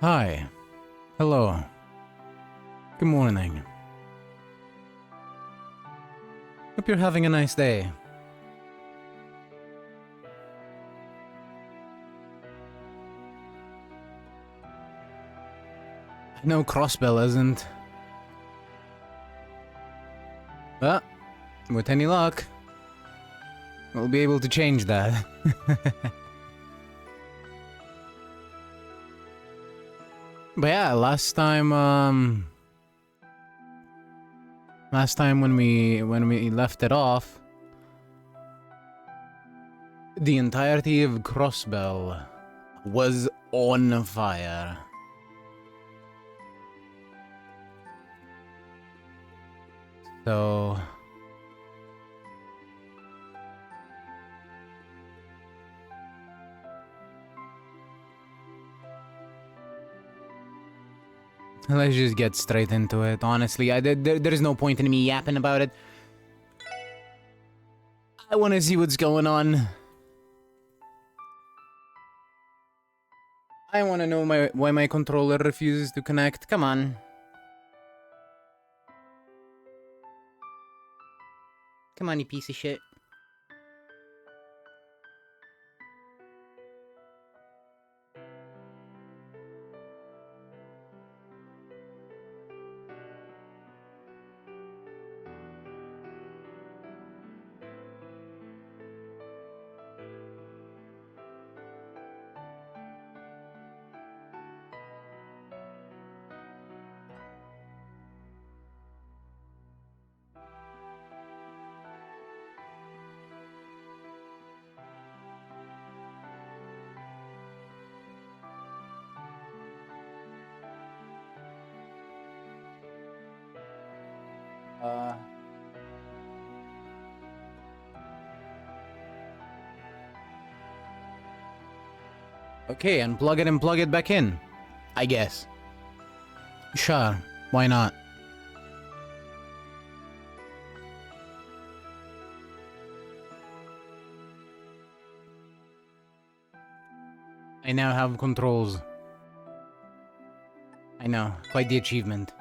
Hi. Hello. Good morning. Hope you're having a nice day. No Crossbell isn't. But, with any luck, we'll be able to change that. But yeah, last time when we left it off, the entirety of Crossbell was on fire. So let's just get straight into it. Honestly, there is no point in me yapping about it. I want to see what's going on. I want to know why my controller refuses to connect. Come on. Come on, you piece of shit. Okay, unplug it and plug it back in, I guess. Sure, why not? I now have controls. I know, quite the achievement.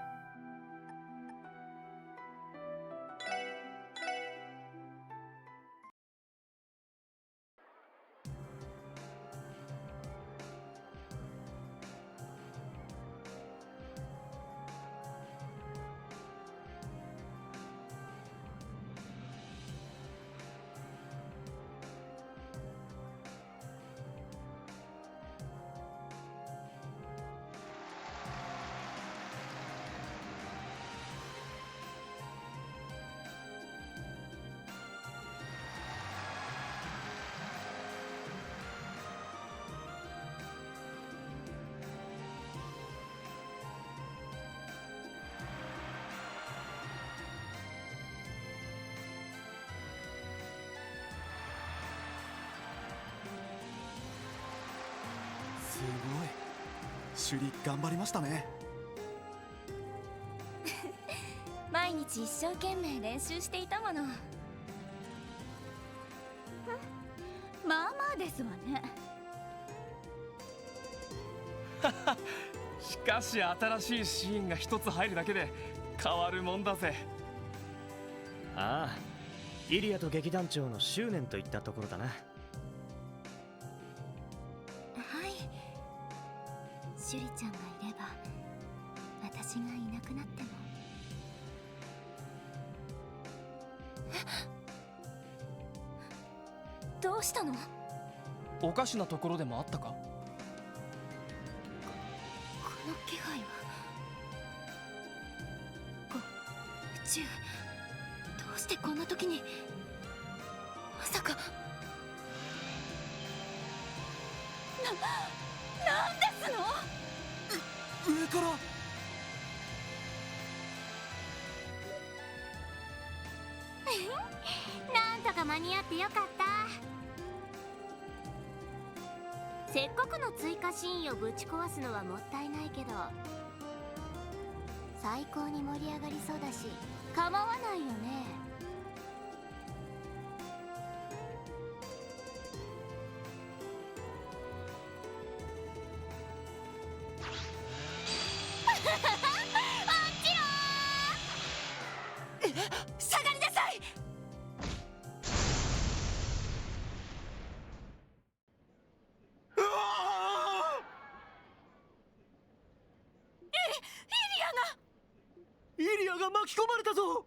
が巻き込まれたぞ。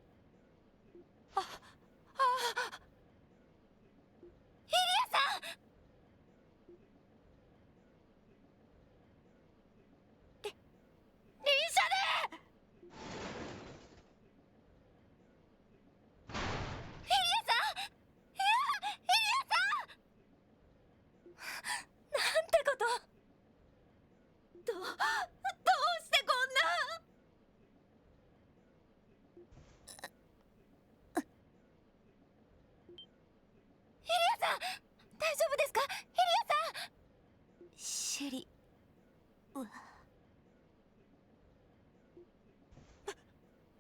イリアさん。リシャネ。イリアさん。イリアさん。なんてこと。どうしてこんな。イリアさん、大丈夫ですか？イリアさん。シェリは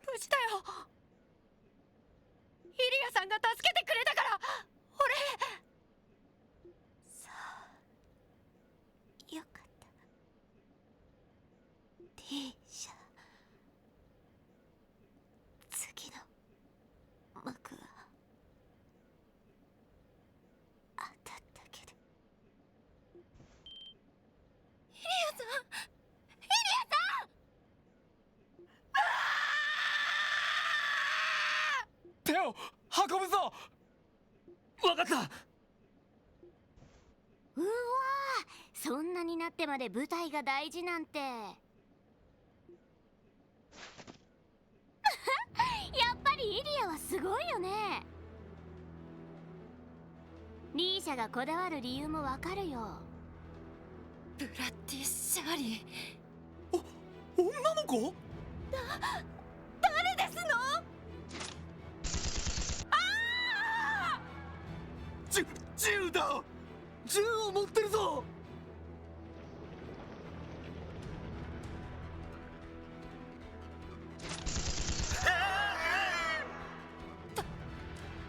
無事だよ。イリアさんが助けてくれたから。俺。さあ、よかった。リーシャ、次の幕が当たったけど。イリアさん、イリアさん。手を運ぶぞ。わかった。うわー、そんなになってまで舞台が大事なんて。やっぱりイリアはすごいよね。リーシャがこだわる理由もわかるよ。ブラッディ・シャーリー。女の子？誰ですの？銃だ。銃を持ってるぞ。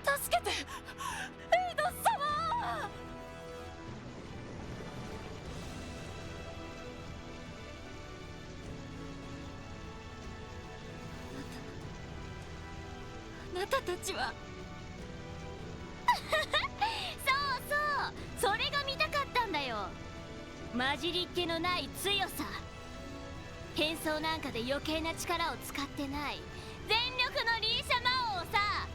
助けて、エイド様。あなたたちは。そうそう、それが見たかったんだよ。混じりっ気のない強さ。変装なんかで余計な力を使ってない全力のリーシャ魔王さ。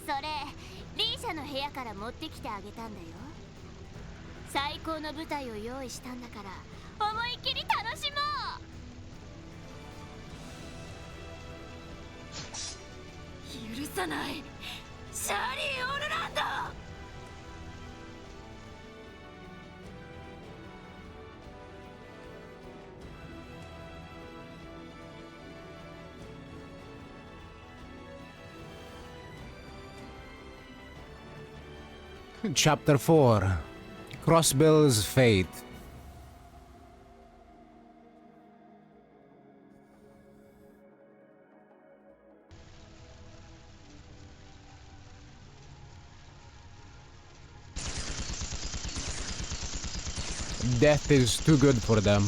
それリーシャの部屋から持ってきてあげたんだよ。最高の舞台を用意したんだから思いっきり楽しもう。許さない、シャーリー・オルランド。Chapter 4 Crossbill's Fate. Death is too good for them.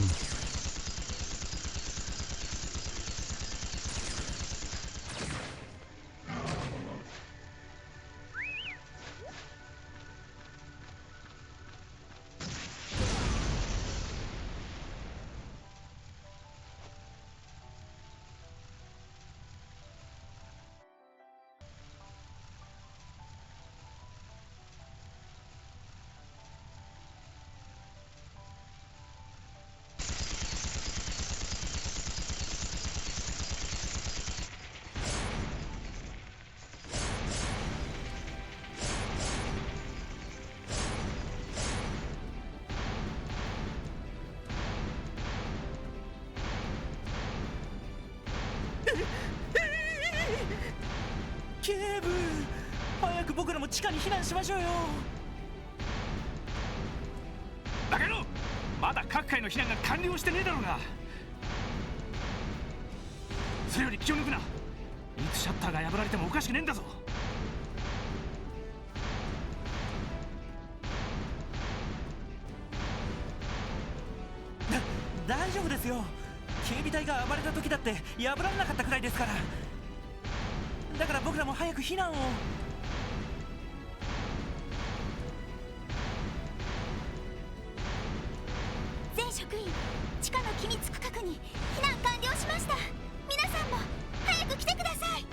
警部、早く僕らも地下に避難しましょうよ。バカ野郎、まだ各界の避難が完了してねえだろうが。それより気を抜くな。いつシャッターが破られてもおかしくねえんだぞ。大丈夫ですよ。警備隊が暴れた時だって破られなかったくらいですから。だから僕らも早く避難を。全初職員、地下の機密区画に避難完了しました。皆さんも早く来てください。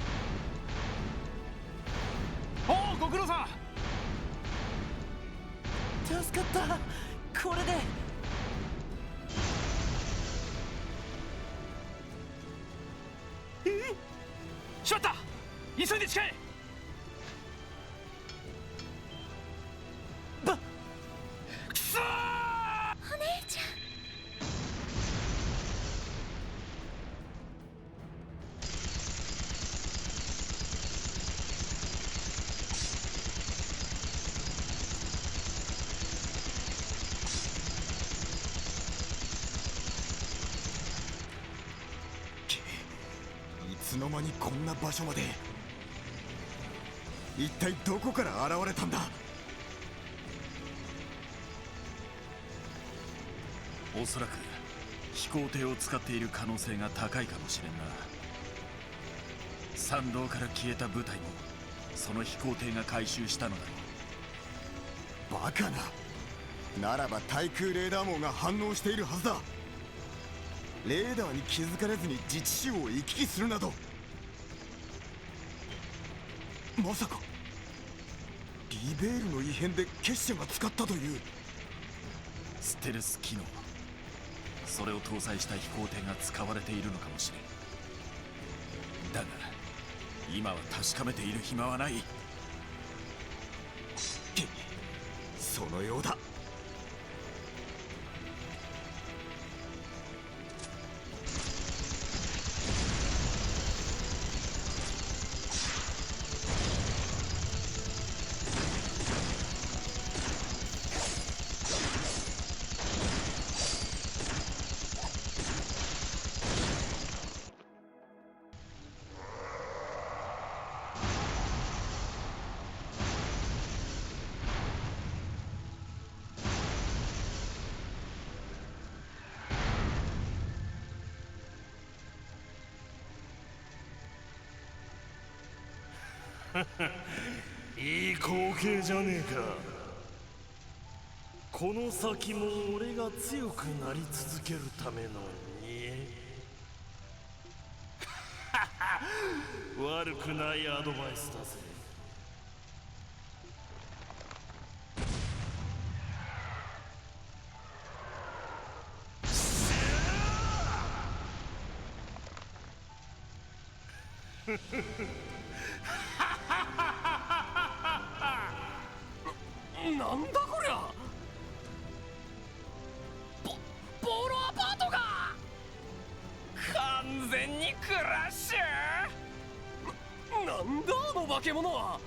おお、ご苦労さん。助かった。これでしまった、急いで近え。くそー。お姉ちゃん。いつの間にこんな場所まで。一体どこから現れたんだ。おそらく飛行艇を使っている可能性が高いかもしれんな。参道から消えた部隊もその飛行艇が回収したのだろう。バカな。ならば対空レーダー網が反応しているはずだ。レーダーに気づかれずに自治州を行き来するなど。まさかリベールの異変で結社が使ったという。ステルス機能、それを搭載した飛行艇が使われているのかもしれん。だが今は確かめている暇はない。そのようだ。いい光景じゃねえか。この先も俺が強くなり続けるためのに悪くないアドバイスだぜ。なんだこりゃ。ボロアパートが完全にクラッシュ。なんだあの化け物は。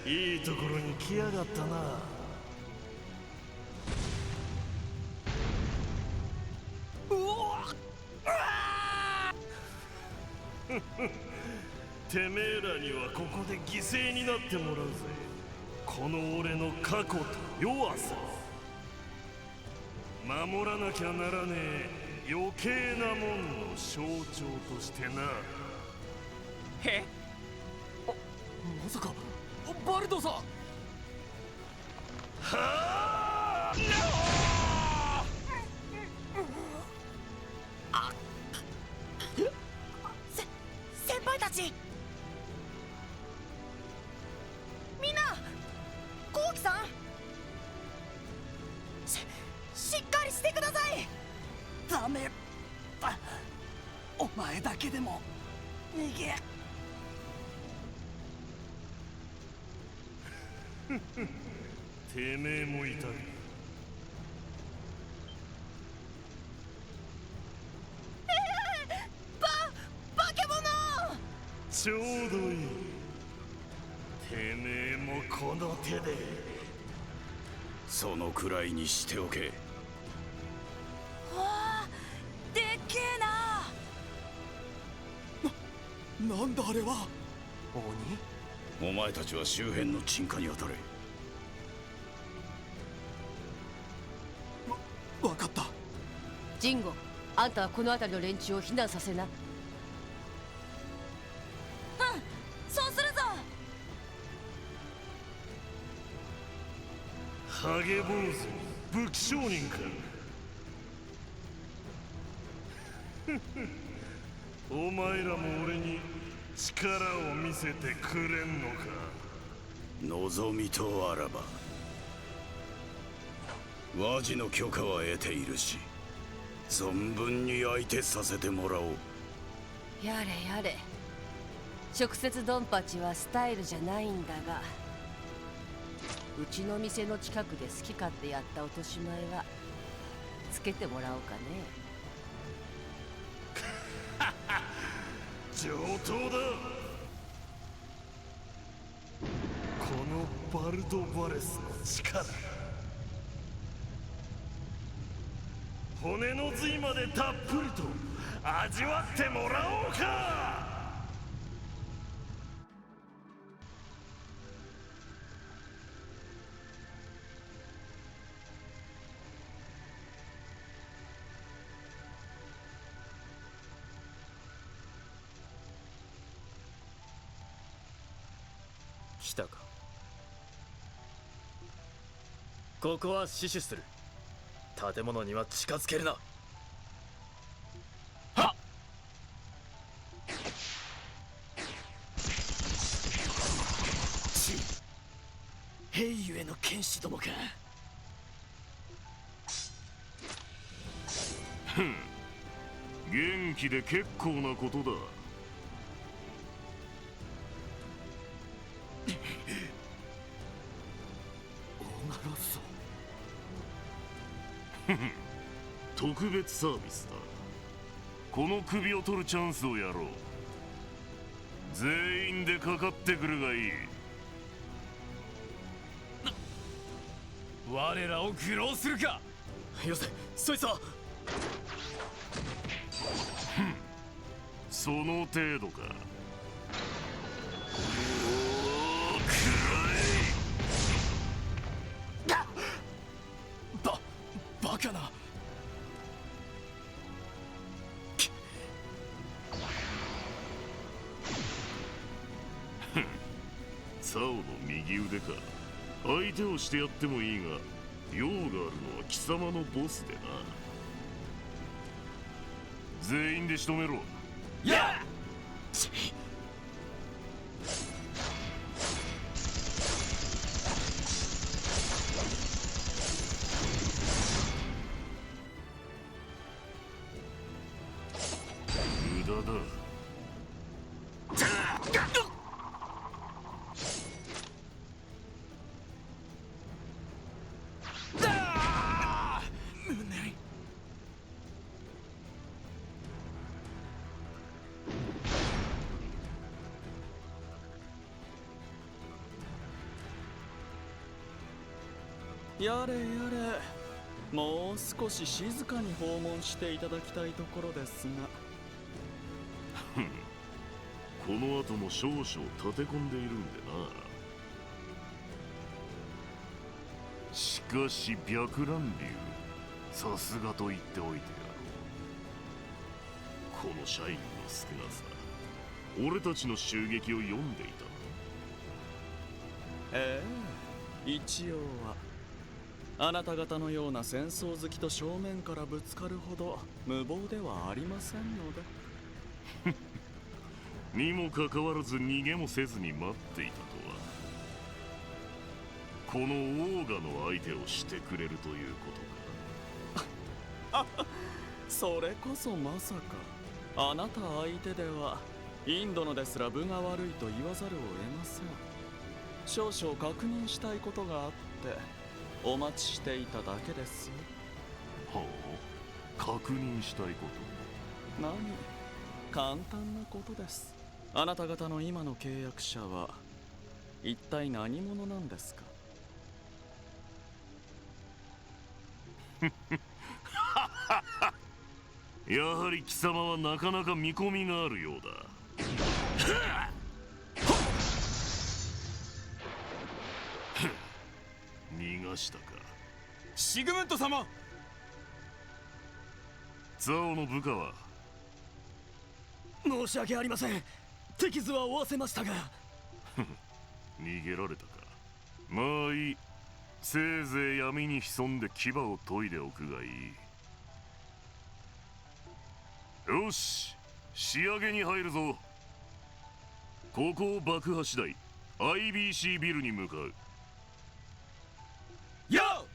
いいところに来やがったな。てめえらにはここで犠牲になってもらうぜ。この俺の過去と弱さ守らなきゃならねえ余計なもんの象徴としてな。え、まさかバルドさん。はあ、先輩たち。みんな、コウキさん、しっかりしてください。ダメだ。お前だけでも逃げ。てめえもいたか。化け物。ちょうどいい。てめえもこの手で。そのくらいにしておけ。わあ、でっけえな。なんだあれは。お前たちは周辺の鎮火に当たれ。わかった。ジンゴ、あんたはこの辺りの連中を避難させな。そうするぞ。影坊主武器商人か。お前らも俺に力を見せてくれんのか。望みとあらば和事の許可は得ているし、存分に相手させてもらおう。やれやれ。直接ドンパチはスタイルじゃないんだが、うちの店の近くで好き勝手やった落とし前はつけてもらおうかね。上等だ。このバルド・バレスの力、骨の髄までたっぷりと味わってもらおうか。来たか。ここは死守する。建物には近づけるな。はっ。兵ゆえの剣士どもか。元気で結構なことだ。特別サービスだ。この首を取るチャンスをやろう。全員でかかってくるがいい。我らを愚弄するか。よせ、そいつは。その程度か。バカな。サオの右腕か。相手をしてやってもいいが、用があるのは貴様のボスでな。全員で仕留めろ。やっ。無駄だ。やれやれ、もう少し静かに訪問していただきたいところですが。この後も少々立て込んでいるんでな。しかし白蘭流、さすがと言っておいてやろう。この社員の少なさ、俺たちの襲撃を読んでいたな。一応は。あなた方のような戦争好きと正面からぶつかるほど無謀ではありませんので。にもかかわらず逃げもせずに待っていたとは。このオーガの相手をしてくれるということか。それこそまさかあなた相手ではインドのですら分が悪いと言わざるを得ません。少々確認したいことがあってお待ちしていただけです。はあ、確認したいこと。何、簡単なことです。あなた方の今の契約者は一体何者なんですか。やはり貴様はなかなか見込みがあるようだ。逃がしたか。シグムント様。ザオの部下は。申し訳ありません。手傷は負わせましたが。逃げられたか。まあいい。せいぜい闇に潜んで牙を研いでおくがいい。よし、仕上げに入るぞ。ここを爆破次第 IBC ビルに向かう。よっ。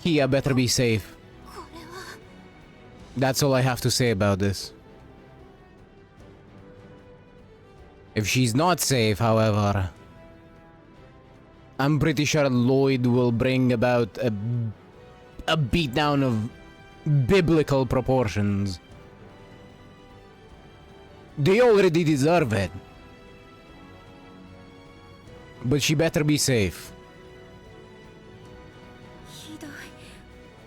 Kia better be safe. That's all I have to say about this. If she's not safe, however, I'm pretty sure Lloyd will bring about a beatdown of biblical proportions. They already deserve it. But she better be safe. ひどい。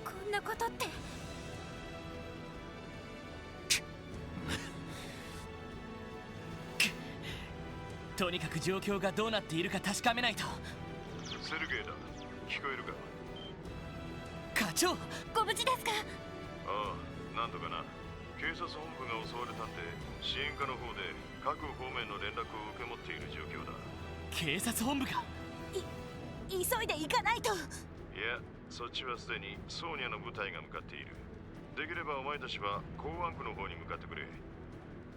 こんなことって。とにかく状況がどうなっているか確かめないと。セルゲイだ。聞こえるか。課長、ご無事ですか？ああ、なんとかな。警察本部が襲われたんで、支援課の方で各方面の連絡を受け持っている状況だ。警察本部が。急いで行かないと。いや、そっちはすでにソーニャの部隊が向かっている。できればお前たちは港湾区の方に向かってくれ。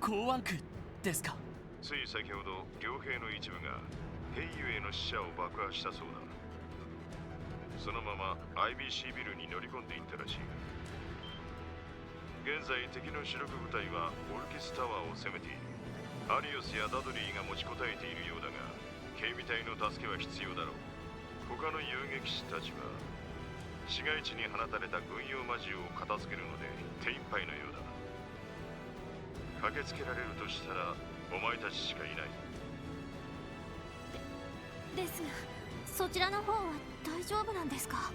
港湾区ですか？つい先ほど傭兵の一部がヘイユへの死者を爆破したそうだ。そのまま IBC ビルに乗り込んでいったらしい。現在敵の主力部隊はオルキスタワーを攻めている。アリオスやダドリーが持ちこたえているようだが、警備隊の助けは必要だろう。他の遊撃士たちは市街地に放たれた軍用魔獣を片付けるので手一杯のようだ。駆けつけられるとしたらお前たちしかいない。ですが、そちらの方は大丈夫なんですか？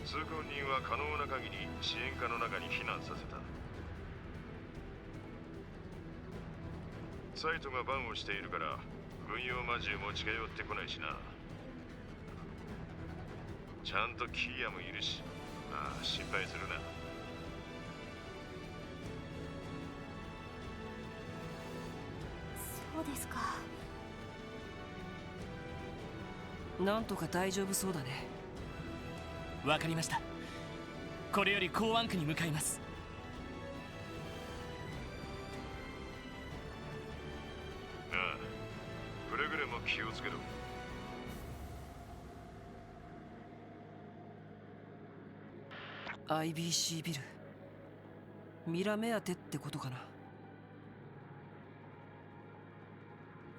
通行人は可能な限り支援課の中に避難させた。サイトがバンをしているから軍用魔獣も近寄ってこないしな。ちゃんとキーヤもいるし、ああ、心配するな。そうですか。なんとか大丈夫そうだね。わかりました。これより港湾区に向かいます。ああ、くれぐれも気をつけろ。IBC ビル、ミラ目当てってことかな。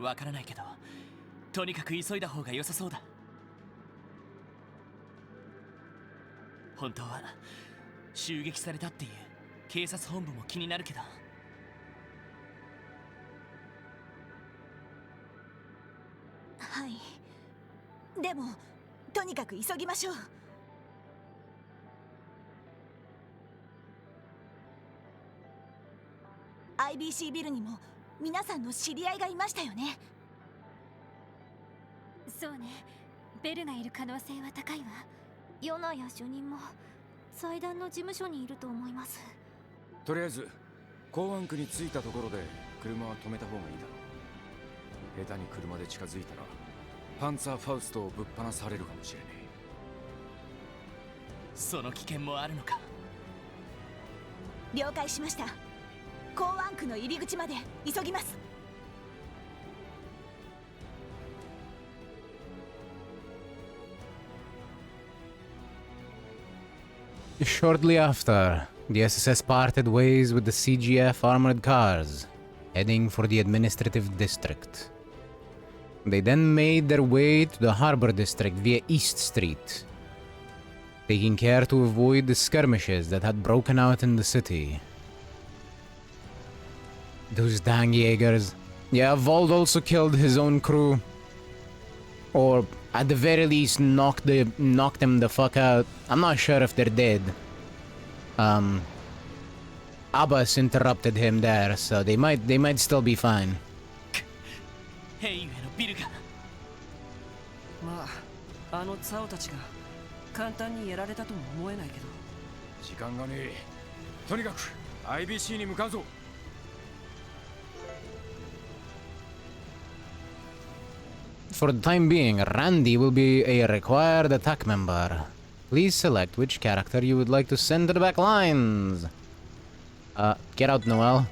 わからないけど、とにかく急いだ方が良さそうだ。本当は襲撃されたっていう警察本部も気になるけど。はい。でも、とにかく急ぎましょう。IBC ビルにも皆さんの知り合いがいましたよね。そうね。ベルがいる可能性は高いわ。ヨナや主任も祭壇の事務所にいると思います。とりあえず港湾区に着いたところで車は止めた方がいいだろう。下手に車で近づいたらパンツァーファウストをぶっ放されるかもしれねえ。その危険もあるのか。了解しました。港湾区の入り口まで急ぎます。Shortly after, the SSS parted ways with the CGF armored cars, heading for the administrative district. They then made their way to the harbor district via East Street, taking care to avoid the skirmishes that had broken out in the city. Those dang Jaegers. Yeah, Vold also killed his own crew. Or at the very least knocked them the fuck out. I'm not sure if they're dead. Abbas interrupted him there, so they might still be fine. ヘイウェイのビルがまああのツァオたちが簡単にやられたとも思えないけど時間がねえ。とにかく IBC に向かうぞ。For the time being, Randy will be a required attack member. Please select which character you would like to send to the back lines. Get out, Noel.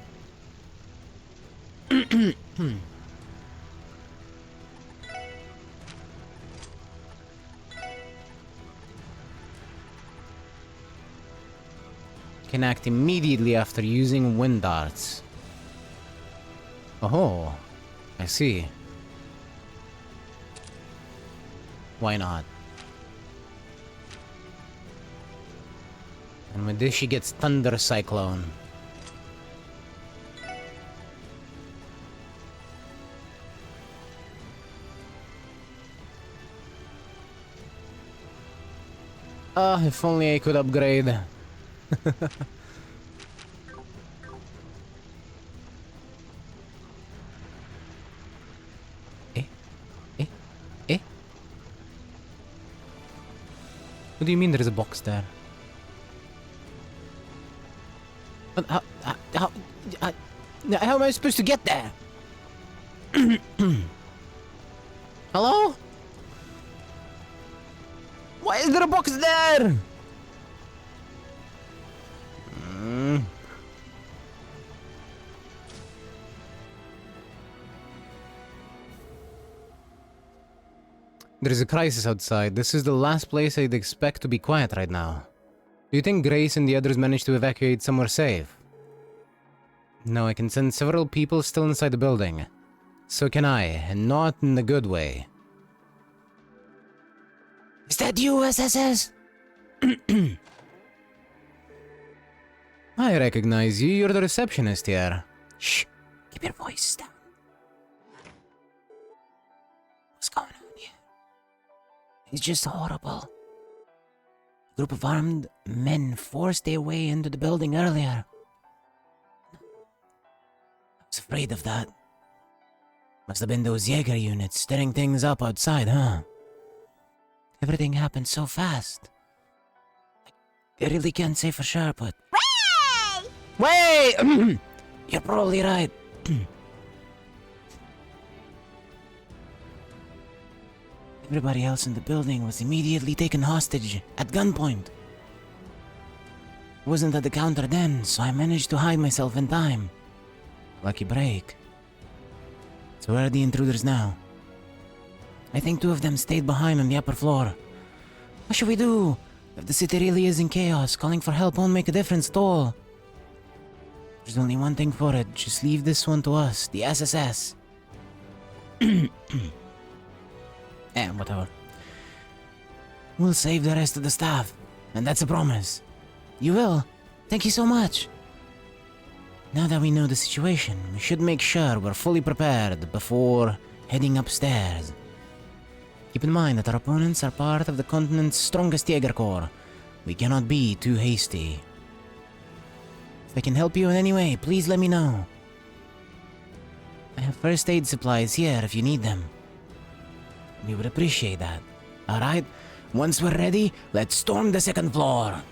Can act immediately after using wind darts. Oh, I see. Why not? And with this she gets Thunder Cyclone. If only I could upgrade. What do you mean there's a box there? But how am I supposed to get there? Hello? Why is there a box there? There's a crisis outside. This is the last place I'd expect to be quiet right now. Do you think Grace and the others managed to evacuate somewhere safe? No, I can send several people still inside the building. So can I, and not in the good way. Is that you, SSS? I recognize you. You're the receptionist here. Shh. Keep your voice down. What's going on here? It's just horrible. A group of armed men forced their way into the building earlier. I was afraid of that. Must have been those Jaeger units stirring things up outside, huh? Everything happened so fast. I really can't say for sure, but... Wait! You're probably right. Everybody else in the building was immediately taken hostage at gunpoint. Wasn't at the counter then, so I managed to hide myself in time. Lucky break. So where are the intruders now? I think 2 of them stayed behind on the upper floor. What should we do? If the city really is in chaos, calling for help won't make a difference at all. There's only one thing for it. Just leave this one to us, the SSS. Whatever. We'll save the rest of the staff, and that's a promise. You will? Thank you so much. Now that we know the situation, we should make sure we're fully prepared before heading upstairs. Keep in mind that our opponents are part of the continent's strongest Jaeger Corps. We cannot be too hasty. If I can help you in any way, please let me know. I have first aid supplies here if you need them. We would appreciate that. Alright? Once we're ready, let's storm the 2nd floor.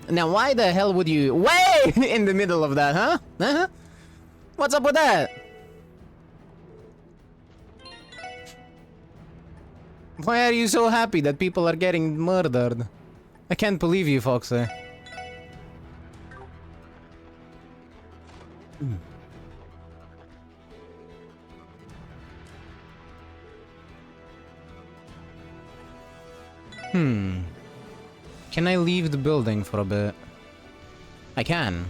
Now why the hell would you... Way in the middle of that, huh? Huh? What's up with that? Why are you so happy that people are getting murdered? I can't believe you, Foxy. Can I leave the building for a bit? I can.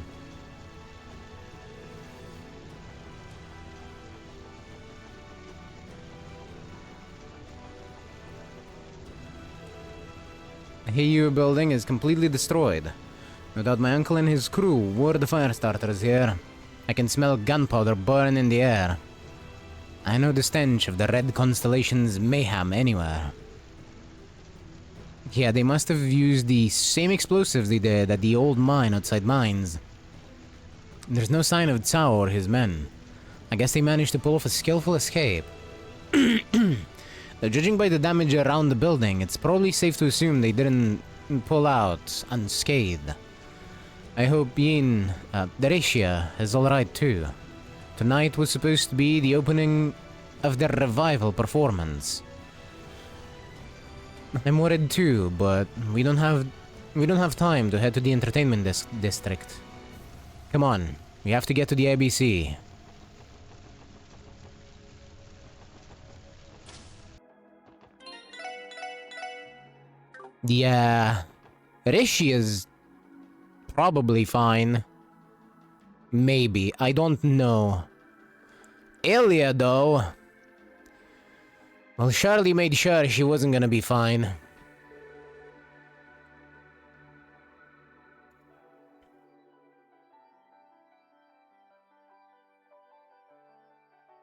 The Heiyu building is completely destroyed. No doubt my uncle and his crew were the fire starters here. I can smell gunpowder burn in the air. I know the stench of the Red Constellation's mayhem anywhere. Yeah, they must have used the same explosives they did at the old mine outside Mines. There's no sign of Cao or his men. I guess they managed to pull off a skillful escape. Now, judging by the damage around the building, it's probably safe to assume they didn't pull out unscathed. I hope Yin, Deretia, is alright too. Tonight was supposed to be the opening of their revival performance. I'm worried too, but we don't have time to head to the entertainment district. Come on, we have to get to the ABC. Yeah, Rishi is probably fine. Maybe, I don't know. Ilya, though. Well, Charlie made sure she wasn't gonna be fine.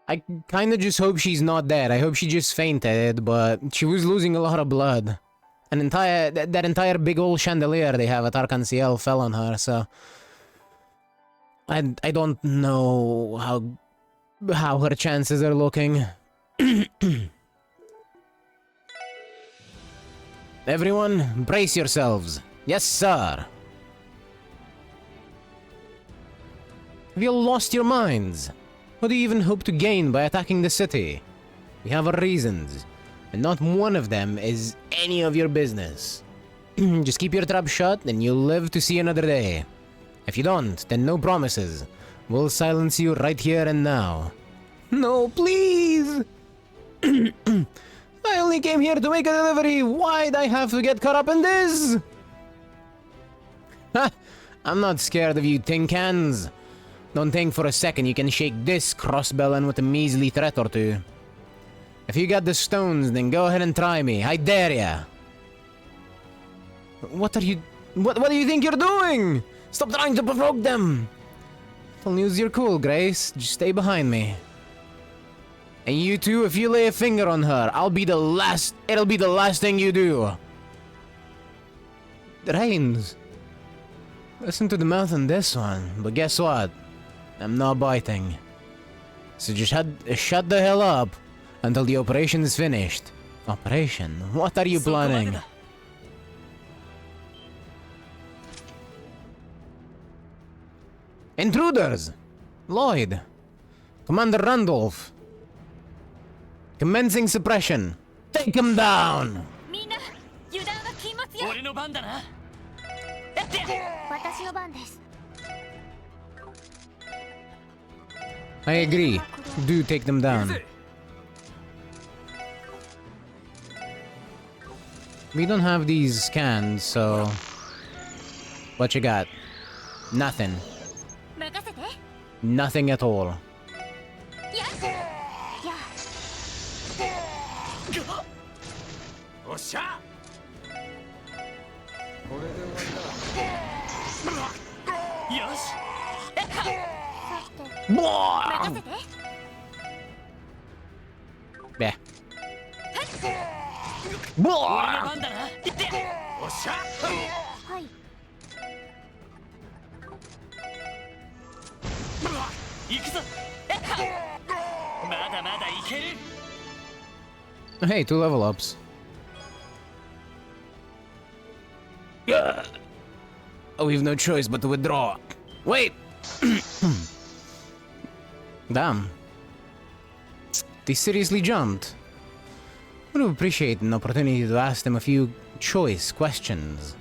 I kinda just hope she's not dead. I hope she just fainted, but she was losing a lot of blood. That entire big old chandelier they have at Arc-en-Ciel fell on her, so... I don't know how her chances are looking. Everyone, brace yourselves. Yes, sir. Have you all lost your minds? What do you even hope to gain by attacking the city? We have our reasons, and not one of them is any of your business. Just keep your trap shut and you'll live to see another day. If you don't, then no promises. We'll silence you right here and now. No, please! I only came here to make a delivery. Why'd I have to get caught up in this? Ha! I'm not scared of you tin cans. Don't think for a second you can shake this crossbellin with a measly threat or two. If you got the stones, then go ahead and try me. I dare ya. What do you think you're doing? Stop trying to provoke them. Don't lose your cool, Grace. Just stay behind me. And you two, if you lay a finger on her, it'll be the last thing you do. Reigns. Listen to the mouth on this one, but guess what? I'm not biting. So just shut the hell up until the operation is finished. Operation? What are you planning? Intruders! Lloyd! Commander Randolph! Commencing suppression! Take him down! I agree. Do take them down. We don't have these scans, so... What you got? Nothing. Nothing at all. Yeah. Hey, 2 level ups. Oh, we've no choice but to withdraw. Wait! Damn. They seriously jumped. Would have appreciated an opportunity to ask them a few choice questions.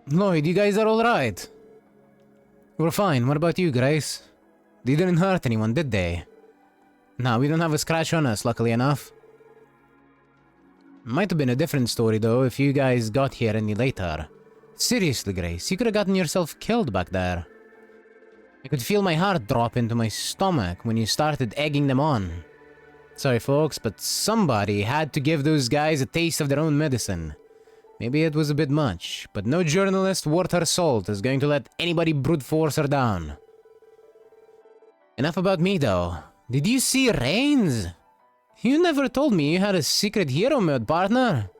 Lloyd, you guys are alright? We're fine. What about you, Grace? They didn't hurt anyone, did they? No, we don't have a scratch on us, luckily enough. Might have been a different story, though, if you guys got here any later. Seriously, Grace, you could have gotten yourself killed back there. I could feel my heart drop into my stomach when you started egging them on. Sorry, folks, but somebody had to give those guys a taste of their own medicine. Maybe it was a bit much, but no journalist worth her salt is going to let anybody brute force her down. Enough about me, though. Did you see Reigns? You never told me you had a secret hero mode, partner.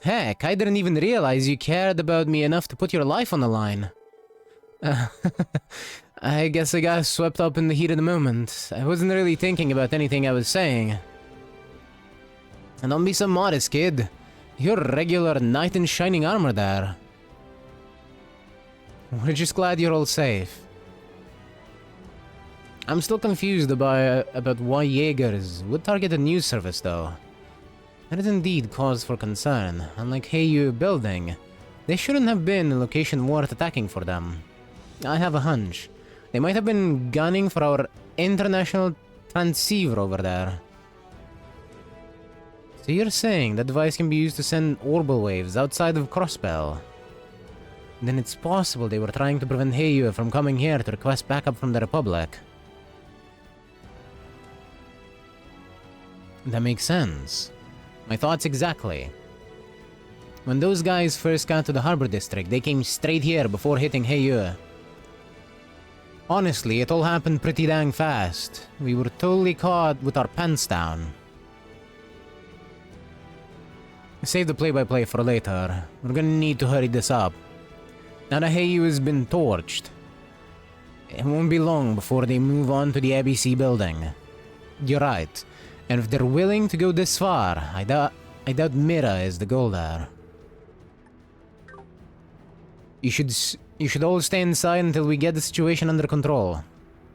Heck, I didn't even realize you cared about me enough to put your life on the line. I guess I got swept up in the heat of the moment. I wasn't really thinking about anything I was saying. And don't be so modest, kid. You're a regular knight in shining armor there. We're just glad you're all safe. I'm still confused about why Jaegers would target a news service, though. That is indeed cause for concern. Unlike Heiyu building, they shouldn't have been a location worth attacking for them. I have a hunch. They might have been gunning for our international transceiver over there. So you're saying that device can be used to send orbital waves outside of Crossbell? Then it's possible they were trying to prevent Heiyu from coming here to request backup from the Republic. That makes sense. My thoughts exactly. When those guys first got to the Harbor District, they came straight here before hitting Heiyu. Honestly, it all happened pretty dang fast. We were totally caught with our pants down. Save the play-by-play for later. We're gonna need to hurry this up. Now that Heiyu has been torched, it won't be long before they move on to the ABC building. You're right. And if they're willing to go this far, I doubt Mira is the goal there. You should all stay inside until we get the situation under control.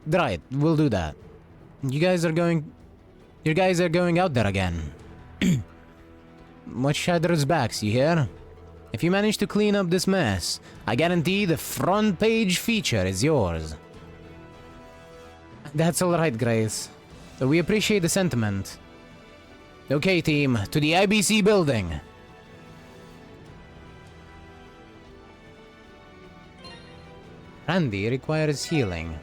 Right, we'll do that. You guys are going out there again. Watch Shadow's backs, you hear? If you manage to clean up this mess, I guarantee the front page feature is yours. That's alright, Grace. So we appreciate the sentiment. Okay, team, to the IBC building. Randy requires healing.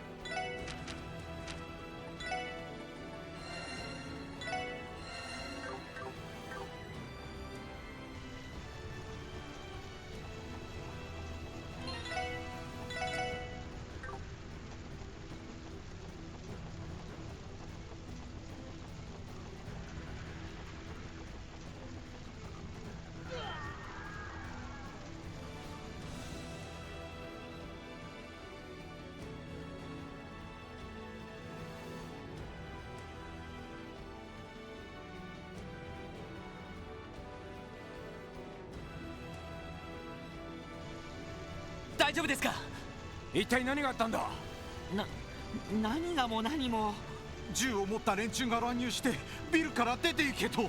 大丈夫ですか？一体何があったんだ？何がも何も。銃を持った連中が乱入してビルから出て行けと。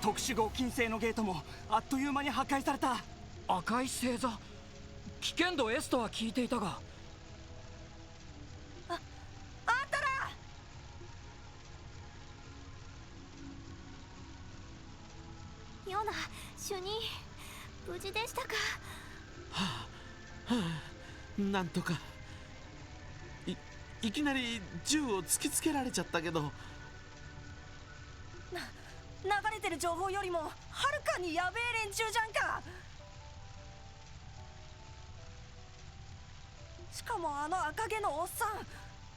特殊号金星のゲートもあっという間に破壊された。赤い星座、危険度 S とは聞いていたが。あんたら！ヨナ主任無事でしたか？なんとか。いきなり銃を突きつけられちゃったけど。流れてる情報よりもはるかにやべえ連中じゃんか。しかもあの赤毛のおっさん、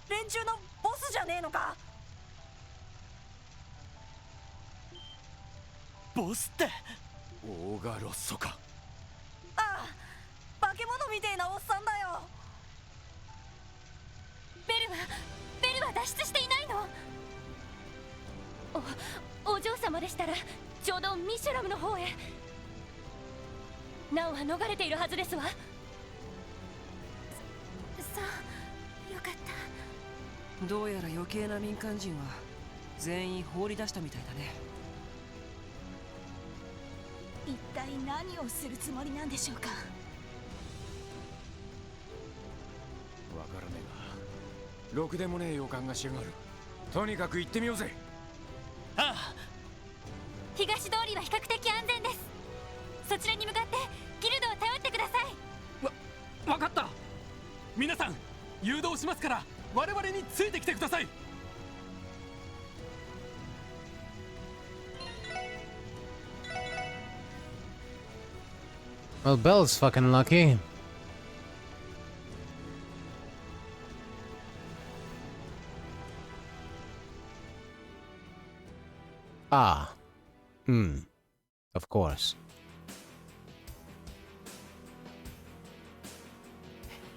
連中のボスじゃねえのか？ボスって？オーガロッソか。ああ、化け物みてえなおっさんだよ。ベルは脱出していないの？お嬢様でしたらちょうどミシュラムの方へ。ナオは逃れているはずですわ。そうよかった。どうやら余計な民間人は全員放り出したみたいだね。一体何をするつもりなんでしょうか？わからねえが、ろくでもねえ予感がしやがる。とにかく行ってみようぜ。ああ。東通りは比較的安全です。そちらに向かってギルドを頼ってください。わかった。皆さん誘導しますから我々についてきてください。Well, Belle's fucking lucky. Ah. Hmm. Of course.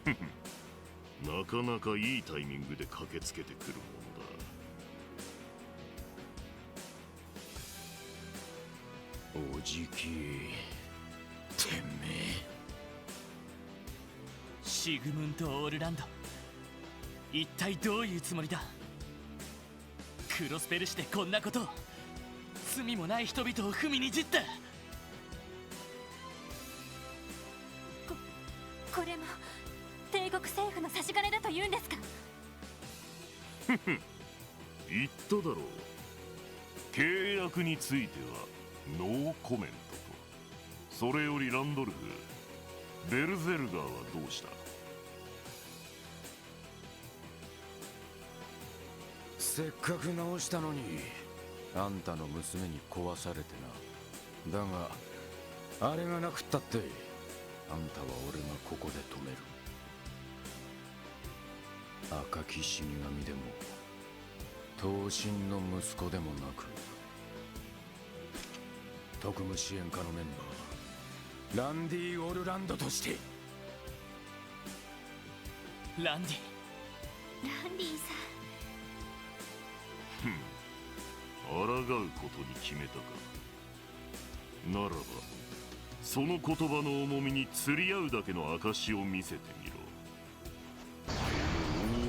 なかなかいいタイミングで駆けつけてくるものだ。おじき、てめえ。シグムント・オールランド、一体どういうつもりだ。クロスペルしてこんなことを、罪もない人々を踏みにじった。これも帝国政府の差し金だと言うんですか。言っただろう。契約についてはノーコメントと。それよりランドルフ、ベルゼルガーはどうした？せっかく直したのにあんたの娘に壊されてな。だがあれがなくったってあんたは俺がここで止める。赤き死神でも闘神の息子でもなく、特務支援課のメンバーランディ・オルランドとして。ランディさ抗うことに決めたか。ならばその言葉の重みに釣り合うだけの証を見せてみろ。オ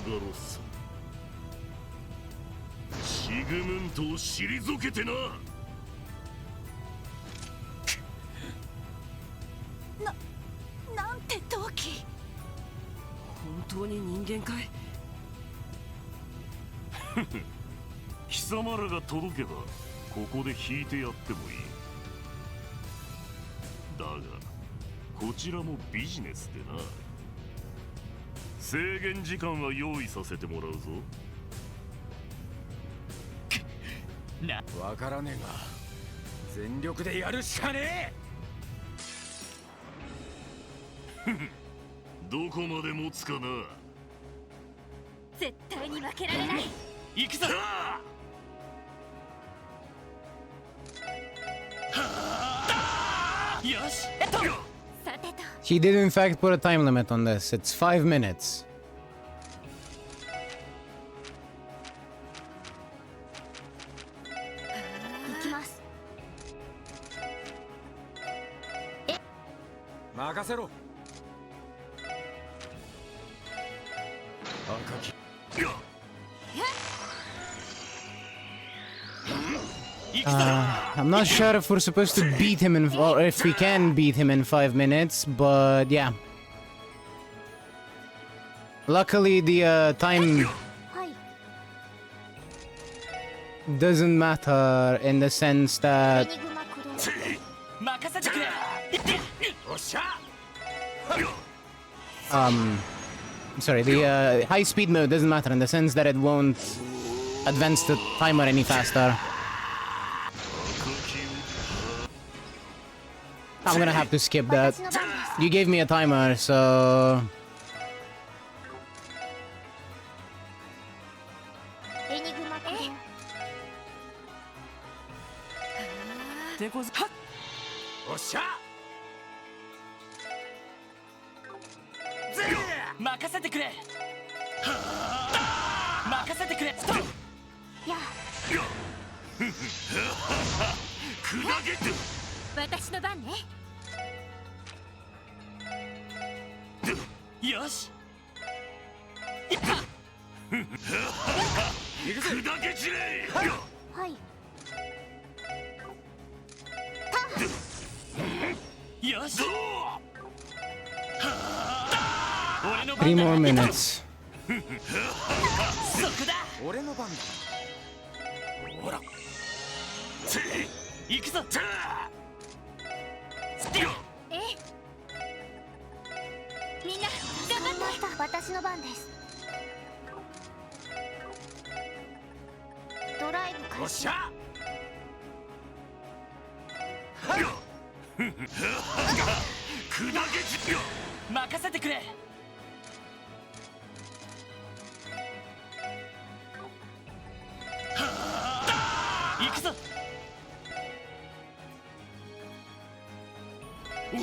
ーガロッサ、シグムントを退けてな。なんて闘気。本当に人間かい。貴様らが届けばここで引いてやってもいい。だがこちらもビジネスでな。制限時間は用意させてもらうぞ。わからねえが全力でやるしかねえ。どこまで持つかな。絶対に負けられない。行くぞ。よし。さてと。 He did in fact put a time limit on this. It's 5 minutes. 行きます。任せろ。赤き。I'm not sure if we're supposed to beat him in, or if we can beat him in 5 minutes, but yeah. Luckily, the time doesn't matter in the sense that sorry, the high-speed mode doesn't matter in the sense that it won't advance the timer any faster. I'm gonna have to skip that. You gave me a timer, so... Three more minutes. 俺の番だ。ほら。行くぞ。みんな頑張って。私の番です。ドライブ開始。任せてくれ。行くぞ。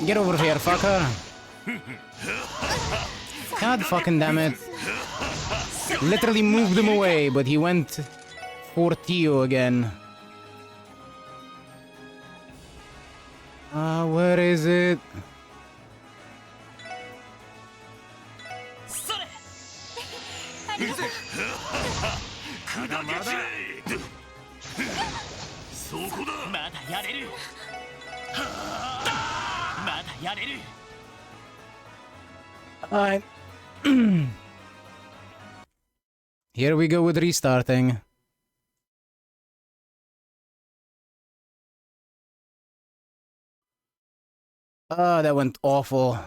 Get over here, fucker. God fucking damn it. Literally moved him away, but he went for Tio again. Where is it? Alright. Here we go with restarting. Oh, that went awful.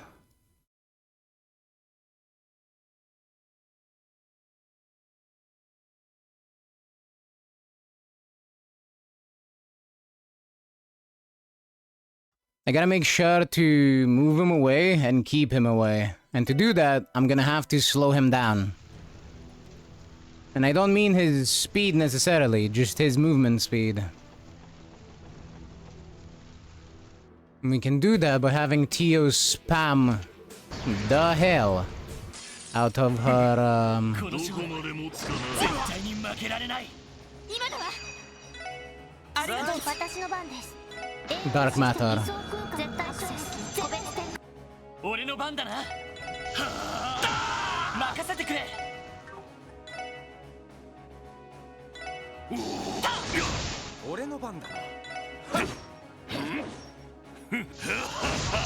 I gotta make sure to move him away and keep him away. And to do that, I'm gonna have to slow him down. And I don't mean his speed necessarily, just his movement speed. And we can do that by having Tio spam the hell out of her, dark matter. 俺の番だな。任せてくれ。俺の番だな。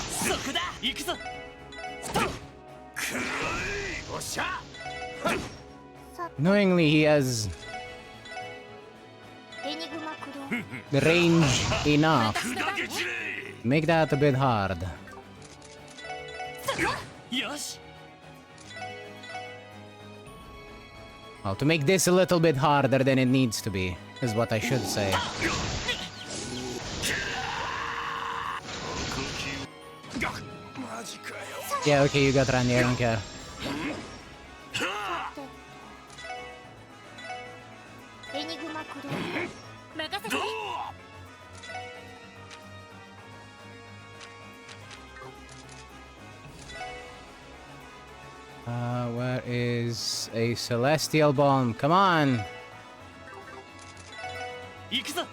そこだ。行くぞ。おっしゃ。Knowingly, he has the range enough. Make that a bit hard. Well, to make this a little bit harder than it needs to be, is what I should say. Yeah, okay, you got Randy, I don't care. Where is a celestial bomb? Come on! 行くぞ。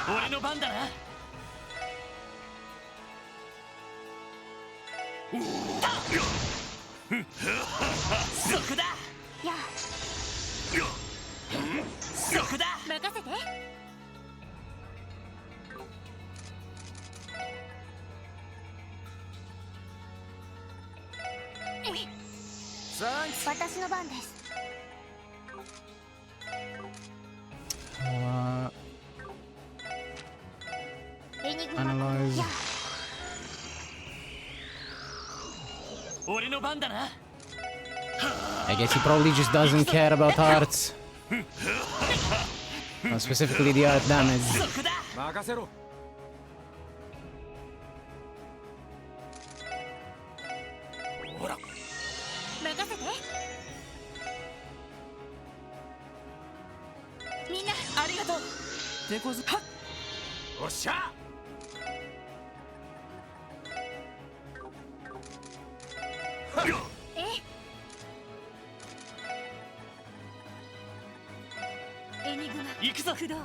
俺の番だな。そこだ。そこだ。任せて。私の番です。Analyze. 俺の番だな。 I guess he probably just doesn't care about hearts. Well, specifically the art damage. 任せろ。ほら。任せて。みんなありがとう。手こずはっ。おっしゃ。行くぞ。駆動。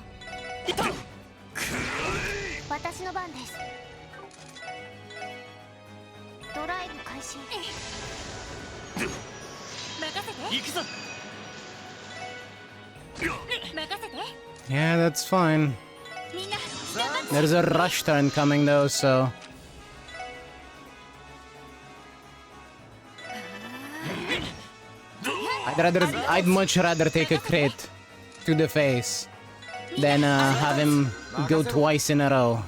私の番です。ドライブ開始。任せて。行くぞ。任せて。 Yeah, that's fine. There's a rush turn coming though, so... I'd much rather take a crit to the face than have him go twice in a row.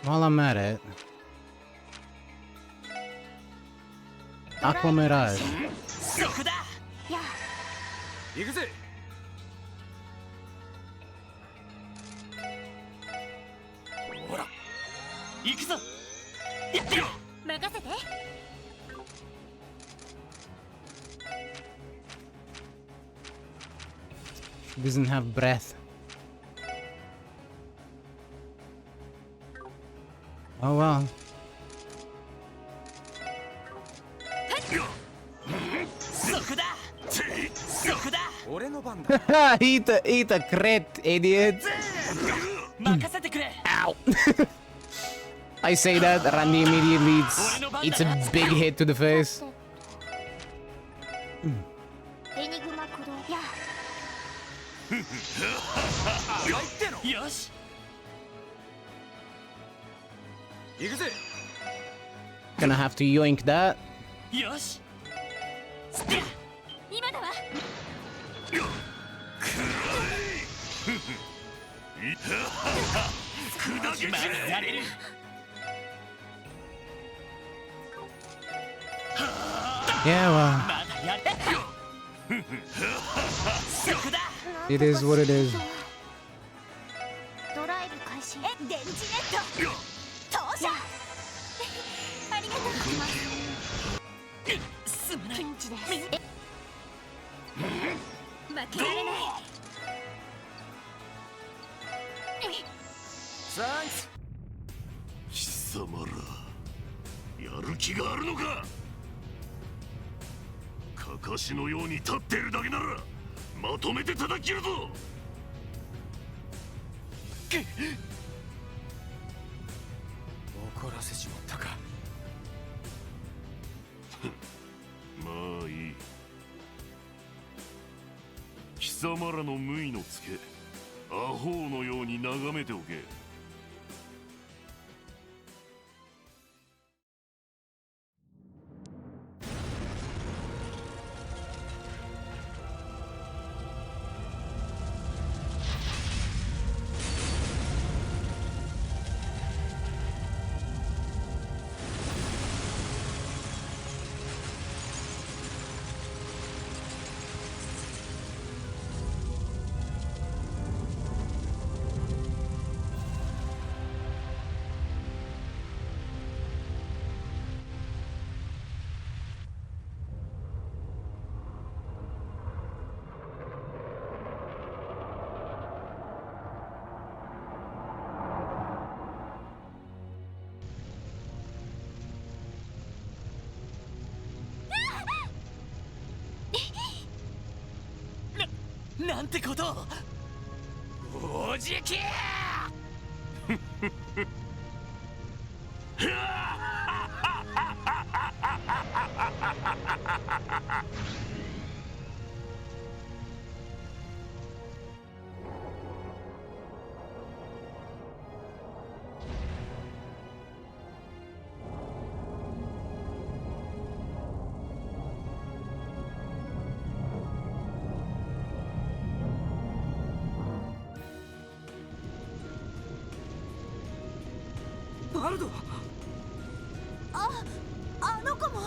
While I'm at it, Aqua Mirage. 行くぞ。やってよ。任せて。 She doesn't have breath. Oh well. そこだ。そこだ。俺の番だ。eat a crit, idiot. 任せてくれ。 Ow. I say that, Randy immediately eats a big hit to the face. エニグマクロや。よし。行くぜ。 Gonna have to yoink that. よし。今だわ。砕け散られる。 Yeah, well, まだやれ。そこだ。 it is what it is. ドライブ開始。電池ネット。投射。ありがとう。すまない。ピンチです。負けられない。サンクス。貴様らやる気があるのか。かかしのように立っているだけならまとめて叩き切るぞ。怒らせちまったか。まあいい。貴様らの無為のつけアホのように眺めておけ。なんてことを。おじき。バルド。あの子も。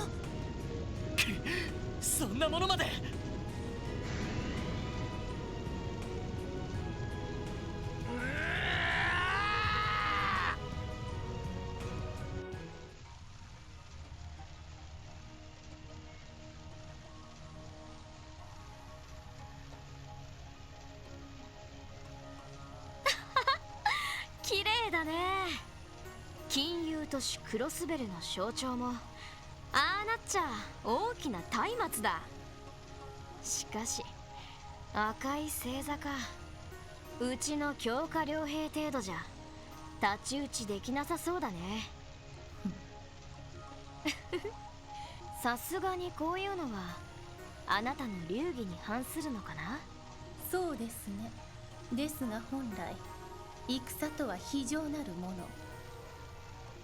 そんなものまで。綺麗だね。金融都市クロスベルの象徴もああなっちゃ大きな松明だ。しかし赤い星座か。うちの強化傭兵程度じゃ太刀打ちできなさそうだね。さすがにこういうのはあなたの流儀に反するのかな。そうですね。ですが本来戦とは非常なるもの。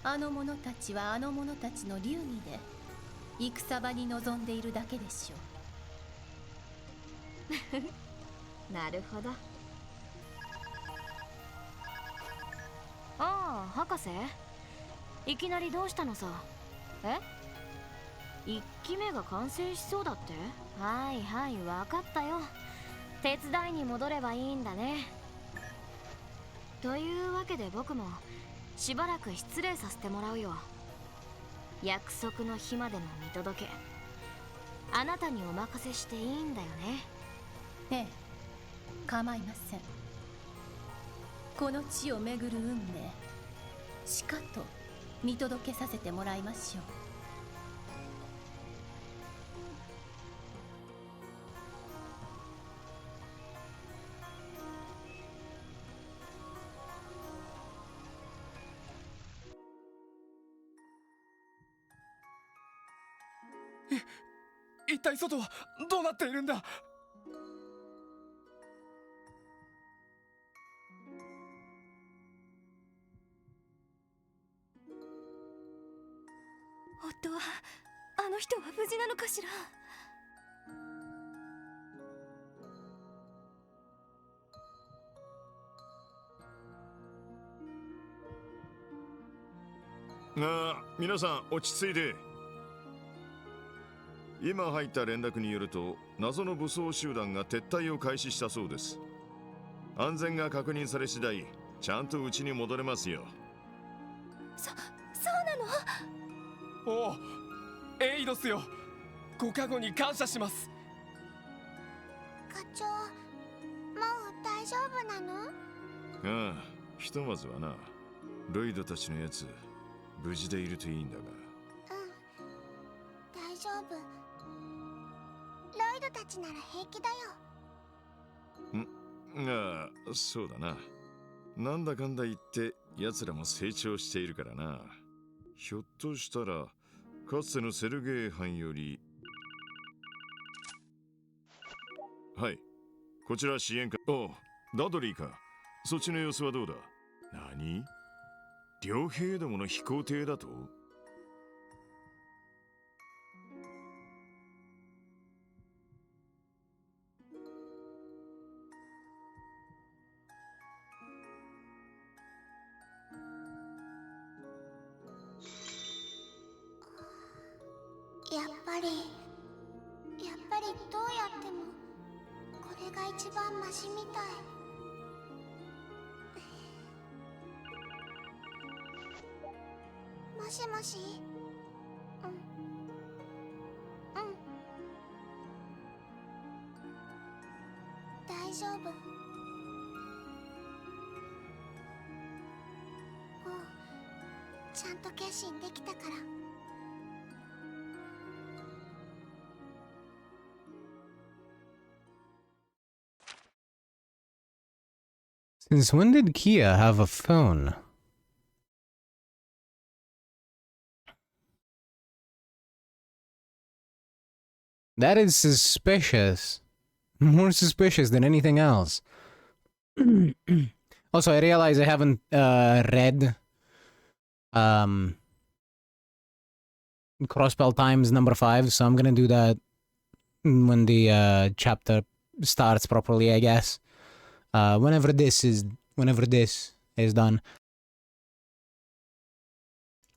あの者たちはあの者たちの流儀で戦場に臨んでいるだけでしょう。なるほど。ああ、博士。いきなりどうしたのさ。え？一機目が完成しそうだって？はいはい、わかったよ。手伝いに戻ればいいんだね。というわけで僕もしばらく失礼させてもらうよ。約束の日までの見届け、あなたにお任せしていいんだよね。ええ、構いません。この地を巡る運命、しかと見届けさせてもらいましょう。一体外はどうなっているんだ。夫は、あの人は無事なのかしら。皆さん落ち着いて。今入った連絡によると、謎の武装集団が撤退を開始したそうです。安全が確認され次第、ちゃんと家に戻れますよ。そうなの？おお、エイドスよ。ご加護に感謝します。課長、もう大丈夫なの？ああ、ひとまずはな。ロイドたちのやつ、無事でいるといいんだが。大丈夫。ロイドたちなら平気だよ。ああ、そうだな。なんだかんだ言って奴らも成長しているからな。ひょっとしたらかつてのセルゲイ班より。はい、こちら支援課。おう、ダドリーか。そっちの様子はどうだ？何？両兵どもの飛行艇だと？やっぱりどうやってもこれが一番マシみたい。もしもし？大丈夫。もうちゃんと決心できたから。Since when did Kia have a phone? That is suspicious. More suspicious than anything else. Also, I realize I haven't read Crossbell Times number 5, so I'm gonna do that when the chapter starts properly, I guess. Whenever this is done.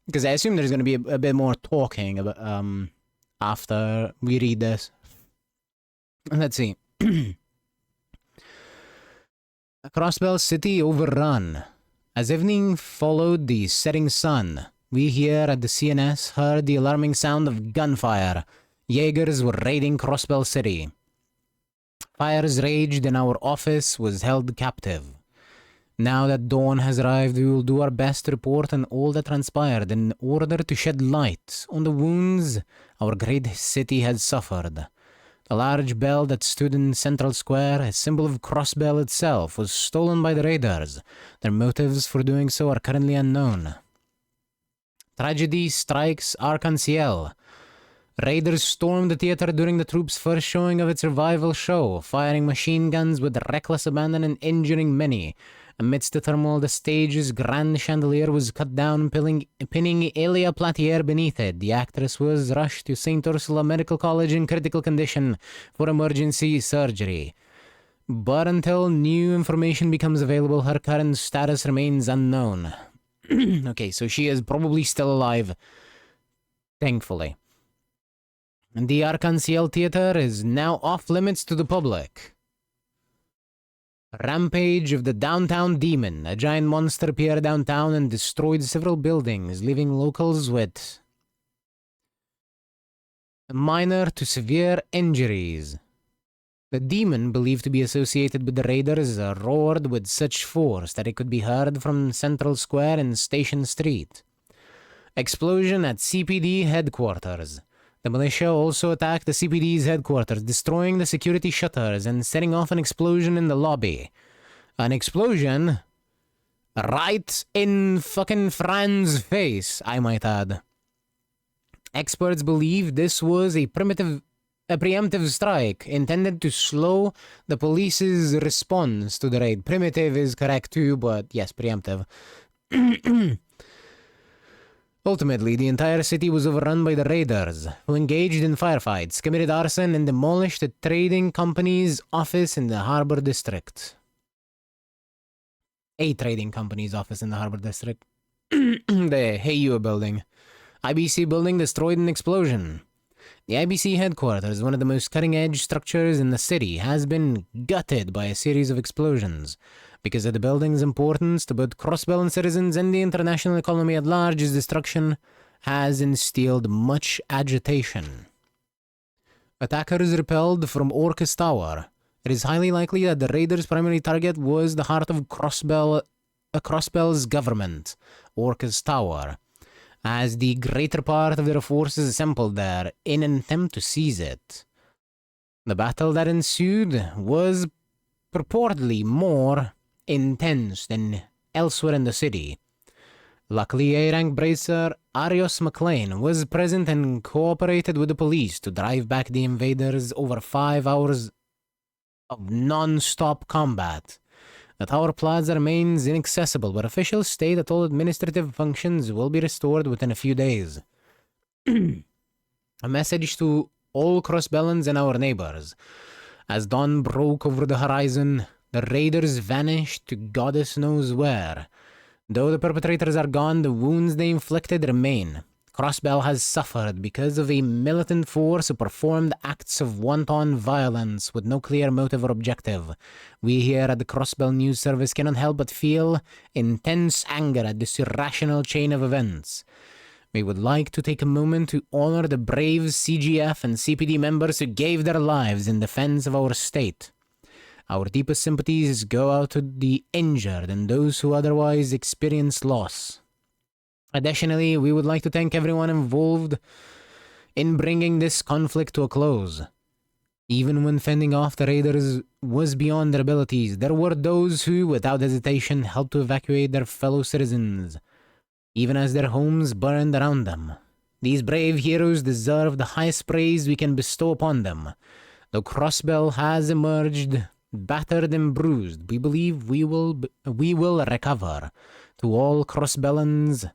Because I assume there's gonna be a bit more talking about after we read this. Let's see. Crossbell City overrun. As evening followed the setting sun, we here at the CNS heard the alarming sound of gunfire. Jaegers were raiding Crossbell City. Fires raged and our office was held captive. Now that dawn has arrived, we will do our best to report on all that transpired in order to shed light on the wounds our great city has suffered. The large bell that stood in Central Square, a symbol of Crossbell itself, was stolen by the raiders. Their motives for doing so are currently unknown. Tragedy strikes Arc-en-Ciel. Raiders stormed the theater during the troupe's first showing of its revival show, firing machine guns with reckless abandon and injuring many. Amidst the turmoil, the stage's grand chandelier was cut down, pinning Elia Platier beneath it. The actress was rushed to St. Ursula Medical College in critical condition for emergency surgery. But until new information becomes available, her current status remains unknown. Okay, so she is probably still alive. Thankfully. The Arc-en-Ciel Theater is now off limits to the public. Rampage of the Downtown Demon. A giant monster appeared downtown and destroyed several buildings, leaving locals with minor to severe injuries. The demon, believed to be associated with the raiders, roared with such force that it could be heard from Central Square and Station Street. Explosion at CPD headquarters. The militia also attacked the CPD's headquarters, destroying the security shutters and setting off an explosion in the lobby. An explosion right in fucking Fran's face, I might add. Experts believe this was a preemptive strike intended to slow the police's response to the raid. Primitive is correct too, but yes, preemptive. Ultimately, the entire city was overrun by the raiders, who engaged in firefights, committed arson, and demolished a trading company's office in the Harbor District. A trading company's office in the Harbor District. The Heyu building. IBC building destroyed in explosion. The IBC headquarters, one of the most cutting-edge structures in the city, has been gutted by a series of explosions. Because of the building's importance to both Crossbell citizens and the international economy at large, its destruction has instilled much agitation. Attackers repelled from Orcus Tower. It is highly likely that the raiders' primary target was the heart of Crossbell's government, Orcus Tower, as the greater part of their forces assembled there in an attempt to seize it. The battle that ensued was purportedly more intense than elsewhere in the city. Luckily, A-rank bracer Arios McLean was present and cooperated with the police to drive back the invaders over 5 hours of non-stop combat. The Tower Plaza remains inaccessible, but officials state that all administrative functions will be restored within a few days. A message to all Crossbellans and our neighbors. As dawn broke over the horizon, the raiders vanished to goddess knows where. Though the perpetrators are gone, the wounds they inflicted remain. Crossbell has suffered because of a militant force who performed acts of wanton violence with no clear motive or objective. We here at the Crossbell News Service cannot help but feel intense anger at this irrational chain of events. We would like to take a moment to honor the brave CGF and CPD members who gave their lives in defense of our state. Our deepest sympathies go out to the injured and those who otherwise experience loss. Additionally, we would like to thank everyone involved in bringing this conflict to a close. Even when fending off the raiders was beyond their abilities, there were those who, without hesitation, helped to evacuate their fellow citizens, even as their homes burned around them. These brave heroes deserve the highest praise we can bestow upon them. Though Crossbell has emerged battered and bruised, we believe we will recover. To all Crossbellans,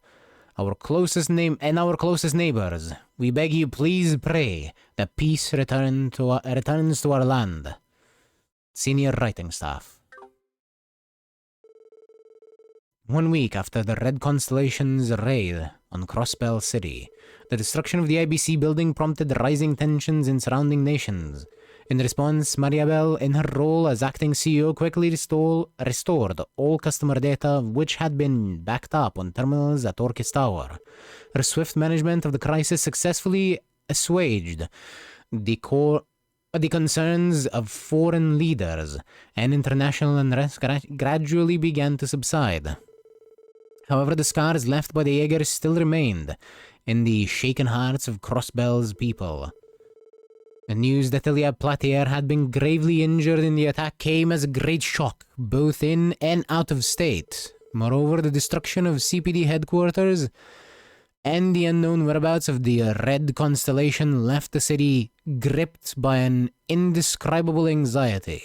our closest neighbors, we beg you please pray that peace returns to our land. Senior writing staff. 1 week after the Red Constellation's raid on Crossbell City, the destruction of the IBC building prompted rising tensions in surrounding nations. In response, Mariabel, in her role as acting CEO, quickly restored all customer data which had been backed up on terminals at Orcus Tower. Her swift management of the crisis successfully assuaged the concerns of foreign leaders, and international unrest gradually began to subside. However, the scars left by the Jaegers still remained in the shaken hearts of Crossbell's people. The news that Ilya Platier had been gravely injured in the attack came as a great shock, both in and out of state. Moreover, the destruction of CPD headquarters and the unknown whereabouts of the Red Constellation left the city gripped by an indescribable anxiety.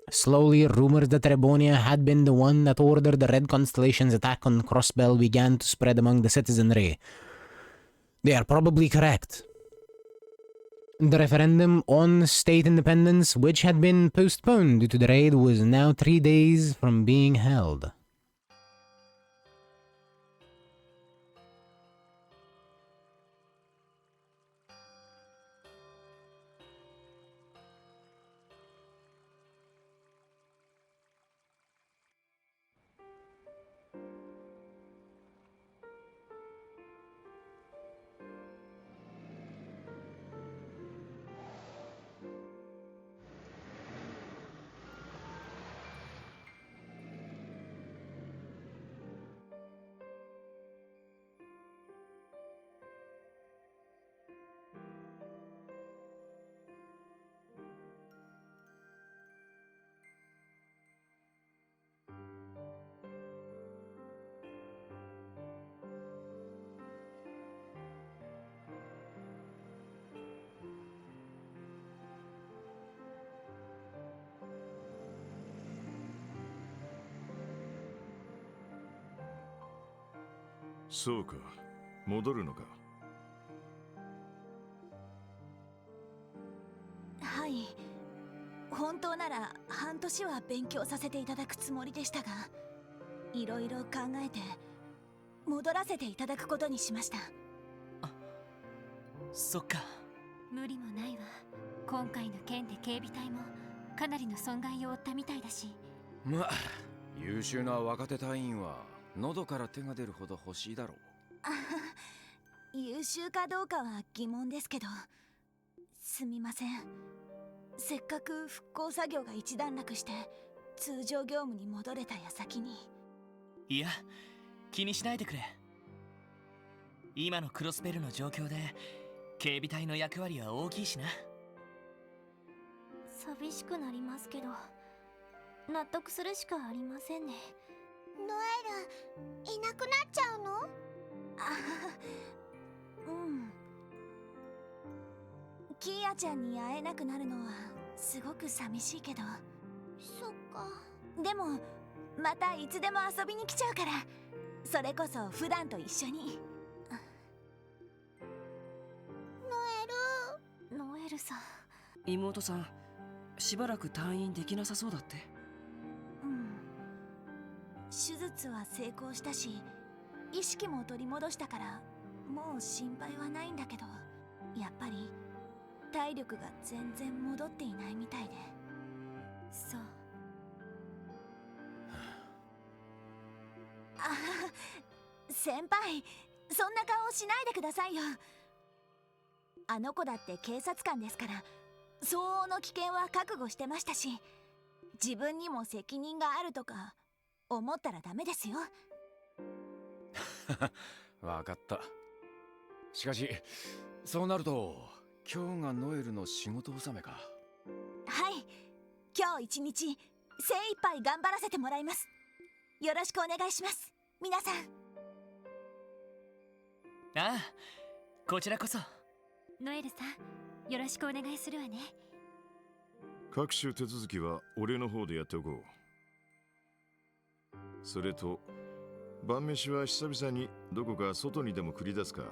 Slowly, rumors that Rebonia had been the one that ordered the Red Constellation's attack on Crossbell began to spread among the citizenry. They are probably correct. The referendum on state independence, which had been postponed due to the raid, was now 3 days from being held. そうか、戻るのか。はい。本当なら半年は勉強させていただくつもりでしたが、いろいろ考えて戻らせていただくことにしました。そっか。無理もないわ。今回の件で警備隊もかなりの損害を負ったみたいだし。まあ優秀な若手隊員は喉から手が出るほど欲しいだろう。優秀かどうかは疑問ですけど、すみません。せっかく復興作業が一段落して通常業務に戻れた矢先に。いや、気にしないでくれ。今のクロスベルの状況で警備隊の役割は大きいしな。寂しくなりますけど、納得するしかありませんね。ノエルいなくなっちゃうの？うん。キーヤちゃんに会えなくなるのはすごく寂しいけど。そっか。でもまたいつでも遊びに来ちゃうから、それこそ普段と一緒に。ノエルさん。妹さん、しばらく退院できなさそうだって。うん。手術は成功したし、意識も取り戻したからもう心配はないんだけど、やっぱり体力が全然戻っていないみたいで。そう。先輩、そんな顔しないでくださいよ。あの子だって警察官ですから、相応の危険は覚悟してましたし、自分にも責任があるとか思ったらダメですよ。わかった。しかしそうなると今日がノエルの仕事納めか。はい、今日一日精一杯頑張らせてもらいます。よろしくお願いします、皆さん。ああ、こちらこそ。ノエルさん、よろしくお願いするわね。各種手続きは俺の方でやっておこう。それと晩飯は久々にどこか外にでも繰り出すか。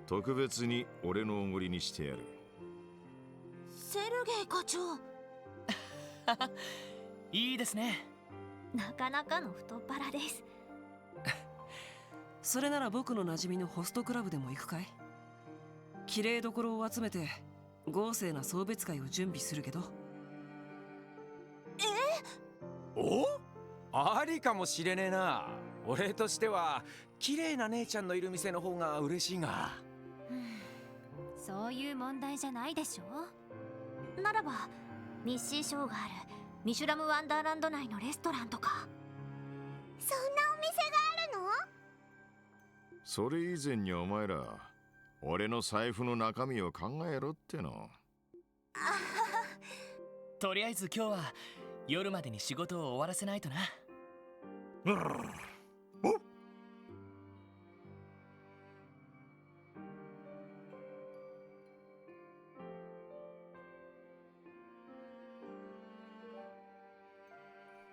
特別に俺のおごりにしてやる。セルゲイ課長。いいですね。なかなかの太っ腹です。それなら僕の馴染みのホストクラブでも行くかい？綺麗どころを集めて豪勢な送別会を準備するけど。お？ありかもしれねえな。俺としては綺麗な姉ちゃんのいる店の方が嬉しいが。そういう問題じゃないでしょ。ならばミッシーショーがあるミシュラムワンダーランド内のレストランとか。そんなお店があるの？それ以前にお前ら俺の財布の中身を考えろっての。とりあえず今日は夜までに仕事を終わらせないとな。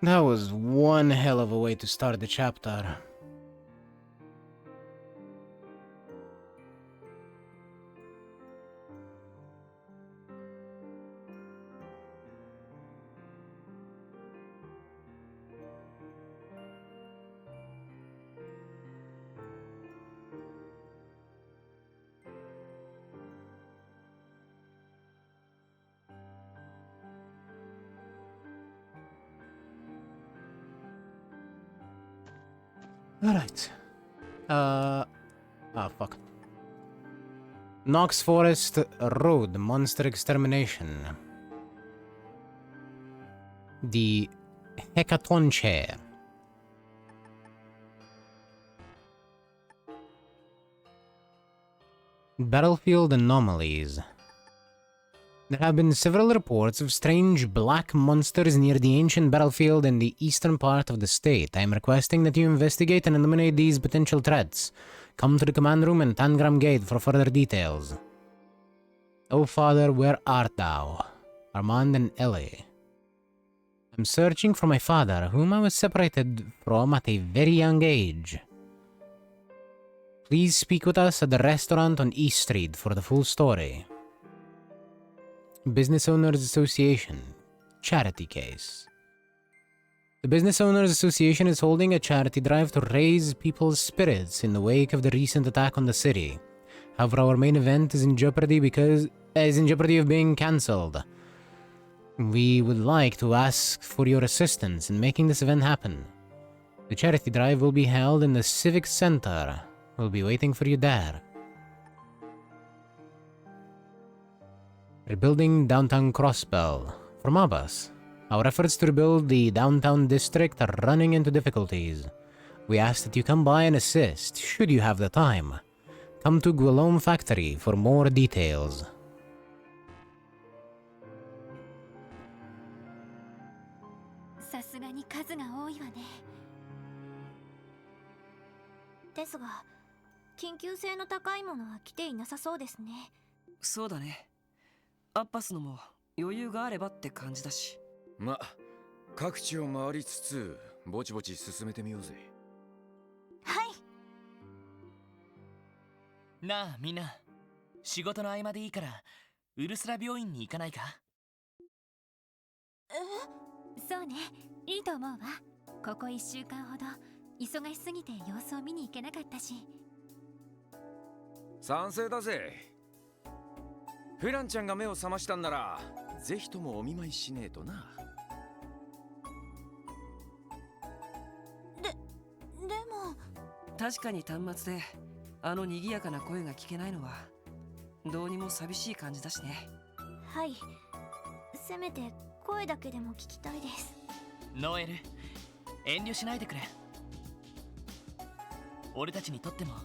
That was one hell of a way to start the chapter. Alright. Fuck. Knox Forest Road, Monster Extermination. The Hecaton Chair. Battlefield Anomalies. There have been several reports of strange black monsters near the ancient battlefield in the eastern part of the state. I am requesting that you investigate and eliminate these potential threats. Come to the command room and Tangram Gate for further details. Oh father, where art thou? Armand and Ellie. I'm searching for my father, whom I was separated from at a very young age. Please speak with us at the restaurant on East Street for the full story. Business Owners Association. Charity case. The Business Owners Association is holding a charity drive to raise people's spirits in the wake of the recent attack on the city. However, our main event is in jeopardy of being cancelled. We would like to ask for your assistance in making this event happen. The charity drive will be held in the Civic Center. We'll be waiting for you there. Rebuilding downtown Crossbell. From Abbas, our efforts to rebuild the downtown district are running into difficulties. We ask that you come by and assist, should you have the time. Come to Guillaume Factory for more details.そうだね。アッパスのも余裕があればって感じだし。ま、各地を回りつつぼちぼち進めてみようぜ。はい。なあみんな、仕事の合間でいいからウルスラ病院に行かないか？そうね、いいと思うわ。ここ1週間ほど忙しすぎて様子を見に行けなかったし。賛成だぜ。フランちゃんが目を覚ましたんならぜひともお見舞いしねえとな。でも確かに端末であの賑やかな声が聞けないのはどうにも寂しい感じだしね。はい、せめて声だけでも聞きたいです。ノエル、遠慮しないでくれ。俺たちにとっても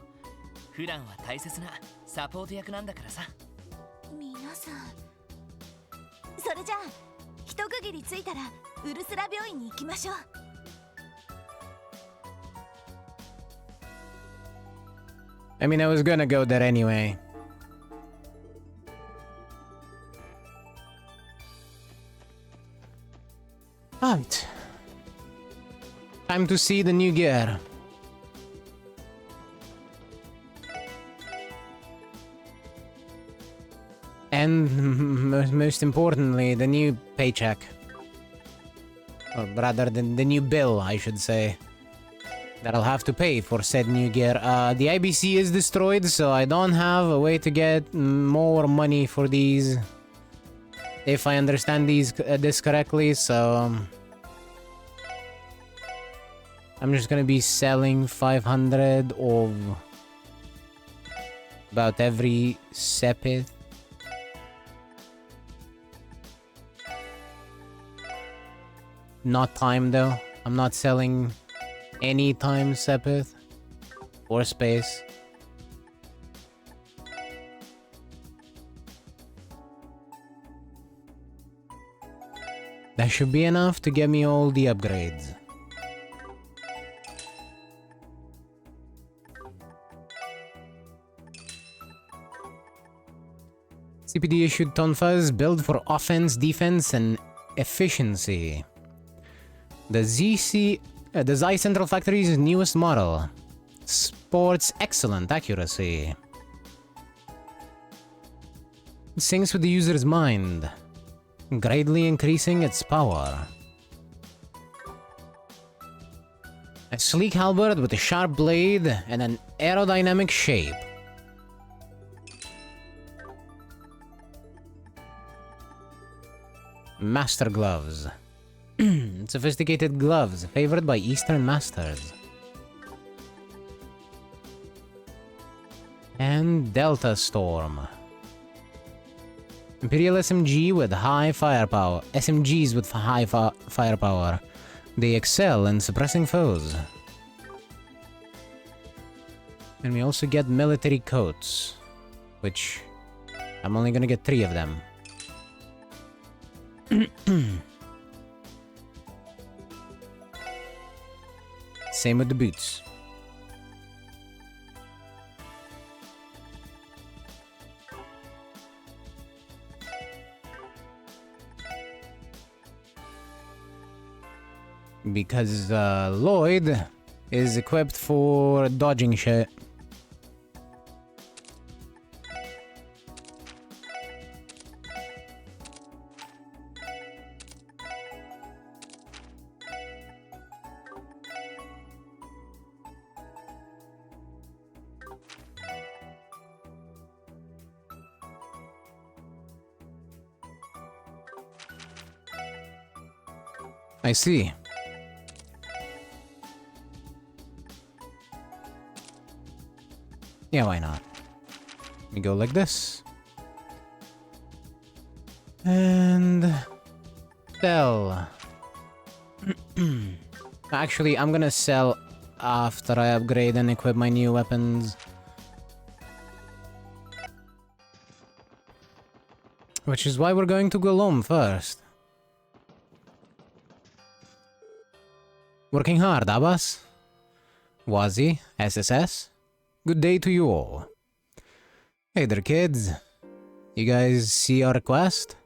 フランは大切なサポート役なんだからさ。皆さん、それじゃあ一区切りついたらウルスラ病院に行きましょう。I mean, I was gonna go there anyway. Right. Time to see the new gear. And most importantly, the new paycheck. Or rather, the new bill, I should say. That I'll have to pay for said new gear. The IBC is destroyed, so I don't have a way to get more money for these. If I understand this correctly, so... I'm just gonna be selling 500 of... about every sepith. Not time though. I'm not selling any time sepith or space. That should be enough to get me all the upgrades. CPD issued Tonfas build for offense, defense, and efficiency. The Zai Central Factory's newest model sports excellent accuracy. It syncs with the user's mind, greatly increasing its power. A sleek halberd with a sharp blade and an aerodynamic shape. Master gloves. Sophisticated gloves favored by Eastern masters. And Delta Storm. Imperial SMG with high firepower. SMGs with high firepower. They excel in suppressing foes. And we also get military coats, which I'm only gonna get 3 of them. Same with the boots. Because Lloyd is equipped for dodging shit. I see. Yeah, why not? We go like this. And... sell. Actually, I'm gonna sell after I upgrade and equip my new weapons. Which is why we're going to Golom first. Working hard, Abbas? Wazi, SSS? Good day to you all. Hey there, kids. You guys see our request?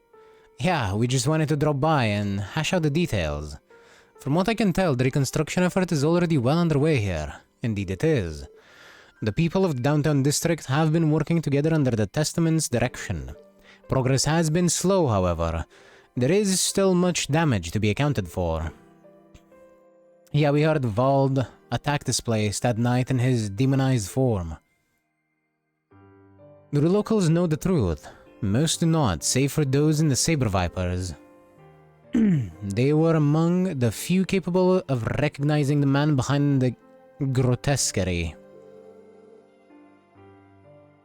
Yeah, we just wanted to drop by and hash out the details. From what I can tell, the reconstruction effort is already well underway here. Indeed it is. The people of the downtown district have been working together under the Testament's direction. Progress has been slow, however. There is still much damage to be accounted for. Yeah, we heard Vald attack this place that night in his demonized form. Do the locals know the truth? Most do not, save for those in the Saber Vipers. They were among the few capable of recognizing the man behind the grotesquerie.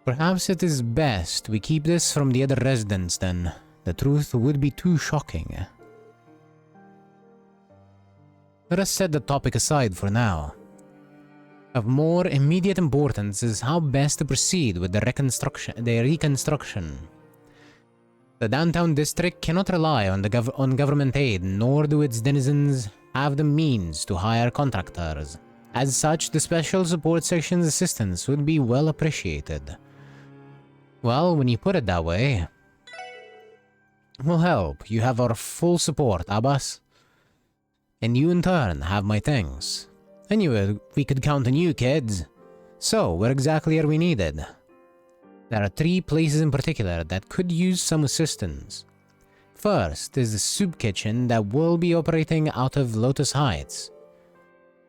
Perhaps it is best we keep this from the other residents then. The truth would be too shocking. Let us set the topic aside for now. Of more immediate importance is how best to proceed with the reconstruction. The downtown district cannot rely on government aid, nor do its denizens have the means to hire contractors. As such, the Special Support Section's assistance would be well appreciated. Well, when you put it that way, we'll help. You have our full support, Abbas. And you in turn have my thanks. I knew we could count on you, kids. So, where exactly are we needed? There are 3 places in particular that could use some assistance. First is the soup kitchen that will be operating out of Lotus Heights.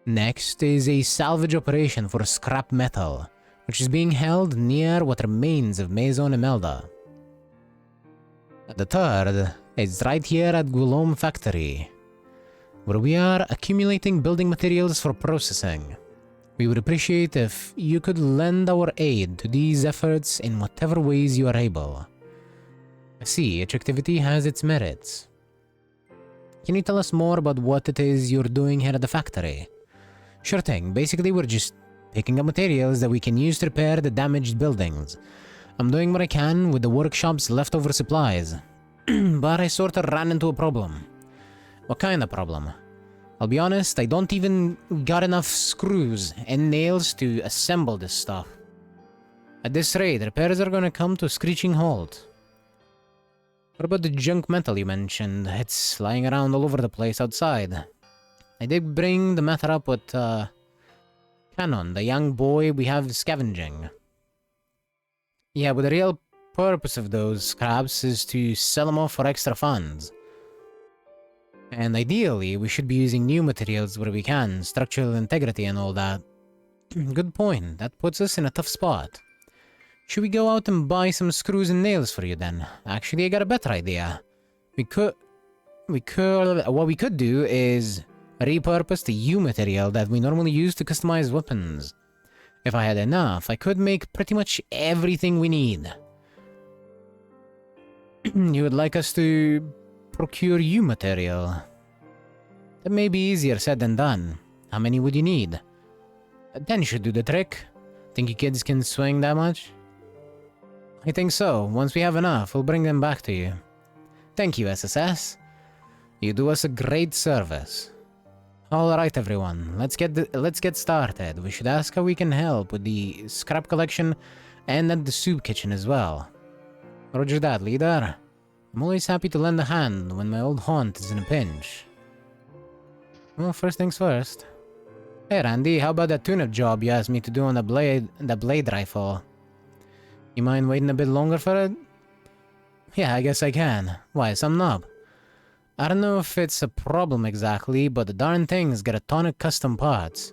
Next is a salvage operation for scrap metal, which is being held near what remains of Maison Imelda. The third is right here at Gulom Factory, where we are accumulating building materials for processing. We would appreciate if you could lend our aid to these efforts in whatever ways you are able. I see, each activity has its merits. Can you tell us more about what it is you're doing here at the factory? Sure thing, basically we're just picking up materials that we can use to repair the damaged buildings. I'm doing what I can with the workshop's leftover supplies, but I sort of ran into a problem. What kind of problem? I'll be honest, I don't even got enough screws and nails to assemble this stuff. At this rate, repairs are gonna come to a screeching halt. What about the junk metal you mentioned? It's lying around all over the place outside. I did bring the matter up with, Canon, the young boy we have scavenging. Yeah, but the real purpose of those scraps is to sell them off for extra funds. And ideally, we should be using new materials where we can, structural integrity and all that. Good point, that puts us in a tough spot. Should we go out and buy some screws and nails for you then? Actually, I got a better idea. What we could do is repurpose the U material that we normally use to customize weapons. If I had enough, I could make pretty much everything we need. You would like us to procure U material? That may be easier said than done. How many would you need? 10 should do the trick. Think you kids can swing that much? I think so. Once we have enough, we'll bring them back to you. Thank you, SSS. You do us a great service. Alright everyone, let's get started. We should ask how we can help with the scrap collection and at the soup kitchen as well. Roger that, leader. I'm always happy to lend a hand when my old haunt is in a pinch. Well, first things first. Hey Randy, how about that tune-up job you asked me to do on the blade rifle? You mind waiting a bit longer for it? Yeah, I guess I can. Why, something up? I don't know if it's a problem exactly, but the darn thing's got a ton of custom parts.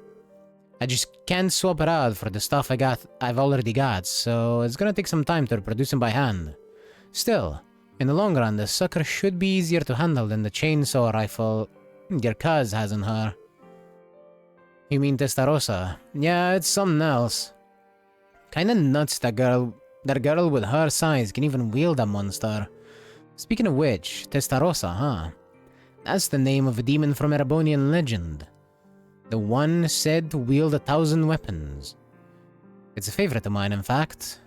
I just can't swap it out for the stuff I've already got, so it's gonna take some time to reproduce them by hand. Still, in the long run, the sucker should be easier to handle than the chainsaw rifle Your cuz hasn't her. You mean Testarossa? Yeah, it's something else. Kinda nuts that girl with her size can even wield a monster. Speaking of which, Testarossa, huh? That's the name of a demon from Erebonian legend. The one said to wield 1,000 weapons. It's a favorite of mine, in fact.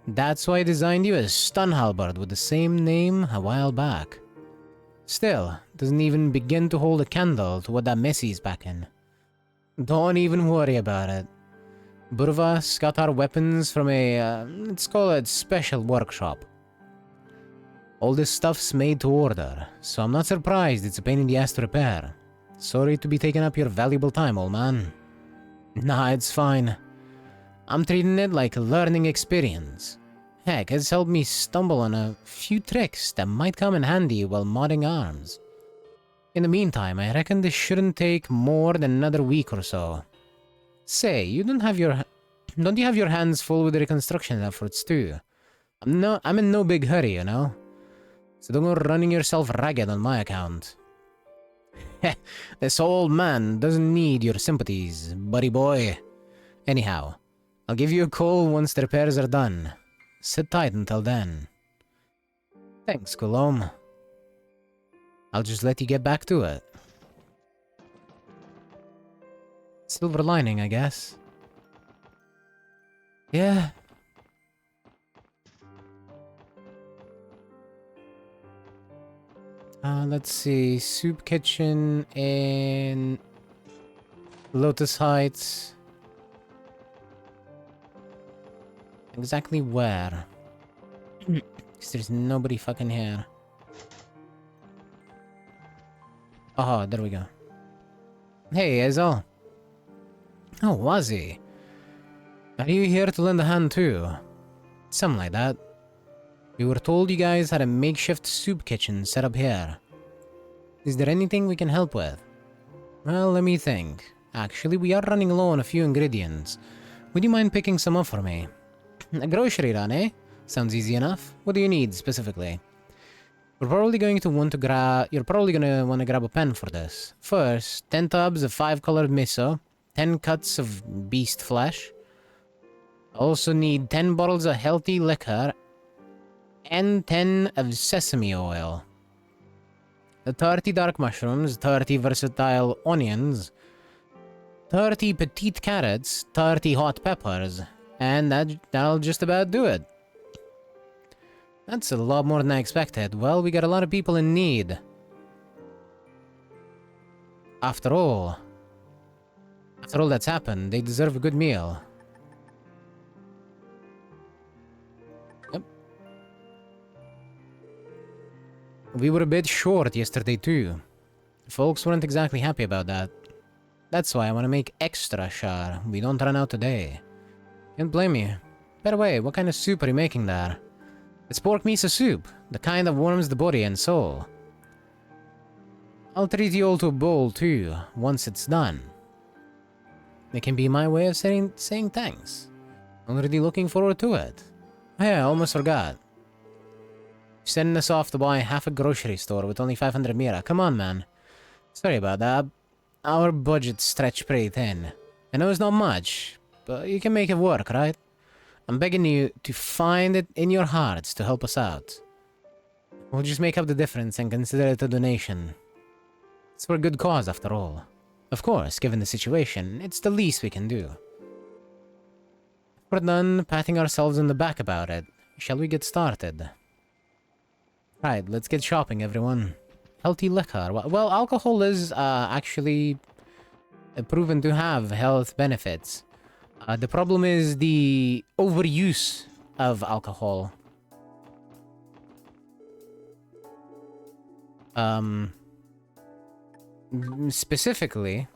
That's why I designed you a stun halberd with the same name a while back. Still, doesn't even begin to hold a candle to what that Messi's packing. Don't even worry about it. Burvas got our weapons from a, let's call it special workshop. All this stuff's made to order, so I'm not surprised it's a pain in the ass to repair. Sorry to be taking up your valuable time, old man. Nah, it's fine. I'm treating it like a learning experience. Heck, it's helped me stumble on a few tricks that might come in handy while modding arms. In the meantime, I reckon this shouldn't take more than another week or so. Say, don't you have your hands full with the reconstruction efforts too? I'm in no big hurry, you know? So don't go running yourself ragged on my account. Heh, this old man doesn't need your sympathies, buddy boy. Anyhow, I'll give you a call once the repairs are done. Sit tight until then. Thanks, Colomb. I'll just let you get back to it. Silver lining, I guess. Yeah. Let's see. Soup Kitchen in Lotus Heights. Exactly where? Because there's nobody fucking here. Oh, there we go. Hey, Ezel. Oh, was he? Are you here to lend a hand too? Something like that. We were told you guys had a makeshift soup kitchen set up here. Is there anything we can help with? Well, let me think. Actually, we are running low on a few ingredients. Would you mind picking some up for me? A grocery run, eh? Sounds easy enough. What do you need, specifically? You're probably going to want to grab a pen for this. First, 10 tubs of 5-colored miso, 10 cuts of beast flesh. Also need 10 bottles of healthy liquor, and 10 of sesame oil. 30 dark mushrooms, 30 versatile onions, 30 petite carrots, 30 hot peppers, and that'll just about do it. That's a lot more than I expected. Well, we got a lot of people in need. After all that's happened, they deserve a good meal. Yep. We were a bit short yesterday too. Folks weren't exactly happy about that. That's why I want to make extra sure we don't run out today. Can't blame you. By the way, what kind of soup are you making there? It's pork miso soup, the kind that warms the body and soul. I'll treat you all to a bowl too, once it's done. It can be my way of saying thanks. Already looking forward to it. Oh yeah, I almost forgot. You're sending us off to buy half a grocery store with only 500 mira. Come on, man. Sorry about that. Our budget's stretched pretty thin. I know it's not much, but you can make it work, right? I'm begging you to find it in your hearts to help us out. We'll just make up the difference and consider it a donation. It's for a good cause, after all. Of course, given the situation, it's the least we can do. We're done patting ourselves on the back about it. Shall we get started? Right, let's get shopping, everyone. Healthy liquor. Well, alcohol is actually proven to have health benefits. The problem is the overuse of alcohol. Specifically,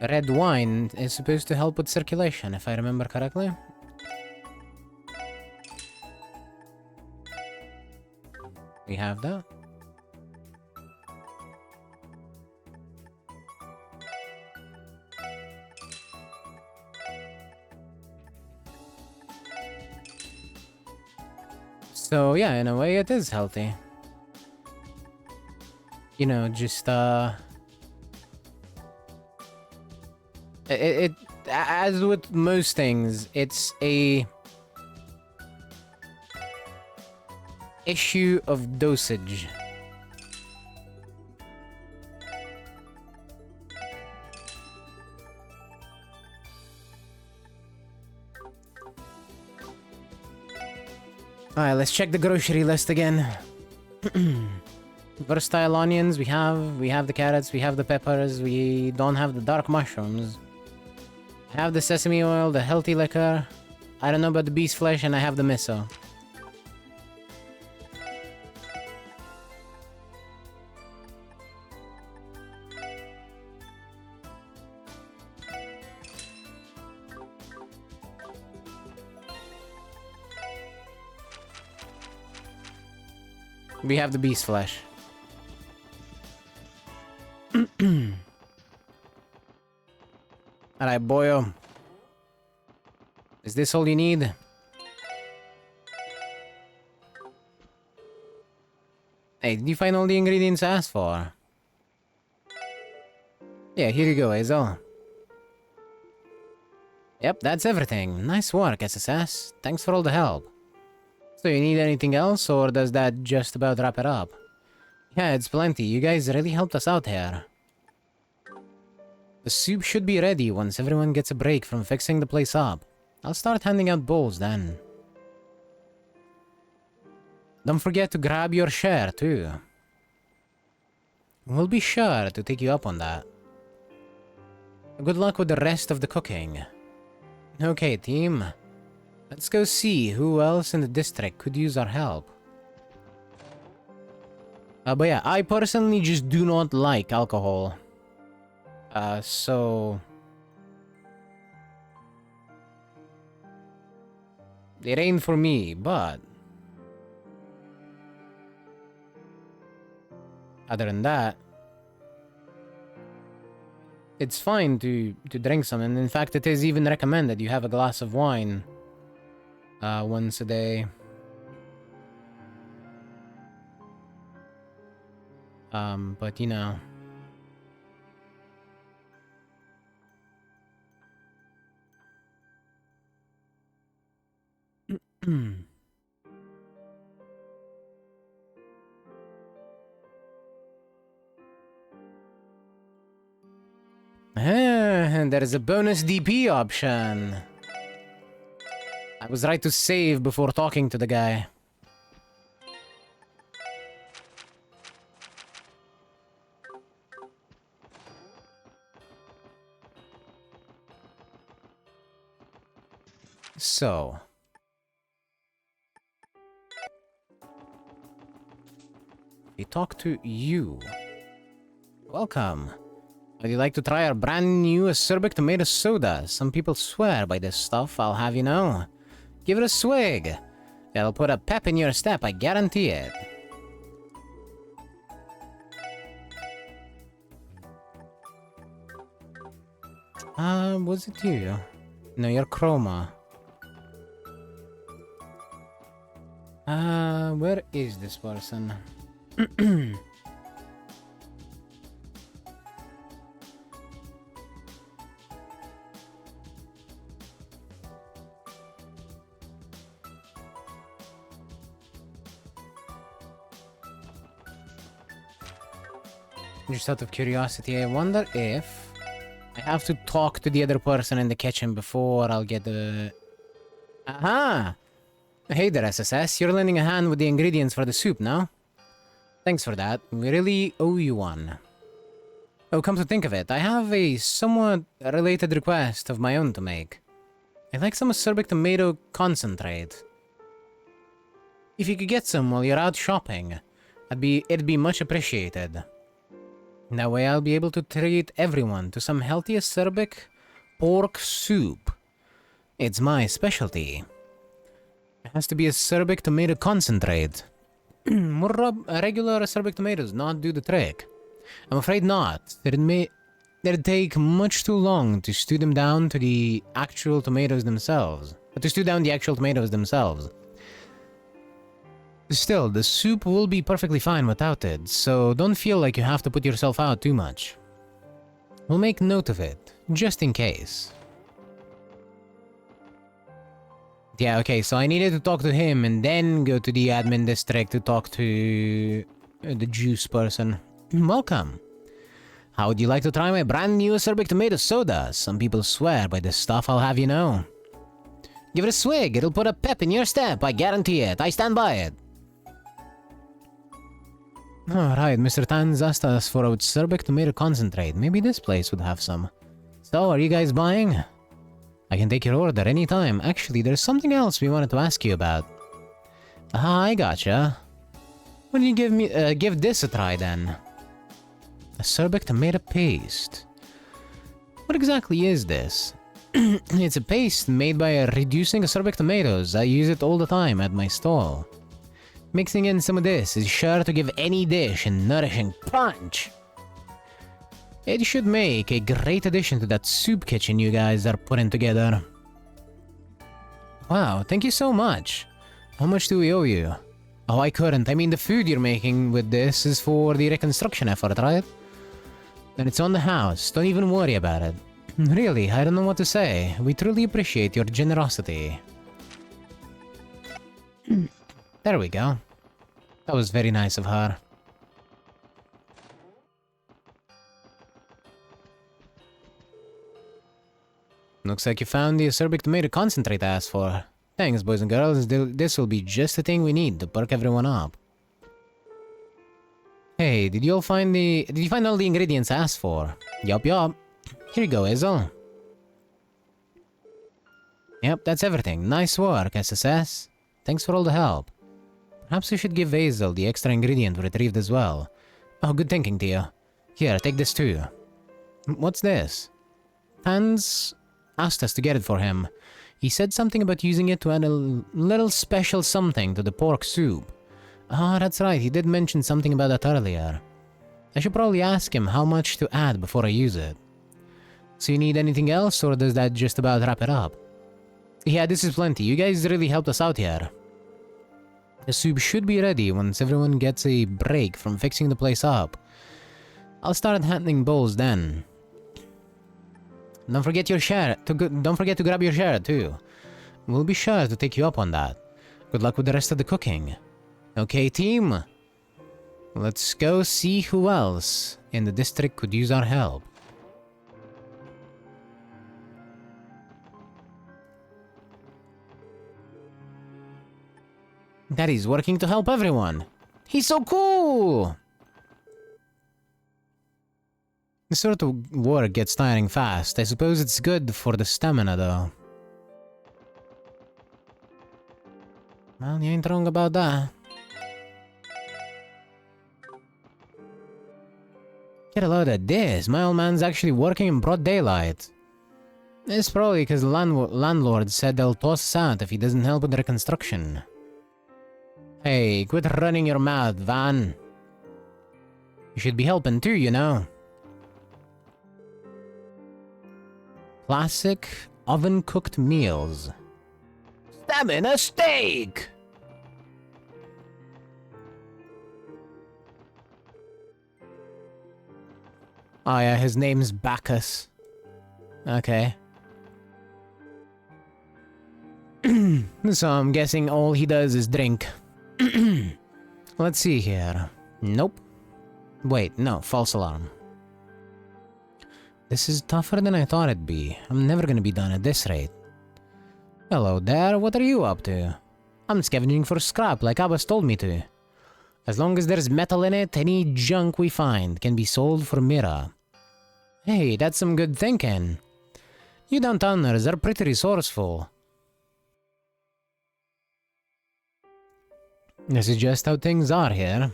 red wine is supposed to help with circulation, if I remember correctly. We have that. So yeah, in a way it is healthy. you know, just as with most things, it's a issue of dosage. Alright, let's check the grocery list again. Versatile onions, we have the carrots, we have the peppers, we don't have the dark mushrooms. I have the sesame oil, the healthy liquor. I don't know about the beast flesh, and I have the miso. We have the beast flesh. Alright, boyo. Is this all you need? Hey, did you find all the ingredients I asked for? Yeah, here you go, Hazel. Yep, that's everything. Nice work, SSS. Thanks for all the help. So you need anything else, or does that just about wrap it up? Yeah, it's plenty. You guys really helped us out here. The soup should be ready once everyone gets a break from fixing the place up. I'll start handing out bowls then. Don't forget to grab your share, too. We'll be sure to take you up on that. Good luck with the rest of the cooking. Okay, team. Let's go see who else in the district could use our help. But yeah, I personally just do not like alcohol. So... it ain't for me, but... other than that... it's fine to drink some, and in fact it is even recommended you have a glass of wine once a day. But you know... there's a bonus DP option. I was right to save before talking to the guy. So... we talk to you. Welcome. Would you like to try our brand new acerbic tomato soda? Some people swear by this stuff, I'll have you know. Give it a swig. It'll put a pep in your step, I guarantee it. Was it you? No, you're Chroma. Where is this person? Just out of curiosity, I wonder if I have to talk to the other person in the kitchen before I'll get the... Aha! Hey there, SSS. You're lending a hand with the ingredients for the soup, no? Thanks for that. We really owe you one. Oh, come to think of it, I have a somewhat related request of my own to make. I'd like some acerbic tomato concentrate. If you could get some while you're out shopping, it'd be much appreciated. That way I'll be able to treat everyone to some healthy acerbic pork soup. It's my specialty. It has to be acerbic tomato concentrate. Regular acerbic tomatoes not do the trick. I'm afraid not. It'd take much too long to stew them down to the actual tomatoes themselves. To stew down the actual tomatoes themselves. Still, the soup will be perfectly fine without it, so don't feel like you have to put yourself out too much. We'll make note of it, just in case. Yeah, okay, so I needed to talk to him and then go to the admin district to talk to the juice person. Welcome. How would you like to try my brand new acerbic tomato soda? Some people swear by this stuff, I'll have you know. Give it a swig, it'll put a pep in your step, I guarantee it. I stand by it. Alright, Mr. Tan's asked us for acerbic tomato concentrate. Maybe this place would have some. So, are you guys buying? I can take your order anytime. Actually, there's something else we wanted to ask you about. Ah, I gotcha. Why don't you give this a try then? Acerbic tomato paste. What exactly is this? It's a paste made by reducing acerbic tomatoes. I use it all the time at my stall. Mixing in some of this is sure to give any dish a nourishing punch. It should make a great addition to that soup kitchen you guys are putting together. Wow, thank you so much. How much do we owe you? Oh, I couldn't. I mean, the food you're making with this is for the reconstruction effort, right? Then it's on the house. Don't even worry about it. Really, I don't know what to say. We truly appreciate your generosity. There we go. That was very nice of her. Looks like you found the acerbic tomato concentrate I asked for. Thanks, boys and girls. This will be just the thing we need to perk everyone up. Hey, did you find all the ingredients I asked for? Yup. Here you go, Hazel. Yep, that's everything. Nice work, SSS. Thanks for all the help. Perhaps we should give Hazel the extra ingredient we retrieved as well. Oh, good thinking, Tia. Here, take this too. What's this? Hans asked us to get it for him. He said something about using it to add a little special something to the pork soup. Ah, that's right, he did mention something about that earlier. I should probably ask him how much to add before I use it. So you need anything else, or does that just about wrap it up? Yeah, this is plenty. You guys really helped us out here. The soup should be ready once everyone gets a break from fixing the place up. I'll start handling bowls then. Don't forget to grab your share too. We'll be sure to take you up on that. Good luck with the rest of the cooking. Okay, team? Let's go see who else in the district could use our help. Daddy's working to help everyone. He's so cool! This sort of work gets tiring fast. I suppose it's good for the stamina, though. Well, you ain't wrong about that. Get a load of this. My old man's actually working in broad daylight. It's probably because the landlord said they'll toss us out if he doesn't help with the reconstruction. Hey, quit running your mouth, Van. You should be helping too, you know. Classic oven-cooked meals. Stamina steak! Oh yeah, his name's Bacchus. Okay. So I'm guessing all he does is drink. Let's see here. Nope. Wait, no, false alarm. This is tougher than I thought it'd be. I'm never gonna be done at this rate. Hello there, what are you up to? I'm scavenging for scrap like Abbas told me to. As long as there's metal in it, any junk we find can be sold for Mira. Hey, that's some good thinking. You downtowners are pretty resourceful. This is just how things are here.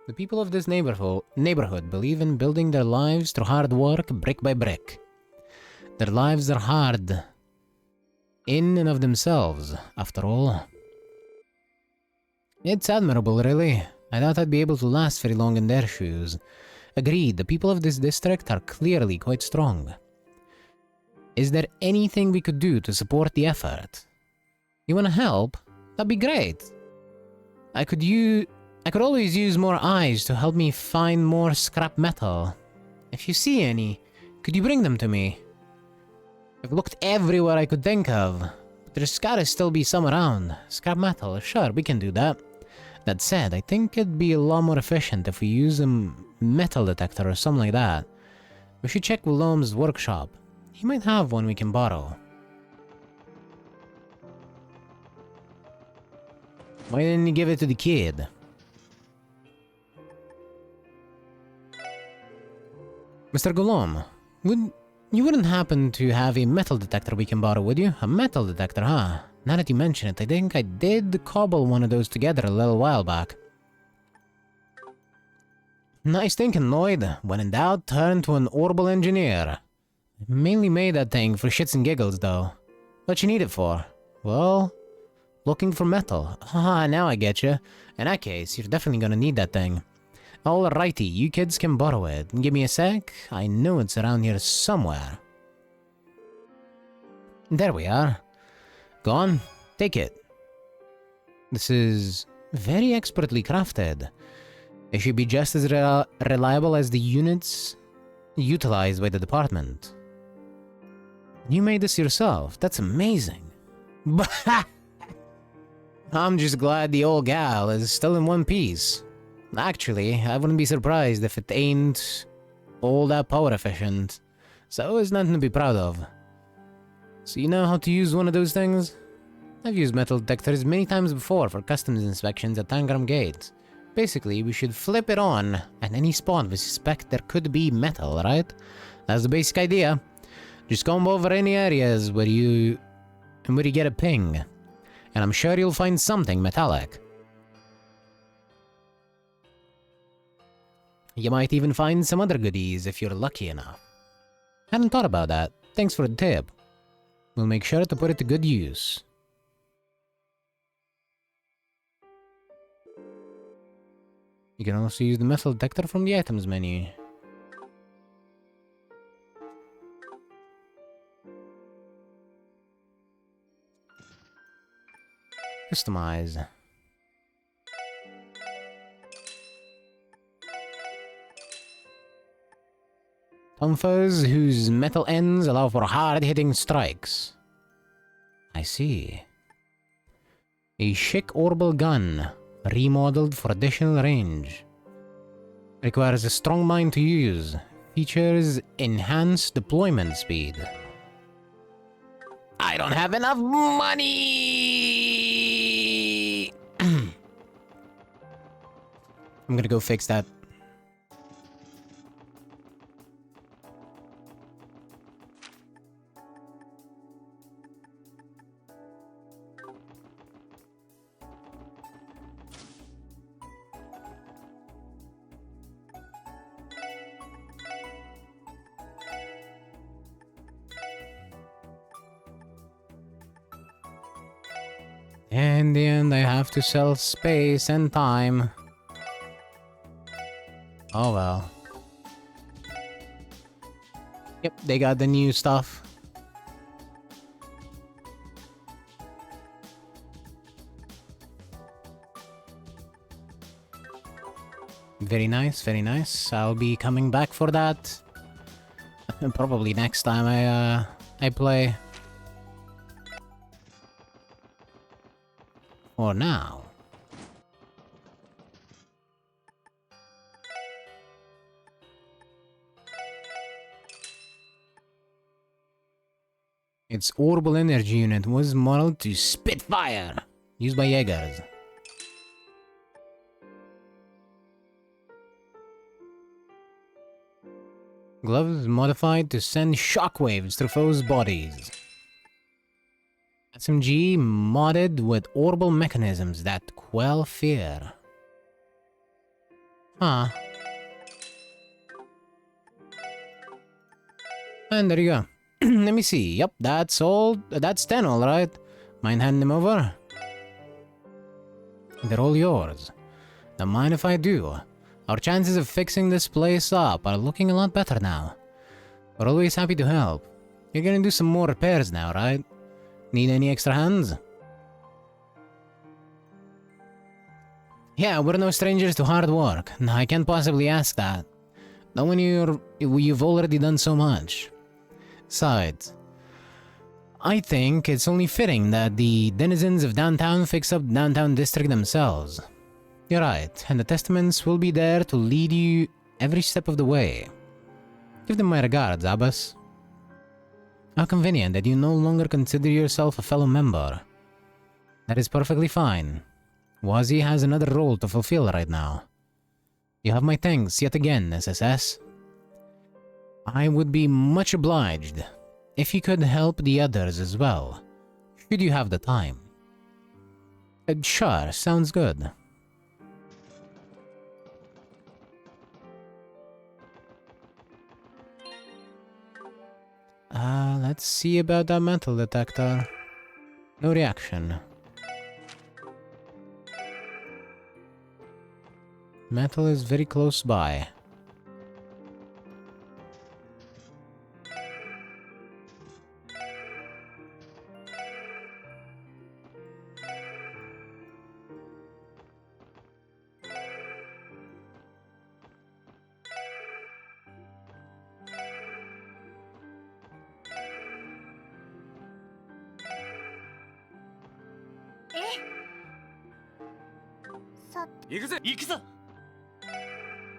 The people of this neighborhood believe in building their lives through hard work, brick by brick. Their lives are hard in and of themselves, after all. It's admirable, really. I doubt I'd be able to last very long in their shoes. Agreed, the people of this district are clearly quite strong. Is there anything we could do to support the effort? You wanna help? That'd be great. I could always use more eyes to help me find more scrap metal. If you see any, could you bring them to me? I've looked everywhere I could think of, but there's gotta still be some around. Scrap metal, sure, we can do that. That said, I think it'd be a lot more efficient if we use a metal detector or something like that. We should check Wilhelm's workshop. He might have one we can borrow. Why didn't you give it to the kid? Mr. Golom, you wouldn't happen to have a metal detector we can borrow, would you? A metal detector, huh? Now that you mention it, I think I did cobble one of those together a little while back. Nice thinking, Lloyd. When in doubt, turn to an orbital engineer. I mainly made that thing for shits and giggles, though. What you need it for? Well, looking for metal. Ah, now I get you. In that case, you're definitely gonna need that thing. Alrighty, you kids can borrow it. Give me a sec. I know it's around here somewhere. There we are. Go on, take it. This is very expertly crafted. It should be just as reliable as the units utilized by the department. You made this yourself. That's amazing. I'm just glad the old gal is still in one piece. Actually, I wouldn't be surprised if it ain't all that power efficient. So it's nothing to be proud of. So you know how to use one of those things? I've used metal detectors many times before for customs inspections at Tangram Gate. Basically, we should flip it on at any spot we suspect there could be metal, right? That's the basic idea. Just comb over any areas where you get a ping. And I'm sure you'll find something metallic. You might even find some other goodies if you're lucky enough. Hadn't thought about that. Thanks for the tip. We'll make sure to put it to good use. You can also use the metal detector from the items menu. Customize. Tonfas whose metal ends allow for hard-hitting strikes. I see. A chic orbital gun, remodeled for additional range. Requires a strong mind to use. Features enhanced deployment speed. I don't have enough money! I'm gonna go fix that. In the end, I have to sell space and time. Oh well. Yep, they got the new stuff. Very nice, very nice. I'll be coming back for that. Probably next time I play. For now. Its orbital energy unit was modeled to spit fire, used by Jaegers. Gloves modified to send shockwaves through foes' bodies. SMG modded with orbital mechanisms that quell fear. Huh. And there you go. Let me see. Yep, that's all. That's 10, alright. Mind handing them over? They're all yours. Now mind if I do? Our chances of fixing this place up are looking a lot better now. We're always happy to help. You're gonna do some more repairs now, right? Need any extra hands? Yeah, we're no strangers to hard work. I can't possibly ask that. Not when you've already done so much. Besides, I think it's only fitting that the denizens of downtown fix up downtown district themselves. You're right, and the testaments will be there to lead you every step of the way. Give them my regards, Abbas. How convenient that you no longer consider yourself a fellow member. That is perfectly fine. Wazi has another role to fulfill right now. You have my thanks yet again, SSS. I would be much obliged if you could help the others as well, should you have the time. Sure, sounds good. Let's see about that metal detector. No reaction. Metal is very close by.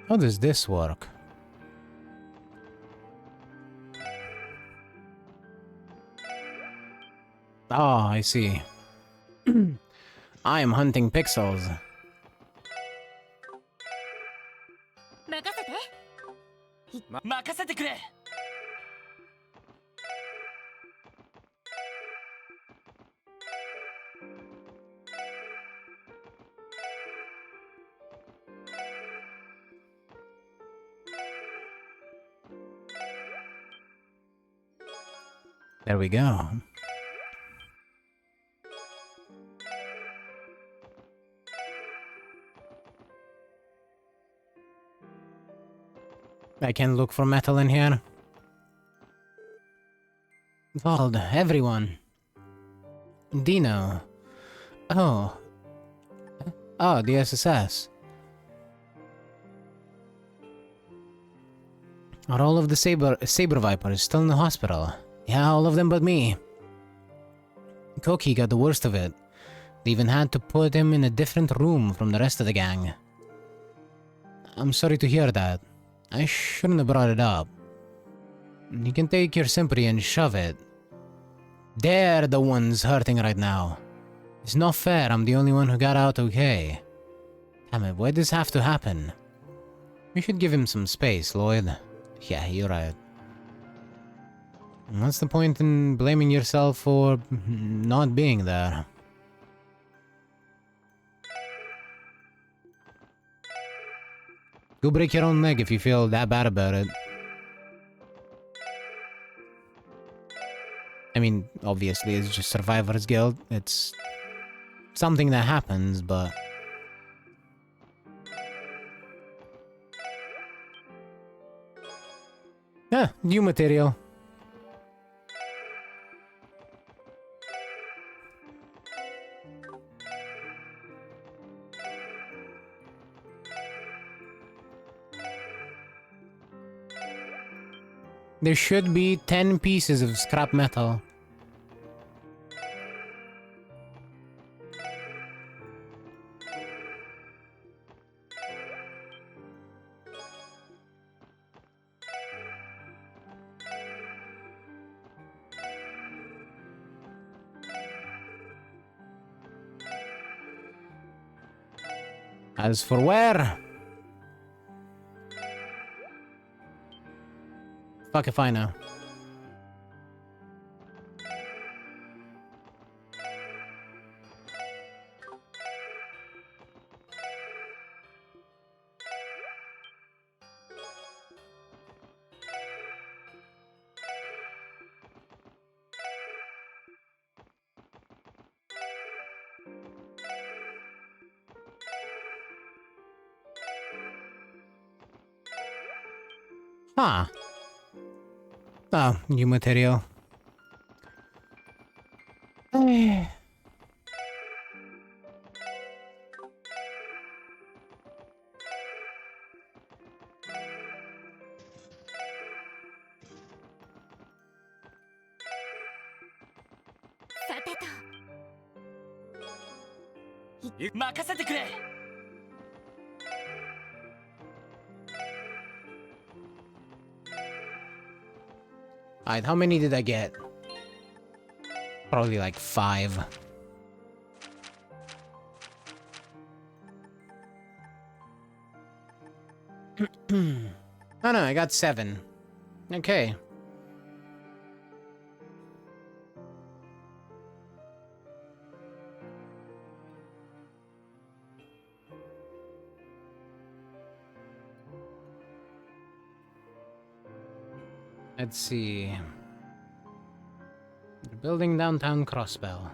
How does this work? Oh, I see. I am hunting pixels. There we go. I can look for metal in here. Vald, everyone. Dino. Oh. Oh, the SSS. Are all of the Saber Vipers still in the hospital? Yeah, all of them but me. Koki got the worst of it. They even had to put him in a different room from the rest of the gang. I'm sorry to hear that. I shouldn't have brought it up. You can take your sympathy and shove it. They're the ones hurting right now. It's not fair I'm the only one who got out okay. Damn it, why does this have to happen? We should give him some space, Lloyd. Yeah, you're right. What's the point in blaming yourself for not being there? Go break your own leg if you feel that bad about it. I mean, obviously it's just survivor's guilt. It's something that happens, but... Yeah, new material. There should be 10 pieces of scrap metal. As for where? Fuck if I know. Huh. Oh, new material. 任せてくれ。 Alright, how many did I get? Probably like 5. Oh no, I got 7. Okay. Let's see. They're building downtown Crossbell.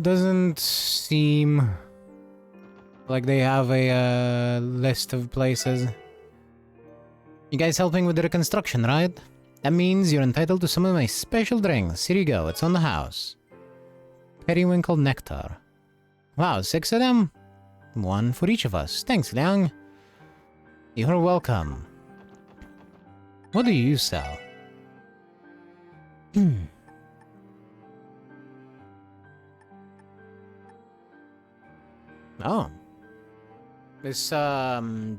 Doesn't seem like they have a list of places. You guys helping with the reconstruction, right? That means you're entitled to some of my special drinks. Here you go, it's on the house. Periwinkle nectar. Wow, 6 of them? 1 for each of us. Thanks, Liang. You're welcome. What do you sell? Oh. This,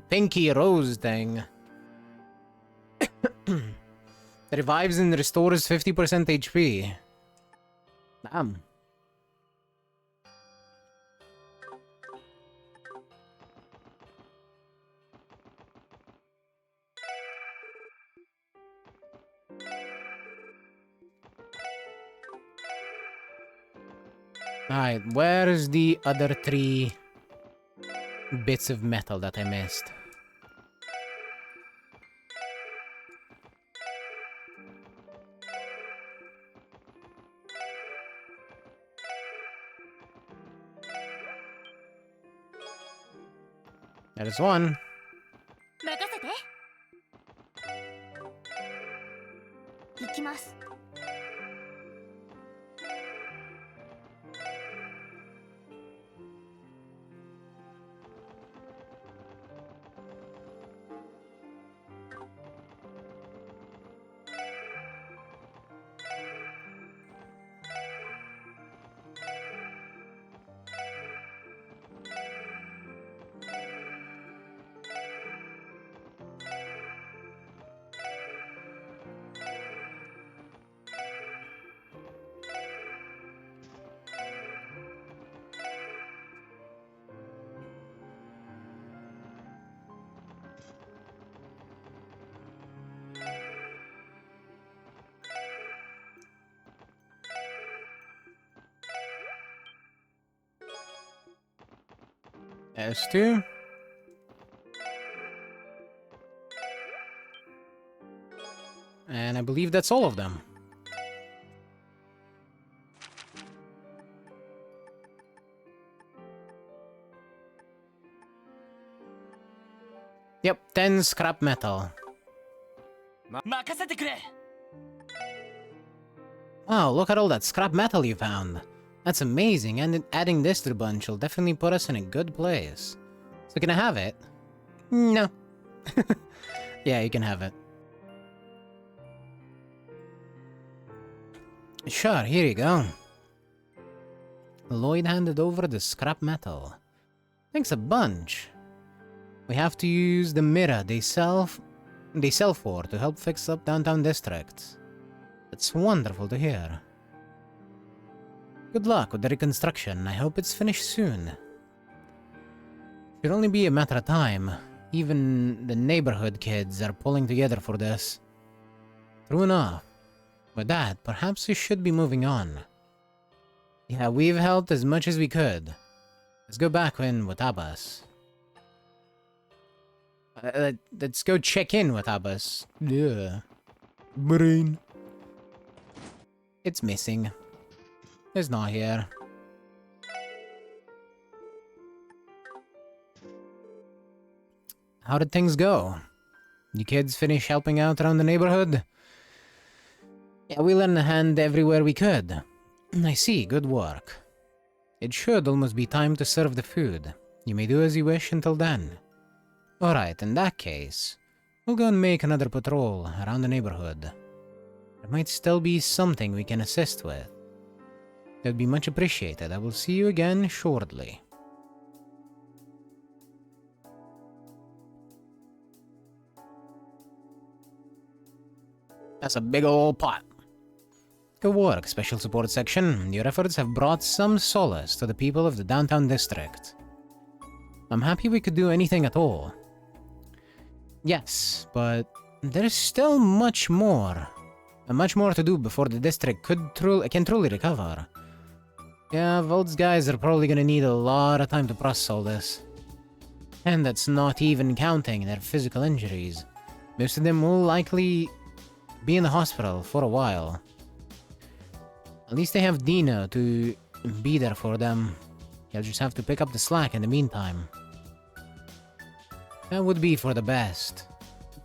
pinky rose thing. Revives and restores 50% HP. Damn. Alright, where's the other 3 bits of metal that I missed? There's one. 任せて。行きます。There's 2. And I believe that's all of them. Yep, 10 scrap metal. 任せてくれ。 Wow, look at all that scrap metal you found. That's amazing, and adding this to the bunch will definitely put us in a good place. So can I have it? No. Yeah, you can have it. Sure, here you go. Lloyd handed over the scrap metal. Thanks a bunch. We have to use the mirror they sell for to help fix up downtown districts. It's wonderful to hear. Good luck with the reconstruction. I hope it's finished soon. It'll only be a matter of time. Even the neighborhood kids are pulling together for this. True enough. With that, perhaps we should be moving on. Yeah, we've helped as much as we could. Let's go back in with Abbas. Let's go check in with Abbas. Yeah. Brain. It's missing. It's not here. How did things go? You kids finish helping out around the neighborhood? Yeah, we lent a hand everywhere we could. I see, good work. It should almost be time to serve the food. You may do as you wish until then. Alright, in that case, we'll go and make another patrol around the neighborhood. There might still be something we can assist with. That would be much appreciated. I will see you again shortly. That's a big old pot. Good work, Special Support Section. Your efforts have brought some solace to the people of the downtown district. I'm happy we could do anything at all. Yes, but there's still much more. Much more to do before the district can truly recover. Yeah, Volt's guys are probably gonna need a lot of time to process all this. And that's not even counting their physical injuries. Most of them will likely be in the hospital for a while. At least they have Dino to be there for them. He'll just have to pick up the slack in the meantime. That would be for the best.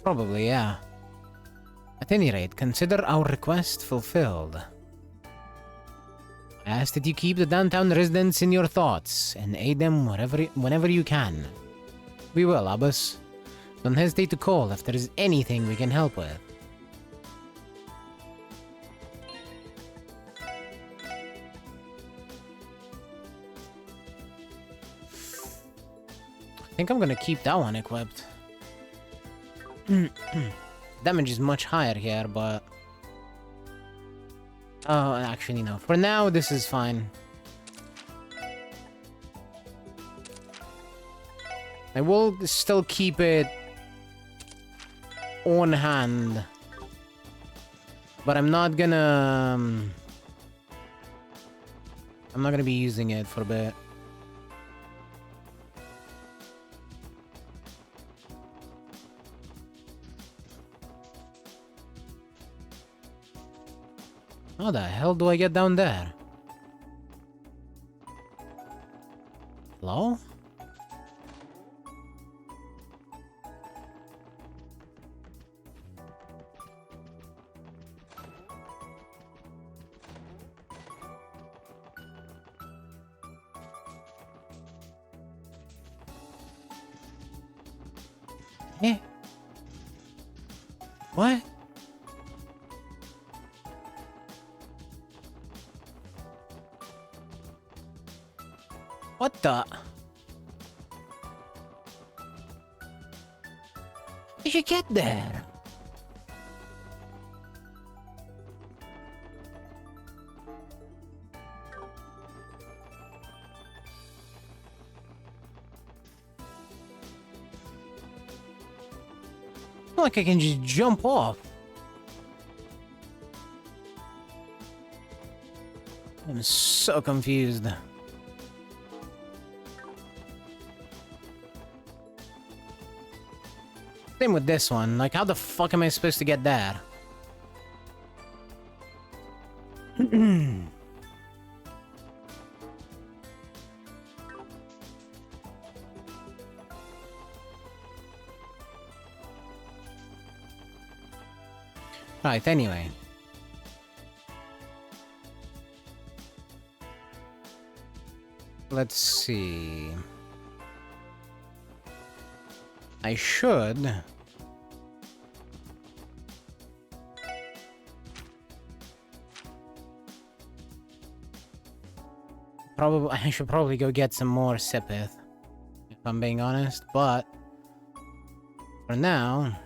Probably, yeah. At any rate, consider our request fulfilled. I ask that you keep the downtown residents in your thoughts and aid them whenever you can. We will, Abbas. Don't hesitate to call if there is anything we can help with. I think I'm gonna keep that one equipped. Damage is much higher here, but... Oh, actually no. For now, this is fine. I will still keep it on hand. But I'm not gonna... I'm not gonna be using it for a bit. How the hell do I get down there? Hello? Eh? What? What the? How did you get there? Like I can just jump off. I'm so confused. Same with this one. Like, how the fuck am I supposed to get there? Right, anyway. Let's see. I should... I should probably go get some more Sipith, if I'm being honest, but... For now...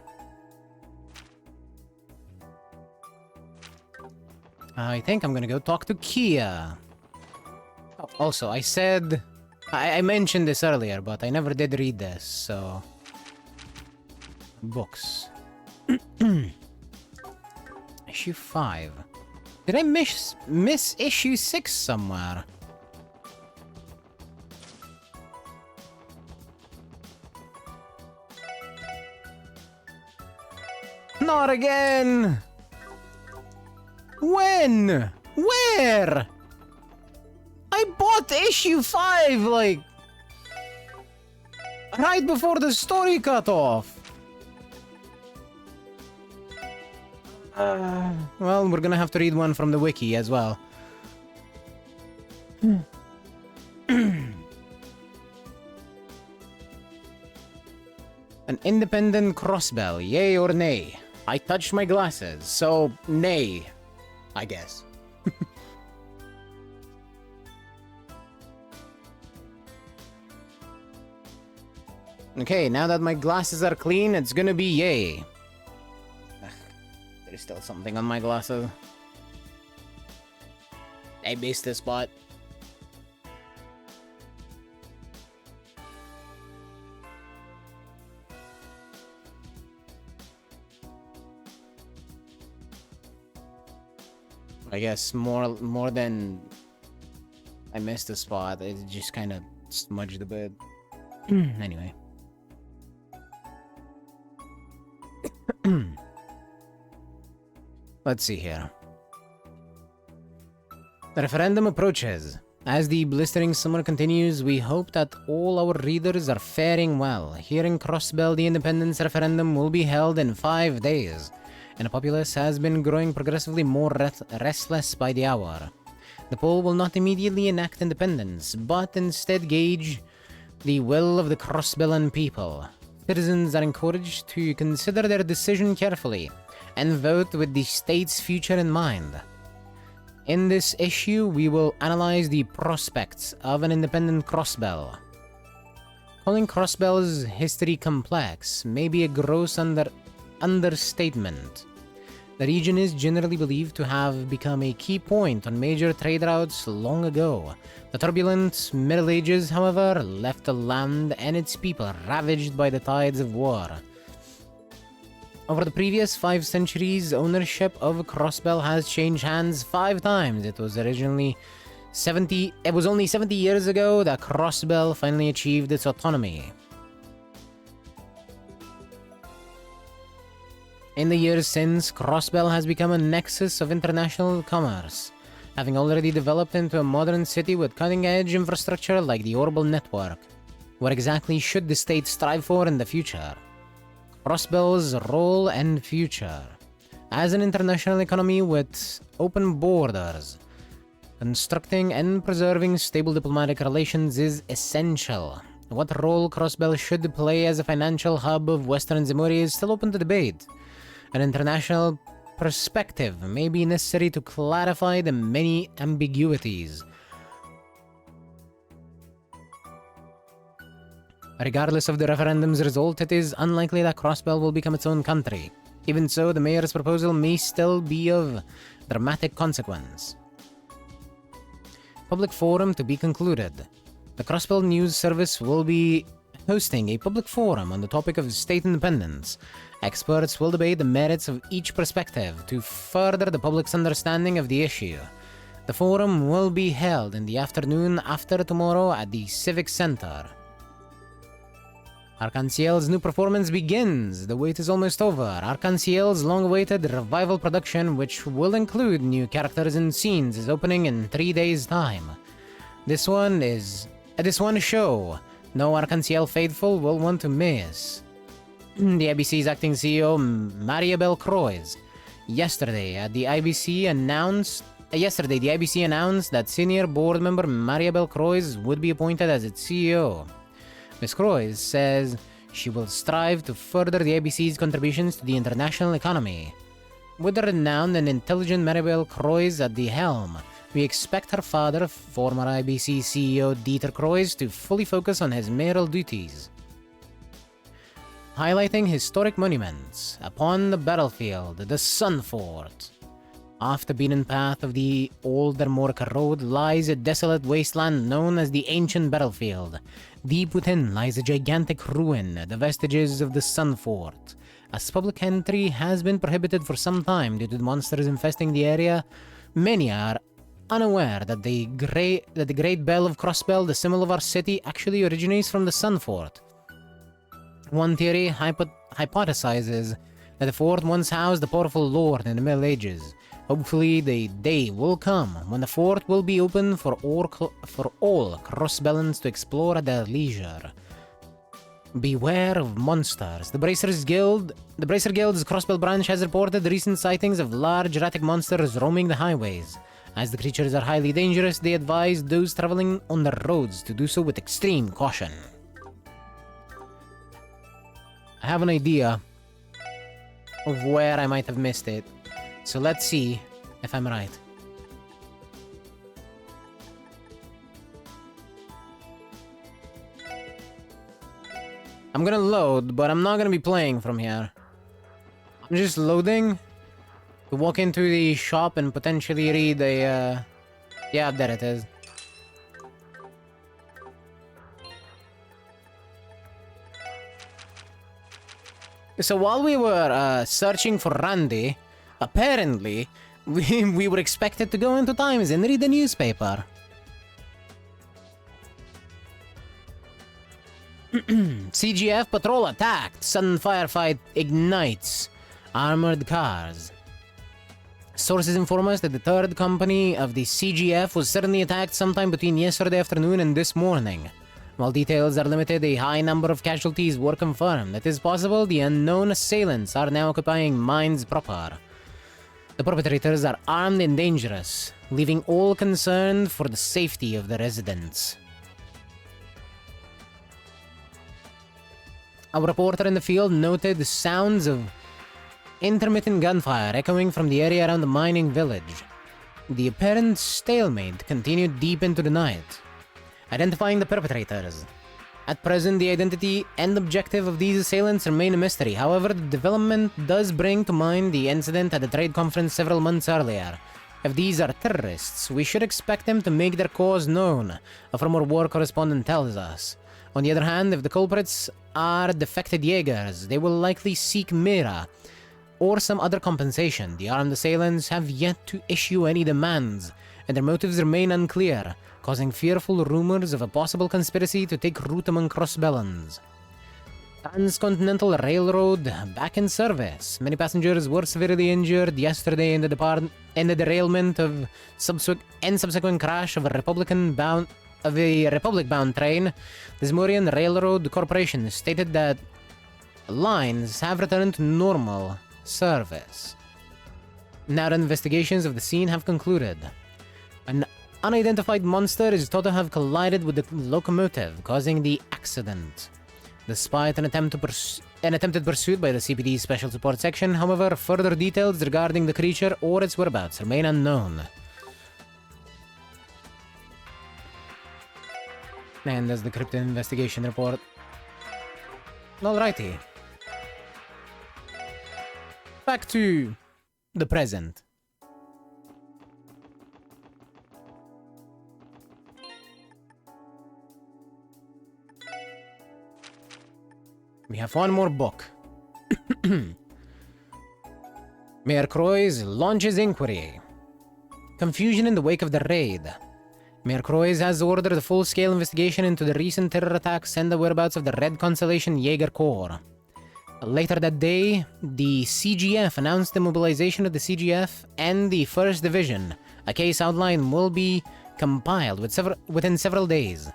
I think I'm gonna go talk to Kia. Oh, also, I said... I mentioned this earlier, but I never did read this, so... Books. Issue 5. Did I miss issue 6 somewhere? Not again! When? Where? I bought issue 5, like... right before the story cut off. Well, we're gonna have to read one from the wiki as well. An independent crossbell, yay or nay? I touched my glasses, so nay, I guess. Okay, now that my glasses are clean, it's gonna be yay. Ugh, there's still something on my glasses. I missed this spot. I guess more than I missed a spot, it just kind of smudged a bit. Anyway. Let's see here. The referendum approaches. As the blistering summer continues, we hope that all our readers are faring well. Here in Crossbell, the independence referendum will be held in 5 days, and the populace has been growing progressively more restless by the hour. The poll will not immediately enact independence, but instead gauge the will of the Crossbellan people. Citizens are encouraged to consider their decision carefully and vote with the state's future in mind. In this issue, we will analyze the prospects of an independent Crossbell. Calling Crossbell's history complex may be a gross understatement. The region is generally believed to have become a key point on major trade routes long ago. The turbulent Middle Ages, however, left the land and its people ravaged by the tides of war. Over the previous 5 centuries, ownership of Crossbell has changed hands 5 times. It was only 70 years ago that Crossbell finally achieved its autonomy. In the years since, Crossbell has become a nexus of international commerce, having already developed into a modern city with cutting-edge infrastructure like the Orbital Network. What exactly should the state strive for in the future? Crossbell's role and future. As an international economy with open borders, constructing and preserving stable diplomatic relations is essential. What role Crossbell should play as a financial hub of Western Zemuria is still open to debate. An international perspective may be necessary to clarify the many ambiguities. Regardless of the referendum's result, it is unlikely that Crossbell will become its own country. Even so, the mayor's proposal may still be of dramatic consequence. Public forum to be concluded. The Crossbell News Service will be hosting a public forum on the topic of state independence. Experts will debate the merits of each perspective to further the public's understanding of the issue. The forum will be held in the afternoon after tomorrow at the Civic Center. Arc-en-Ciel's new performance begins. The wait is almost over. Arc-en-Ciel's long-awaited revival production, which will include new characters and scenes, is opening in 3 days' time. This one show no Arc-en-Ciel faithful will want to miss. The IBC's acting CEO, Mariabel Croix. Yesterday, the IBC announced that senior board member Mariabel Croix would be appointed as its CEO. Ms. Croix says she will strive to further the IBC's contributions to the international economy. With the renowned and intelligent Mariabel Croix at the helm, we expect her father, former IBC CEO Dieter Croix, to fully focus on his mayoral duties. Highlighting historic monuments. Upon the battlefield, the Sun Fort. Off the beaten path of the old Dermorka Road lies a desolate wasteland known as the Ancient Battlefield. Deep within lies a gigantic ruin, the vestiges of the Sun Fort. As public entry has been prohibited for some time due to the monsters infesting the area, many are unaware that the Great Bell of Crossbell, the symbol of our city, actually originates from the Sun Fort. One theory hypothesizes that the fort once housed a powerful lord in the Middle Ages. Hopefully the day will come when the fort will be open for all crossbellans to explore at their leisure. Beware of monsters. The Bracer Guild's Crossbell branch has reported recent sightings of large erratic monsters roaming the highways. As the creatures are highly dangerous, they advise those traveling on the roads to do so with extreme caution. I have an idea of where I might have missed it, so let's see if I'm right. I'm gonna load, but I'm not gonna be playing from here. I'm just loading to walk into the shop and potentially read a, yeah, there it is. So while we were searching for Randy, apparently we were expected to go into Times and read the newspaper. CGF patrol attacked. Sudden firefight ignites armored cars. Sources inform us that the third company of the CGF was suddenly attacked sometime between yesterday afternoon and this morning. While details are limited, a high number of casualties were confirmed. It is possible the unknown assailants are now occupying mines proper. The perpetrators are armed and dangerous, leaving all concerned for the safety of the residents. Our reporter in the field noted the sounds of intermittent gunfire echoing from the area around the mining village. The apparent stalemate continued deep into the night. Identifying the perpetrators. At present, the identity and objective of these assailants remain a mystery. However, the development does bring to mind the incident at the trade conference several months earlier. If these are terrorists, we should expect them to make their cause known, a former war correspondent tells us. On the other hand, if the culprits are defected Jaegers, they will likely seek Mira or some other compensation. The armed assailants have yet to issue any demands, and their motives remain unclear, causing fearful rumors of a possible conspiracy to take root among crossbellans. Transcontinental Railroad back in service. Many passengers were severely injured yesterday in the derailment of subsequent crash of a Republic-bound train. The Zmurian Railroad Corporation stated that lines have returned to normal service. Now investigations of the scene have concluded. An unidentified monster is thought to have collided with the locomotive, causing the accident. Despite an attempted pursuit by the CPD's Special Support Section, however, further details regarding the creature or its whereabouts remain unknown. And there's the cryptid investigation report. Alrighty. Back to the present. We have one more book. Mayor Croix launches inquiry. Confusion in the wake of the raid. Mayor Croix has ordered a full-scale investigation into the recent terror attacks and the whereabouts of the Red Constellation Jaeger Corps. Later that day, the CGF announced the mobilization of the CGF and the 1st Division. A case outline will be compiled within several days.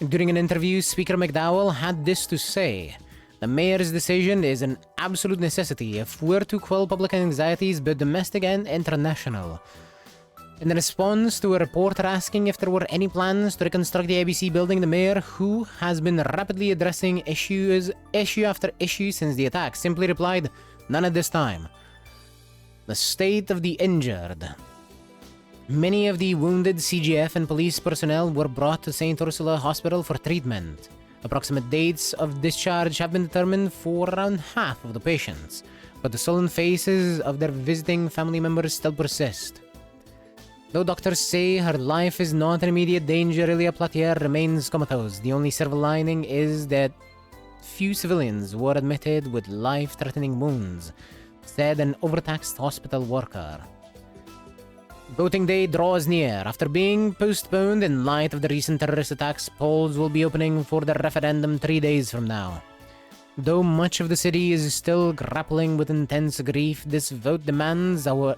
During an interview, Speaker McDowell had this to say: "The mayor's decision is an absolute necessity if we're to quell public anxieties, both domestic and international." In response to a reporter asking if there were any plans to reconstruct the ABC building, the mayor, who has been rapidly addressing issue after issue since the attack, simply replied, "None at this time." The state of the injured. Many of the wounded CGF and police personnel were brought to St. Ursula Hospital for treatment. Approximate dates of discharge have been determined for around half of the patients, but the sullen faces of their visiting family members still persist. Though doctors say her life is not in immediate danger, Ilia Platier remains comatose. The only silver lining is that few civilians were admitted with life-threatening wounds, said an overtaxed hospital worker. Voting day draws near. After being postponed in light of the recent terrorist attacks, polls will be opening for the referendum 3 days from now. Though much of the city is still grappling with intense grief, this vote demands our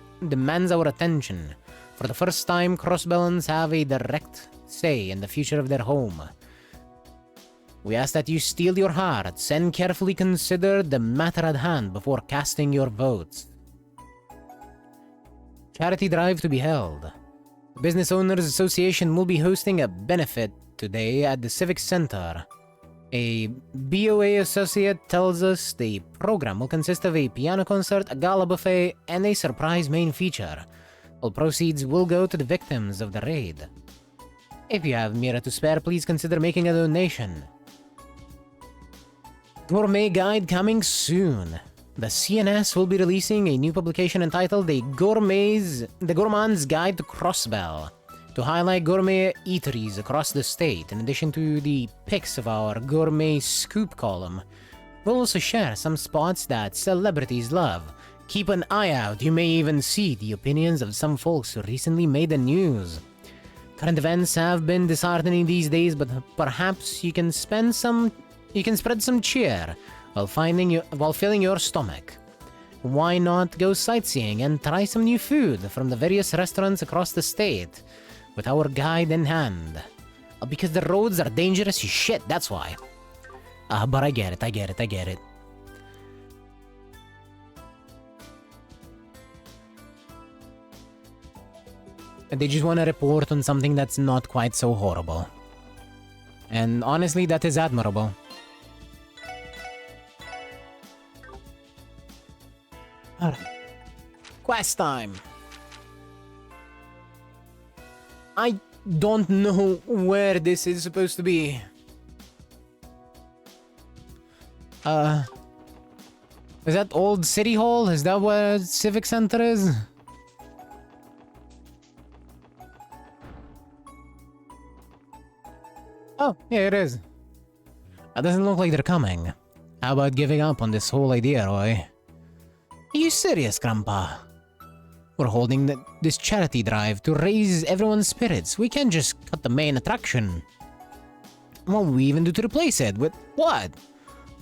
attention. For the first time, Crossbells have a direct say in the future of their home. We ask that you steel your hearts and carefully consider the matter at hand before casting your votes. Charity drive to be held. The Business Owners Association will be hosting a benefit today at the Civic Center. A BOA associate tells us the program will consist of a piano concert, a gala buffet, and a surprise main feature. All proceeds will go to the victims of the raid. If you have Mira to spare, please consider making a donation. Gourmet Guide coming soon. The CNS will be releasing a new publication entitled The Gourmand's Guide to Crossbell, to highlight gourmet eateries across the state, in addition to the pics of our gourmet scoop column. We'll also share some spots that celebrities love. Keep an eye out, you may even see the opinions of some folks who recently made the news. Current events have been disheartening these days, but perhaps you can spread some cheer while filling your stomach. Why not go sightseeing and try some new food from the various restaurants across the state with our guide in hand? Because the roads are dangerous as shit, that's why. But I get it. And they just want to report on something that's not quite so horrible. And honestly, that is admirable. Alright. Quest time. I don't know where this is supposed to be. Is that Old City Hall? Is that where Civic Center is? Oh, yeah, it is. That doesn't look like they're coming. How about giving up on this whole idea, Roy? Are you serious, Grandpa? We're holding this charity drive to raise everyone's spirits. We can't just cut the main attraction. What will we even do to replace it? With what?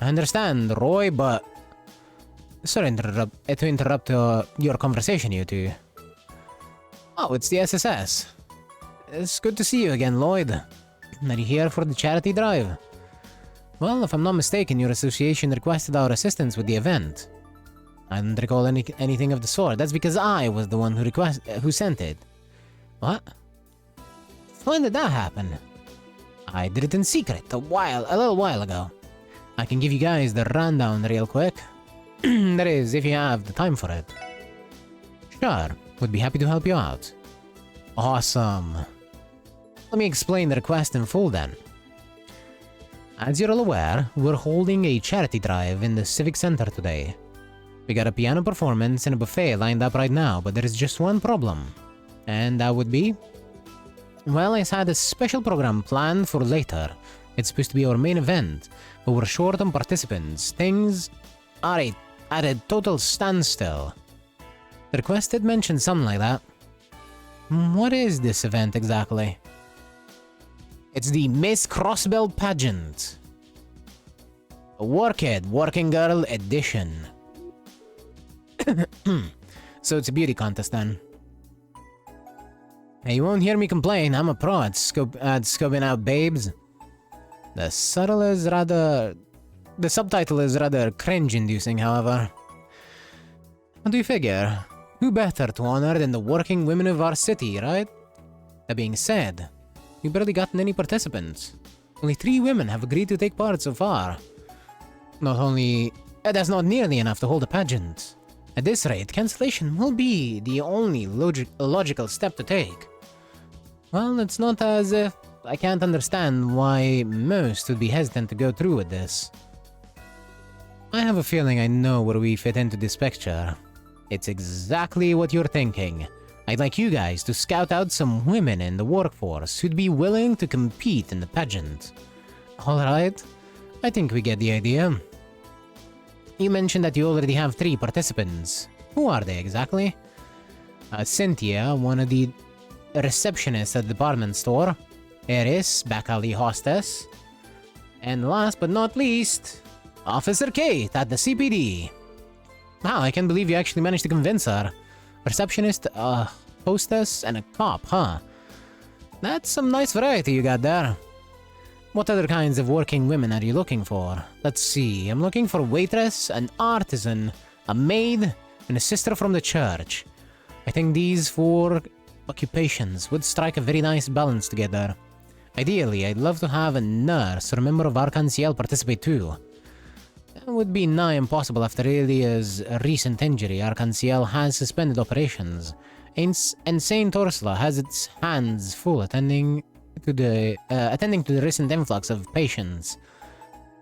I understand, Roy, but... Sorry to interrupt your conversation, you two. Oh, it's the SSS. It's good to see you again, Lloyd. Are you here for the charity drive? Well, if I'm not mistaken, your association requested our assistance with the event. I don't recall anything of the sort. That's because I was the one who sent it. What? When did that happen? I did it in secret a little while ago. I can give you guys the rundown real quick. That is, if you have the time for it. Sure, would be happy to help you out. Awesome. Let me explain the request in full then. As you're all aware, we're holding a charity drive in the Civic Center today. We got a piano performance and a buffet lined up right now, but there is just one problem. And that would be... Well, I had a special program planned for later. It's supposed to be our main event, but we're short on participants. Things are at a total standstill. The request did mention something like that. What is this event exactly? It's the Miss Crossbell pageant. A Working Girl edition. So it's a beauty contest then. Hey, you won't hear me complain. I'm a pro at scoping out babes. The subtitle is rather cringe-inducing, however. What do you figure? Who better to honor than the working women of our city, right? That being said, we've barely gotten any participants. Only 3 women have agreed to take part so far. That's not nearly enough to hold a pageant. At this rate, cancellation will be the only logical step to take. Well, it's not as if I can't understand why most would be hesitant to go through with this. I have a feeling I know where we fit into this picture. It's exactly what you're thinking. I'd like you guys to scout out some women in the workforce who'd be willing to compete in the pageant. Alright, I think we get the idea. You mentioned that you already have 3 participants. Who are they exactly? Cynthia, one of the receptionists at the department store. Eris, back alley hostess. And last but not least, Officer Kate at the CPD. Wow, I can't believe you actually managed to convince her. Receptionist, hostess, and a cop, huh? That's some nice variety you got there. What other kinds of working women are you looking for? Let's see, I'm looking for a waitress, an artisan, a maid, and a sister from the church. I think these 4 occupations would strike a very nice balance together. Ideally, I'd love to have a nurse or a member of Arkansas participate too. That would be nigh impossible after Elia's recent injury. Arkansas has suspended operations, and Saint Ursula has its hands full attending to the recent influx of patients.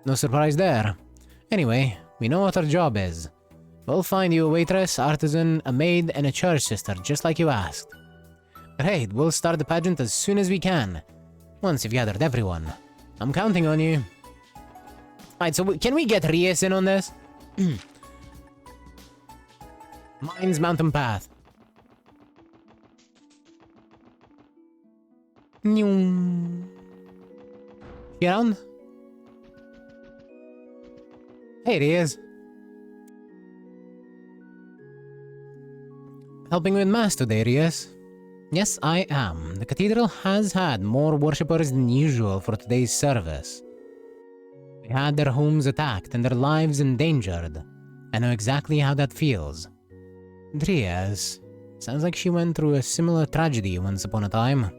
No surprise there. Anyway, we know what our job is. We'll find you a waitress, artisan, a maid, and a church sister, just like you asked. Great, we'll start the pageant as soon as we can. Once you've gathered everyone. I'm counting on you. Alright, so can we get Reyes in on this? Mine's Mountain Path. You around? Hey, Reyes. Helping with mass today, Reyes? Yes, I am. The cathedral has had more worshippers than usual for today's service. They had their homes attacked and their lives endangered. I know exactly how that feels. Reyes, sounds like she went through a similar tragedy once upon a time.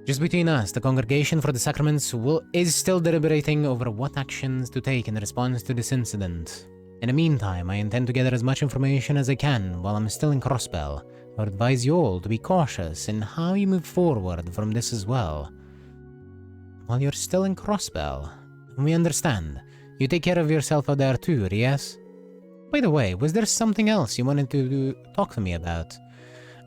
Just between us, the Congregation for the Sacraments is still deliberating over what actions to take in response to this incident. In the meantime, I intend to gather as much information as I can while I'm still in Crossbell. I would advise you all to be cautious in how you move forward from this as well. While you're still in Crossbell, we understand. You take care of yourself out there too, Reyes. By the way, was there something else you wanted to talk to me about?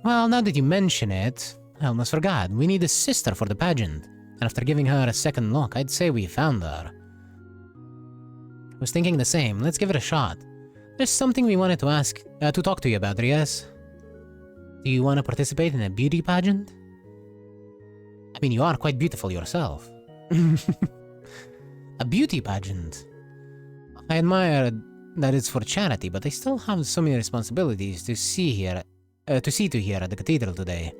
Well, now that you mention it, I almost forgot. We need a sister for the pageant. And after giving her a second look, I'd say we found her. I was thinking the same. Let's give it a shot. There's something we wanted to talk to you about, Reyes. Do you want to participate in a beauty pageant? I mean, you are quite beautiful yourself. A beauty pageant? I admire that it's for charity, but I still have so many responsibilities to see to here at the cathedral today.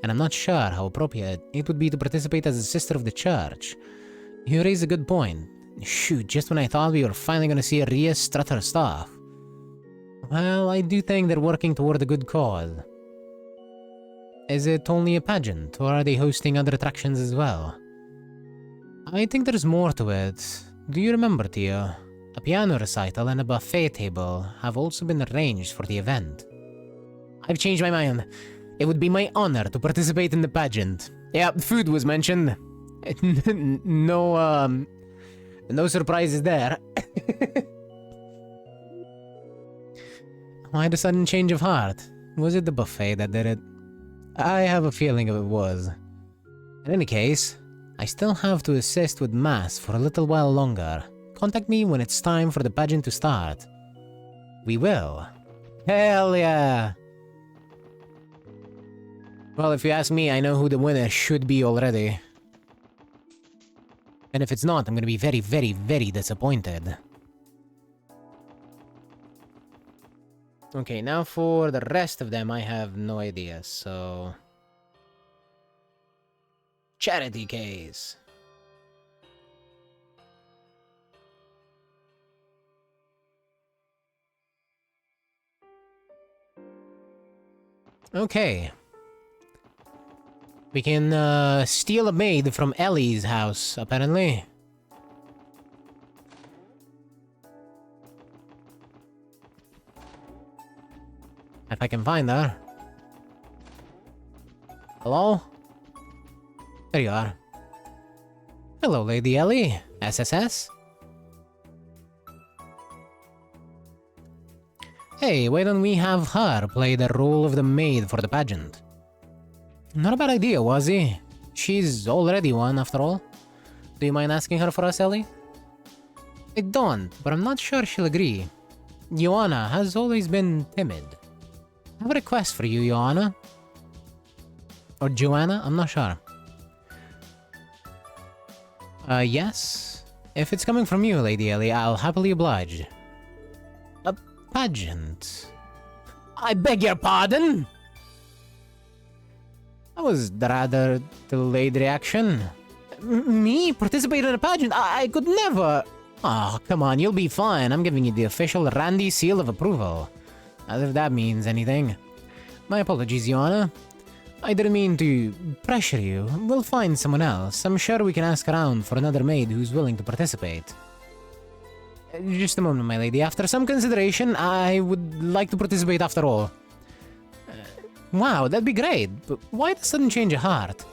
And I'm not sure how appropriate it would be to participate as a sister of the church. You raise a good point. Shoot, just when I thought we were finally gonna see Rhea strut her stuff. Well, I do think they're working toward a good cause. Is it only a pageant, or are they hosting other attractions as well? I think there's more to it. Do you remember, Tio? A piano recital and a buffet table have also been arranged for the event. I've changed my mind. It would be my honor to participate in the pageant. Yeah, food was mentioned. No surprises there. Why the sudden change of heart? Was it the buffet that did it? I have a feeling it was. In any case, I still have to assist with mass for a little while longer. Contact me when it's time for the pageant to start. We will. Hell yeah! Well, if you ask me, I know who the winner should be already. And if it's not, I'm gonna be very, very, very disappointed. Okay, now for the rest of them, I have no idea, so... Charity case. Okay. We can steal a maid from Ellie's house, apparently. If I can find her. Hello? There you are. Hello, Lady Ellie. SSS? Hey, why don't we have her play the role of the maid for the pageant? Not a bad idea, was he? She's already one, after all. Do you mind asking her for us, Ellie? I don't, but I'm not sure she'll agree. Joanna has always been timid. I have a request for you, Joanna. Or Joanna? I'm not sure. Yes? If it's coming from you, Lady Ellie, I'll happily oblige. A pageant? I beg your pardon? That was rather delayed reaction. Me? Participate in a pageant? I could never. Oh, come on, you'll be fine. I'm giving you the official Randy seal of approval. As if that means anything. My apologies, Your Honor. I didn't mean to pressure you. We'll find someone else. I'm sure we can ask around for another maid who's willing to participate. Just a moment, my lady. After some consideration, I would like to participate after all. Wow, that'd be great. But why the sudden change of heart?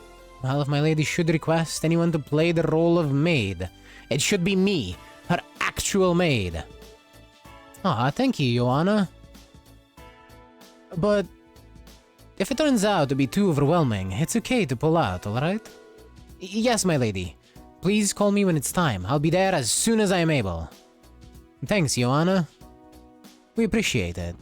Well, if my lady should request anyone to play the role of maid, it should be me, her actual maid. Ah, thank you, Your Honor. But if it turns out to be too overwhelming, it's okay to pull out, alright? Yes, my lady. Please call me when it's time. I'll be there as soon as I am able. Thanks, Your Honor. We appreciate it.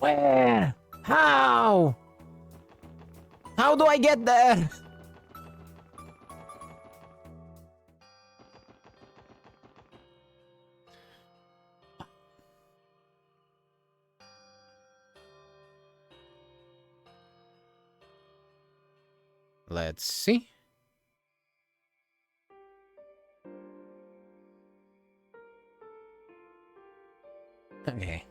Where? How? How do I get there? Let's see. Okay.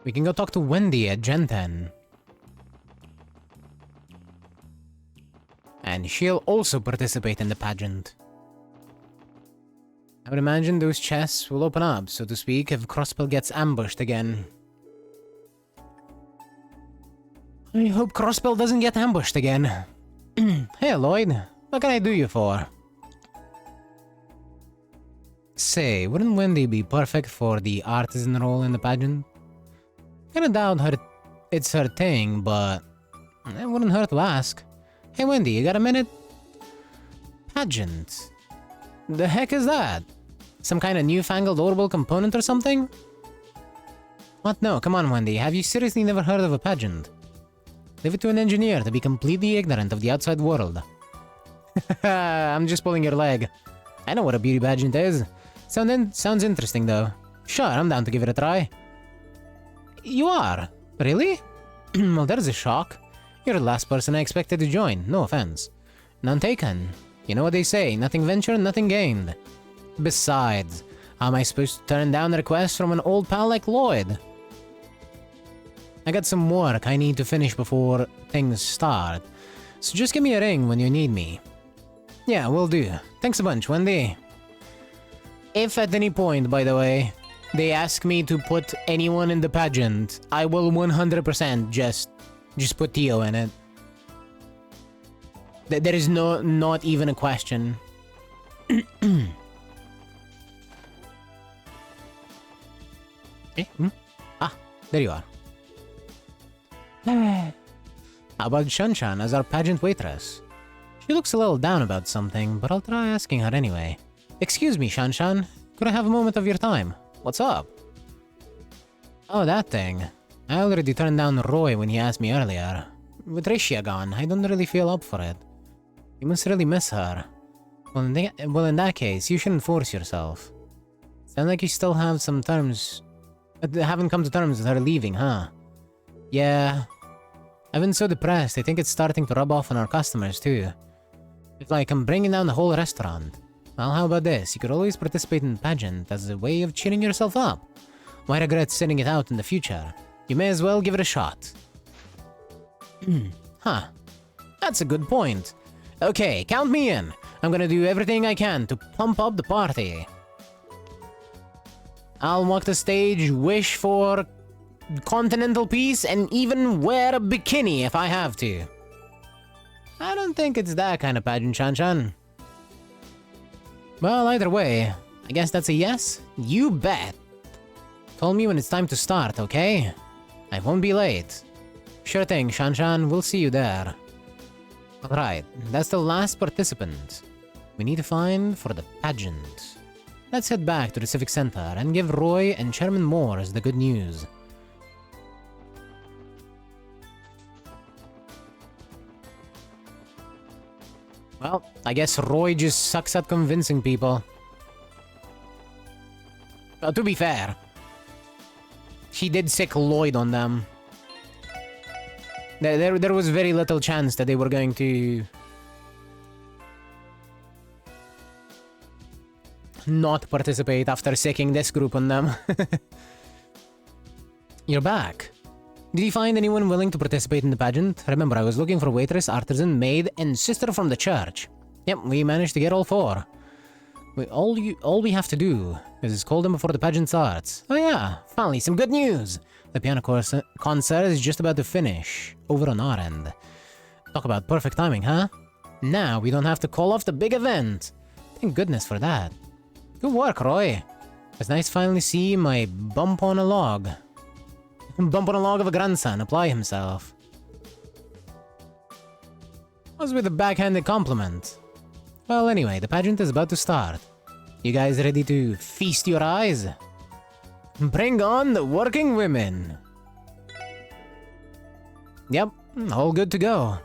We can go talk to Wendy at Gen 10. And she'll also participate in the pageant. I would imagine those chests will open up, so to speak, if Crosspell gets ambushed again. I hope Crosspell doesn't get ambushed again. Hey, Lloyd. What can I do you for? Say, wouldn't Wendy be perfect for the artisan role in the pageant? Kinda doubt it's her thing, but it wouldn't hurt to ask. Hey Wendy, you got a minute? Pageant? The heck is that? Some kind of newfangled orbital component or something? What? No, come on Wendy, have you seriously never heard of a pageant? Leave it to an engineer to be completely ignorant of the outside world. I'm just pulling your leg. I know what a beauty pageant is. Sounds interesting though. Sure, I'm down to give it a try. You are? Really? Well, there's a shock. You're the last person I expected to join, no offense. None taken. You know what they say, nothing ventured, nothing gained. Besides, how am I supposed to turn down a request from an old pal like Lloyd? I got some work I need to finish before things start, so just give me a ring when you need me. Yeah, will do. Thanks a bunch, Wendy. If at any point, by the way, they ask me to put anyone in the pageant, I will 100% just put Theo in it. There is not even a question. Ah, there you are. How about Shanshan as our pageant waitress? She looks a little down about something, but I'll try asking her anyway. Excuse me, Shanshan. Could I have a moment of your time? What's up? Oh, that thing. I already turned down Roy when he asked me earlier. With Rishia gone, I don't really feel up for it. You must really miss her. Well, in that case, you shouldn't force yourself. Sound like you still have some terms... haven't come to terms with her leaving, huh? Yeah. I've been so depressed, I think it's starting to rub off on our customers, too. It's like I'm bringing down the whole restaurant. Well, how about this? You could always participate in the pageant as a way of cheering yourself up. Why regret sitting it out in the future? You may as well give it a shot. Huh. That's a good point. Okay, count me in. I'm gonna do everything I can to pump up the party. I'll walk the stage, wish for continental peace, and even wear a bikini if I have to. I don't think it's that kind of pageant, Shanshan. Well, either way, I guess that's a yes? You bet. Call me when it's time to start, okay? I won't be late. Sure thing, Shanshan, we'll see you there. Alright, that's the last participant we need to find for the pageant. let's head back to the Civic Center and give Roy and Chairman Morse the good news. Well, I guess Roy just sucks at convincing people. To be fair, he did sick Lloyd on them. There was very little chance that they were going to not participate after sicking this group on them. You're back. Did you find anyone willing to participate in the pageant? Remember, I was looking for waitress, artisan, maid, and sister from the church. Yep, we managed to get all four. All we have to do is call them before the pageant starts. Oh yeah, finally some good news! The piano concert is just about to finish, over on our end. Talk about perfect timing, huh? Now we don't have to call off the big event. Thank goodness for that. Good work, Roy. It's nice to finally see my bump on a log of a grandson apply himself. Was with a backhanded compliment. Well, anyway, the pageant is about to start. You guys ready to feast your eyes? Bring on the working women! Yep, all good to go.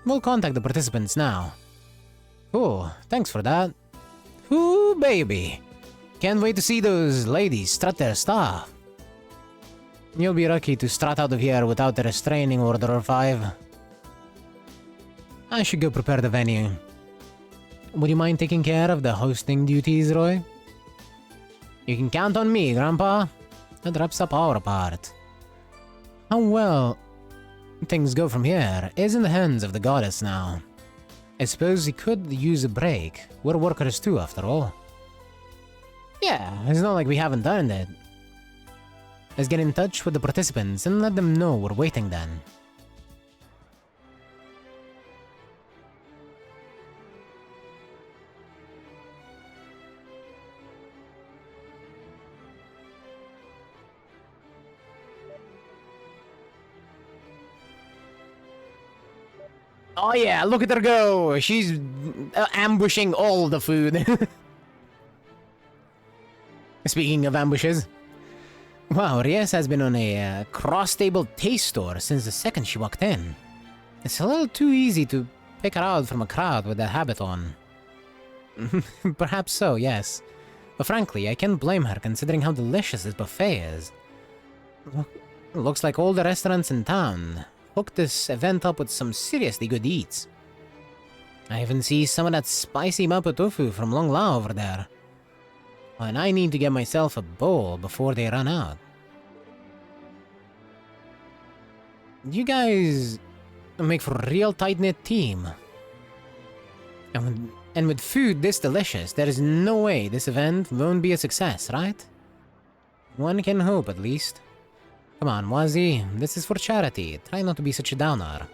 We'll contact the participants now. Oh, thanks for that. Ooh, baby. Can't wait to see those ladies strut their stuff. You'll be lucky to strut out of here without a restraining order or 5. I should go prepare the venue. Would you mind taking care of the hosting duties, Roy? You can count on me, Grandpa. That wraps up our part. How well things go from here is in the hands of the goddess now. I suppose he could use a break. We're workers too, after all. Yeah, it's not like we haven't done it. Let's get in touch with the participants and let them know we're waiting then. Oh yeah, look at her go! She's ambushing all the food. Speaking of ambushes. Wow, Reyes has been on a cross-table taste tour since the second she walked in. It's a little too easy to pick her out from a crowd with that habit on. Perhaps so, yes. But frankly, I can't blame her considering how delicious this buffet is. Looks like all the restaurants in town hooked this event up with some seriously good eats. I even see some of that spicy mapo tofu from Long Lao over there. And I need to get myself a bowl before they run out. You guys make for a real tight-knit team. And with food this delicious, there is no way this event won't be a success, right? One can hope, at least. Come on, Wazi, this is for charity. Try not to be such a downer.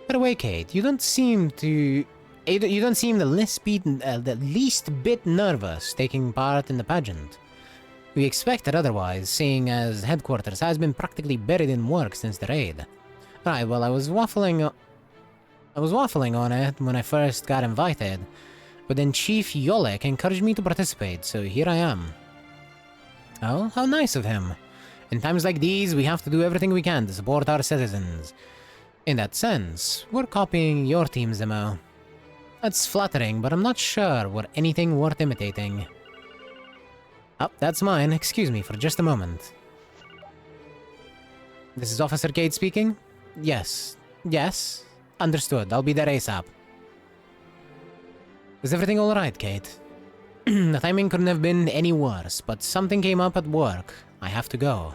By the way, Kate, you don't seem the least bit nervous taking part in the pageant. We expected otherwise, seeing as headquarters has been practically buried in work since the raid. Right, well, I was waffling on it when I first got invited, but then Chief Yolek encouraged me to participate, so here I am. Oh, how nice of him. In times like these, we have to do everything we can to support our citizens. In that sense, we're copying your team's MO. That's flattering, but I'm not sure we're anything worth imitating. Oh, that's mine. Excuse me for just a moment. This is Officer Kate speaking? Yes. Yes? Understood. I'll be there ASAP. Is everything alright, Kate? The timing couldn't have been any worse, but something came up at work. I have to go.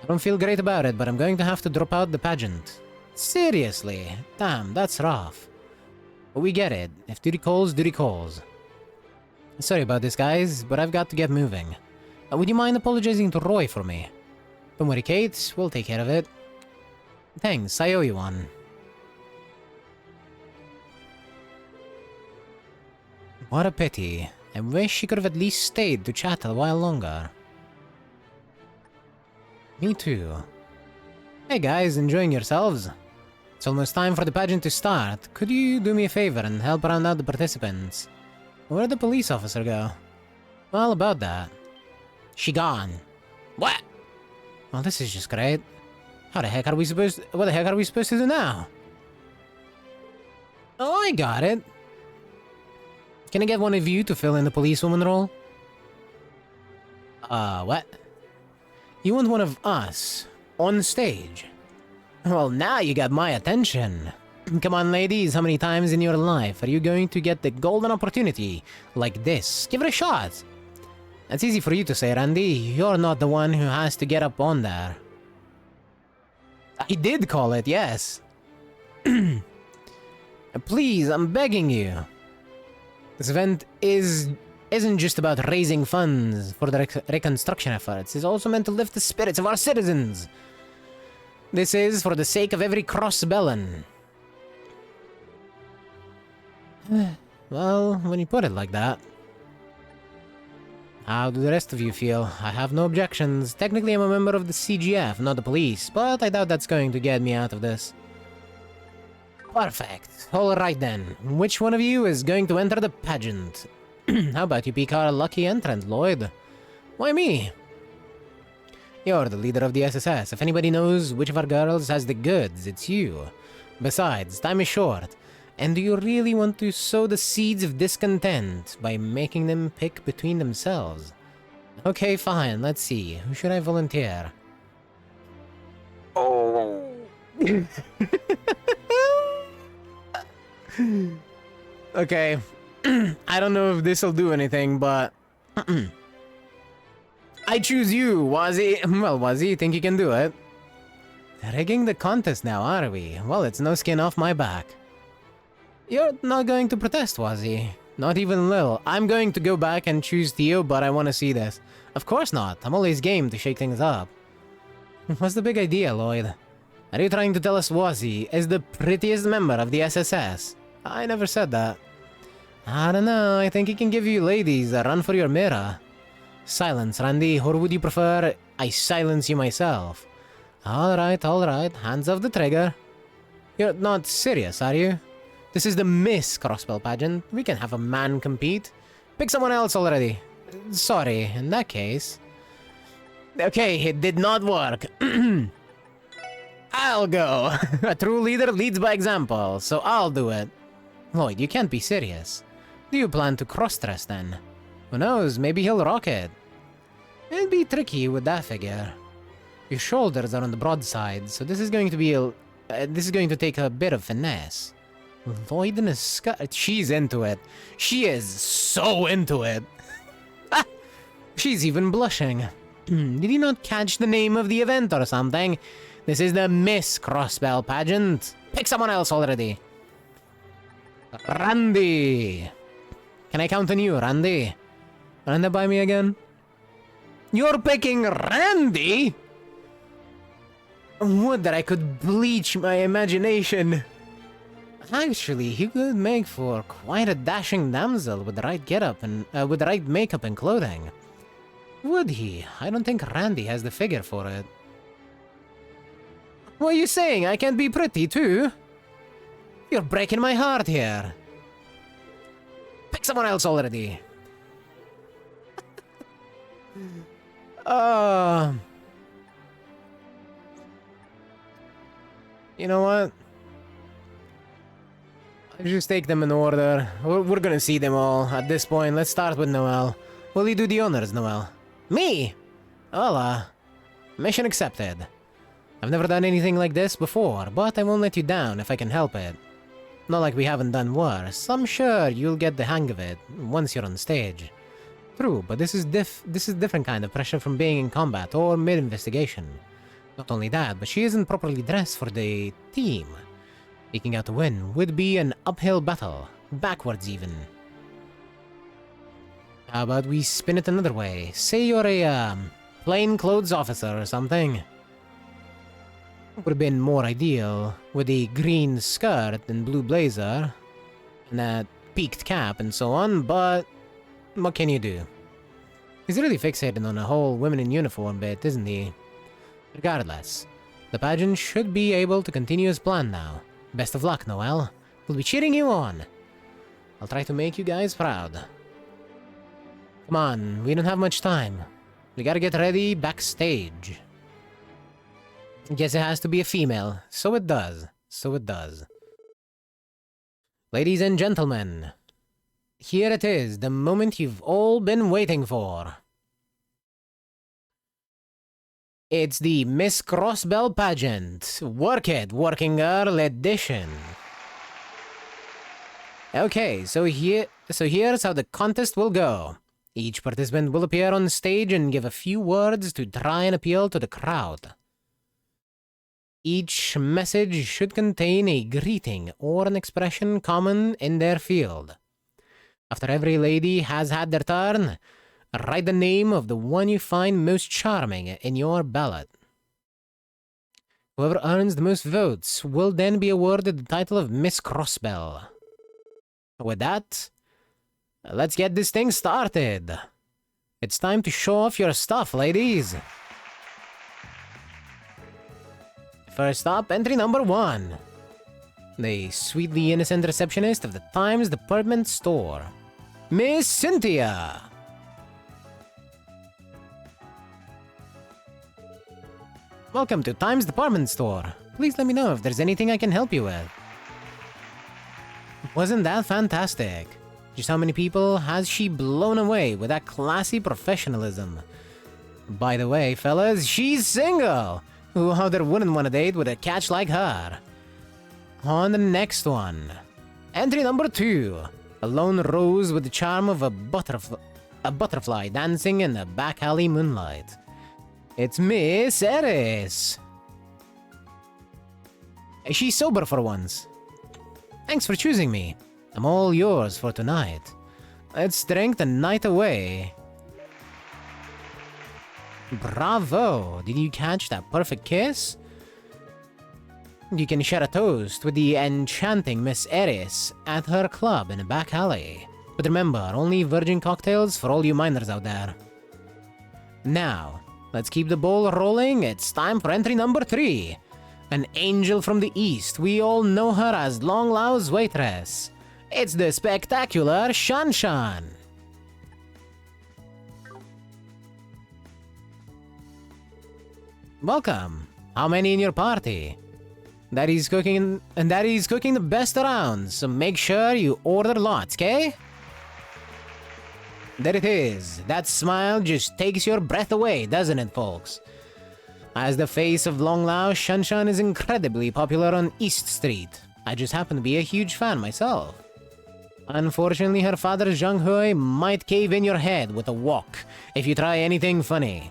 I don't feel great about it, but I'm going to have to drop out the pageant. Seriously? Damn, that's rough. But we get it. If duty calls, duty calls. Sorry about this, guys, but I've got to get moving. Would you mind apologizing to Roy for me? Don't worry, Kate. We'll take care of it. Thanks, I owe you one. What a pity. I wish she could have at least stayed to chat a while longer. Me too. Hey guys, enjoying yourselves? It's almost time for the pageant to start. Could you do me a favor and help round out the participants? Where'd the police officer go? Well, about that. She gone. What? Well, this is just great. What the heck are we supposed to do now? Oh, I got it. Can I get one of you to fill in the policewoman role? What? You want one of us on stage? Well, now you got my attention. Come on, ladies, how many times in your life are you going to get the golden opportunity like this? Give it a shot. That's easy for you to say, Randy. You're not the one who has to get up on there. I did call it, yes. Please, I'm begging you. This event isn't just about raising funds for the reconstruction efforts. It's also meant to lift the spirits of our citizens. This is for the sake of every cross-bellon. Well, when you put it like that. How do the rest of you feel? I have no objections. Technically, I'm a member of the CGF, not the police, but I doubt that's going to get me out of this. Perfect. Alright then. Which one of you is going to enter the pageant? How about you pick our lucky entrant, Lloyd? Why me? You're the leader of the SSS. If anybody knows which of our girls has the goods, it's you. Besides, time is short. And do you really want to sow the seeds of discontent by making them pick between themselves? Okay, fine, let's see. Who should I volunteer? Oh. Okay. I don't know if this'll do anything, but... I choose you, Wazzy. Well, Wazzy, you think you can do it? Rigging the contest now, are we? Well, it's no skin off my back. You're not going to protest, Wazzy. Not even a little. I'm going to go back and choose Theo, but I want to see this. Of course not. I'm always game to shake things up. What's the big idea, Lloyd? Are you trying to tell us Wazzy is the prettiest member of the SSS? I never said that. I don't know. I think he can give you ladies a run for your mirror. Silence, Randy, or would you prefer I silence you myself? Alright. Hands off the trigger. You're not serious, are you? This is the Miss Crossbell pageant. We can have a man compete. Pick someone else already. Sorry, in that case. Okay, it did not work. I'll go. A true leader leads by example, so I'll do it. Lloyd, you can't be serious. Do you plan to cross-dress then? Who knows, maybe he'll rock it. It'll be tricky with that figure. Your shoulders are on the broad side, so this is going to take a bit of finesse. Lloyd in a skirt. She's into it. She is so into it. She's even blushing. Did you not catch the name of the event or something? This is the Miss Crossbell pageant. Pick someone else already. Randy. Can I count on you, Randy? Run that by me again? You're picking Randy? Would that I could bleach my imagination. Actually, he could make for quite a dashing damsel with the right getup and with the right makeup and clothing. Would he? I don't think Randy has the figure for it. What are you saying? I can't be pretty too? You're breaking my heart here. Pick someone else already. You know what? I'll just take them in order. We're gonna see them all. At this point, let's start with Noel. Will you do the honors, Noel? Me? Hola. Mission accepted. I've never done anything like this before, but I won't let you down if I can help it. Not like we haven't done worse. I'm sure you'll get the hang of it once you're on stage. True, but this is different kind of pressure from being in combat or mid-investigation. Not only that, but she isn't properly dressed for the team. Making out to win would be an uphill battle, backwards even. How about we spin it another way? Say you're a plainclothes officer or something. Would have been more ideal with a green skirt and blue blazer and a peaked cap and so on, but what can you do? He's really fixated on the whole women in uniform bit, isn't he? Regardless, the pageant should be able to continue as planned now. Best of luck, Noel. We'll be cheering you on. I'll try to make you guys proud. Come on, we don't have much time. We gotta get ready backstage. Guess it has to be a female. So it does. So it does. Ladies and gentlemen, here it is, the moment you've all been waiting for. It's the Miss Crossbell pageant. Work it, working girl edition. Okay, so here's how the contest will go. Each participant will appear on stage and give a few words to try and appeal to the crowd. Each message should contain a greeting or an expression common in their field. After every lady has had their turn, write the name of the one you find most charming in your ballot. Whoever earns the most votes will then be awarded the title of Miss Crossbell. With that, let's get this thing started. It's time to show off your stuff, ladies. First up, entry number 1. The sweetly innocent receptionist of the Times department store, Miss Cynthia. Welcome to Times department store. Please let me know if there's anything I can help you with. Wasn't that fantastic? Just how many people has she blown away with that classy professionalism? By the way, fellas, she's single! Who out there wouldn't want to date with a catch like her? On the next one. Entry number 2. A lone rose with the charm of a butterfly dancing in the back alley moonlight. It's Miss Eris. She's sober for once. Thanks for choosing me. I'm all yours for tonight. Let's drink the night away. Bravo! Did you catch that perfect kiss? You can share a toast with the enchanting Miss Eris at her club in a back alley. But remember, only virgin cocktails for all you minors out there. Now, let's keep the ball rolling. It's time for entry number 3. An angel from the east. We all know her as Long Lao's waitress. It's the spectacular Shan Shan. Welcome. How many in your party? Daddy's cooking the best around, so make sure you order lots, okay? There it is. That smile just takes your breath away, doesn't it, folks? As the face of Long Lao, Shanshan is incredibly popular on East Street. I just happen to be a huge fan myself. Unfortunately, her father Zhang Hui might cave in your head with a wok if you try anything funny.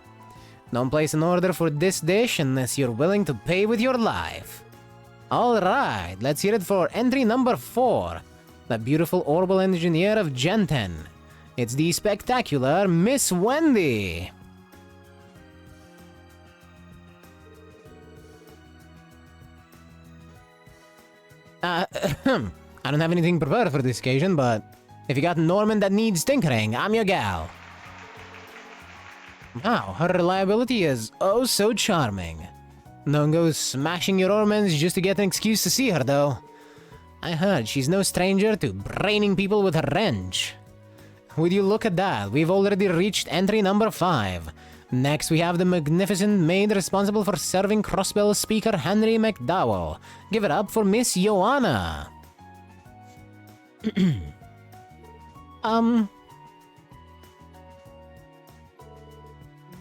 Don't place an order for this dish unless you're willing to pay with your life. Alright, let's hear it for entry number 4. The beautiful orbital engineer of Genten. It's the spectacular Miss Wendy. I don't have anything prepared for this occasion, but if you got an Norman that needs tinkering, I'm your gal. Wow, her reliability is oh so charming. Don't go smashing your Ormans just to get an excuse to see her, though. I heard she's no stranger to braining people with her wrench. Would you look at that, we've already reached entry number 5. Next, we have the magnificent maid responsible for serving Crossbell speaker Henry McDowell. Give it up for Miss Joanna.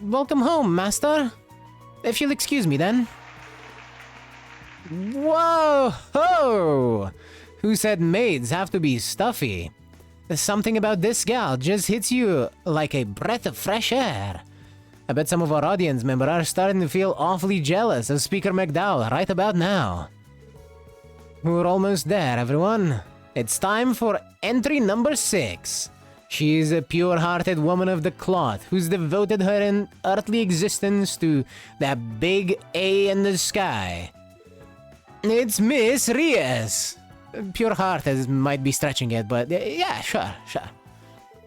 Welcome home, master. If you'll excuse me, then. Whoa! Ho! Who said maids have to be stuffy? Something about this gal just hits you like a breath of fresh air. I bet some of our audience members are starting to feel awfully jealous of Speaker McDowell right about now. We're almost there, everyone. It's time for entry number 6. She is a pure-hearted woman of the cloth who's devoted her earthly existence to that big A in the sky. It's Miss Reyes. Pure-hearted might be stretching it, but yeah, sure.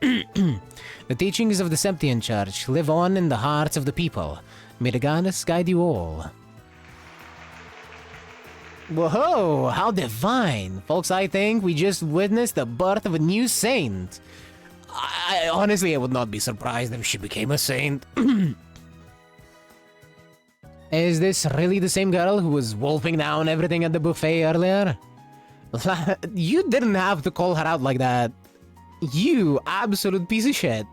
The teachings of the Septian Church live on in the hearts of the people. May the goddess guide you all. Whoa, how divine! Folks, I think we just witnessed the birth of a new saint. Honestly, I would not be surprised if she became a saint. Is this really the same girl who was wolfing down everything at the buffet earlier? You didn't have to call her out like that. You absolute piece of shit.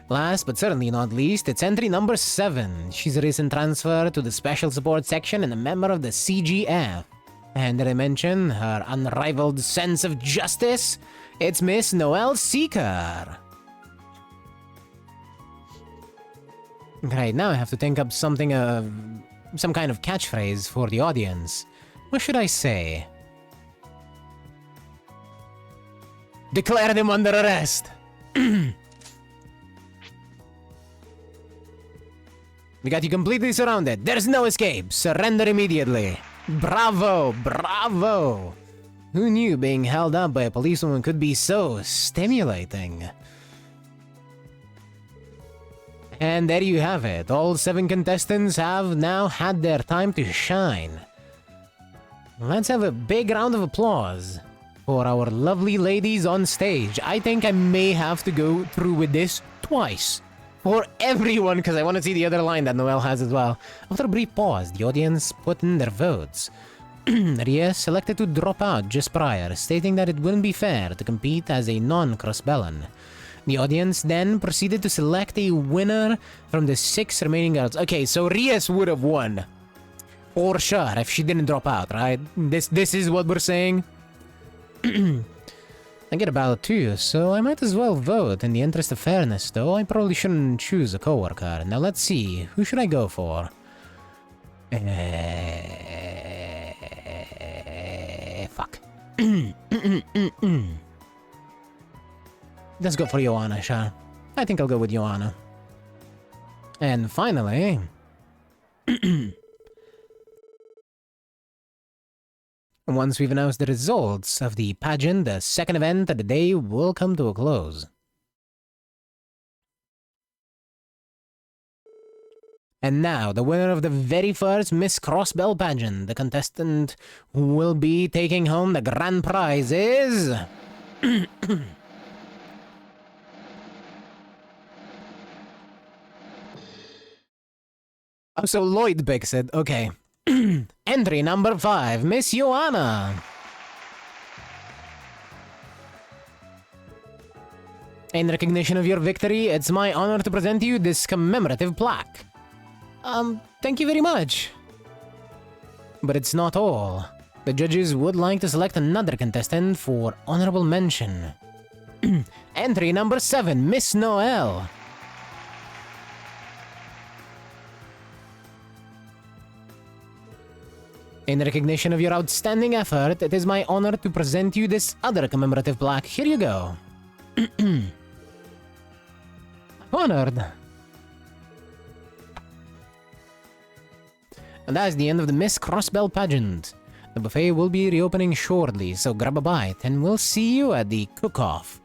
Last but certainly not least, it's entry number 7. She's a recent transfer to the special support section and a member of the CGF. And did I mention her unrivaled sense of justice? It's Miss Noelle Seeker. Great, now I have to think up something some kind of catchphrase for the audience. What should I say? Declare them under arrest! We got you completely surrounded. There's no escape. Surrender immediately. Bravo! Bravo! Who knew being held up by a policewoman could be so stimulating? And there you have it. All 7 contestants have now had their time to shine. Let's have a big round of applause for our lovely ladies on stage. I think I may have to go through with this twice. For everyone, because I want to see the other line that Noelle has as well. After a brief pause, the audience put in their votes. Ria selected to drop out just prior, stating that it wouldn't be fair to compete as a non-crossbellan. The audience then proceeded to select a winner from the 6 remaining girls. Okay, so Rias would have won. For sure, if she didn't drop out, right? This is what we're saying? I get a ballot too, so I might as well vote. In the interest of fairness, though, I probably shouldn't choose a coworker. Now let's see, who should I go for? Fuck. Let's go for Joanna, sure. I think I'll go with Joanna. And finally... Once we've announced the results of the pageant, the second event of the day will come to a close. And now, the winner of the very first Miss Crossbell pageant, the contestant who will be taking home the grand prize is... Oh, so Lloyd picks it, okay. Entry number 5, Miss Joanna. In recognition of your victory, it's my honor to present you this commemorative plaque. Thank you very much. But it's not all. The judges would like to select another contestant for honorable mention. Entry number 7, Miss Noelle. In recognition of your outstanding effort, it is my honor to present you this other commemorative plaque. Here you go. Honored. And that's the end of the Miss Crossbell pageant. The buffet will be reopening shortly, so grab a bite, and we'll see you at the cook-off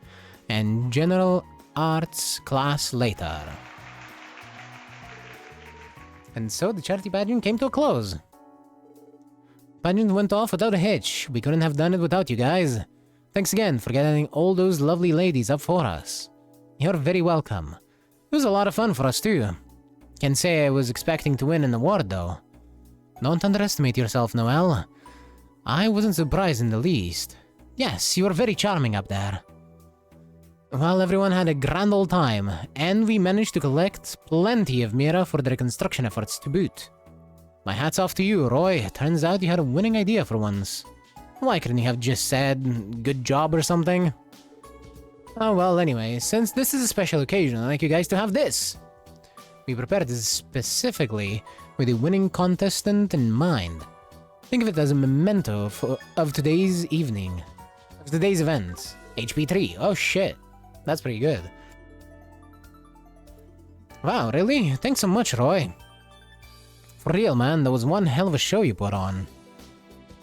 and general arts class later. And so the charity pageant came to a close. Pageant went off without a hitch. We couldn't have done it without you guys. Thanks again for getting all those lovely ladies up for us. You're very welcome. It was a lot of fun for us too. Can't say I was expecting to win an award though. Don't underestimate yourself, Noelle. I wasn't surprised in the least. Yes, you were very charming up there. Well, everyone had a grand old time, and we managed to collect plenty of Mira for the reconstruction efforts to boot. My hat's off to you, Roy. Turns out you had a winning idea for once. Why couldn't you have just said, good job or something? Oh well, anyway, since this is a special occasion, I'd like you guys to have this. We prepared this specifically with the winning contestant in mind. Think of it as a memento of today's evening. Of today's event. HP 3. Oh shit. That's pretty good. Wow, really? Thanks so much, Roy. For real, man, that was one hell of a show you put on.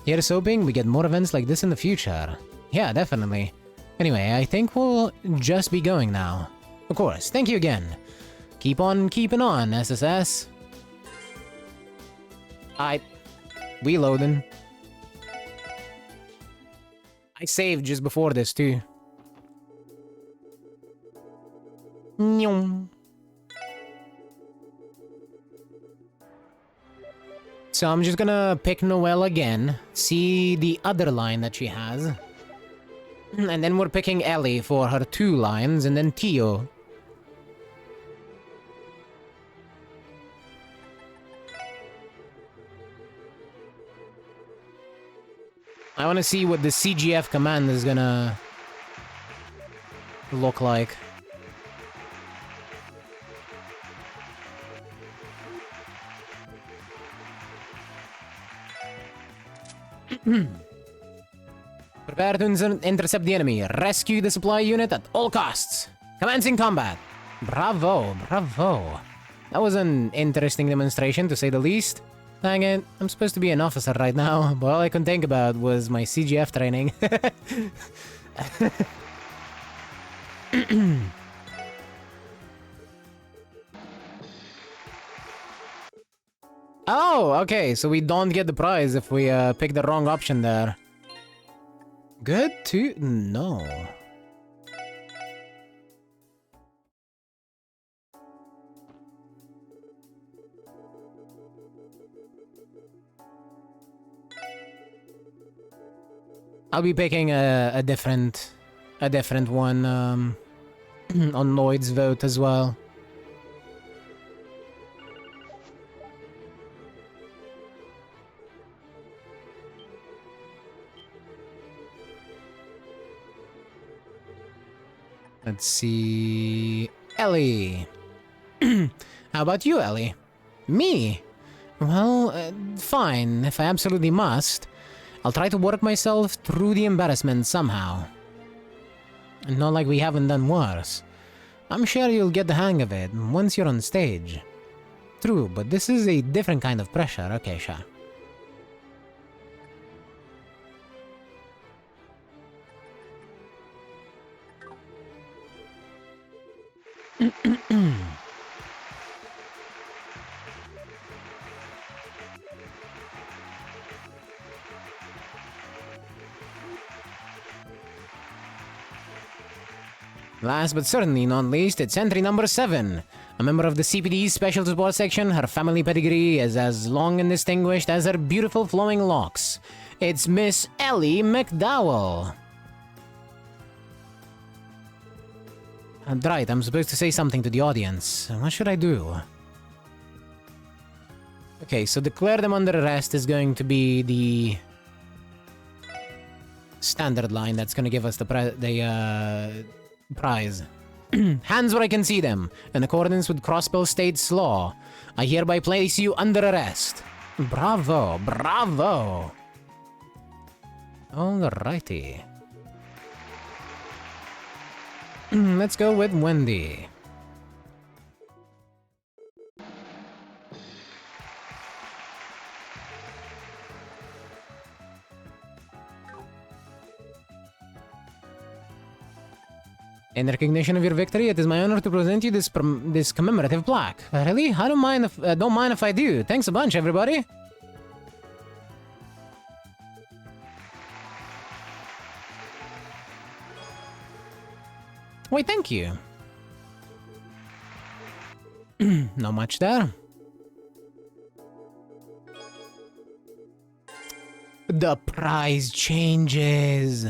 Here's hoping we get more events like this in the future. Yeah, definitely. Anyway, I think we'll just be going now. Of course, thank you again. Keep on keeping on, SSS. Reloading. I saved just before this, too. Nyong. So I'm just gonna pick Noelle again, see the other line that she has. And then we're picking Ellie for her 2 lines, and then Tio. I want to see what the CGF command is gonna look like. Prepare to intercept the enemy. Rescue the supply unit at all costs. Commencing combat. Bravo, bravo. That was an interesting demonstration, to say the least. Dang it, I'm supposed to be an officer right now, but all I could think about was my CGF training. Oh, okay, so we don't get the prize if we pick the wrong option there. Good to know. I'll be picking a different one on Lloyd's vote as well. Let's see... Ellie! How about you, Ellie? Me? Well, fine, if I absolutely must. I'll try to work myself through the embarrassment somehow. Not like we haven't done worse. I'm sure you'll get the hang of it once you're on stage. True, but this is a different kind of pressure, okay, sure. Last but certainly not least, it's entry number 7. A member of the CPD's Special Support Section, her family pedigree is as long and distinguished as her beautiful flowing locks. It's Miss Ellie McDowell. Right, I'm supposed to say something to the audience. What should I do? Okay, so declare them under arrest is going to be the standard line that's going to give us the prize. Hands where I can see them. In accordance with Crossbell State's law, I hereby place you under arrest. Bravo, bravo. Alrighty. Let's go with Wendy. In recognition of your victory, it is my honor to present you this commemorative plaque. Really? I don't mind if I do. Thanks a bunch, everybody. Wait, thank you. Not much there. The prize changes.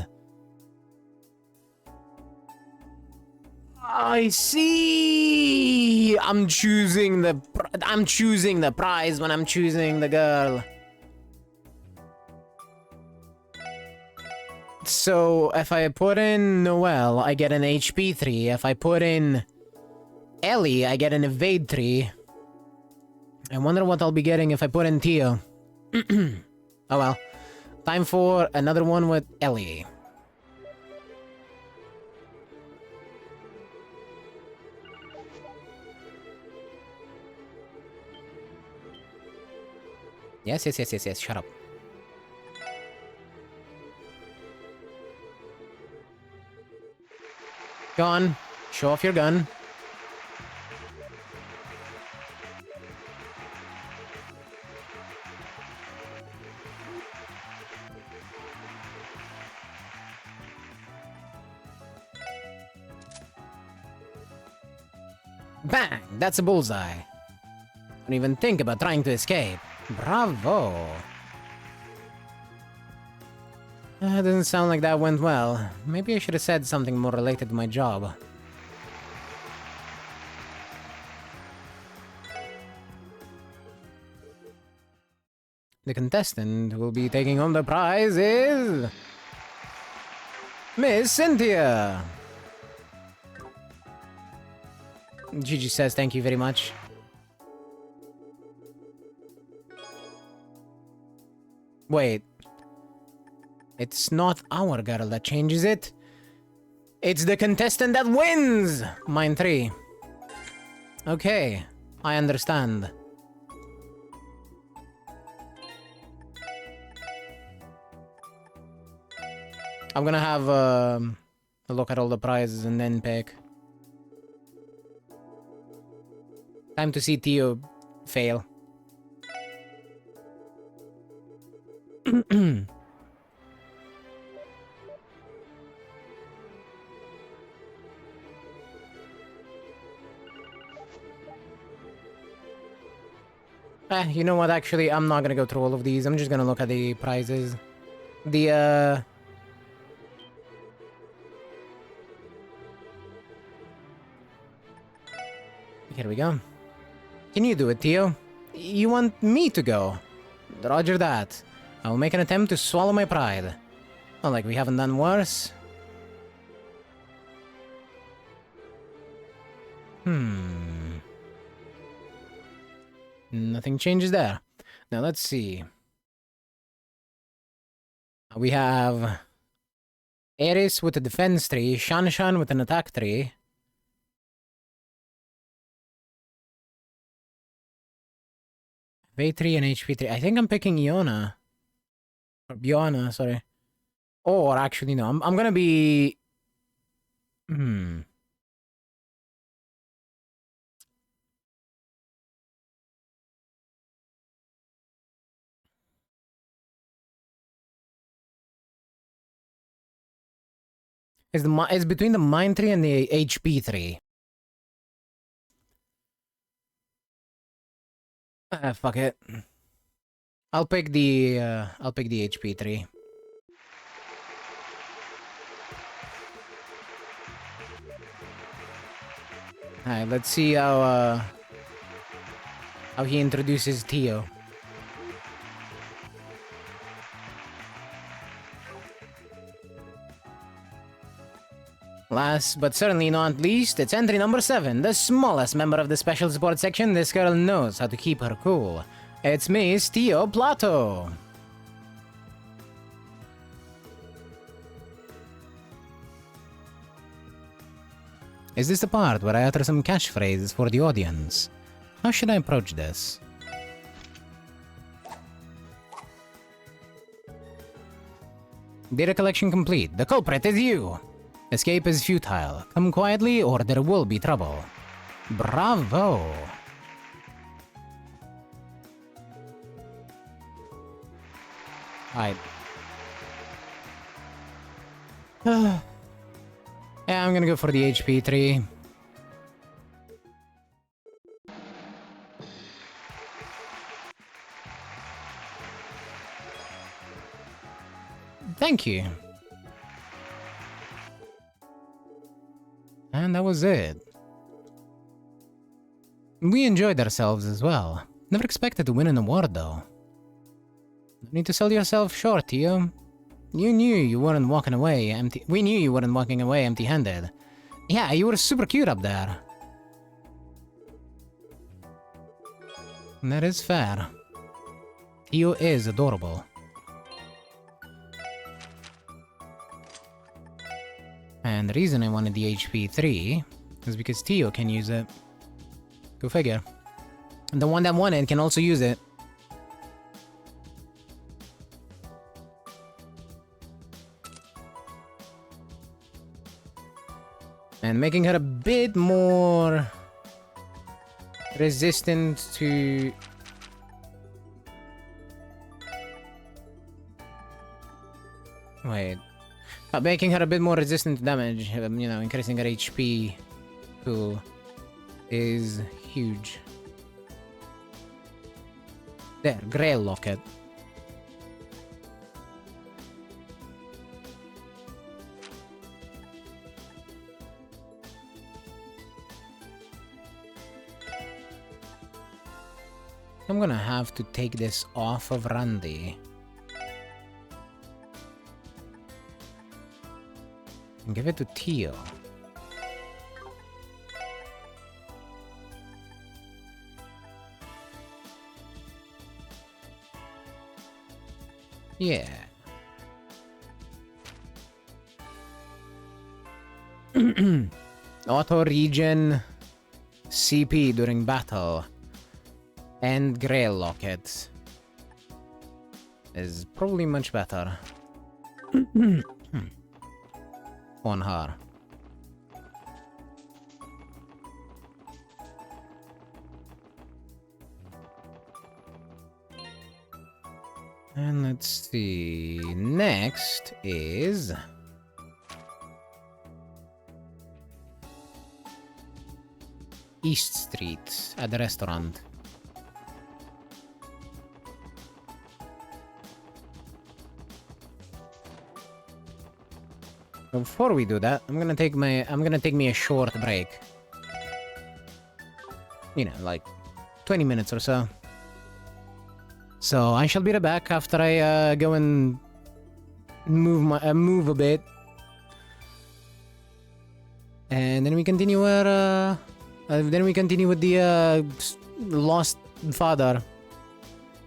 I see. I'm choosing the prize when I'm choosing the girl. So if I put in Noelle, I get an HP 3. If I put in Ellie, I get an evade 3. I wonder what I'll be getting if I put in Tio. Oh well. Time for another one with Ellie. Yes, shut up. Go on, show off your gun. Bang! That's a bullseye. Don't even think about trying to escape. Bravo! Doesn't sound like that went well. Maybe I should have said something more related to my job. The contestant who will be taking home the prize is... Miss Cynthia! Gigi says thank you very much. Wait. It's not our girl that changes it. It's the contestant that wins! Mine 3. Okay, I understand. I'm gonna have a look at all the prizes and then pick. Time to see Theo fail. You know what, actually, I'm not gonna go through all of these. I'm just gonna look at the prizes. The, Here we go. Can you do it, Theo? You want me to go? Roger that. I will make an attempt to swallow my pride. Not like we haven't done worse. Nothing changes there. Now let's see. We have Ares with a defense tree, Shanshan with an attack tree. V3 and HP3. I think I'm picking Iona. Or Bjorna, sorry. Or actually, no. I'm gonna be... It's between the Mind 3 and the HP 3. Fuck it. I'll pick the HP 3. Alright, let's see how he introduces Theo. Last but certainly not least, it's entry number 7, the smallest member of the special support section. This girl knows how to keep her cool. It's Miss Theo Plato. Is this the part where I utter some catchphrases for the audience? How should I approach this? Data collection complete. The culprit is you. Escape is futile. Come quietly or there will be trouble. Bravo! Alright. Yeah, I'm gonna go for the HP 3. Thank you. And that was it. We enjoyed ourselves as well. Never expected to win an award though. No need to sell yourself short, Theo. You knew you weren't walking away empty. We knew you weren't walking away empty-handed. Yeah, you were super cute up there. That is fair. Theo is adorable. And the reason I wanted the HP 3 is because Theo can use it. Go figure. And the one that won it can also use it. And making her a bit more resistant to... Wait. Making her a bit more resistant to damage, you know, increasing her HP to is huge. There, Grail Locket. I'm gonna have to take this off of Randy. And give it to Tio. Yeah. Auto regen CP during battle and Grail Locket is probably much better on her. And let's see. Next is East Street at the restaurant. Before we do that, I'm gonna take me a short break. You know, like 20 minutes or so. So I shall be right back after I go and move a bit, and then we continue where then we continue with the lost father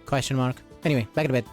question mark. Anyway, back in a bit.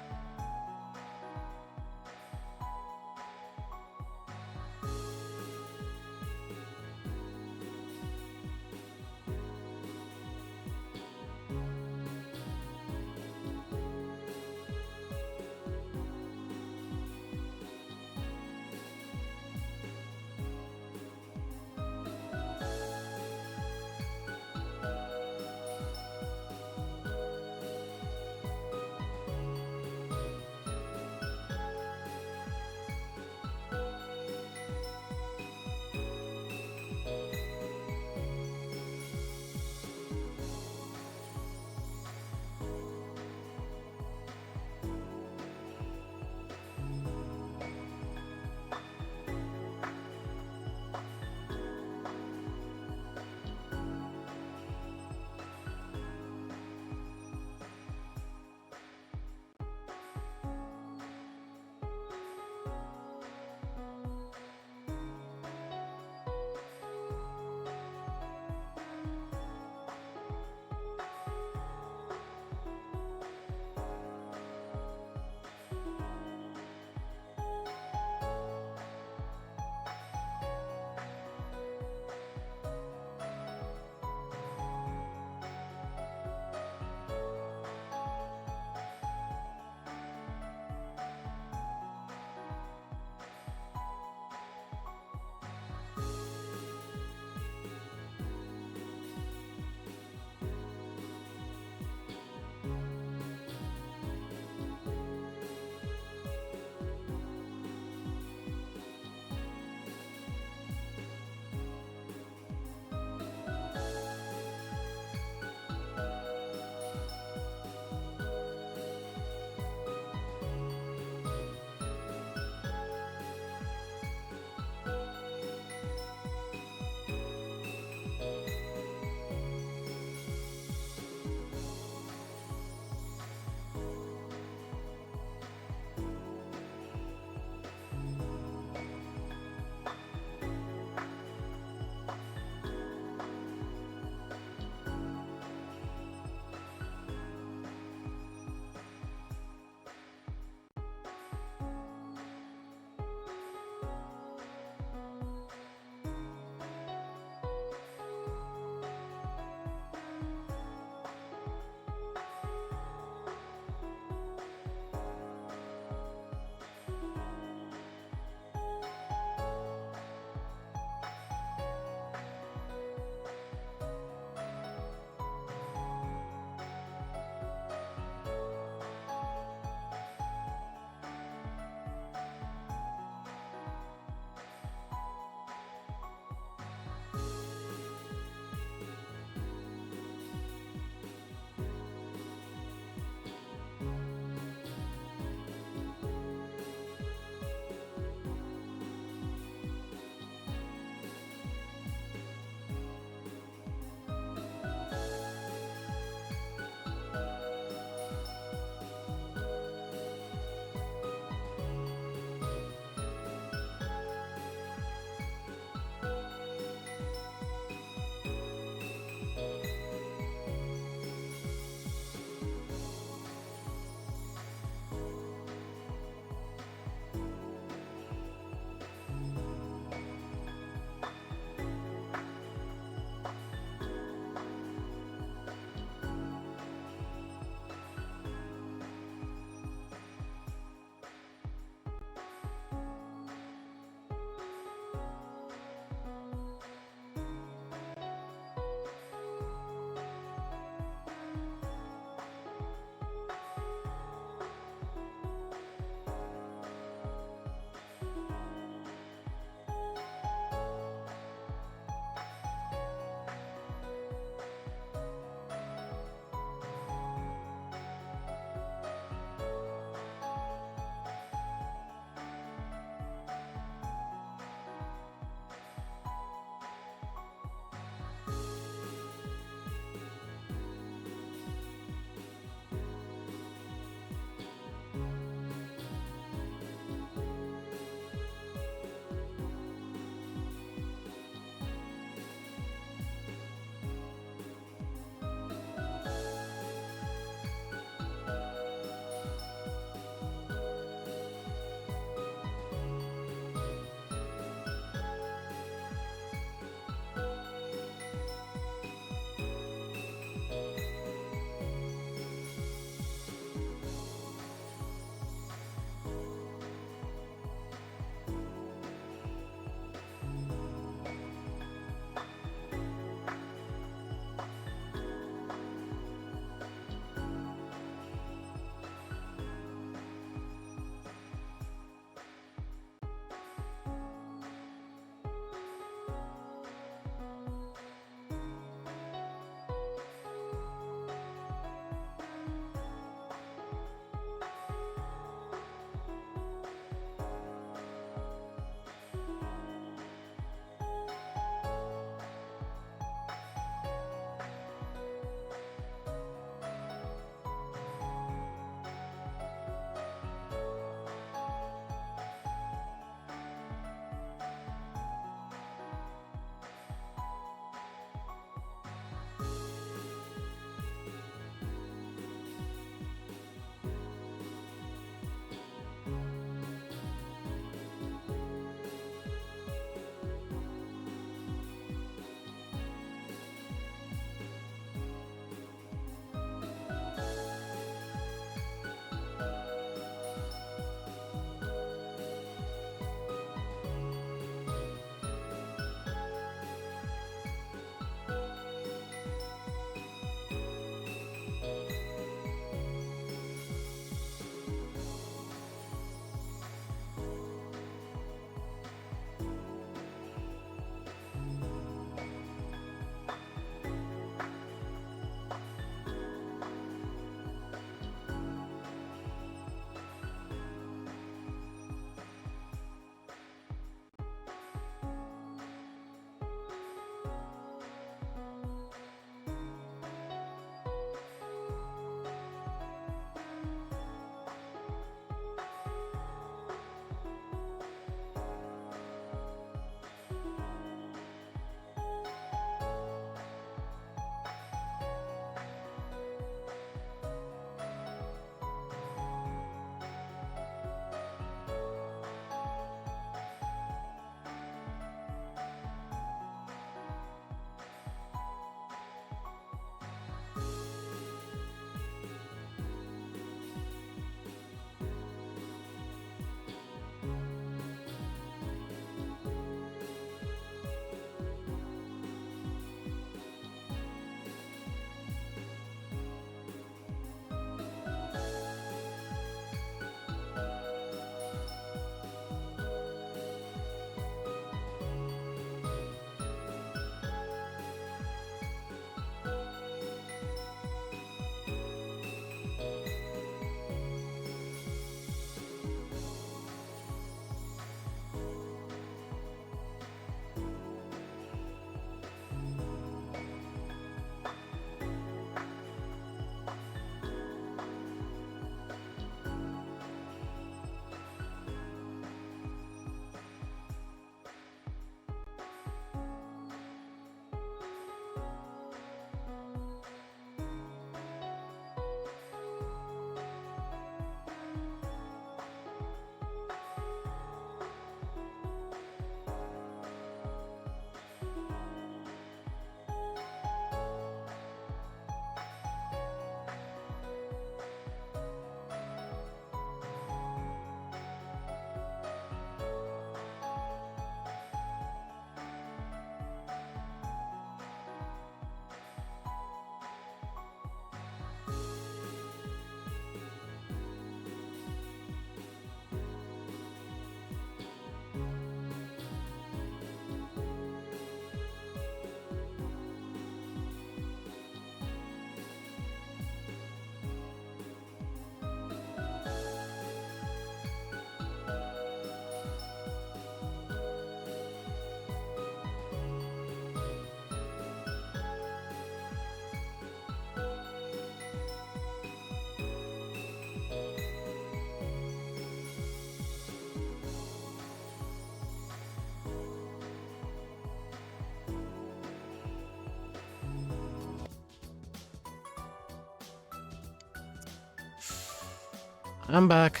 I'm back.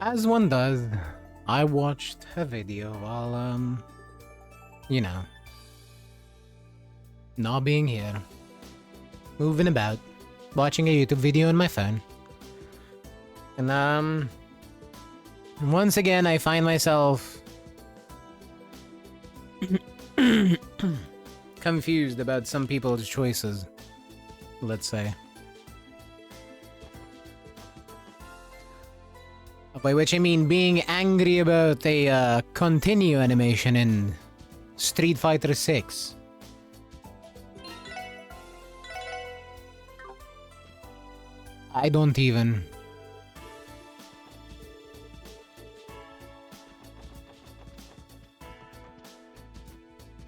As one does, I watched a video while, you know, not being here, moving about, watching a YouTube video on my phone. And, once again, I find myself confused about some people's choices, let's say. By which I mean being angry about a continue animation in Street Fighter 6. I don't even.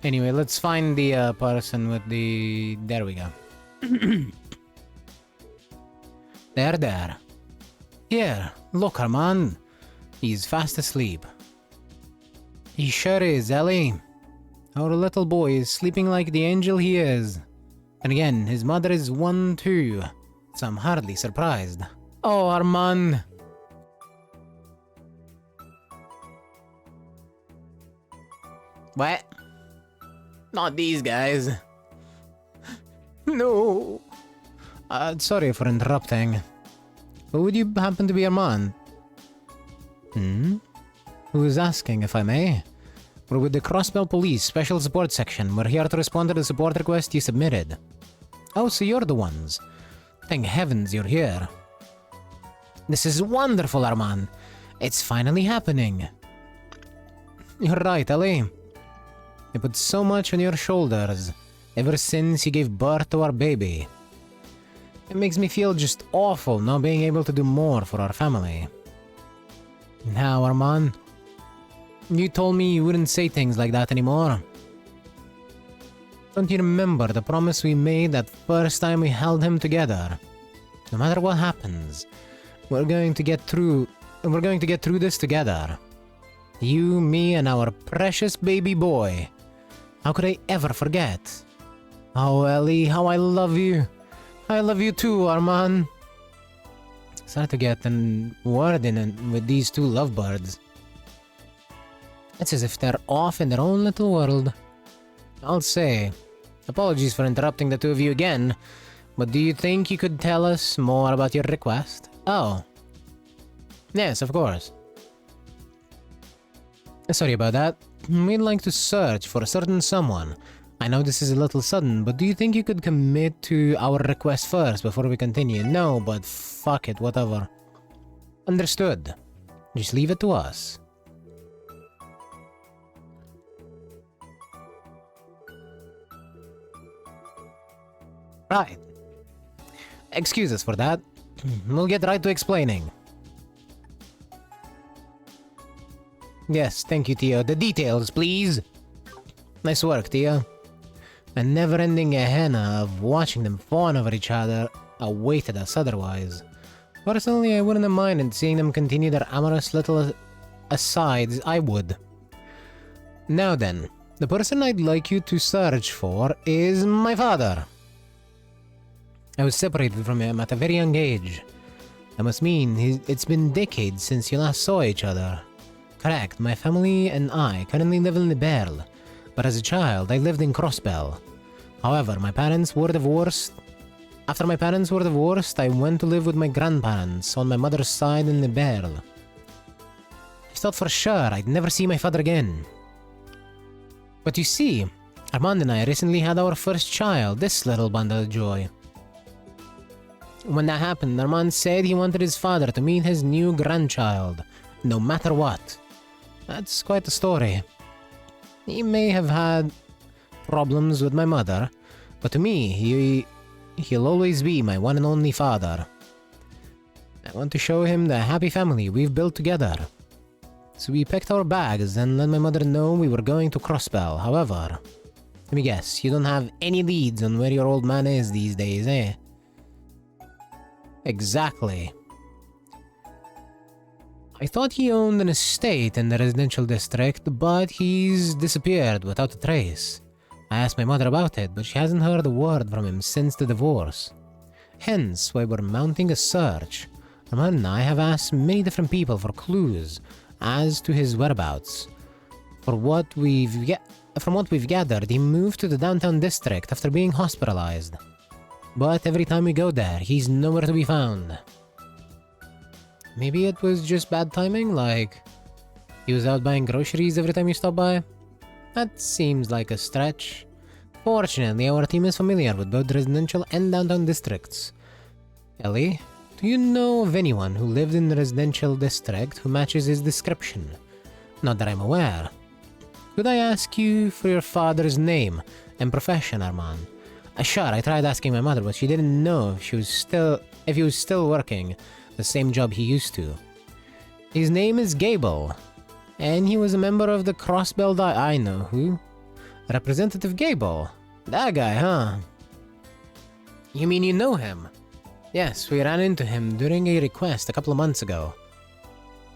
Anyway, let's find the person with the... There we go. There. Here, look, Armand. He's fast asleep. He sure is, Ellie. Our little boy is sleeping like the angel he is. And again, his mother is one too. So I'm hardly surprised. Oh, Armand. What? Not these guys. No. Sorry for interrupting. But would you happen to be Armand? Who is asking, if I may? We're with the Crossbell Police Special Support Section. We're here to respond to the support request you submitted. Oh, so you're the ones. Thank heavens you're here. This is wonderful, Armand. It's finally happening. You're right, Ellie. You put so much on your shoulders ever since you gave birth to our baby. It makes me feel just awful not being able to do more for our family. Now, Armand, you told me you wouldn't say things like that anymore. Don't you remember the promise we made that first time we held him together? No matter what happens, we're going to get through this together. You, me, and our precious baby boy. How could I ever forget? Oh, Ellie, how I love you. I love you too, Armand. Start to get an word in with these two lovebirds. It's as if they're off in their own little world. I'll say, Apologies for interrupting the two of you again, but do you think you could tell us more about your request? Oh. Yes, of course. Sorry about that. We'd like to search for a certain someone. I know this is a little sudden, but do you think you could commit to our request first before we continue? No, but fuck it, whatever. Understood. Just leave it to us. Right. Excuse us for that. We'll get right to explaining. Yes, thank you, Tio. The details, please. Nice work, Tio. A never-ending gehenna of watching them fawn over each other awaited us otherwise. Personally, I wouldn't have minded seeing them continue their amorous little asides. I would. Now then, the person I'd like you to search for is my father. I was separated from him at a very young age. I must mean, it's been decades since you last saw each other. Correct, my family and I currently live in Liberl, but as a child I lived in Crossbell. However, my parents were divorced. After my parents were divorced, I went to live with my grandparents on my mother's side in Liberl. I thought for sure I'd never see my father again. But you see, Armand and I recently had our first child, this little bundle of joy. When that happened, Armand said he wanted his father to meet his new grandchild, no matter what. That's quite a story. He may have had problems with my mother, but to me, he'll always be my one and only father. I want to show him the happy family we've built together. So we packed our bags and let my mother know we were going to Crossbell. However, let me guess, you don't have any leads on where your old man is these days, eh? Exactly. I thought he owned an estate in the residential district, but he's disappeared without a trace. I asked my mother about it, but she hasn't heard a word from him since the divorce. Hence why we're mounting a search. Armand and I have asked many different people for clues as to his whereabouts. From what we've gathered, he moved to the downtown district after being hospitalized. But every time we go there, he's nowhere to be found. Maybe it was just bad timing, like he was out buying groceries every time you stop by? That seems like a stretch. Fortunately, our team is familiar with both residential and downtown districts. Ellie, do you know of anyone who lived in the residential district who matches his description? Not that I'm aware. Could I ask you for your father's name and profession, Armand? Sure, I tried asking my mother, but she didn't know if he was still working the same job he used to. His name is Gable, and he was a member of the Crossbell I know who? Representative Gable. That guy, huh? You mean you know him? Yes, we ran into him during a request a couple of months ago.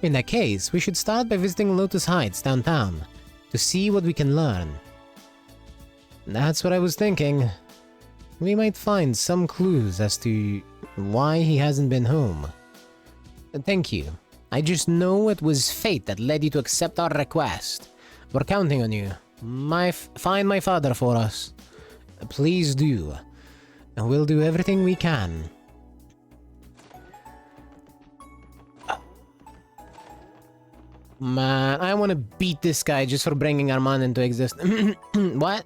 In that case, we should start by visiting Lotus Heights downtown to see what we can learn. That's what I was thinking. We might find some clues as to why he hasn't been home. Thank you. I just know it was fate that led you to accept our request. We're counting on you. Find my father for us. Please do. And we'll do everything we can. Man, I want to beat this guy just for bringing Armand into existence. What?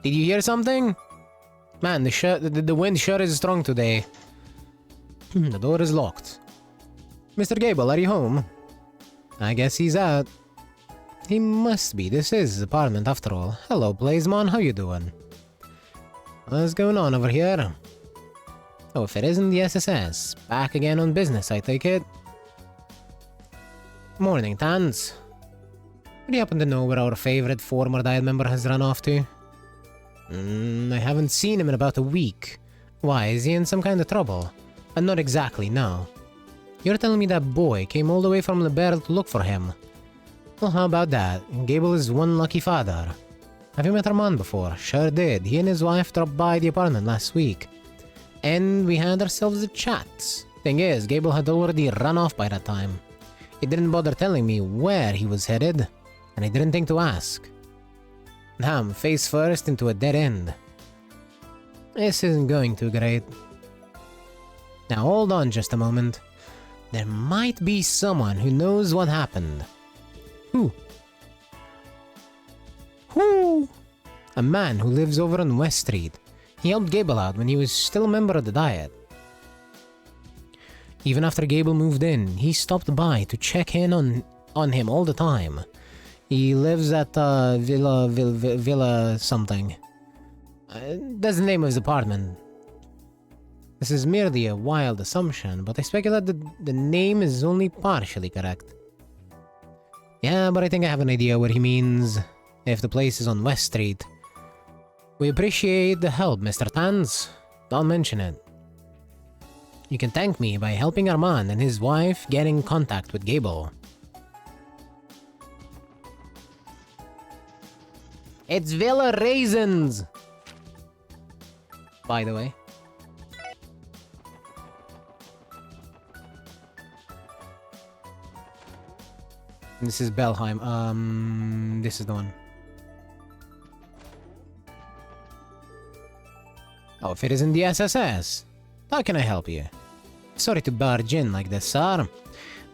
Did you hear something? Man, the wind sure is strong today. The door is locked. Mr. Gable, are you home? I guess he's out. He must be. This is his apartment after all. Hello, Blazeman. How you doing? What's going on over here? Oh, if it isn't the SSS. Back again on business, I take it. Morning, Tans. Do you happen to know where our favorite former Diet member has run off to? I haven't seen him in about a week. Why, is he in some kind of trouble? Not exactly, no. You're telling me that boy came all the way from Liberl to look for him? Well, how about that? Gable is one lucky father. Have you met Armand before? Sure did. He and his wife dropped by the apartment last week. And we had ourselves a chat. Thing is, Gable had already run off by that time. He didn't bother telling me where he was headed, and I didn't think to ask. Damn, face first into a dead end. This isn't going too great. Now hold on just a moment. There might be someone who knows what happened. Who? Who? A man who lives over on West Street. He helped Gable out when he was still a member of the Diet. Even after Gable moved in, he stopped by to check in on him all the time. He lives at Villa something. That's the name of his apartment. This is merely a wild assumption, but I speculate that the name is only partially correct. Yeah, but I think I have an idea what he means if the place is on West Street. We appreciate the help, Mr. Tanz. Don't mention it. You can thank me by helping Armand and his wife get in contact with Gable. It's Villa Raisins! By the way. This is Belheim. This is the one. Oh, if it isn't the SSS. How can I help you? Sorry to barge in like this, sir.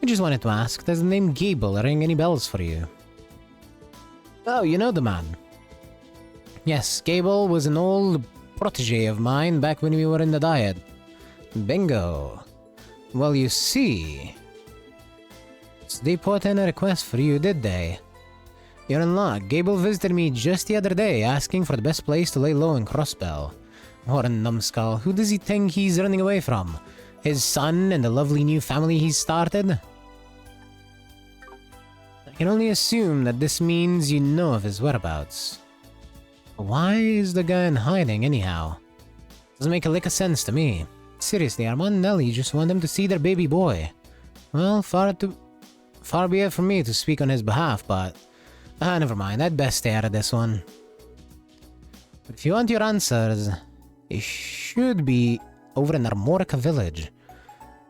I just wanted to ask, does the name Gable ring any bells for you? Oh, you know the man. Yes, Gable was an old protege of mine back when we were in the Diet. Bingo. Well, you see... So they put in a request for you, did they? You're in luck. Gable visited me just the other day, asking for the best place to lay low in Crossbell. What a numbskull. Who does he think he's running away from? His son and the lovely new family he's started? I can only assume that this means you know of his whereabouts. Why is the guy in hiding anyhow? Doesn't make a lick of sense to me. Seriously, Armand and Nelly just want them to see their baby boy. Well, far be it from me to speak on his behalf, but... never mind, I'd best stay out of this one. But if you want your answers, it should be over in Armorica village.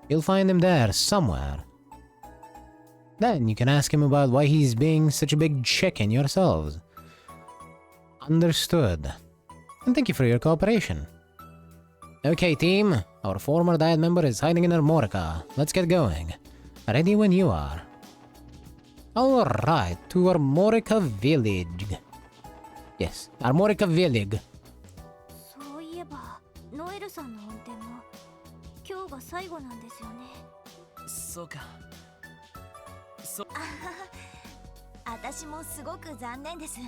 You'll find him there, somewhere. Then you can ask him about why he's being such a big chicken yourselves. Understood. And thank you for your cooperation. Okay, team. Our former Diet member is hiding in Armorica. Let's get going. Ready when you are. Alright, to Armorica Village. Yes, Armorica Village. そういえば、ノエルさんの運転も今日が最後なんですよね。そうか。私もすごく残念です。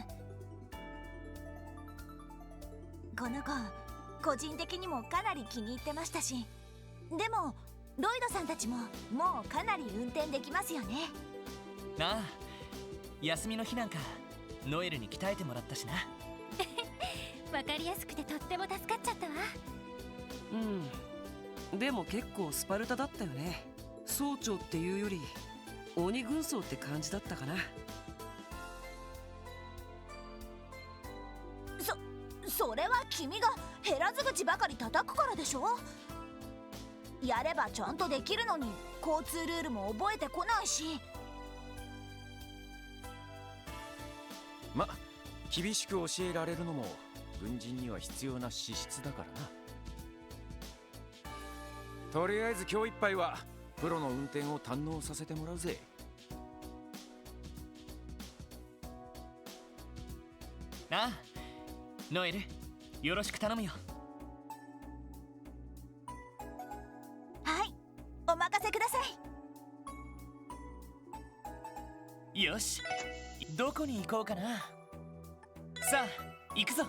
この子、個人的にもかなり気に入ってましたし、でもロイドさんたちももうかなり運転できますよね。ああ、休みの日なんかノエルに鍛えてもらったしな。わかりやすくてとっても助かっちゃったわ。うん。でも結構スパルタだったよね。総長っていうより鬼軍曹って感じだったかな。それは君が減らず口ばかり叩くからでしょ。やればちゃんとできるのに交通ルールも覚えてこないし。ま、厳しく教えられるのも軍人には必要な資質だからな。とりあえず今日いっぱいはプロの運転を堪能させてもらうぜ。ああ、ノエル、よろしく頼むよ。はい、お任せください。よし、どこに行こうかな。さあ、行くぞ。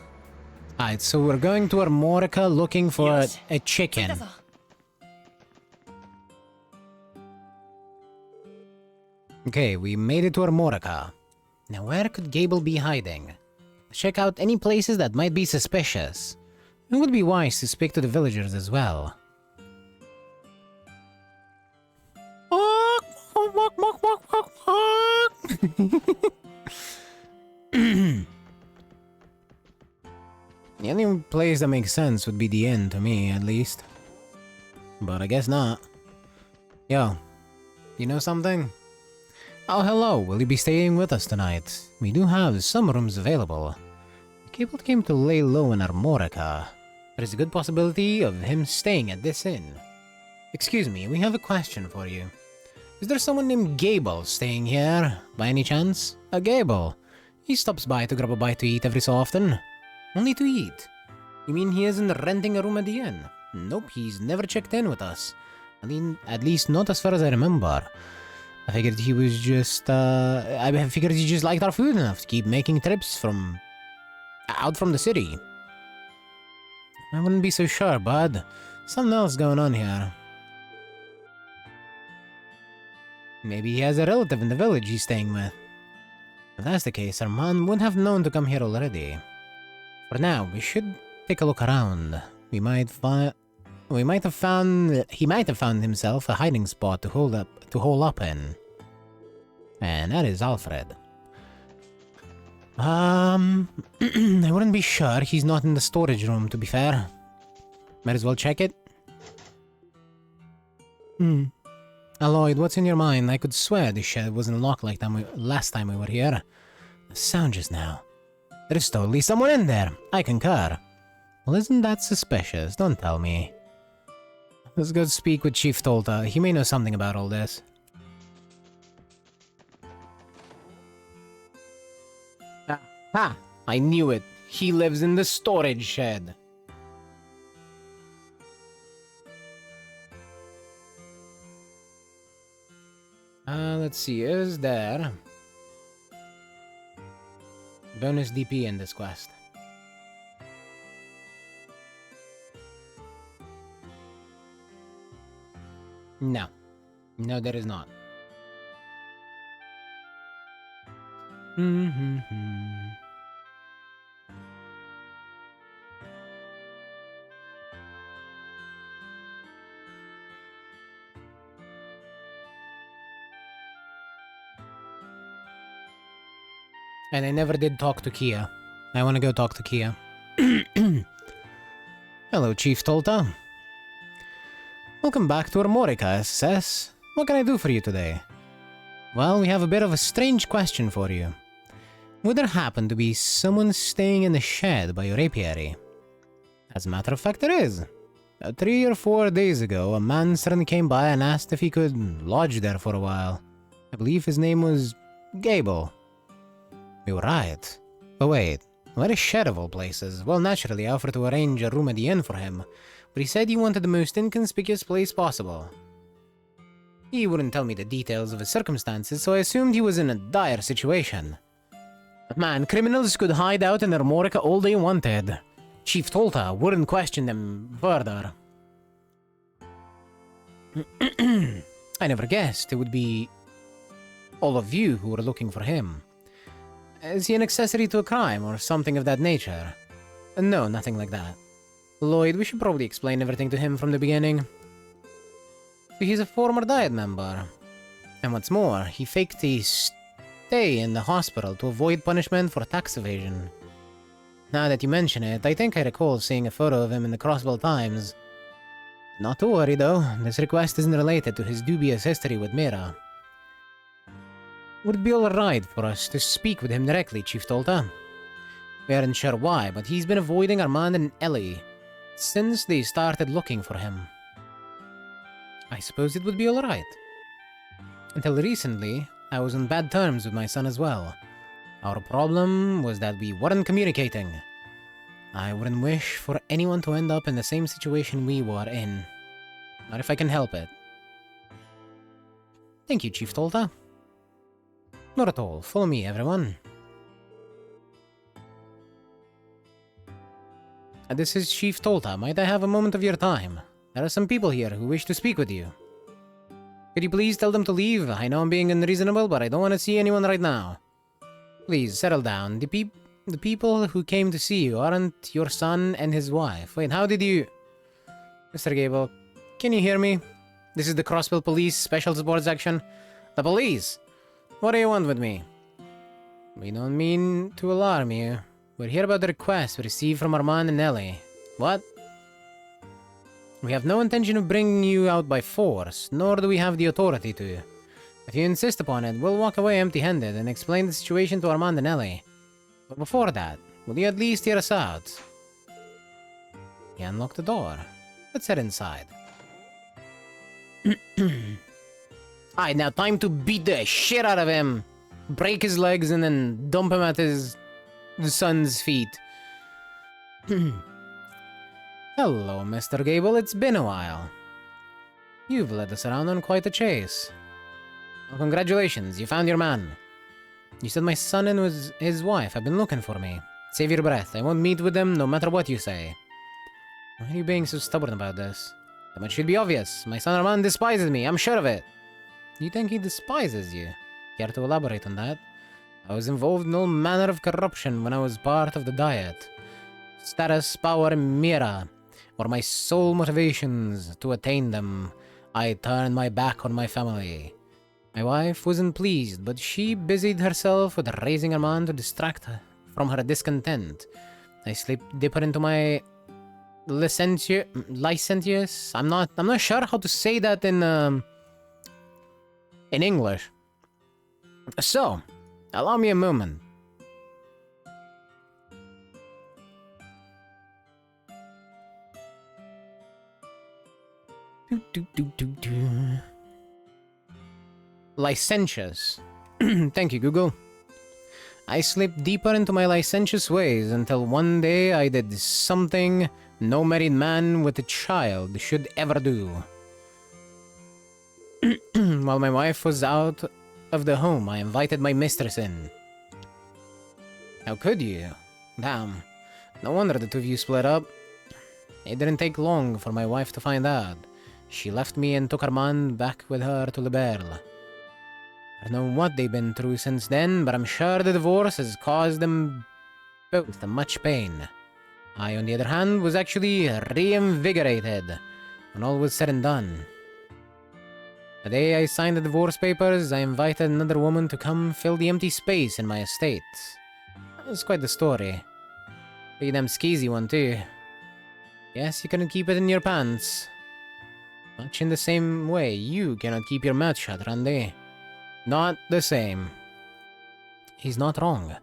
Alright, so we're going to Armorica looking for a chicken. Okay, we made it to Armorica. Now where could Gable be hiding? Check out any places that might be suspicious. It would be wise to speak to the villagers as well. The only place that makes sense would be the inn to me, at least. But I guess not. Yo, you know something? Oh, hello, will you be staying with us tonight? We do have some rooms available. Gable came to lay low in Armorica. There is a good possibility of him staying at this inn. Excuse me, we have a question for you. Is there someone named Gable staying here, by any chance? Gable. He stops by to grab a bite to eat every so often. Only to eat. You mean he isn't renting a room at the inn? Nope, he's never checked in with us. I mean, at least not as far as I remember. I figured he was just, I figured he just liked our food enough to keep making trips out from the city. I wouldn't be so sure, bud. Something else going on here. Maybe he has a relative in the village he's staying with. If that's the case, our man would have known to come here already. For now, we should take a look around. He might have found himself a hiding spot to hole up in. And that is Alfred. I wouldn't be sure he's not in the storage room, to be fair. Might as well check it. Lloyd, what's in your mind? I could swear this shed wasn't locked like last time we were here. The sound just now. There's totally someone in there. I concur. Well, isn't that suspicious? Don't tell me. Let's go speak with Chief Tolta. He may know something about all this. Ha! I knew it. He lives in the storage shed. Let's see. Is there bonus DP in this quest? No. No, there is not. And I never did talk to Kia. I want to go talk to Kia. Hello, Chief Tolta. Welcome back to Armorica, SS. What can I do for you today? Well, we have a bit of a strange question for you. Would there happen to be someone staying in the shed by your apiary? As a matter of fact, there is. 3 or 4 days ago, a man suddenly came by and asked if he could lodge there for a while. I believe his name was Gable. You're right. But wait, where is Shed of all places? Well, naturally, I offered to arrange a room at the inn for him, but he said he wanted the most inconspicuous place possible. He wouldn't tell me the details of his circumstances, so I assumed he was in a dire situation. Man, criminals could hide out in Armorica all they wanted. Chief Tolta wouldn't question them further. I never guessed it would be all of you who were looking for him. Is he an accessory to a crime or something of that nature? No, nothing like that. Lloyd, we should probably explain everything to him from the beginning. So he's a former Diet member. And what's more, he faked a stay in the hospital to avoid punishment for tax evasion. Now that you mention it, I think I recall seeing a photo of him in the Crossbell Times. Not to worry though, this request isn't related to his dubious history with Mira. Would it be alright for us to speak with him directly, Chief Tolta? We aren't sure why, but he's been avoiding Armand and Ellie since they started looking for him. I suppose it would be alright. Until recently, I was on bad terms with my son as well. Our problem was that we weren't communicating. I wouldn't wish for anyone to end up in the same situation we were in. Not if I can help it. Thank you, Chief Tolta. Not at all. Follow me, everyone. This is Chief Tolta. Might I have a moment of your time? There are some people here who wish to speak with you. Could you please tell them to leave? I know I'm being unreasonable, but I don't want to see anyone right now. Please, settle down. The people who came to see you aren't your son and his wife. Wait, how did you... Mr. Gable, can you hear me? This is the Crossbell Police Special Support Section. The police! What do you want with me? We don't mean to alarm you. We're here about the request we received from Armand and Ellie. What? We have no intention of bringing you out by force, nor do we have the authority to. If you insist upon it, we'll walk away empty-handed and explain the situation to Armand and Ellie. But before that, Will you at least hear us out? He unlocked the door. Let's head inside. Alright, now time to beat the shit out of him. Break his legs and then dump him at his son's feet. Hello, Mr. Gable. It's been a while. You've led us around on quite a chase. Well, congratulations, you found your man. You said my son and his wife have been looking for me. Save your breath. I won't meet with them no matter what you say. Why are you being so stubborn about this? That much should be obvious. My son Armand despises me. I'm sure of it. You think he despises you? Care to elaborate on that? I was involved in all manner of corruption when I was part of the Diet. Status, power, and mira were my sole motivations to attain them. I turned my back on my family. My wife wasn't pleased, but she busied herself with raising Armand to distract her from her discontent. I slipped deeper into my licentious. I'm not sure how to say that in English. So, allow me a moment. Licentious. Thank you, Google. I slipped deeper into my licentious ways until one day I did something no married man with a child should ever do. While my wife was out of the home, I invited my mistress in. How could you? Damn. No wonder the two of you split up. It didn't take long for my wife to find out. She left me and took Armand back with her to Liberle. I don't know what they've been through since then, but I'm sure the divorce has caused them both much pain. I, on the other hand, was actually reinvigorated when all was said and done. The day I signed the divorce papers, I invited another woman to come fill the empty space in my estate. That was quite the story. Pretty damn skeezy one, too. Yes, you couldn't keep it in your pants. Much in the same way, you cannot keep your mouth shut, Randy. Not the same. He's not wrong.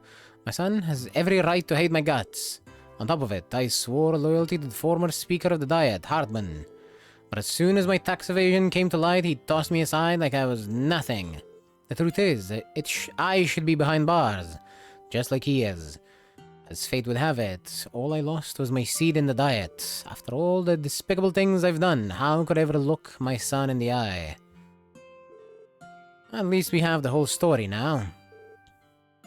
My son has every right to hate my guts. On top of it, I swore loyalty to the former Speaker of the Diet, Hartman. But as soon as my tax evasion came to light, he tossed me aside like I was nothing. The truth is, I should be behind bars, just like he is. As fate would have it, all I lost was my seat in the Diet. After all the despicable things I've done, how could I ever look my son in the eye? At least we have the whole story now.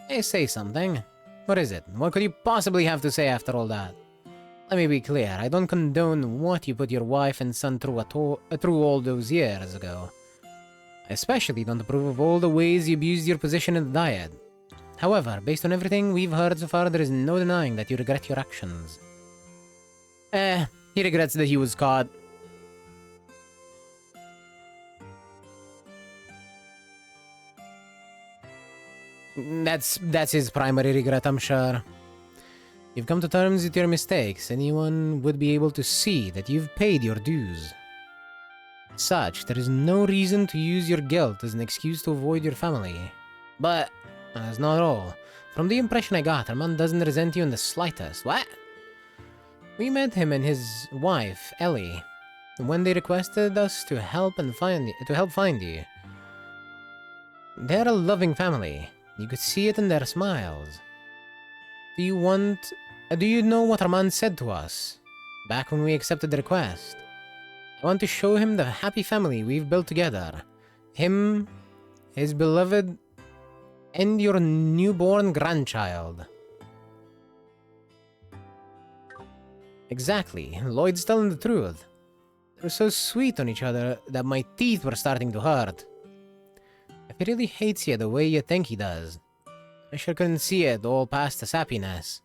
Hey, say something. What is it? What could you possibly have to say after all that? Let me be clear, I don't condone what you put your wife and son through all those years ago. I especially don't approve of all the ways you abused your position in the Diet. However, based on everything we've heard so far, there is no denying that you regret your actions. He regrets that he was caught. That's his primary regret, I'm sure. You've come to terms with your mistakes. Anyone would be able to see that you've paid your dues. As such, there is no reason to use your guilt as an excuse to avoid your family. But that's not all. From the impression I got, Armand doesn't resent you in the slightest. What? We met him and his wife, Ellie, when they requested us to help find you. They're a loving family. You could see it in their smiles. Do you know what Armand said to us back when we accepted the request? I want to show him the happy family we've built together. Him, his beloved, and your newborn grandchild. Exactly. Lloyd's telling the truth. They were so sweet on each other that my teeth were starting to hurt. If he really hates you the way you think he does, I sure couldn't see it all past his happiness.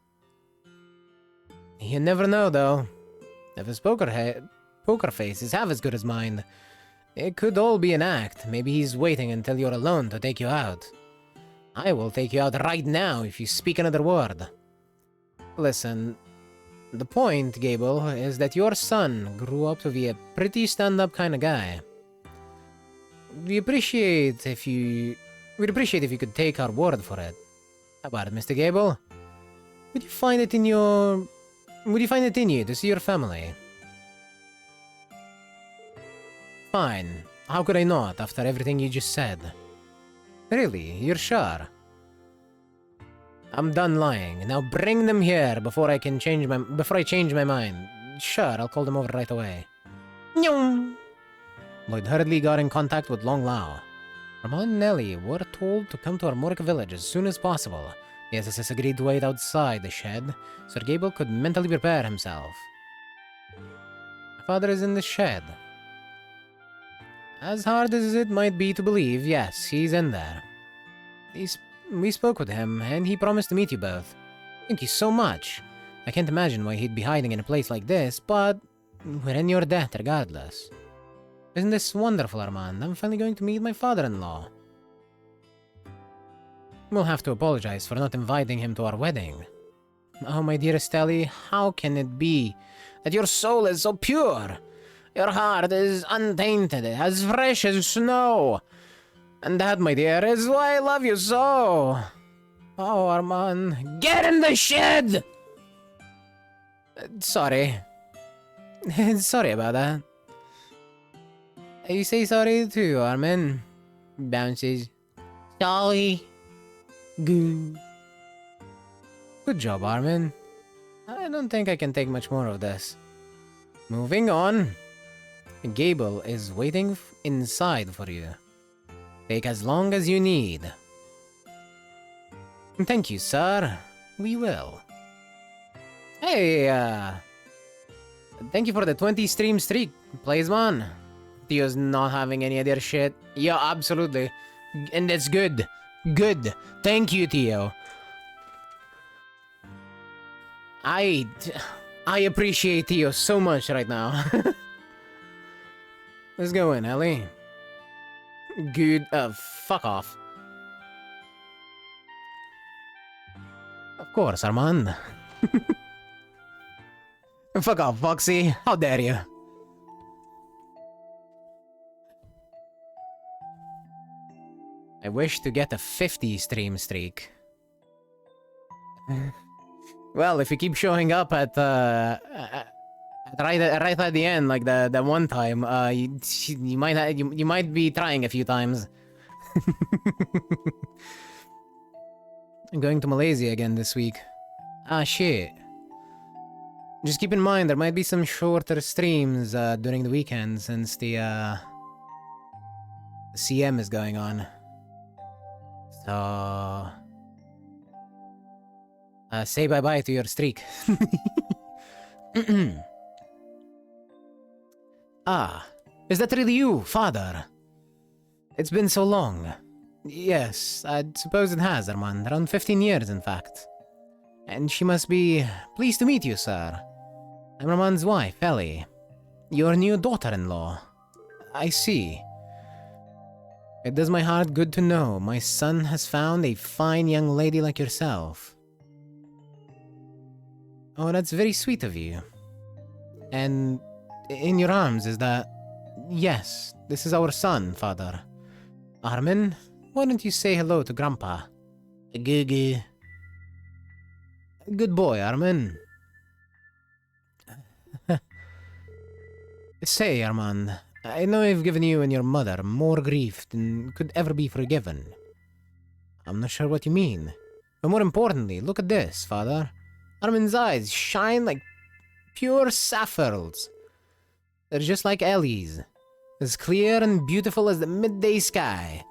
You never know, though. If his poker face is half as good as mine, it could all be an act. Maybe he's waiting until you're alone to take you out. I will take you out right now if you speak another word. Listen, the point, Gable, is that your son grew up to be a pretty stand-up kind of guy. We'd appreciate if you could take our word for it. How about it, Mr. Gable? Would you find it in your... Would you find it in you to see your family? Fine. How could I not, after everything you just said? Really? You're sure? I'm done lying. Now bring them here before I change my mind. Sure, I'll call them over right away. Nyong! Lloyd hurriedly got in contact with Long Lao. Ramon and Nellie were told to come to Armoric Village as soon as possible. The SSS agreed to wait outside the shed, so Gable could mentally prepare himself. My father is in the shed. As hard as it might be to believe, yes, he's in there. We spoke with him, and he promised to meet you both. Thank you so much. I can't imagine why he'd be hiding in a place like this, but we're in your debt regardless. Isn't this wonderful, Armand? I'm finally going to meet my father-in-law. We'll have to apologize for not inviting him to our wedding. Oh, my dearest Ellie, how can it be that your soul is so pure? Your heart is untainted, as fresh as snow. And that, my dear, is why I love you so. Oh, Armand, get in the shed! Sorry. Sorry about that. You say sorry too, Armin. Bounces. Sorry. Good job, Armin. I don't think I can take much more of this. Moving on. Gable is waiting inside for you. Take as long as you need. Thank you, sir. We will. Hey, thank you for the 20 stream streak, Playsman. Theo's not having any other shit. Yeah, absolutely. And that's good. Good. Thank you, Theo. I appreciate Theo so much right now. Let's go in, Ellie. Good. Fuck off. Of course, Armand. Fuck off, Foxy. How dare you? I wish to get a 50 stream streak. Well, if you keep showing up at right at the end, like the one time, you might be trying a few times. I'm going to Malaysia again this week. Ah, shit. Just keep in mind there might be some shorter streams during the weekend since the CM is going on. So say bye-bye to your streak. Ah, is that really you, father? It's been so long. Yes, I suppose it has, Armand. Around 15 years, in fact. And she must be pleased to meet you, sir. I'm Armand's wife, Ellie. Your new daughter-in-law. I see. It does my heart good to know my son has found a fine young lady like yourself. Oh, that's very sweet of you. And in your arms is that... Yes, this is our son, father. Armin, why don't you say hello to Grandpa? Good boy, Armin. Say, Armand, I know I've given you and your mother more grief than could ever be forgiven. I'm not sure what you mean. But more importantly, look at this, father. Armin's eyes shine like pure sapphires. They're just like Ellie's. As clear and beautiful as the midday sky.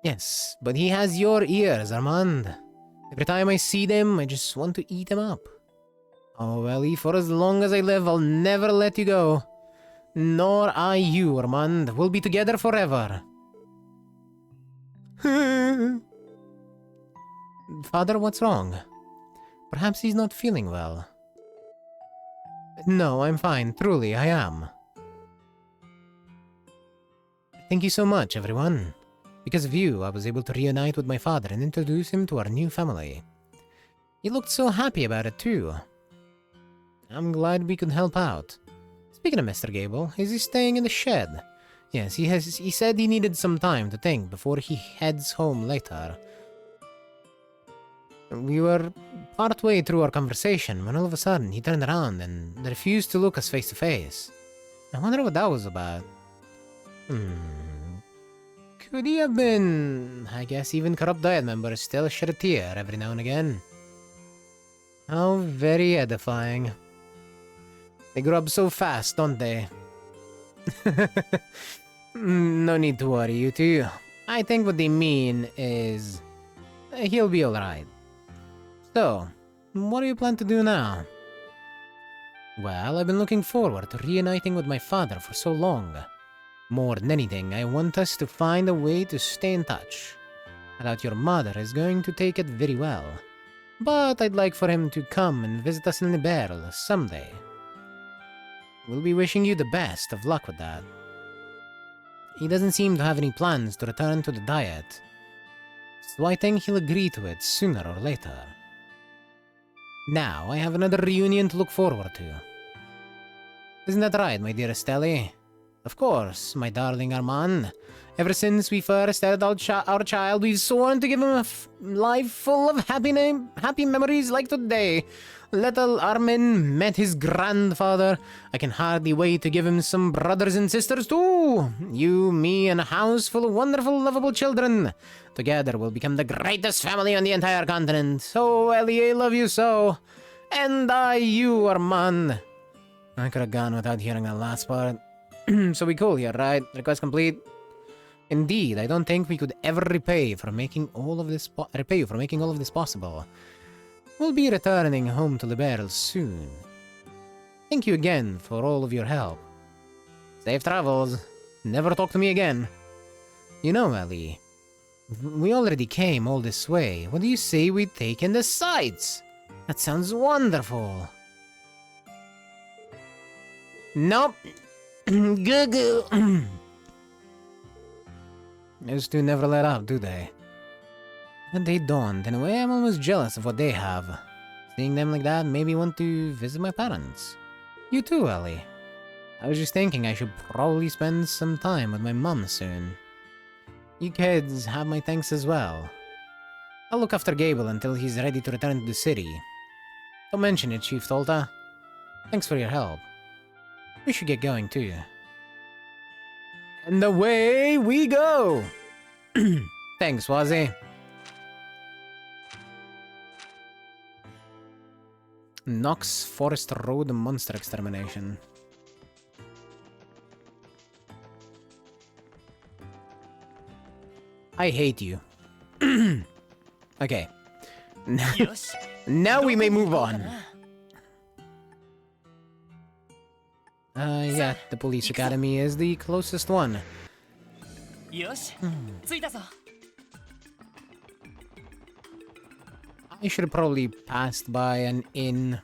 Yes, but he has your ears, Armand. Every time I see them, I just want to eat them up. Oh, Ellie, for as long as I live, I'll never let you go. Nor I you, Armand. We'll be together forever. Father, what's wrong? Perhaps he's not feeling well. No, I'm fine. Truly, I am. Thank you so much, everyone. Because of you, I was able to reunite with my father and introduce him to our new family. He looked so happy about it, too. I'm glad we could help out. Speaking of Mr. Gable, is he staying in the shed? Yes, he said he needed some time to think before he heads home later. We were partway through our conversation when all of a sudden he turned around and refused to look us face to face. I wonder what that was about. Could he have been... I guess even corrupt diet members still shed a tear every now and again. How very edifying. They grow up so fast, don't they? No need to worry, you two. I think what they mean is... he'll be alright. So, what do you plan to do now? Well, I've been looking forward to reuniting with my father for so long. More than anything, I want us to find a way to stay in touch. I doubt your mother is going to take it very well. But I'd like for him to come and visit us in Liberl someday. We'll be wishing you the best of luck with that. He doesn't seem to have any plans to return to the diet, so I think he'll agree to it sooner or later. Now, I have another reunion to look forward to. Isn't that right, my dearest Ellie? Of course, my darling Armand. Ever since we first had our child, we've sworn to give him a life full of happy memories like today. Little Armin met his grandfather. I can hardly wait to give him some brothers and sisters too. You, me, and a house full of wonderful, lovable children. Together we'll become the greatest family on the entire continent. Oh, Ellie, I love you so. And I, you, Armand. I could have gone without hearing that last part. So we cool here, right? Request complete. Indeed, I don't think we could ever repay you for making all of this possible. We'll be returning home to Liberl soon. Thank you again for all of your help. Safe travels. Never talk to me again. You know, Ellie, we already came all this way. What do you say we take in the sights? That sounds wonderful. Nope. Goo-goo. Those two never let up, do they? And they don't. In a way, I'm almost jealous of what they have. Seeing them like that made me want to visit my parents. You too, Ellie. I was just thinking I should probably spend some time with my mum soon. You kids have my thanks as well. I'll look after Gable until he's ready to return to the city. Don't mention it, Chief Tolta. Thanks for your help. We should get going too. And away we go! Thanks, Wazzy. Knox Forest Road Monster Extermination. I hate you. Okay. Now we may move on. Yeah, the police academy is the closest one. I should have probably passed by an inn.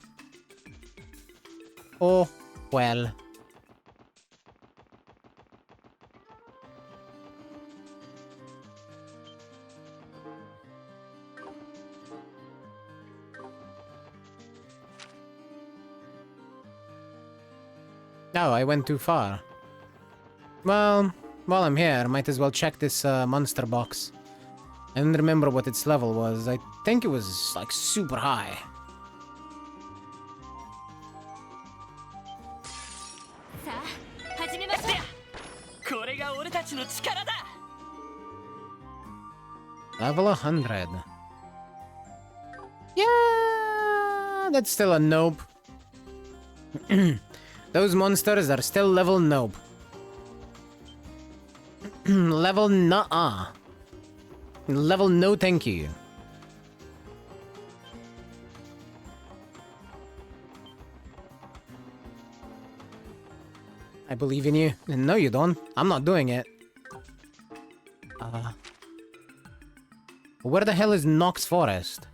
Oh, well. Oh, I went too far. Well, while I'm here, might as well check this monster box. I don't remember what its level was. I think it was, like, super high. Level 100. Yeah, that's still a nope. Those monsters are still level nope. Level nuh-uh. Level no thank you. I believe in you. No, you don't. I'm not doing it. Where the hell is Knox Forest?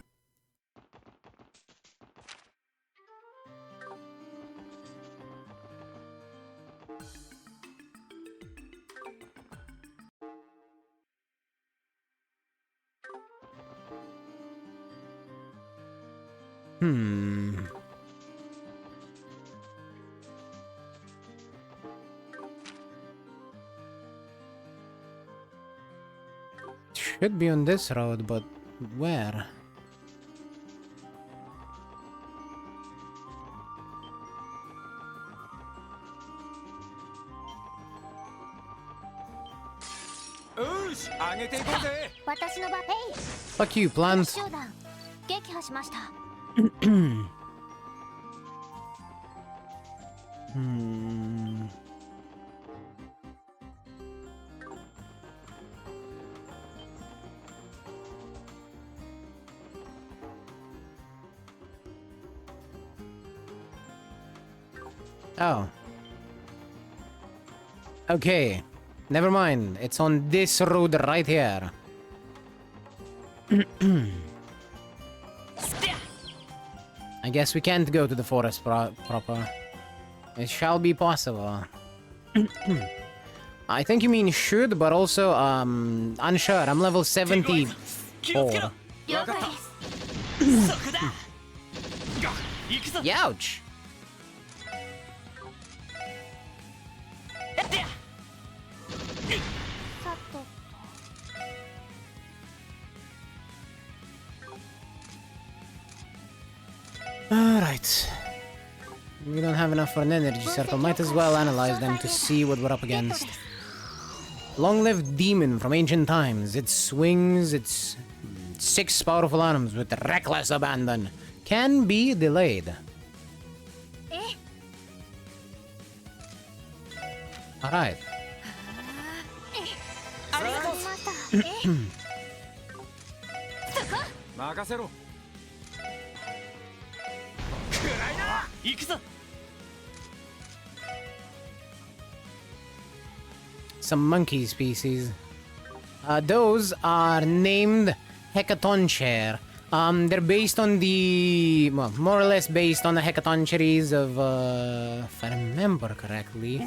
Should be on this road, but where? Fuck you, plant. 集団撃破しました。Hmm. Oh. Okay. Never mind. It's on this road right here. I guess we can't go to the forest proper. It shall be possible. I think you mean should, but also, unsure. I'm level 74. Youch! Alright. We don't have enough for an energy circle. Might as well analyze them to see what we're up against. Long-lived demon from ancient times. It swings its 6 powerful arms with reckless abandon. Can be delayed. Alright. Some monkey species. Those are named Hecaton chair. They're based on the, well, more or less based on the Hecatoncheires of, if I remember correctly,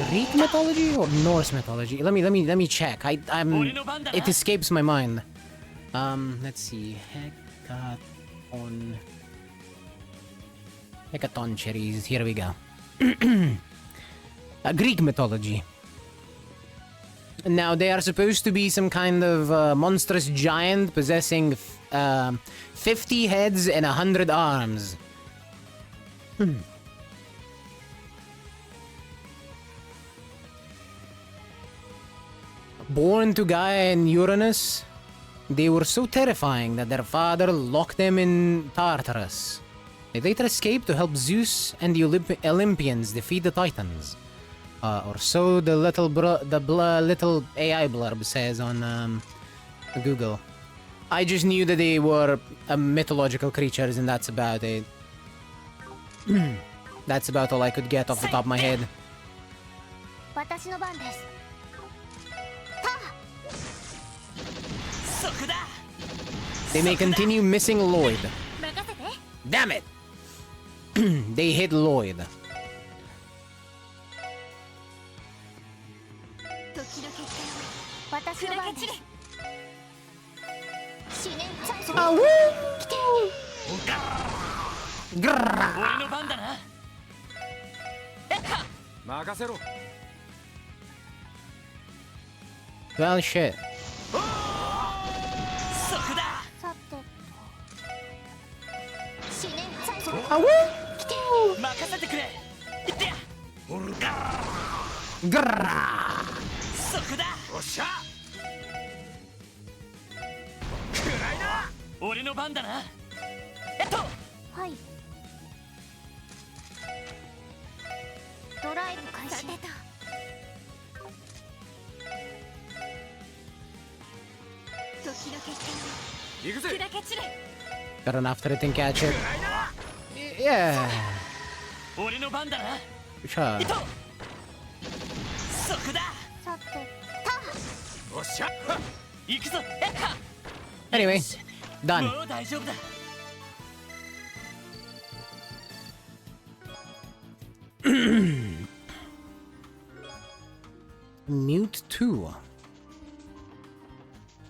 Greek mythology or Norse mythology. Let me check. It escapes my mind. Let's see. Hecatoncheires. Here we go. Greek mythology. Now, they are supposed to be some kind of monstrous giant possessing 50 heads and 100 arms. Born to Gaia and Uranus, they were so terrifying that their father locked them in Tartarus. They later escaped to help Zeus and the Olympians defeat the Titans. Or so the little little AI blurb says on Google. I just knew that they were mythological creatures, and that's about it. That's about all I could get off the top of my head. They may continue missing Lloyd. Damn it! They hit Lloyd. Well, shit. Got run after it and catch it. Yeah. Sure. Anyway, done. Mute 2.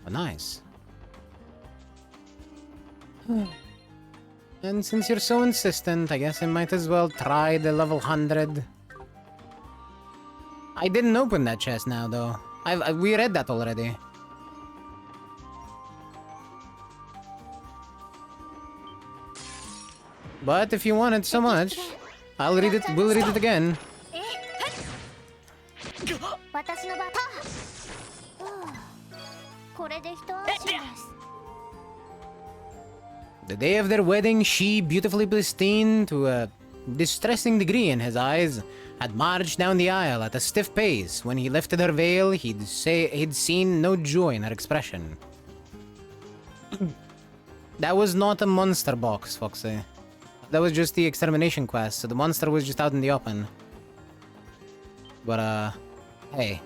Oh, nice. And since you're so insistent, I guess I might as well try the level 100. I didn't open that chest now, though. We read that already. But if you want it so much, I'll read it. We'll read it again. これで一安心です。 The day of their wedding, she, beautifully pristine to a distressing degree in his eyes, had marched down the aisle at a stiff pace. When he lifted her veil, he'd seen no joy in her expression. That was not a monster box, Foxy. That was just the extermination quest, so the monster was just out in the open. But, hey.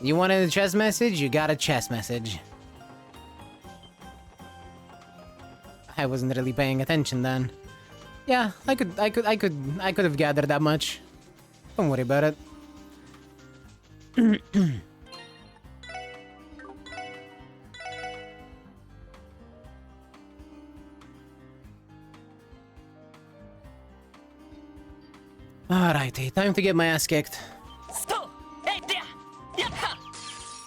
You wanted a chess message? You got a chess message. I wasn't really paying attention then. Yeah, I could have gathered that much. Don't worry about it. Alrighty, time to get my ass kicked.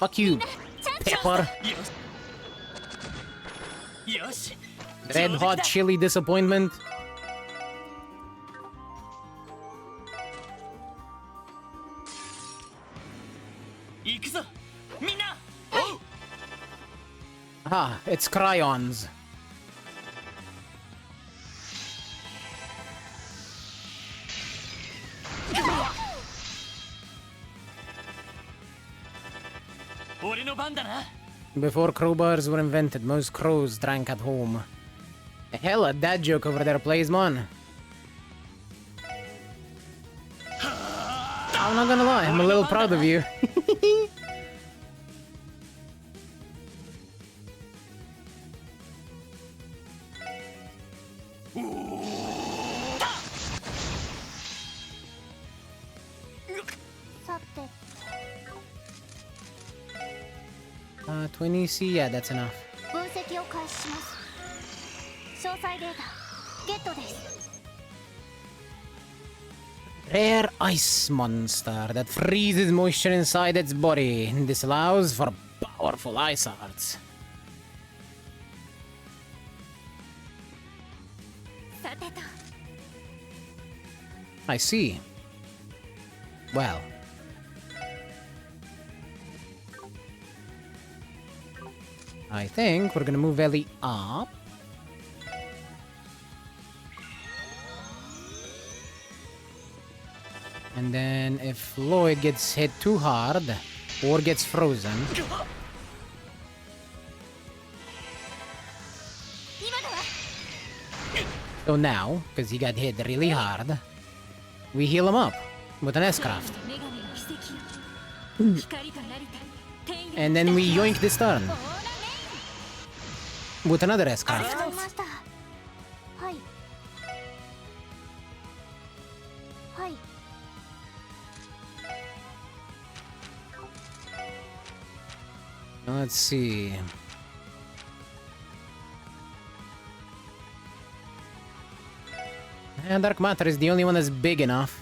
Fuck you, Pepper. Red hot chili disappointment. Ah, it's crayons. Before crowbars were invented, most crows drank at home. Hell, a dad joke over there plays, man. I'm not gonna lie, I'm a little proud of you. Sate. 20C, yeah, that's enough. 分析を開始します。詳細データゲットです。 Rare ice monster that freezes moisture inside its body. This allows for powerful ice arts. I see. Well. I think we're gonna move Ellie up. And then if Lloyd gets hit too hard or gets frozen. So now, because he got hit really hard, we heal him up with an S-craft. And then we yoink this turn with another S-craft. Let's see. And Dark Matter is the only one that's big enough.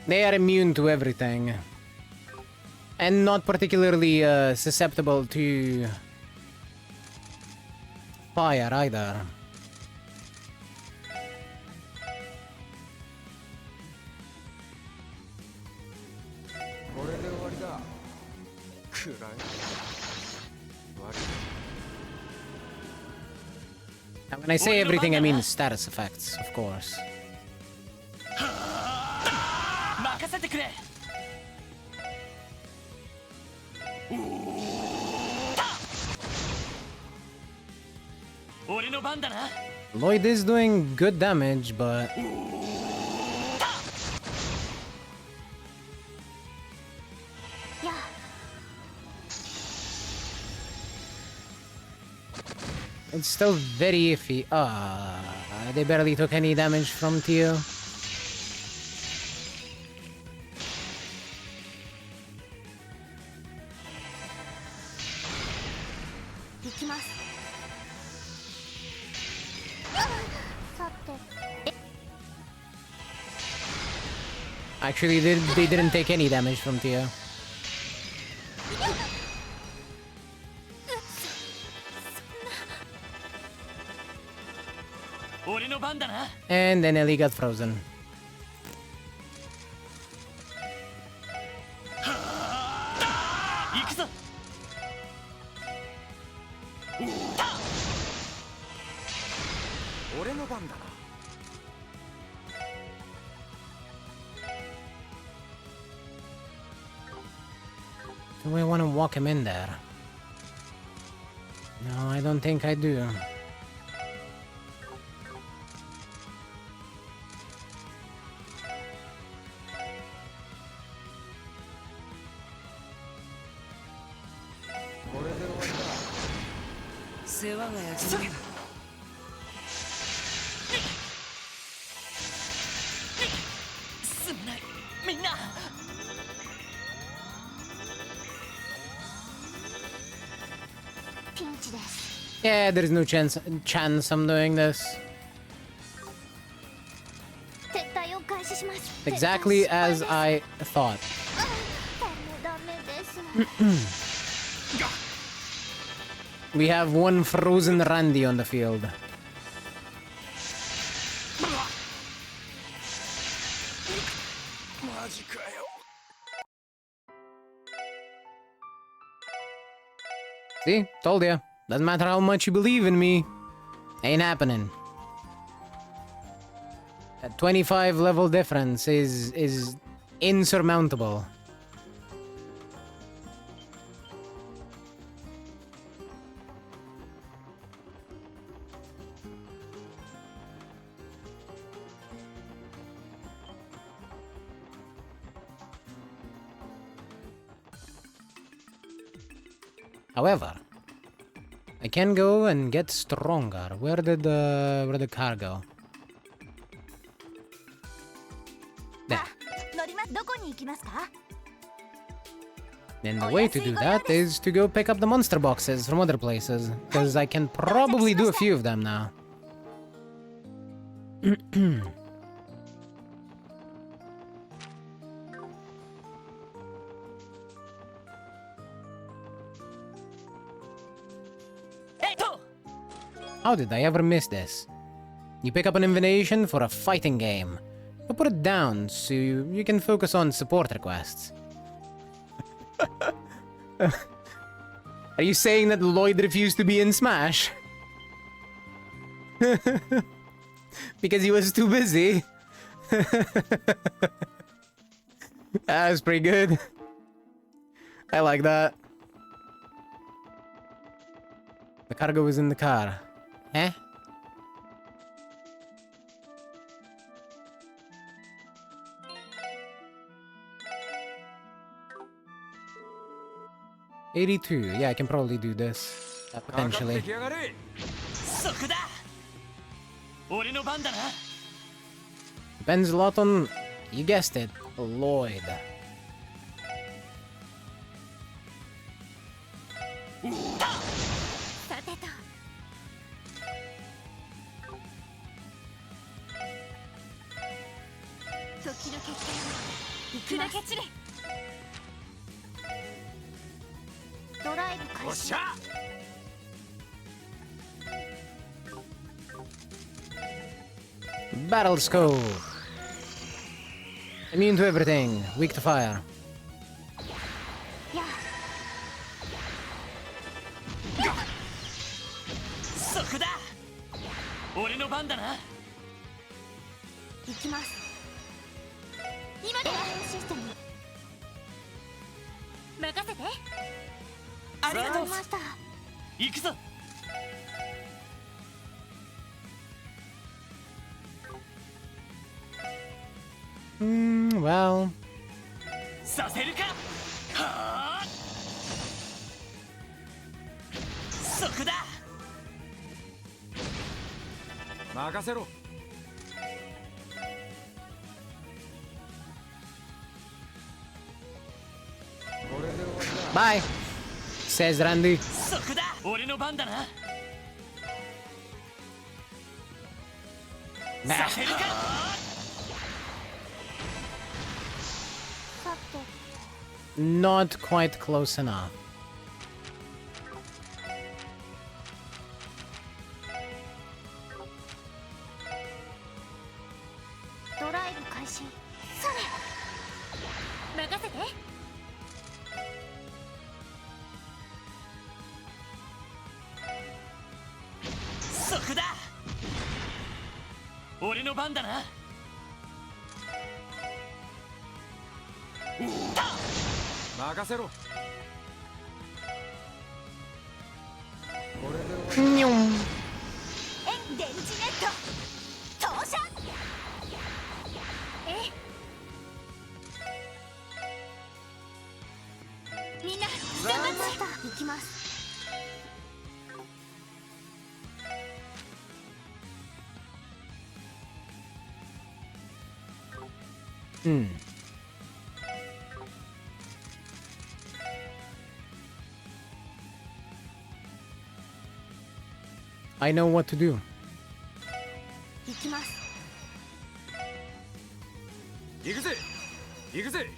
They are immune to everything. And not particularly susceptible to fire either. Now, when I say everything, I mean status effects, of course. Lloyd is doing good damage, but... It's still very iffy. They barely took any damage from Tio. Actually, they didn't take any damage from Tia. And then Ellie got frozen. Do I want to walk him in there? No, I don't think I do. Yeah, there's no chance I'm doing this. Exactly as I thought. We have one frozen Randy on the field. See? Told ya. Doesn't matter how much you believe in me. Ain't happening. A 25 level difference is insurmountable. However, I can go and get stronger. Where did the car go? There. And the way to do that is to go pick up the monster boxes from other places, because I can probably do a few of them now. How did I ever miss this? You pick up an invitation for a fighting game. You put it down so you can focus on support requests. Are you saying that Lloyd refused to be in Smash? Because he was too busy? That was pretty good. I like that. The cargo was in the car. Eh? $82. Yeah, I can probably do this. Potentially. Depends a lot on, you guessed it, Lloyd. Battle scope. Immune to everything. Weak to fire. Well. Bye, says Randy. Nah. not quite close enough. ドライブ開始。それ任せて。そこだ。俺の番だな。任せろ。にょん。電磁ネット投射。みんな頑張った行きます。I know what to do. 行きます。行くぜ行くぜ。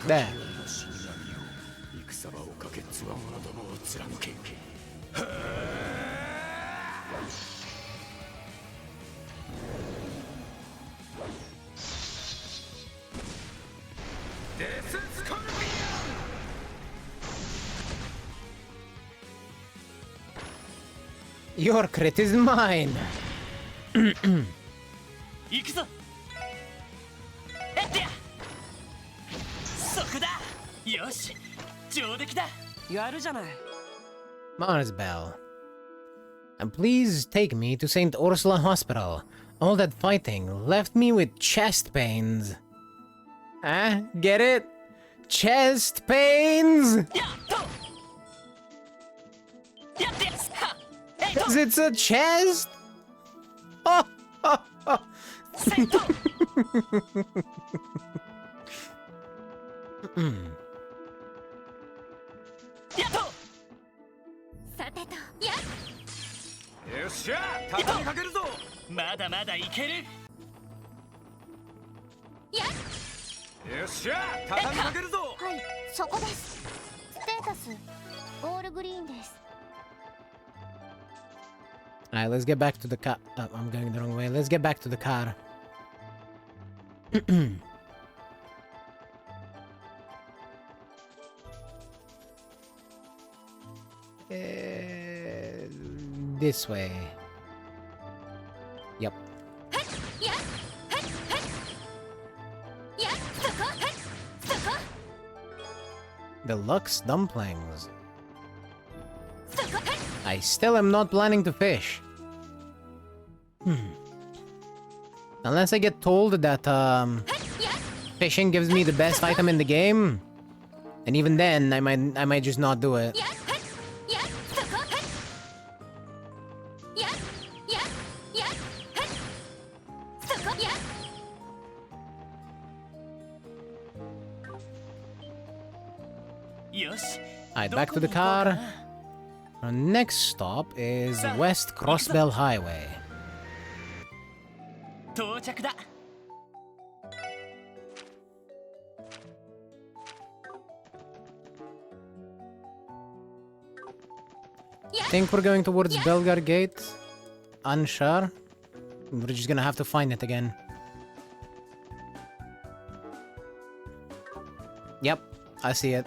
There. 戦場をかけつわものどもを貫け。デススコルピ Your crit is mine. 行くぞ。えってや。そこだ。よし、上出来だ。やるじゃない。 Mars Bell. And please take me to St. Ursula Hospital. All that fighting left me with chest pains. Huh? Get it? Chest pains? やっと。やってやす。は。Because it's a chest? Oh, oh, oh. やっと。さてと、よっしゃ畳みかけるぞ。まだまだいける。よっしゃ畳みかけるぞ。はい、そこです。ステータスオールグリーンです。 Alright, let's get back to the car. Oh, I'm going the wrong way. Let's get back to the car. This way. Yep. Deluxe dumplings. I still am not planning to fish. Unless I get told that fishing gives me the best item in the game, and even then I might just not do it. Alright, back to the car. Our next stop is West Crossbell Highway. 到着だ。 Think we're going towards Belgar Gate? Unsure. We're just gonna have to find it again. Yep, I see it.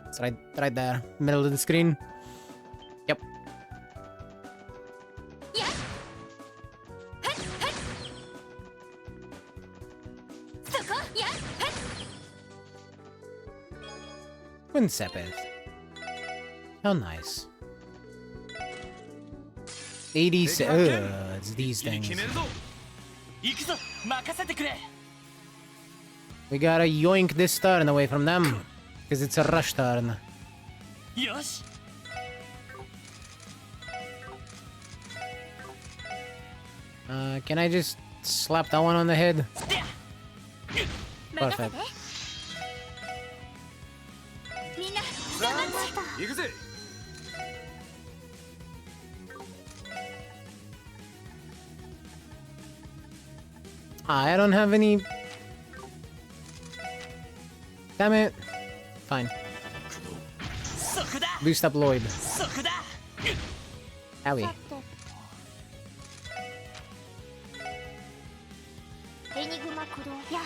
It's right there, middle of the screen. Yep. Winsepeth. How nice. 80. It's these things. 行くぞ、任せてくれ。 We gotta yoink this turn away from them. Because it's a rush turn. よし。 Can I just slap that one on the head? Perfect. みんな頑張った。行くぜ。 I don't have any Damn it. Fine. Boost up Lloyd. Owie. エニグマ駆動や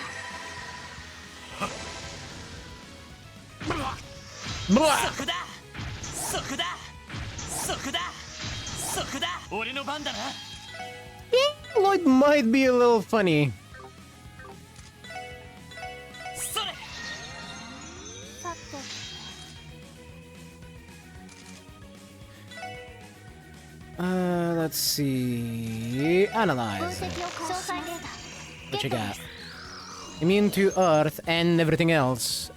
Lloyd might be a little funny. Let's see. Analyze. What you got? Immune to earth and everything else.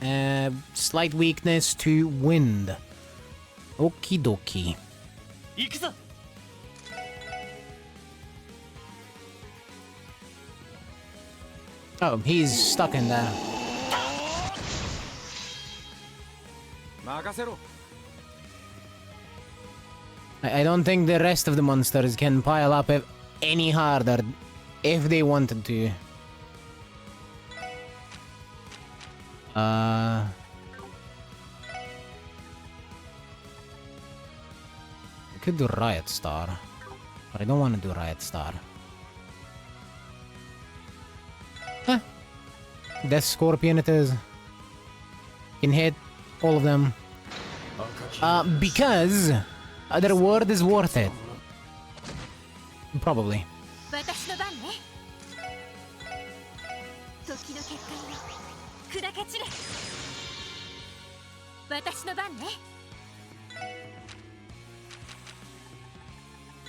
Slight weakness to wind. Okie dokie. Oh, he's stuck in there. I don't think the rest of the monsters can pile up any harder if they wanted to. I could do Riot Star, but I don't want to do Riot Star. Huh. Death Scorpion it is. Can hit all of them. Because the reward is worth it. Probably.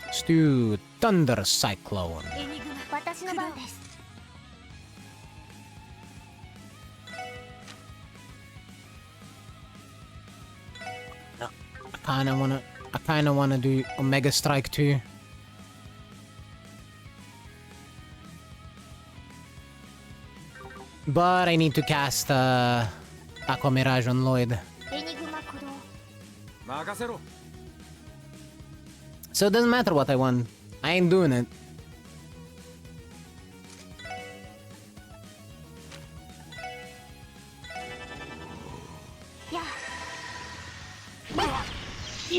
Let's do Thunder Cyclone. 私の番です I kinda wanna do Omega Strike too. But I need to cast Aqua Mirage on Lloyd. エニグマ駆動 So it doesn't matter what I want. I ain't doing it.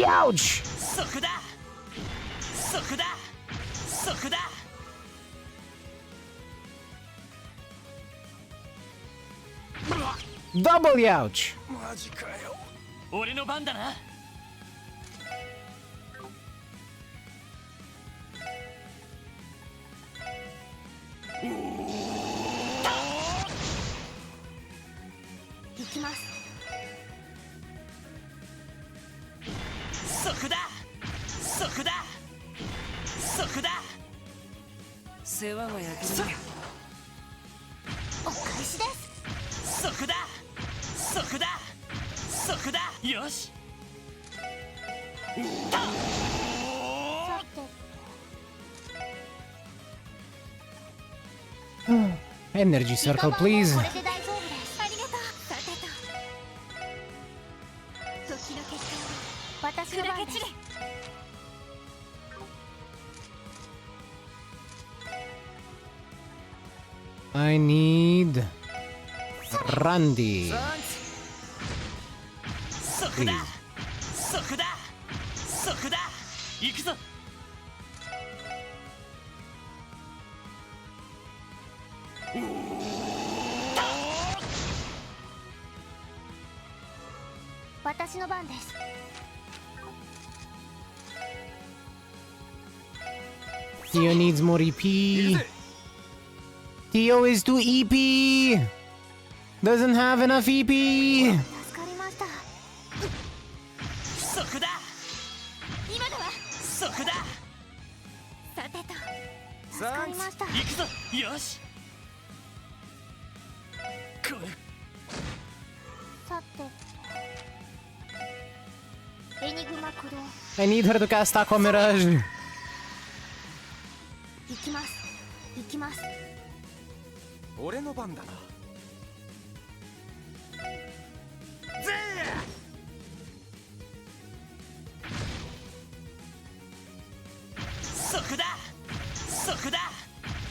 Ouch! Double ouch! 俺の番だな。行きます そこだそこだそこだ世話が焼けるお返しですそこだそこだそこだよし Energy circle, please. これで大丈夫です ありがとうさてと時の結果を私の番です I need Randy. そこだそこだそこだ行くぞ私の番です Tio needs more EP. Tio is too EP. Doesn't have enough EP. 助かりましたそこだ今だわそこださてと助かりました行くぞよしこれさてエニグマ駆動 I need her to cast Aqua Mirage. 行きます行きます俺の番だなそこだそこだ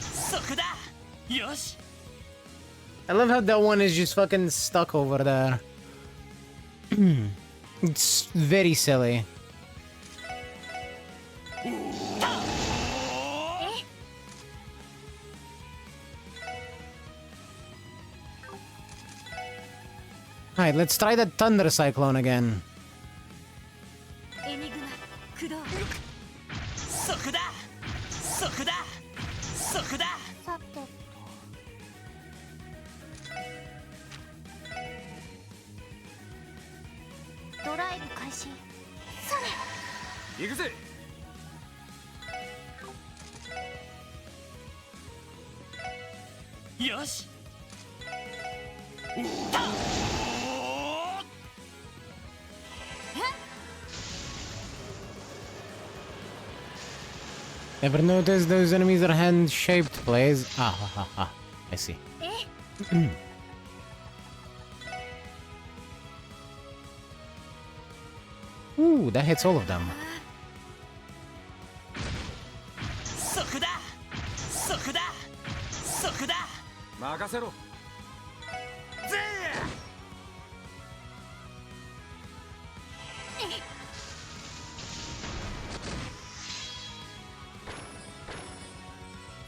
そこだよし I love how that one is just fucking stuck over there. It's very silly. Alright, let's try that thunder cyclone again. Ever notice those enemies are hand-shaped plays? Ah, I see. Ooh, that hits all of them.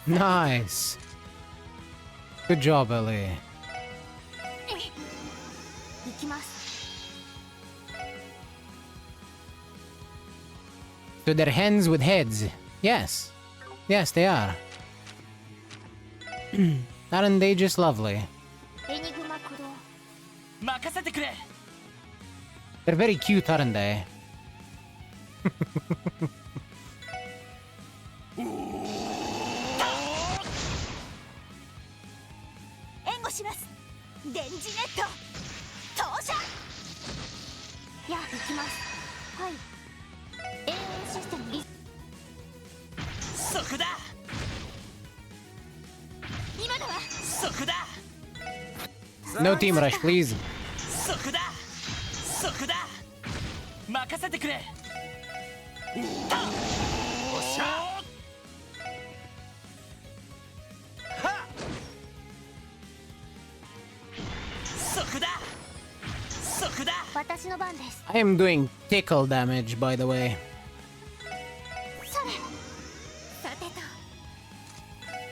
Nice. Good job, Ellie. So they're hens with heads. Yes. Yes, they are. Aren't they just lovely? They're very cute, aren't they? No team rush, please. I am doing tickle damage, by the way.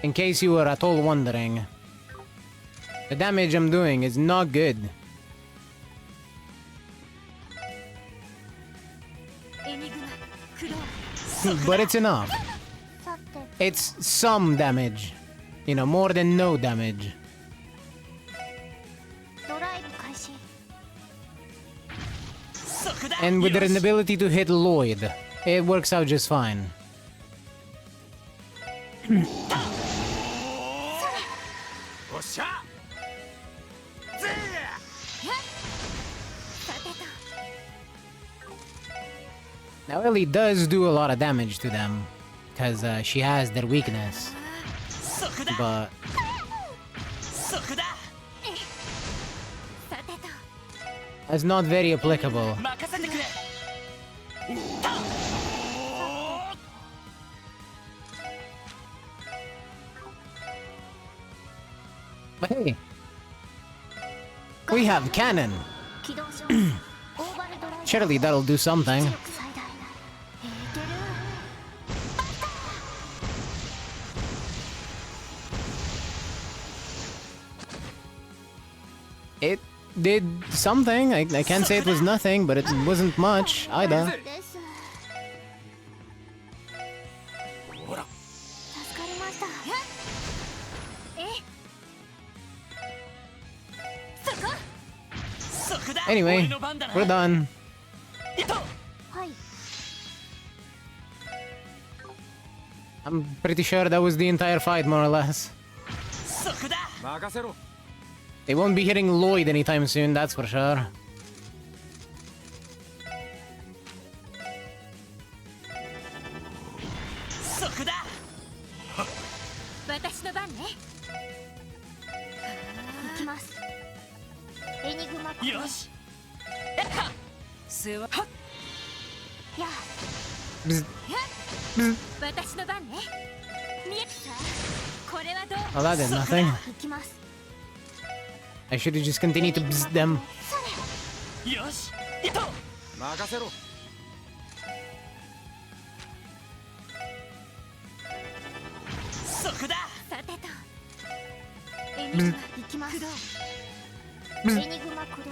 In case you were at all wondering. The damage I'm doing is not good. But it's enough. It's some damage. You know, more than no damage. And with an ability to hit Lloyd, it works out just fine. Now Ellie does do a lot of damage to them, because she has their weakness. But... it's not very applicable. But hey, we have cannon. Surely that'll do something. It did something. I can't say it was nothing, but it wasn't much either. Anyway, we're done. I'm pretty sure that was the entire fight, more or less. They won't be hitting Lloyd anytime soon, that's for sure. Oh, that did nothing. I should have just continued to bzz them. よし行こう。任せろ。そこだ。さてとエニグマ行きます。エニグマ駆動。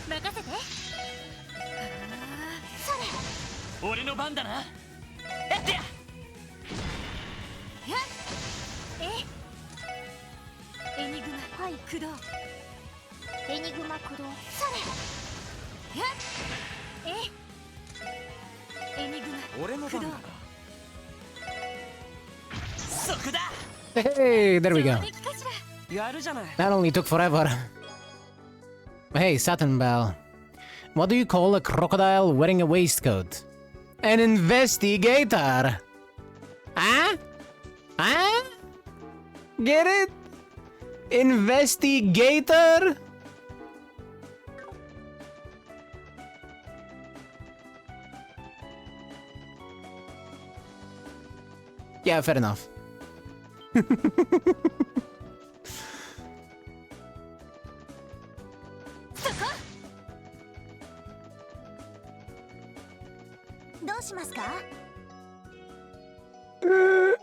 任せて。俺の番だな。やってや。エニグマはい駆動。エニグマ駆動。エニグマ俺の番だな。そこだ。 Hey, there we go. やるじゃない。 That only took forever. But hey, Saturn Bell. What do you call a crocodile wearing a waistcoat? An investigator! Huh? Huh? Get it? Investigator? Yeah, fair enough. どうしますか？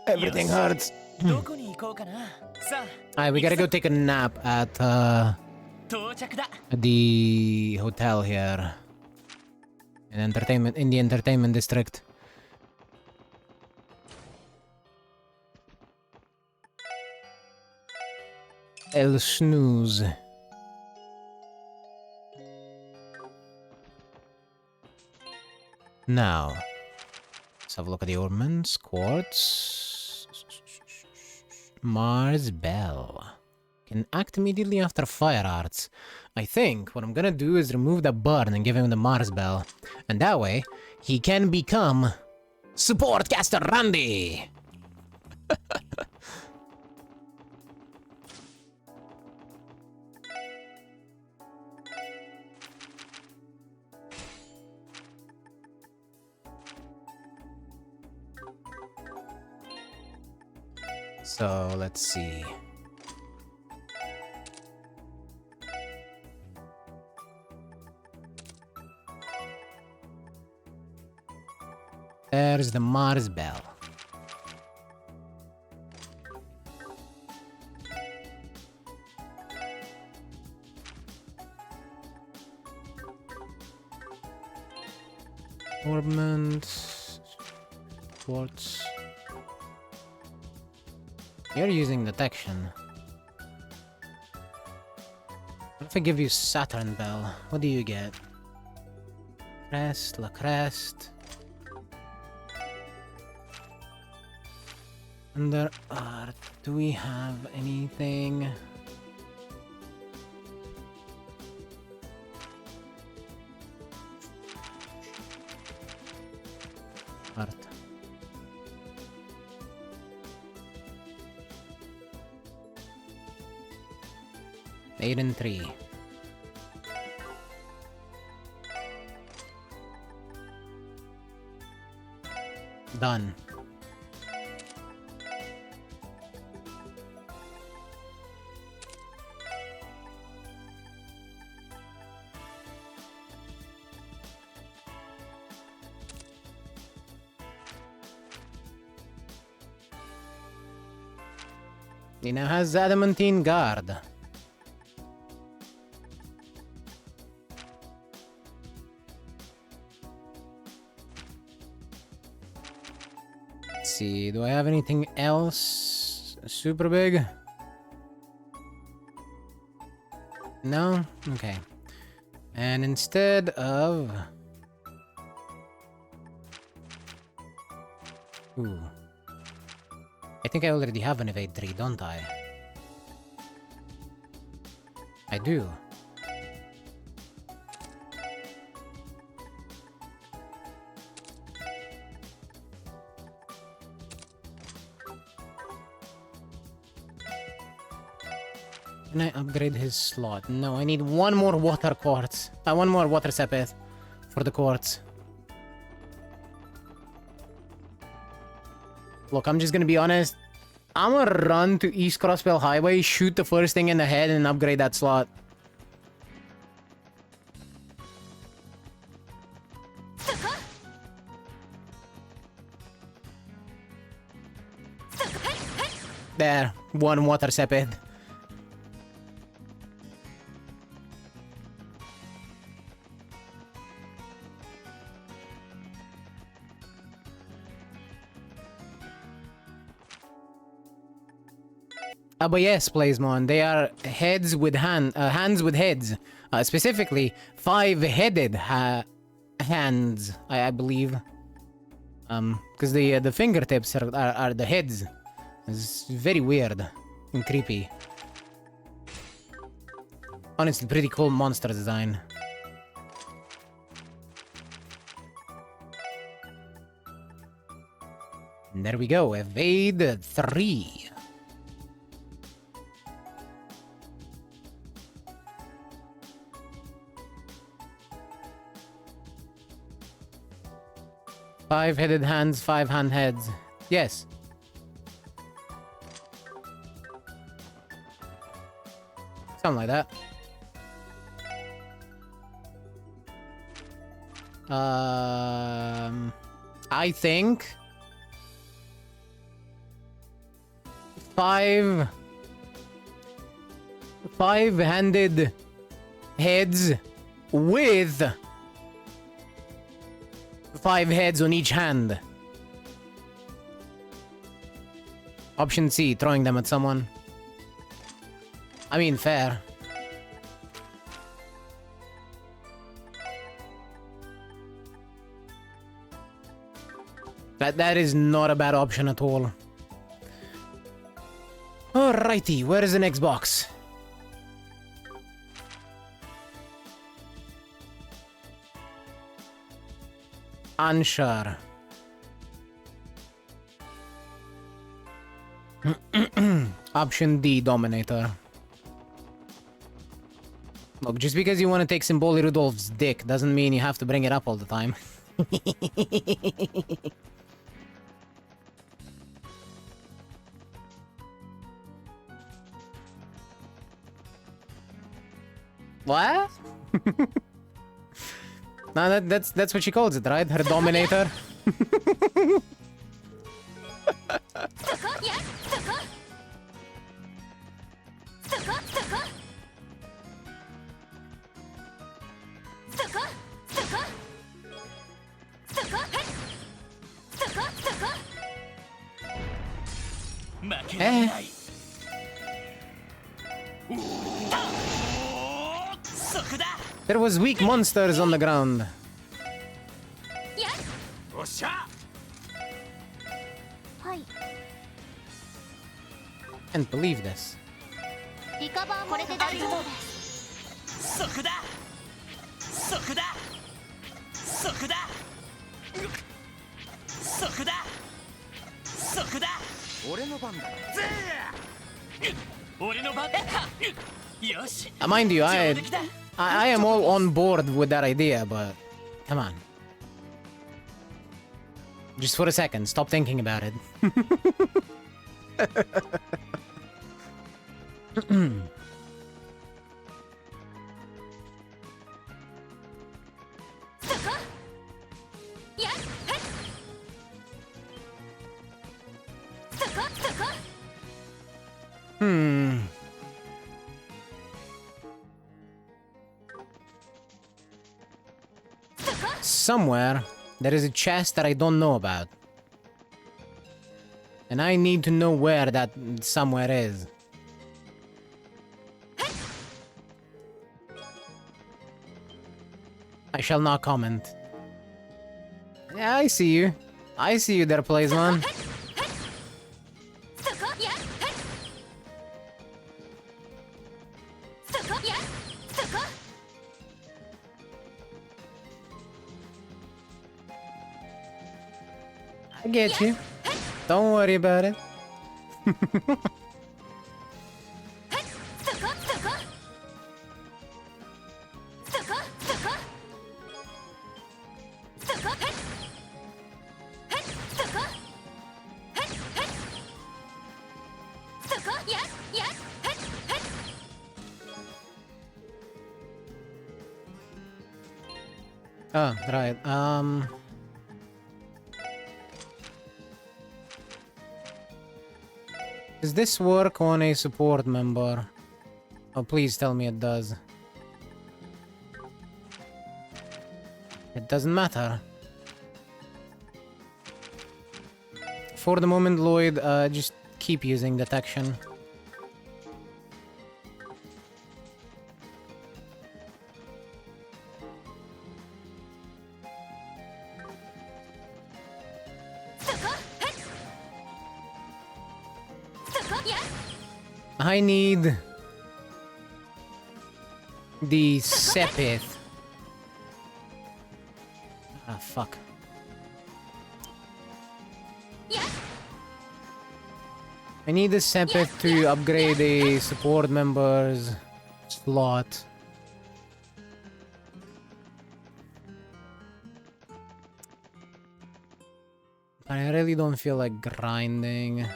Everything hurts. どこに行こうかな。さあ。 Alright, we gotta go take a nap at 到着だ。 the hotel here. In the entertainment district. El snooze. Now, let's have a look at the ornaments, quartz, Mars Bell. Can act immediately after fire arts. I think what I'm gonna do is remove the burn and give him the Mars Bell. And that way, he can become Supportcaster Randy! So, let's see. There's the Mars Bell. Ornament. Quartz. You're using detection. What if I give you Saturn Bell? What do you get? Crest, La Crest. Under art, do we have anything? Art. Eight and 3. Done. He now has Adamantine Guard. Let's see, do I have anything else super big? No? Okay. And instead of... Ooh. I think I already have an evade 3, don't I? I do. Can I upgrade his slot? No, I need one more water quartz. One more water sepith for the quartz. Look, I'm just gonna be honest. I'm gonna run to East Crossbell Highway, shoot the first thing in the head, and upgrade that slot. There, one water sepid. But yes, Plasmon, they are heads with hands with heads. Specifically, 5-headed hands, I believe. Because the fingertips are the heads. It's very weird and creepy. Honestly, pretty cool monster design. And there we go, evade 3. Five-headed hands, 5-hand heads. Yes. Something like that. I think 5-handed heads with 5 heads on each hand. Option C, throwing them at someone. I mean, fair. That is not a bad option at all. Alrighty, where is the next box? Unsure. Option D, Dominator. Look, just because you want to take Symboli Rudolph's dick doesn't mean you have to bring it up all the time. What? No, that's what she calls it, right? Her Dominator. There was weak monsters on the ground. Can't believe this. Mind you, I am all on board with that idea, but come on. Just for a second, stop thinking about it. Somewhere, there is a chest that I don't know about. And I need to know where that somewhere is. I shall not comment. Yeah, I see you. I see you there, Plasmon. I get you. Don't worry about it. Oh, right. Does this work on a support member? Oh, please tell me it does. It doesn't matter. For the moment, Lloyd, just keep using detection. I need the Sepith. Ah, fuck. I need the Sepith to upgrade a support member's slot. But I really don't feel like grinding.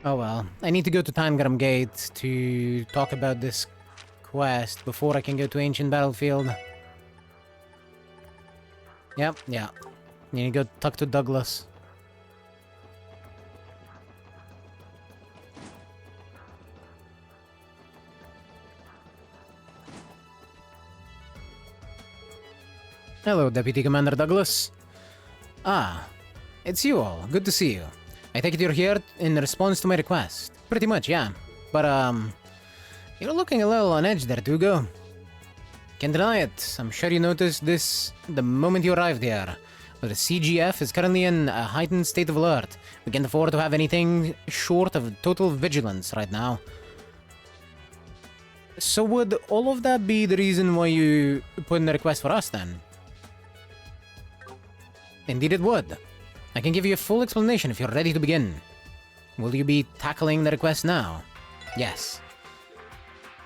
Oh well. I need to go to Tangram Gate to talk about this quest before I can go to Ancient Battlefield. Yep, yeah. You need to go talk to Douglas. Hello, Deputy Commander Douglas. Ah, it's you all. Good to see you. I take it you're here in response to my request. Pretty much, yeah. But, you're looking a little on edge there, Tugo. Can't deny it. I'm sure you noticed this the moment you arrived here. But the CGF is currently in a heightened state of alert. We can't afford to have anything short of total vigilance right now. So would all of that be the reason why you put in the request for us, then? Indeed it would. I can give you a full explanation if you're ready to begin. Will you be tackling the request now? Yes.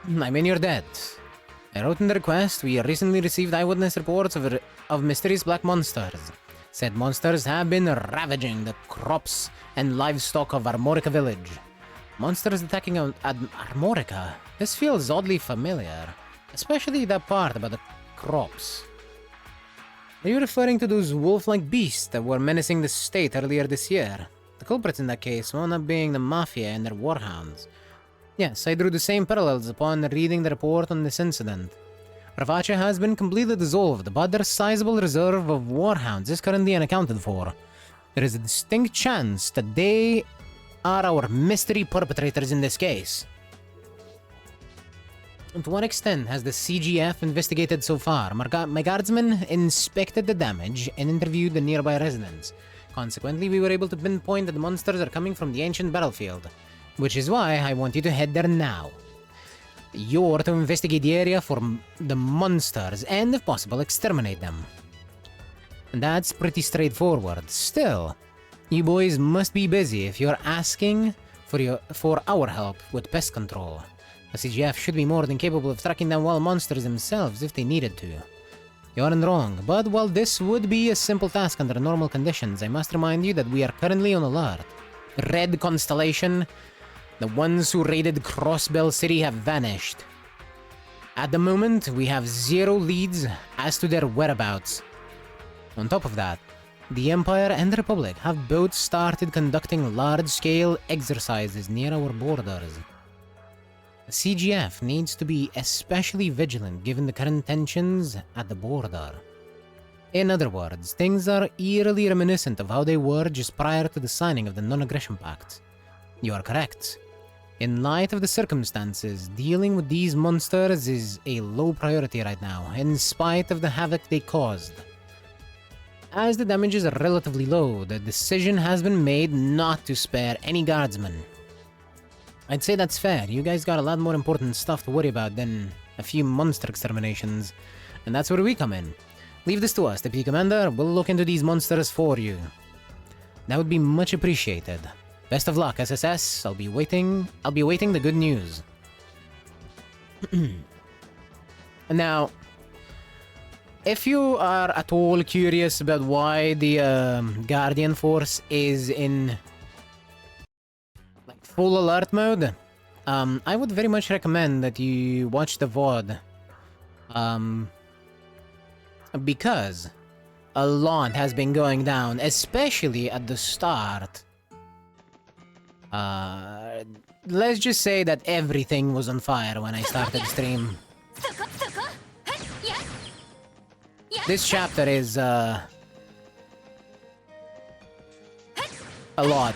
I mean, you're dead. I wrote in the request, we recently received eyewitness reports of mysterious black monsters. Said monsters have been ravaging the crops and livestock of Armorica village. Monsters attacking Armorica? This feels oddly familiar. Especially that part about the crops. Are you referring to those wolf-like beasts that were menacing the state earlier this year? The culprits in that case wound up being the Mafia and their warhounds. Yes, I drew the same parallels upon reading the report on this incident. Ravacha has been completely dissolved, but their sizable reserve of warhounds is currently unaccounted for. There is a distinct chance that they are our mystery perpetrators in this case. To what extent has the CGF investigated so far? My guardsmen inspected the damage and interviewed the nearby residents. Consequently, we were able to pinpoint that the monsters are coming from the ancient battlefield, which is why I want you to head there now. You're to investigate the area for the monsters and, if possible, exterminate them. And that's pretty straightforward. Still, you boys must be busy if you're asking for our help with pest control. The CGF should be more than capable of tracking down wild monsters themselves if they needed to. You aren't wrong, but while this would be a simple task under normal conditions, I must remind you that we are currently on alert. Red Constellation, the ones who raided Crossbell City have vanished. At the moment, we have 0 leads as to their whereabouts. On top of that, the Empire and the Republic have both started conducting large-scale exercises near our borders. The CGF needs to be especially vigilant given the current tensions at the border. In other words, things are eerily reminiscent of how they were just prior to the signing of the Non-Aggression Pact. You are correct. In light of the circumstances, dealing with these monsters is a low priority right now, in spite of the havoc they caused. As the damages are relatively low, the decision has been made not to spare any guardsmen. I'd say that's fair. You guys got a lot more important stuff to worry about than a few monster exterminations, and that's where we come in. Leave this to us, Deputy Commander. We'll look into these monsters for you. That would be much appreciated. Best of luck, SSS. I'll be waiting the good news. Now, if you are at all curious about why the Guardian Force is in full alert mode, I would very much recommend that you watch the VOD Because a lot has been going down, especially at the start. Let's just say that everything was on fire when I started stream. This chapter is, a lot.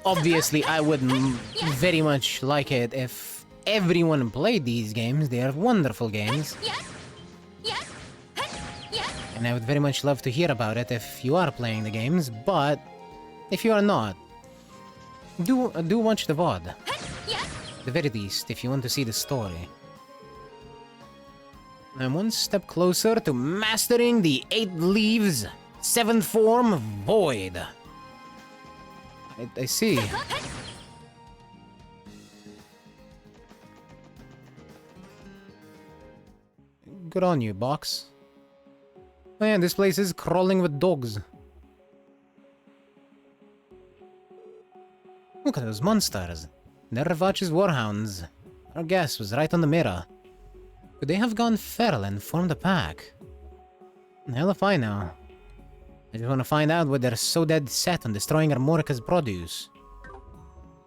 Obviously, I would very much like it if everyone played these games. They are wonderful games. And I would very much love to hear about it if you are playing the games, but if you are not, do watch the VOD. At the very least, if you want to see the story. I'm one step closer to mastering the 8 leaves, 7th form Void. I see. Good on you, Box. Oh yeah, this place is crawling with dogs. Look at those monsters. They're Ravach's warhounds. Our guess was right on the mirror. Could they have gone feral and formed a pack? Hell if I know. I just want to find out what they're so dead set on destroying Armorica's produce.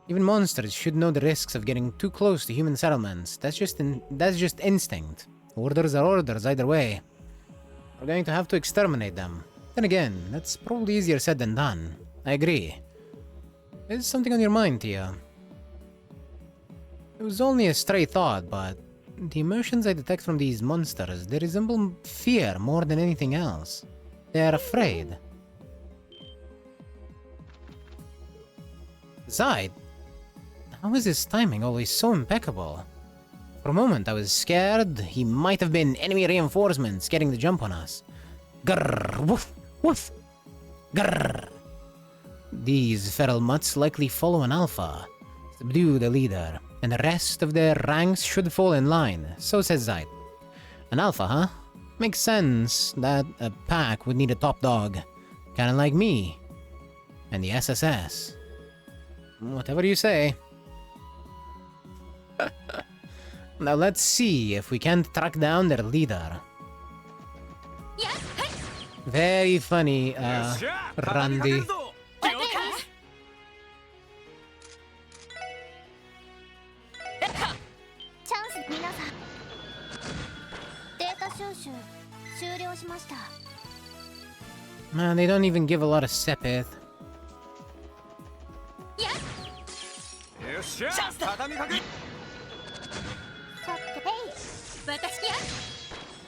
Even monsters should know the risks of getting too close to human settlements. That's just instinct. Orders are orders either way. We're going to have to exterminate them. Then again, that's probably easier said than done. I agree. There's something on your mind, Tia. It was only a stray thought, but the emotions I detect from these monsters, they resemble fear more than anything else. They are afraid. Zaid, how is his timing always so impeccable? For a moment I was scared he might have been enemy reinforcements getting the jump on us. Grrr, woof, woof. Grrr. These feral mutts likely follow an alpha. Subdue the leader, and the rest of their ranks should fall in line, so says Zaid. An alpha, huh? Makes sense that a pack would need a top dog. Kinda like me. And the SSS. Whatever you say. Now let's see if we can't track down their leader. Very funny, Randy. Man, they don't even give a lot of sepith.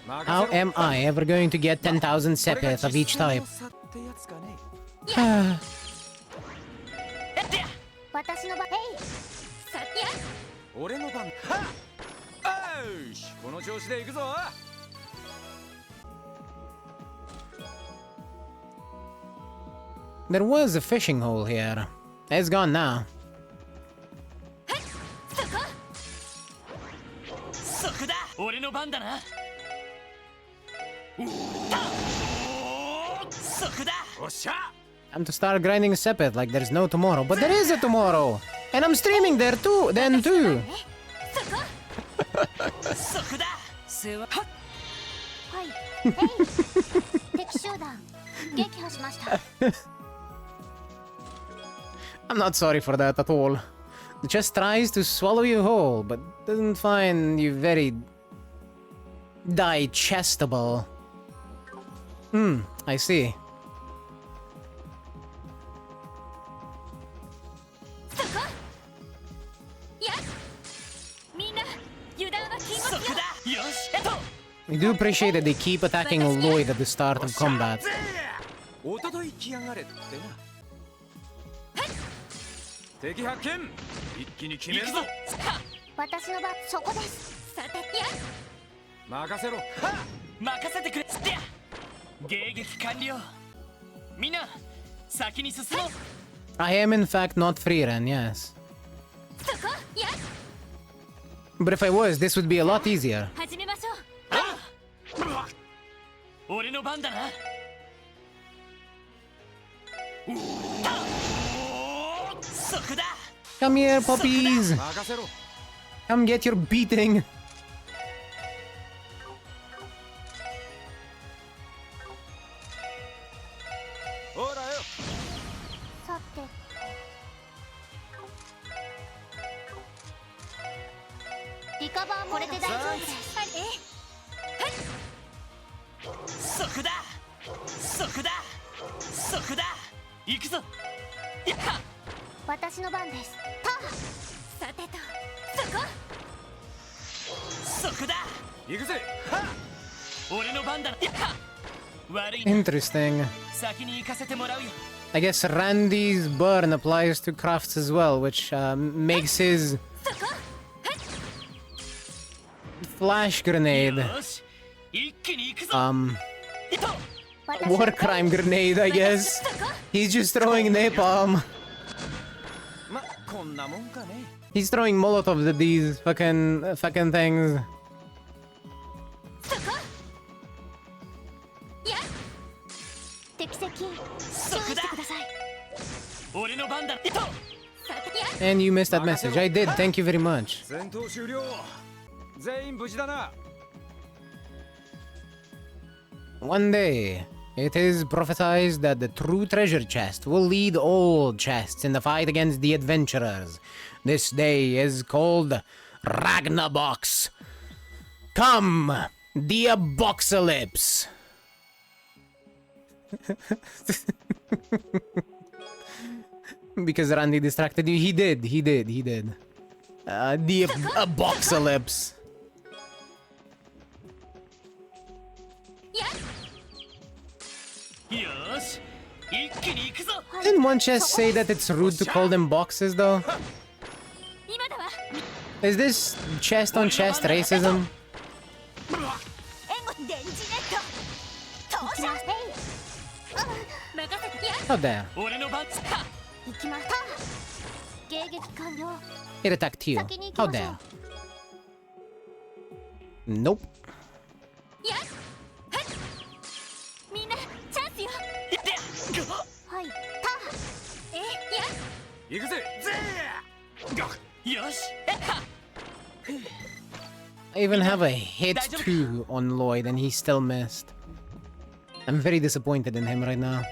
How am I ever going to get 10,000 sepith of each type? There was a fishing hole here. It's gone now. I'm to start grinding sepith like there's no tomorrow, but there is a tomorrow! And I'm streaming there too, then too! I'm not sorry for that at all. It just tries to swallow you whole, but doesn't find you very digestible. I see. I do appreciate that they keep attacking Lloyd at the start of combat. I am in fact not Freeren, yes. But if I was, this would be a lot easier. Come here, puppies! Come get your beating! Interesting. I guess Randy's burn applies to crafts as well, which makes his flash grenade war crime grenade, I guess. He's just throwing napalm. He's throwing Molotovs at these fucking things. And you missed that message. I did. Thank you very much. One day, it is prophesied that the true treasure chest will lead all chests in the fight against the adventurers. This day is called Ragnabox. Come, the Aboxalypse. Because Randy distracted you. He did. The Aboxalypse. Didn't one chest say that it's rude to call them boxes, though? Is this chest-on-chest racism? How dare. It attacked you. How dare. Nope. I even have a hit 2 on Lloyd and he still missed. I'm very disappointed in him right now.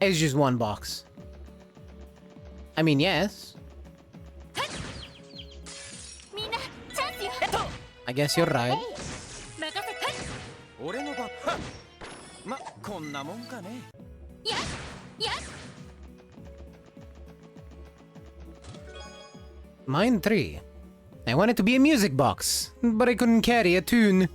It's just one box. I mean, yes. I guess you're right. Mine 3. I wanted to be a music box, but I couldn't carry a tune.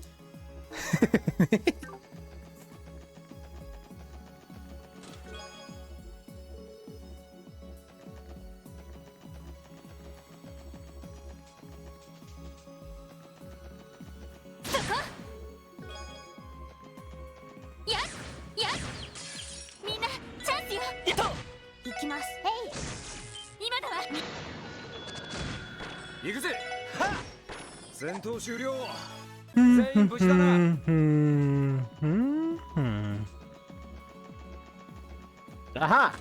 Aha!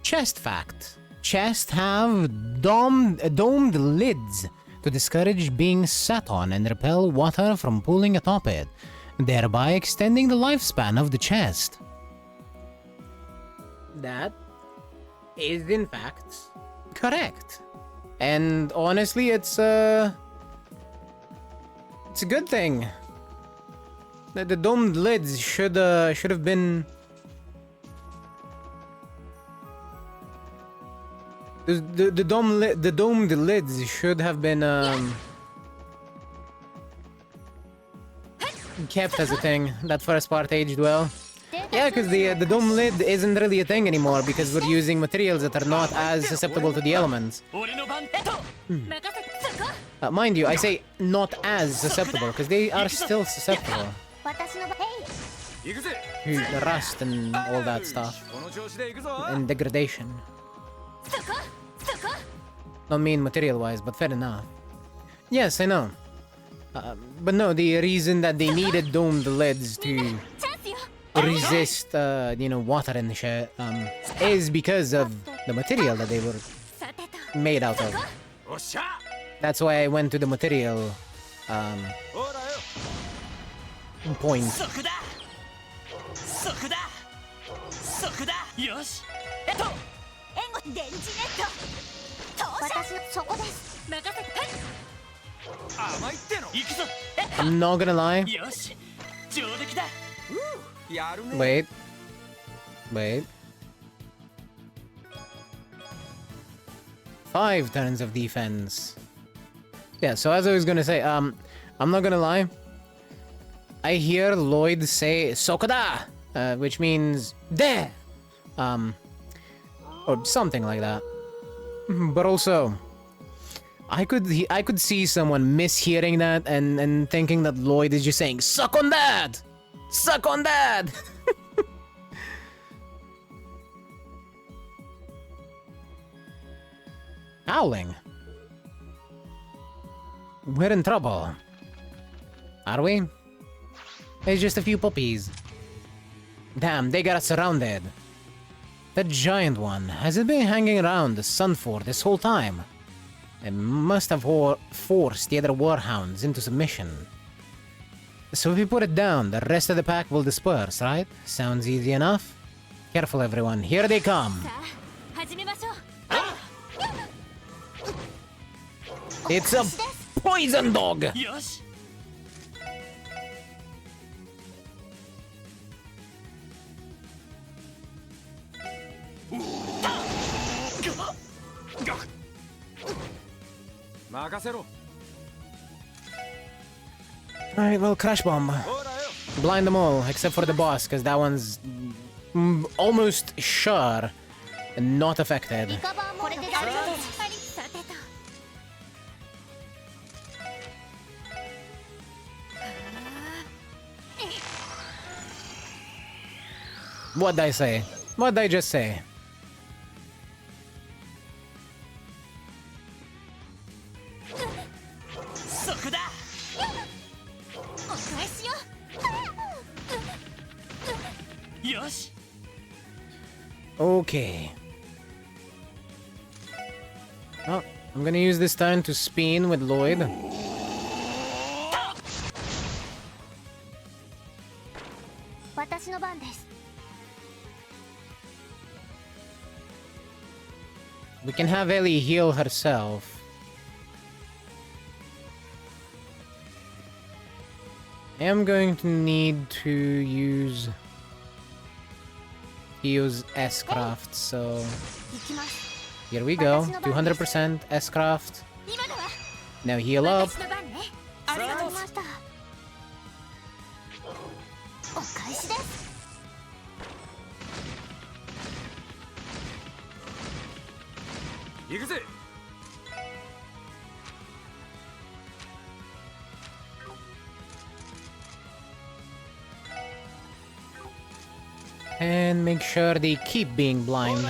Chest fact. Chests have domed lids to discourage being sat on and repel water from pooling atop it, thereby extending the lifespan of the chest. That is, in fact, correct. And honestly, it's a good thing. The domed lids should have been. The domed lids should have been kept as a thing. That first part aged well. Yeah, because the dome lid isn't really a thing anymore because we're using materials that are not as susceptible to the elements. Mind you, I say not as susceptible because they are still susceptible to rust and all that stuff and degradation. Don't mean material-wise, but fair enough. Yes, I know. But no, the reason that they needed domed lids to resist, water and shit, is because of the material that they were made out of. That's why I went to the material, point. よし援護電磁ネット投射私そこです任せて甘いっての行くぞ I'm not gonna lie. よし上出来だやるね Wait. 5 turns of defense. Yeah, so as I was gonna say, I'm not gonna lie. I hear Lloyd say Sokoda, which means there, or something like that. But also, I could see someone mishearing that and thinking that Lloyd is just saying suck on that, suck on that. Howling. We're in trouble. Are we? It's just a few puppies. Damn, they got us surrounded. That giant one, has it been hanging around the Sunford this whole time? It must have forced the other warhounds into submission. So if we put it down, the rest of the pack will disperse, right? Sounds easy enough? Careful everyone, here they come! It's a poison dog! Alright, well, Crash Bomb. Blind them all, except for the boss, because that one's almost sure not affected. What'd I say? What'd I just say? Okay. Oh, I'm gonna use this turn to spin with Lloyd. We can have Ellie heal herself. I am going to need to use S-Craft, so here we go, 200% S-Craft. Now heal up. And make sure they keep being blind.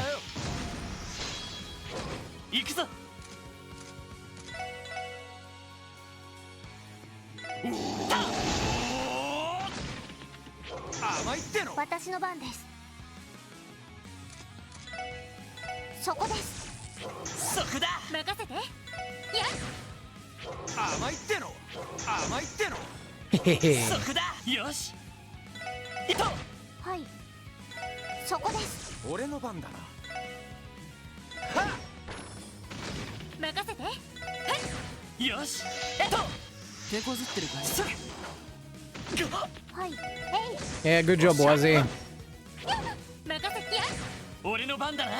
Yeah, good job, Wazzy.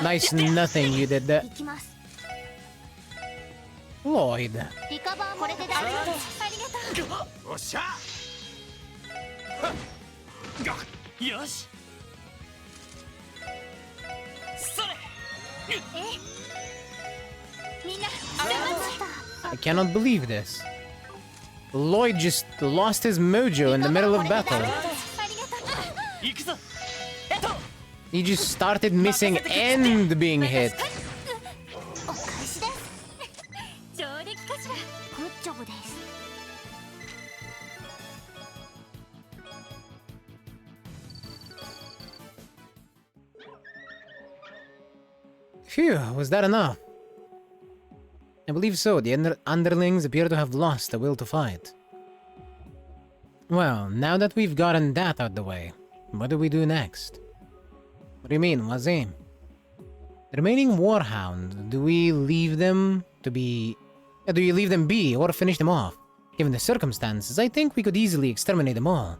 Nice nothing you did that. Lloyd. I cannot believe this. Lloyd just lost his mojo in the middle of battle. He just started missing and being hit. 夫です。 Phew, was that enough? I believe so. The underlings appear to have lost the will to fight. Well, now that we've gotten that out the way, what do we do next? What do you mean, Wazim? The remaining warhound, do we leave them to be... do you leave them be or finish them off? Given the circumstances, I think we could easily exterminate them all.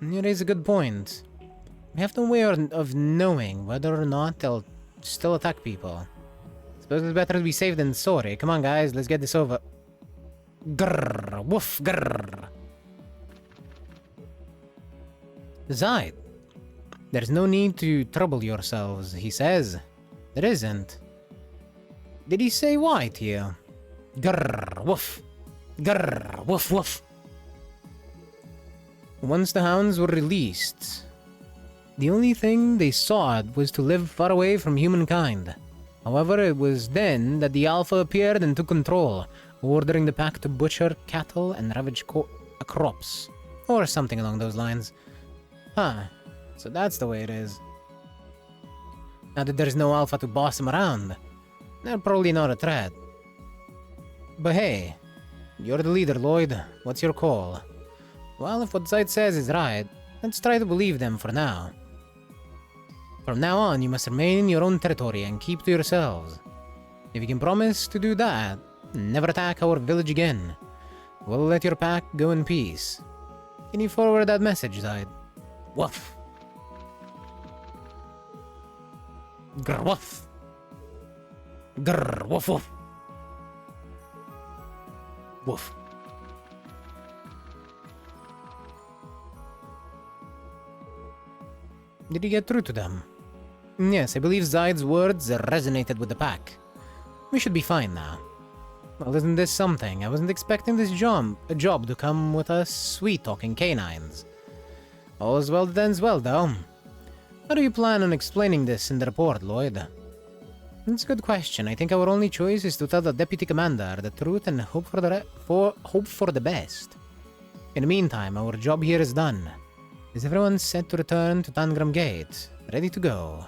You raise a good point. We have no way of knowing whether or not they'll still attack people. Suppose it's better to be safe than sorry. Come on, guys, let's get this over. Grrr, woof, grrr. Zaid, there's no need to trouble yourselves, he says. There isn't. Did he say why to you? Grrr, woof. Grrr, woof, woof. Once the hounds were released, the only thing they sought was to live far away from humankind. However, it was then that the Alpha appeared and took control, ordering the pack to butcher cattle and ravage crops. Or something along those lines. Huh. So that's the way it is. Now that there's no Alpha to boss them around, they're probably not a threat. But hey, you're the leader, Lloyd. What's your call? Well, if what Zaid says is right, let's try to believe them for now. From now on, you must remain in your own territory and keep to yourselves. If you can promise to do that, never attack our village again, we'll let your pack go in peace. Can you forward that message, Zaid? Woof. Grr, woof. Grr, woof, woof. Woof. Did he get through to them? Yes, I believe Zaid's words resonated with the pack. We should be fine now. Well, isn't this something? I wasn't expecting this job to come with us sweet-talking canines. All's well that ends well, though. How do you plan on explaining this in the report, Lloyd? That's a good question. I think our only choice is to tell the Deputy Commander the truth and hope for the best. In the meantime, our job here is done. Is everyone set to return to Tangram Gate? Ready to go?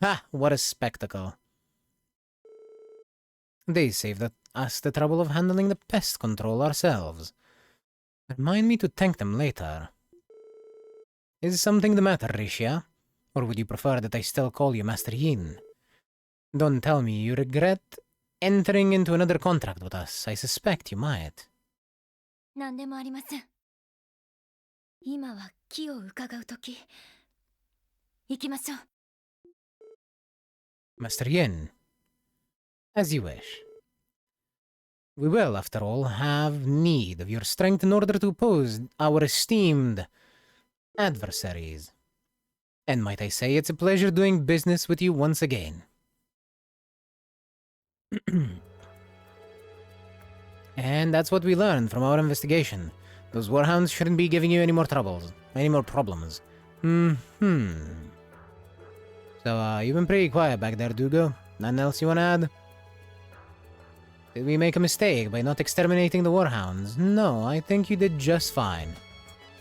Ah, what a spectacle. They saved us the trouble of handling the pest control ourselves. Remind me to thank them later. Is something the matter, Risha? Or would you prefer that I still call you Master Yin? Don't tell me you regret entering into another contract with us. I suspect you might. 何でもありません。今は気を伺うとき。行きましょう。Master Yin, as you wish. We will, after all, have need of your strength in order to oppose our esteemed adversaries. And might I say, it's a pleasure doing business with you once again. And that's what we learned from our investigation. Those warhounds shouldn't be giving you any more troubles, any more problems. So, you've been pretty quiet back there, Dugo. Nothing else you wanna add? Did we make a mistake by not exterminating the warhounds? No, I think you did just fine.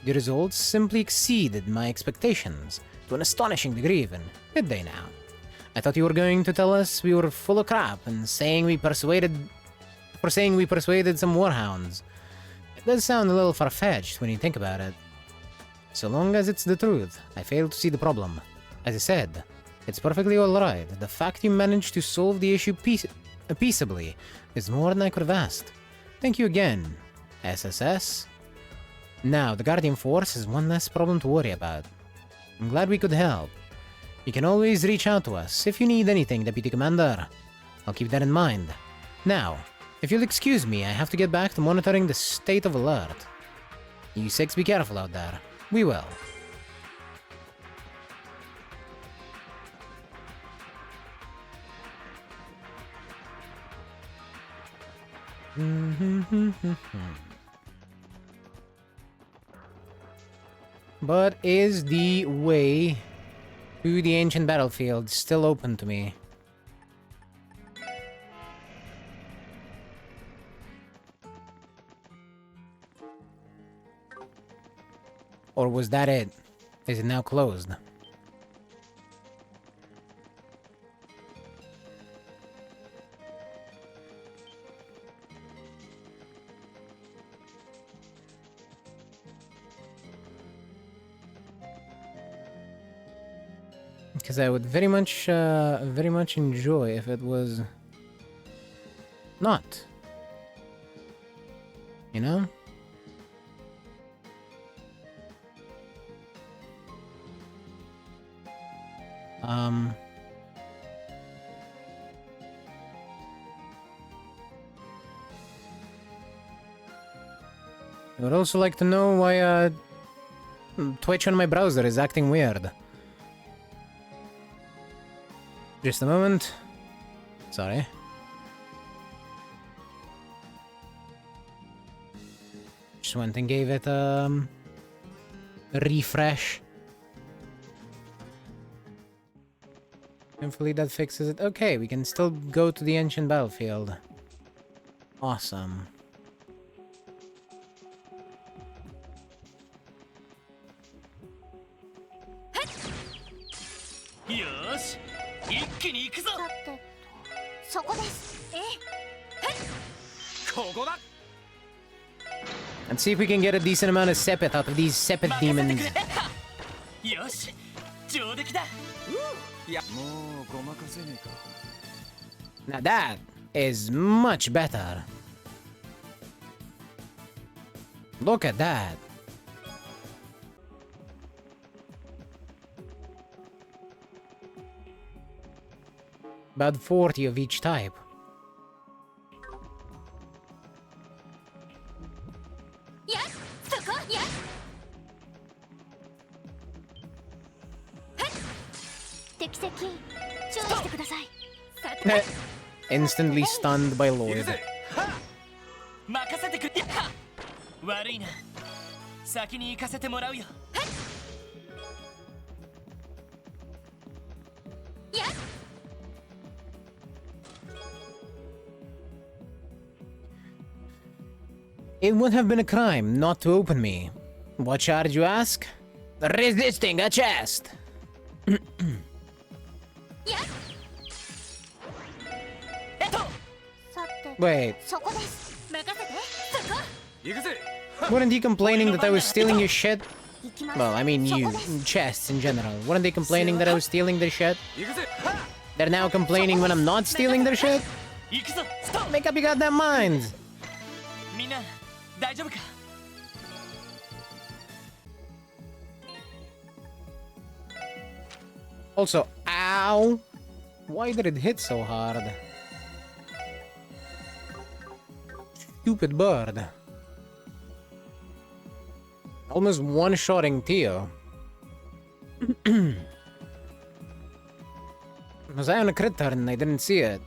The results simply exceeded my expectations, to an astonishing degree even, did they now? I thought you were going to tell us we were full of crap and saying we persuaded some warhounds. It does sound a little far-fetched when you think about it. So long as it's the truth, I fail to see the problem. As I said, it's perfectly alright. The fact you managed to solve the issue peaceably is more than I could have asked. Thank you again, SSS. Now, the Guardian Force is one less problem to worry about. I'm glad we could help. You can always reach out to us if you need anything, Deputy Commander. I'll keep that in mind. Now, if you'll excuse me, I have to get back to monitoring the state of alert. You six be careful out there. We will. But is the way to the ancient battlefield still open to me? Or was that it? Is it now closed? Because I would very much enjoy if it was not. You know? I would also like to know why Twitch on my browser is acting weird. Just a moment. Sorry. Just went and gave it a refresh. Hopefully that fixes it. Okay, we can still go to the ancient battlefield. Awesome. And see if we can get a decent amount of Sepith out of these Sepith demons. Now that is much better. Look at that. About 40 of each type. Instantly stunned by Lloyd. It would have been a crime not to open me. What charge, you ask? Resisting a chest. Wait. Weren't he complaining that I was stealing your shit? Well, I mean you, chests in general. Weren't they complaining that I was stealing their shit? They're now complaining when I'm not stealing their shit? Make up your goddamn minds! Also, ow! Why did it hit so hard? Stupid bird. Almost one-shotting Tio. Was I on a crit turn? I didn't see it.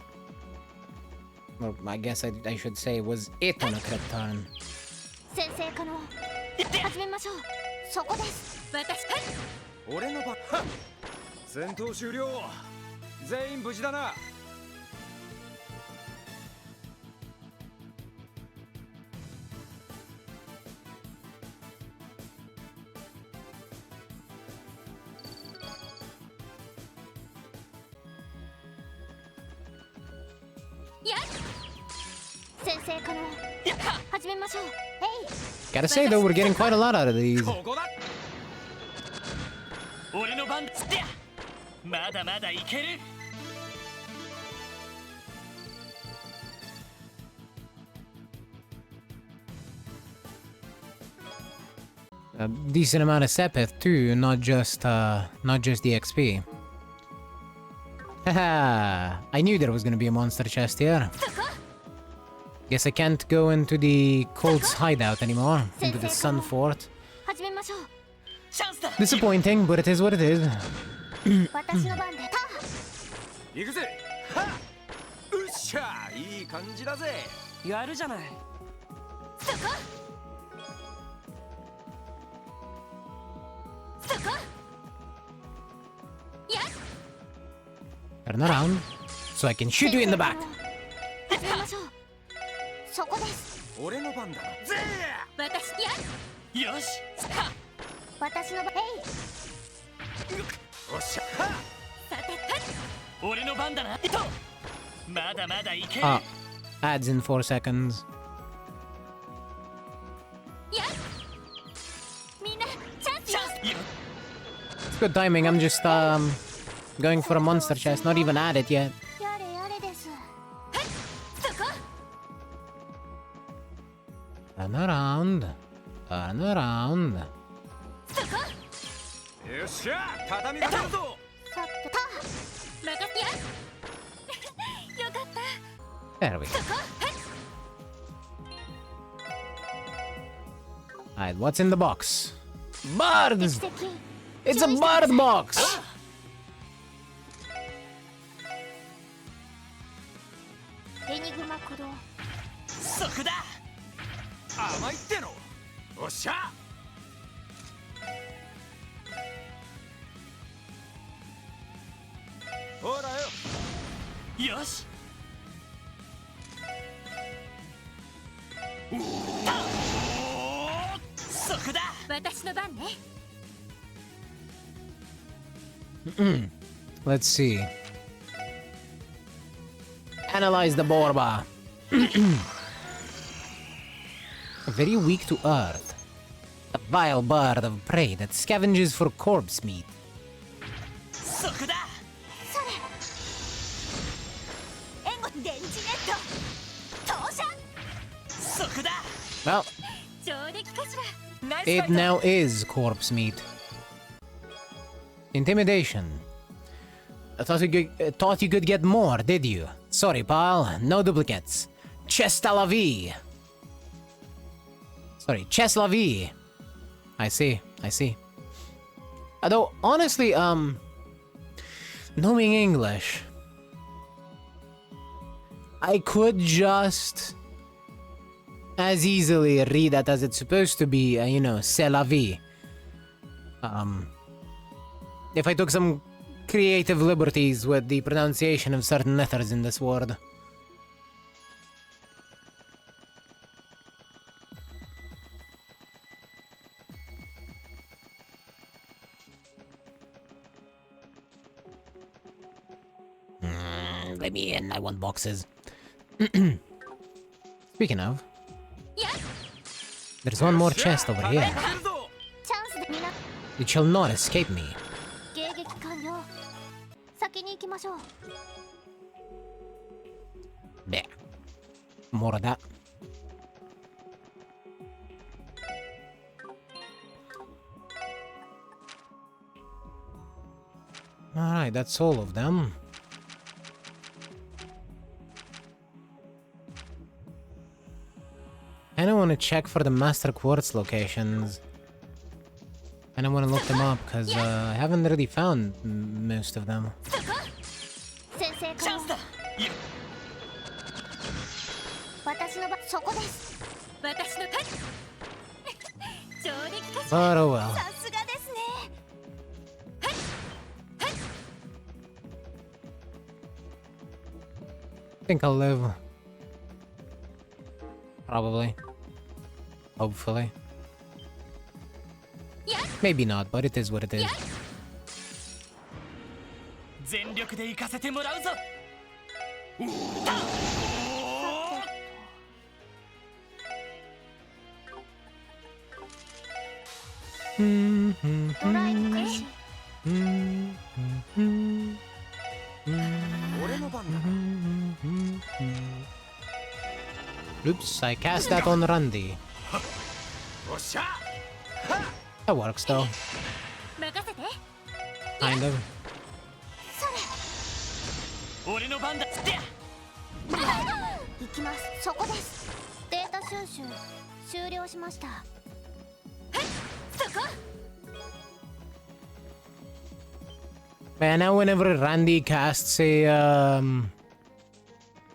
Well, I guess I should say, was it on a crit turn? Gotta say though, we're getting quite a lot out of these. A decent amount of Sepith too, not just the XP. Haha! I knew there was gonna be a monster chest here. Guess I can't go into the Colt's hideout anymore, into the Sun Fort. Disappointing, but it is what it is. Turn around, so I can shoot you in the back. 私の番。おっしゃ俺の番だな。まだまだいける。 Ah, ads in 4 seconds. やみんなチャンスよ。 It's good timing. I'm just going for a monster chest. Not even at it yet. やれやれです。 Turn around. Turn around. よっしゃ畳みかけるぞ。さっと任せてや。よかった。 There we go. Alright, what's in the box? Bards! It's a bard box! エニグマ駆動。そこだ。甘いっての。おっしゃ。ほらよ。よし。そこだ。私の番ね。Let's see. Analyze the Borba. Very weak to earth. A vile bird of prey that scavenges for corpse meat. そこだ。それ。援護電磁ネット。投射。そこだ。 Well, 上出来かしら。 it now is corpse meat. Intimidation. I thought you could get more, did you? Sorry, pal. No duplicates. Chest à la vie. Sorry, chest la vie. I see. Although, honestly, knowing English, I could just as easily read that as it's supposed to be, you know, c'est la vie. If I took some creative liberties with the pronunciation of certain letters in this word. Let me in, I want boxes. Speaking of, there's one more chest over here. チャンスでみんな It shall not escape me. 迎撃完了。先に行きましょう。 There. More of that. Alright, that's all of them. I don't want to check for the Master Quartz locations. I don't want to look them up because I haven't really found most of them. 先生チャンスだ。私の番そこです。私の番。上出来かし But oh well. ら。さすがですね。 I think I'll live. Probably. Hopefully. Maybe not, but it is what it is. 全力で行かせてもらうぞ。 ドライブ開始。 俺の番だ。 Oops, I cast that on Randy. おっしゃ。 That works though. 任せて。 Kind of. 俺の番だ。行きます。そこです。データ収集終了しました。そこ。 Man, now whenever Randy casts a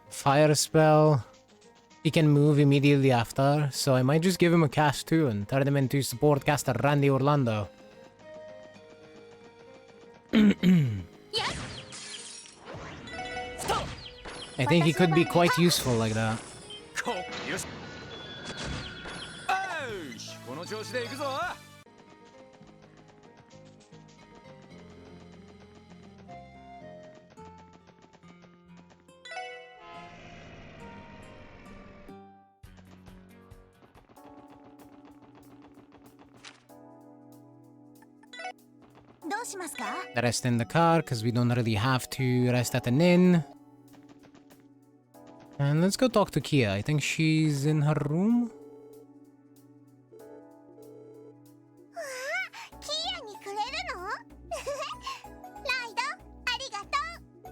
fire spell, he can move immediately after, so I might just give him a cast too and turn him into support caster Randy Orlando. I think he could be quite useful like that. よし。この調子で行くぞ。うしますか？ Rest in the car, because we don't really have to rest at an inn. And let's go talk to Kia. I think she's in her room. キアにくれるの？ライド、ありがとう。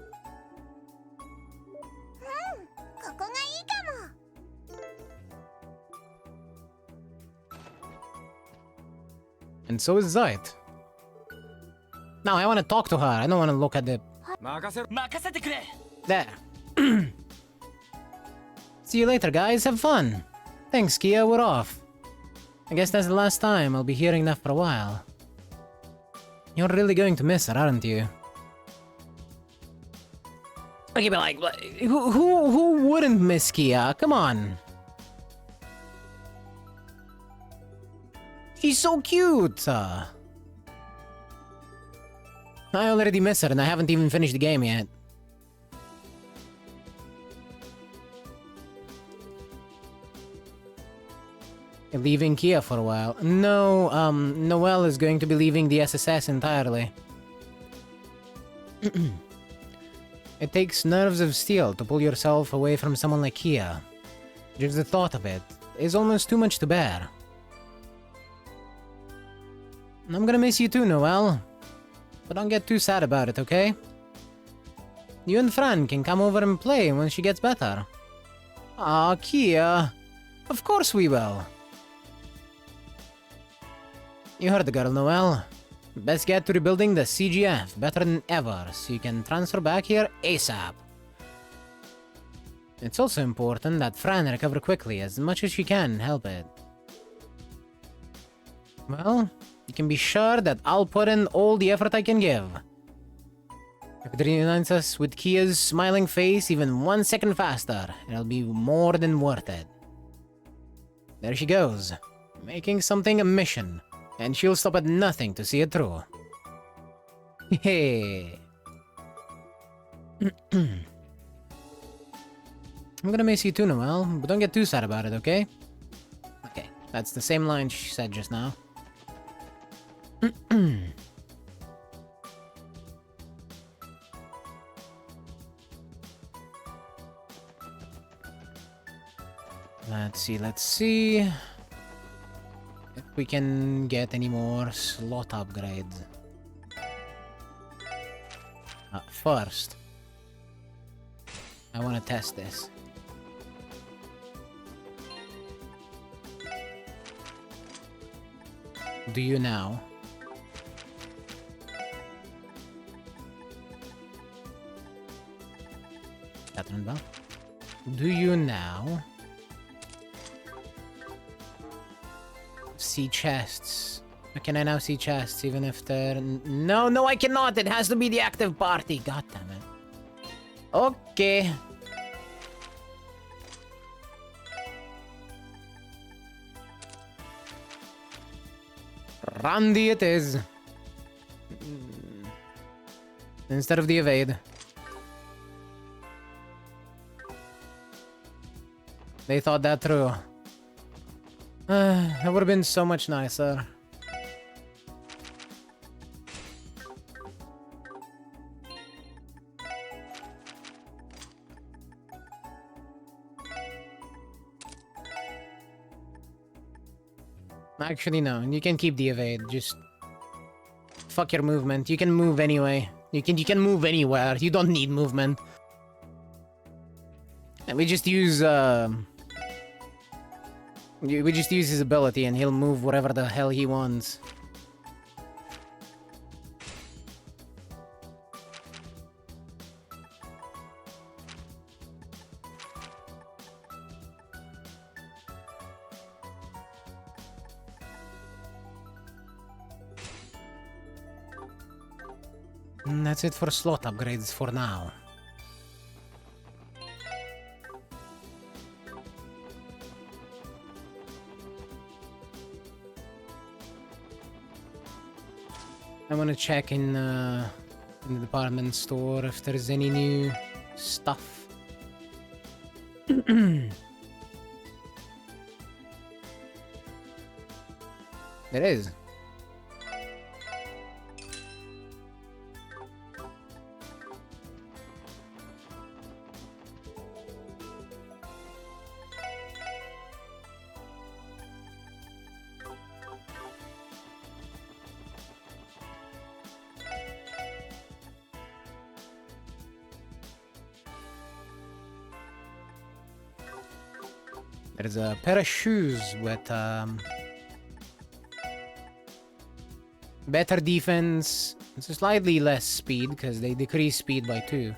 ここがいいかも。And so is Zeit. Now I want to talk to her. I don't want to look at the... 任せてくれ。 There. See you later, guys. Have fun. Thanks, Kia. We're off. I guess that's the last time I'll be hearing that for a while. You're really going to miss her, aren't you? Okay, but like, who wouldn't miss Kia? Come on. She's so cute. I already miss her and I haven't even finished the game yet. You're leaving Kia for a while. No, Noelle is going to be leaving the SSS entirely. It takes nerves of steel to pull yourself away from someone like Kia. Just the thought of it is almost too much to bear. I'm gonna miss you too, Noelle. But don't get too sad about it, okay? You and Fran can come over and play when she gets better. Aw, Kia. Of course we will. You heard the girl, Noelle. Best get to rebuilding the CGF better than ever, so you can transfer back here ASAP. It's also important that Fran recover quickly, as much as she can help it. Well, you can be sure that I'll put in all the effort I can give. If it reunites us with Kia's smiling face even 1 second faster, it'll be more than worth it. There she goes, making something a mission, and she'll stop at nothing to see it through. Hey. I'm gonna miss you too, Noelle, but don't get too sad about it, okay? Okay, that's the same line she said just now. Let's see if we can get any more slot upgrades. First, I want to test this. Do you now? Catherine Bell? Do you now see chests? Can I now see chests even if they're... No, I cannot! It has to be the active party! God damn it. Okay. Randy it is. Instead of the evade. They thought that through. It would have been so much nicer. Actually, no. You can keep the evade. Just fuck your movement. You can move anyway. You can move anywhere. You don't need movement. And we just use we just use his ability and he'll move wherever the hell he wants. And that's it for slot upgrades for now. I want to check in the department store if there's any new stuff. There is. There's a pair of shoes with better defense. It's slightly less speed because they decrease speed by 2.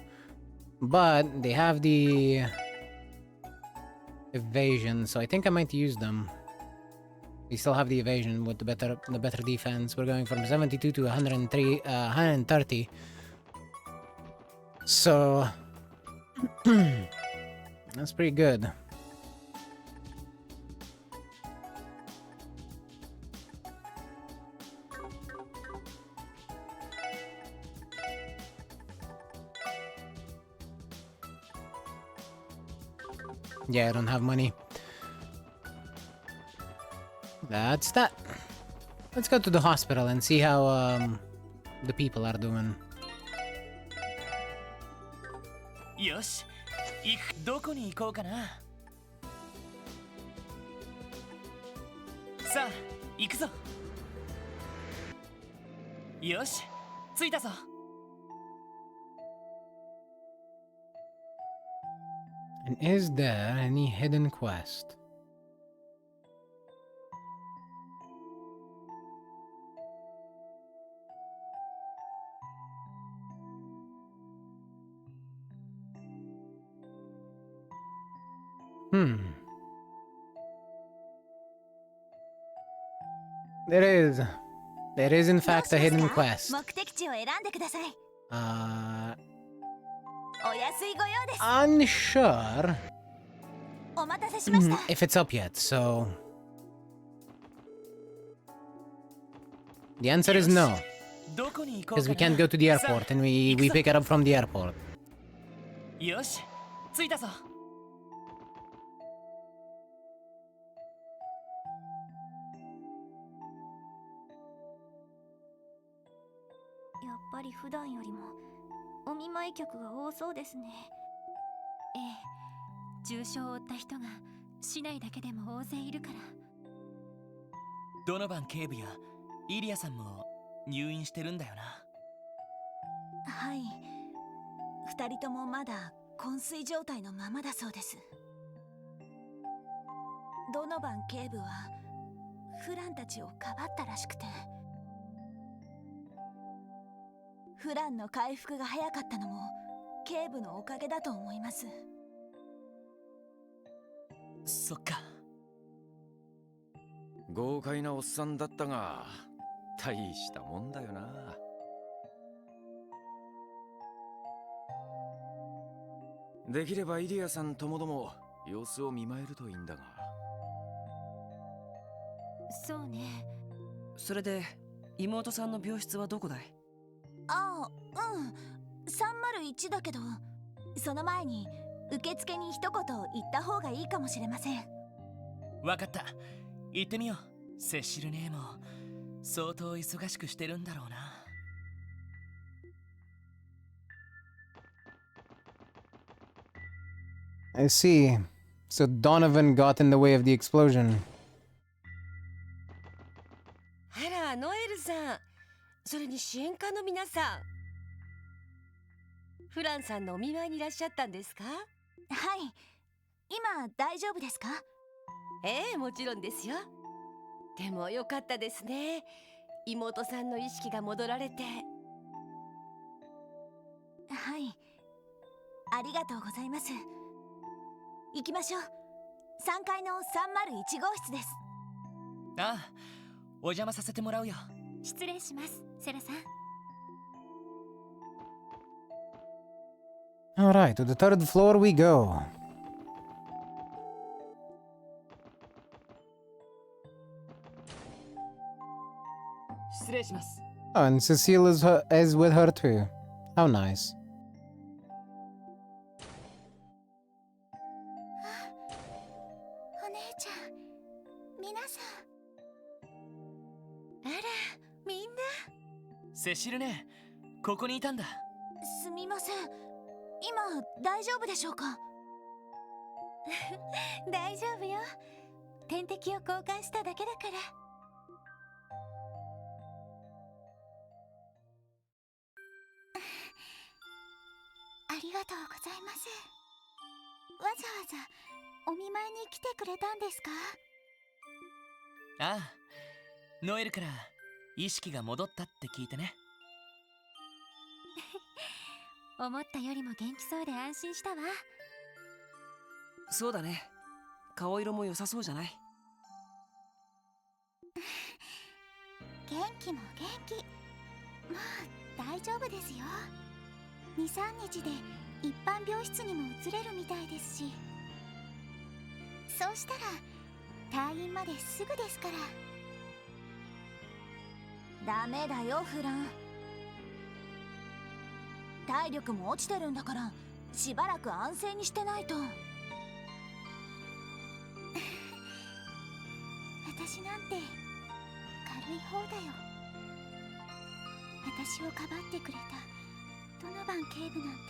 But they have the evasion, so I think I might use them. We still have the evasion with the better defense. We're going from 72 to 130. So that's pretty good. Yeah, I don't have money. That's that. Let's go to the hospital and see how the people are doing. よし、どこに行こうかな。さあ、行くぞ。よし、着いたぞ。And is there any hidden quest? There is in fact a hidden quest. 目的地を選んでください。お安いご用です。Unsure お待たせしました。if it's up yet, so the answer is no. Because we can't go to the airport and we pick it up from the airport. よし、着いたぞ。やっぱり普段よりもお見舞い客が多そうですね。ええ、重傷を負った人が市内だけでも大勢いるから。ドノバン警部やイリアさんも入院してるんだよな。はい、2人ともまだ昏睡状態のままだそうです。ドノバン警部はフランたちをかばったらしくて、フランの回復が早かったのも警部のおかげだと思います。そっか。豪快なおっさんだったが大したもんだよな。できればイリアさんともども様子を見舞えるといいんだが。そうね。それで妹さんの病室はどこだい？ああ、うん、301だけど、その前に受付に一言言った方がいいかもしれません。わかった、行ってみよう。セシル姉も相当忙しくしてるんだろうな。I see. So Donovan got in the way of the explosion. あら、ノエルさん。それに支援家の皆さん。フランさんのお見舞いにいらっしゃったんですか？はい、今大丈夫ですか？ええ、もちろんですよ。でもよかったですね。妹さんの意識が戻られて。はい、ありがとうございます。行きましょう。3階の301号室です。ああ、お邪魔させてもらうよ。失礼します、セラさん。Alright, to the third floor we go. 失礼します。Oh, and Cecile is with her too. How nice. お姉ちゃん、皆さん。あら、みんな。セシルね、ここにいたんだ。すみません。今大丈夫でしょうか？大丈夫よ。点滴を交換しただけだから。ありがとうございます。わざわざお見舞いに来てくれたんですか？ああ、ノエルから意識が戻ったって聞いてね。思ったよりも元気そうで安心したわ。そうだね。顔色も良さそうじゃない。元気も元気。もう大丈夫ですよ。2、3日で一般病室にも移れるみたいですし。そうしたら退院まですぐですから。ダメだよフラン。体力も落ちてるんだからしばらく安静にしてないと。私なんて軽い方だよ。私をかばってくれたドノバン警部なんて。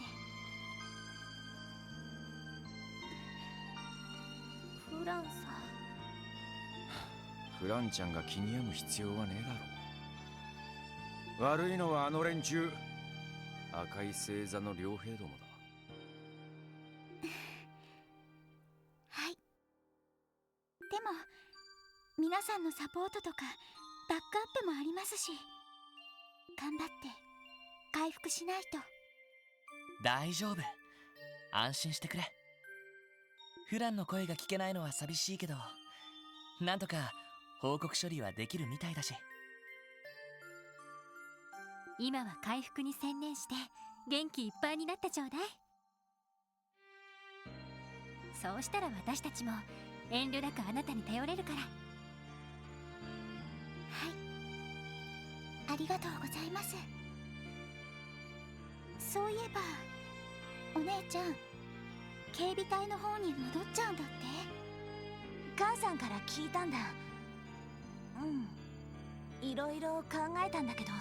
フランさん。フランちゃんが気に病む必要はねえだろ。悪いのはあの連中、赤い星座の両兵どもだ。はい。でも皆さんのサポートとかバックアップもありますし、頑張って回復しないと。大丈夫、安心してくれ。フランの声が聞けないのは寂しいけど、なんとか報告処理はできるみたいだし。今は回復に専念して元気いっぱいになってちょうだい。そうしたら私たちも遠慮なくあなたに頼れるから。はい、ありがとうございます。そういえばお姉ちゃん、警備隊の方に戻っちゃうんだって。母さんから聞いたんだ。いろいろ考えたんだけど、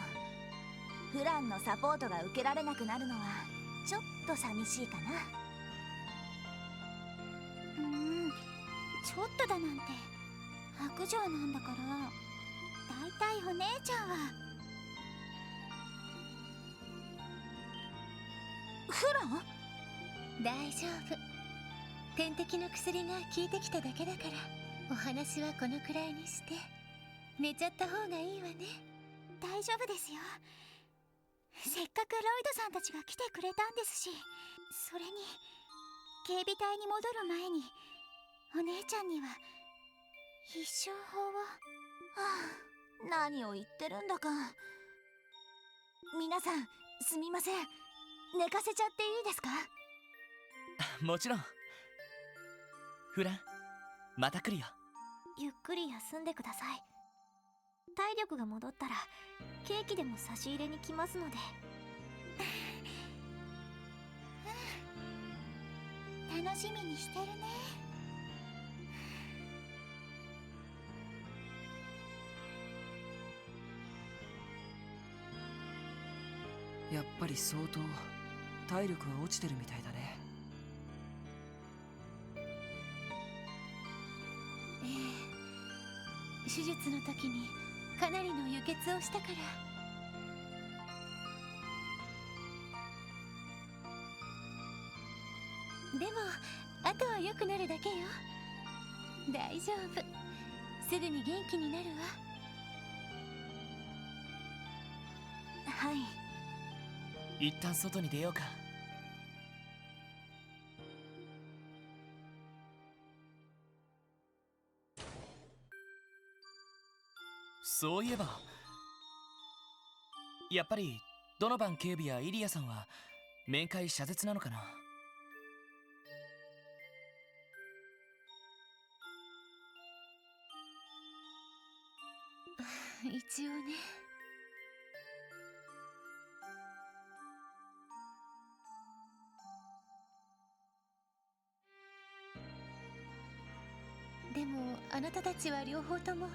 フランのサポートが受けられなくなるのはちょっと寂しいかな。ちょっとだなんて白状なんだから。だいたいお姉ちゃんは。フラン？大丈夫。点滴の薬が効いてきただけだから、お話はこのくらいにして寝ちゃった方がいいわね。大丈夫ですよ。せっかくロイドさんたちが来てくれたんですし。それに警備隊に戻る前にお姉ちゃんには必勝法を。何を言ってるんだか。皆さんすみません、寝かせちゃっていいですか？もちろん。フラン、また来るよ。ゆっくり休んでください。体力が戻ったらケーキでも差し入れに来ますので。楽しみにしてるね。やっぱり相当体力は落ちてるみたいだね。手術の時にかなりの輸血をしたから。でもあとは良くなるだけよ。大丈夫、すぐに元気になるわ。はい。一旦外に出ようか。そういえば、やっぱりドノバン警備やイリアさんは面会謝絶なのかな。一応ね。でもあなたたちは両方とも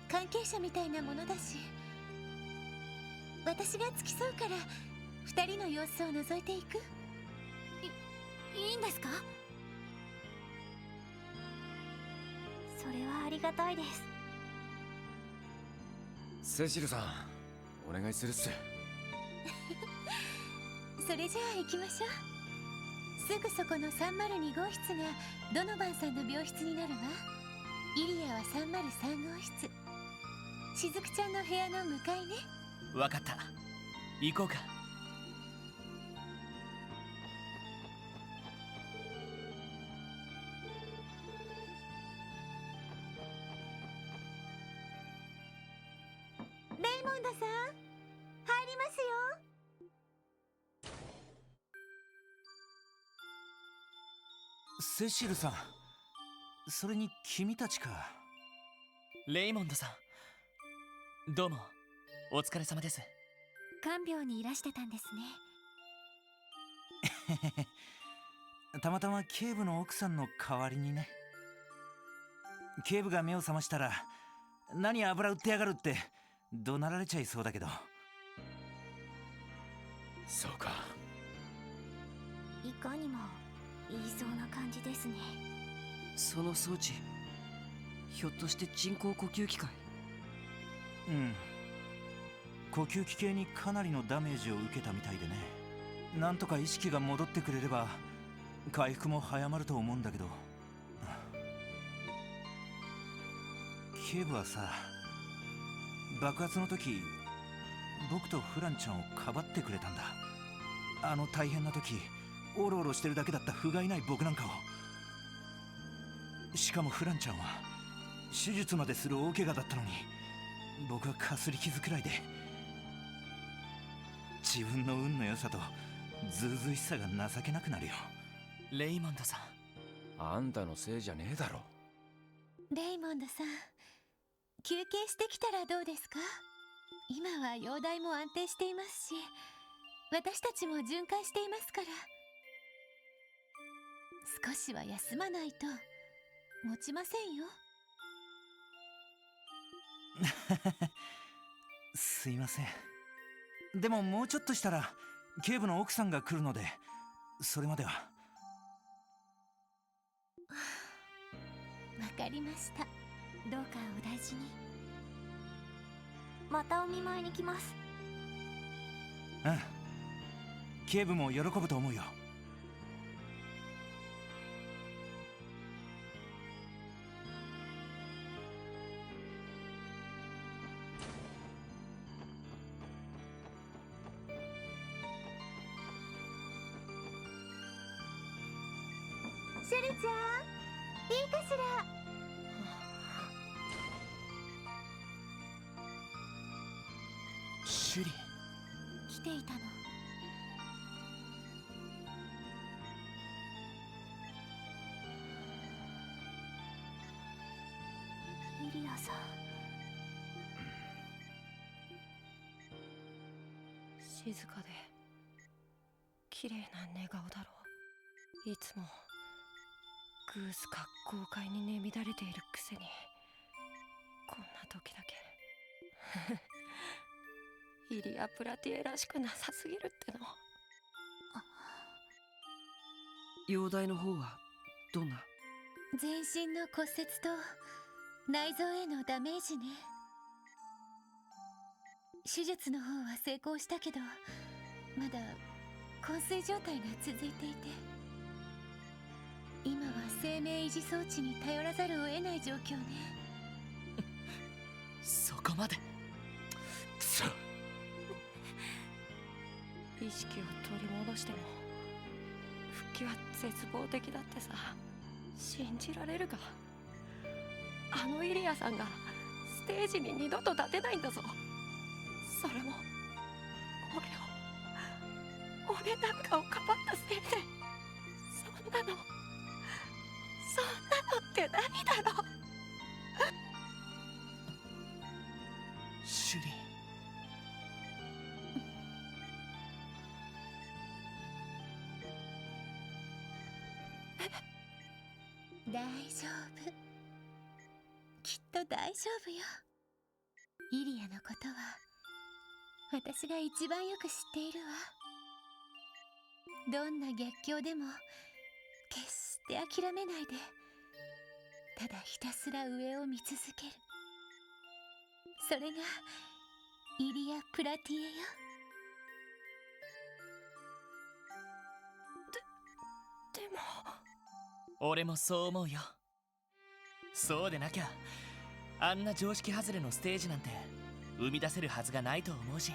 関係者みたいなものだし、私が付き添うから2人の様子を覗いていく。いいんですか？それはありがたいです。セシルさん、お願いするっす。それじゃあ行きましょう。すぐそこの302号室がドノバンさんの病室になるわ。イリアは303号室。しずくちゃんの部屋の向かいね。わかった。行こうか。レイモンドさん、入りますよ。セシルさん、それに君たちか。レイモンドさん、どうもお疲れ様です。看病にいらしてたんですね。たまたま警部の奥さんの代わりにね。警部が目を覚ましたら、何油売ってやがるって怒鳴られちゃいそうだけど。そうか。いかにも言いそうな感じですね。その装置、ひょっとして人工呼吸器かい？うん。呼吸器系にかなりのダメージを受けたみたいでね。なんとか意識が戻ってくれれば回復も早まると思うんだけど。警部はさ、爆発の時僕とフランちゃんをかばってくれたんだ。あの大変な時オロオロしてるだけだった不甲斐ない僕なんかを。しかもフランちゃんは手術までする大怪我だったのに、僕はかすり傷くらいで。自分の運の良さとずうずうしさが情けなくなるよ。レイモンドさん、あんたのせいじゃねえだろ。レイモンドさん、休憩してきたらどうですか？今は容体も安定していますし、私たちも巡回していますから。少しは休まないと持ちませんよ。すいません。でももうちょっとしたら警部の奥さんが来るので、それまでは。わかりました。どうかお大事に。またお見舞いに来ます。うん。警部も喜ぶと思うよ。シュリちゃん、いいかしら。シュリ来ていたの。イリアさん。静かで綺麗な寝顔だろう。いつもグースか豪快に寝乱れているくせに、こんな時だけイリア・プラティエらしくなさすぎるっての。容体の方はどんな？全身の骨折と内臓へのダメージね。手術の方は成功したけど、まだ昏睡状態が続いていて、今は生命維持装置に頼らざるを得ない状況ね。そこまで。意識を取り戻しても復帰は絶望的だってさ。信じられるか？あのイリアさんがステージに二度と立てないんだぞ。それも俺なんかをかばったせいで。そんなのってないだろ。シュリ大丈夫。きっと大丈夫よ。イリアのことは私が一番よく知っているわ。どんな逆境でも決して諦めないで、ただひたすら上を見続ける。それがイリア・プラティエよ。俺もそう思うよ。そうでなきゃあんな常識外れのステージなんて生み出せるはずがないと思うし。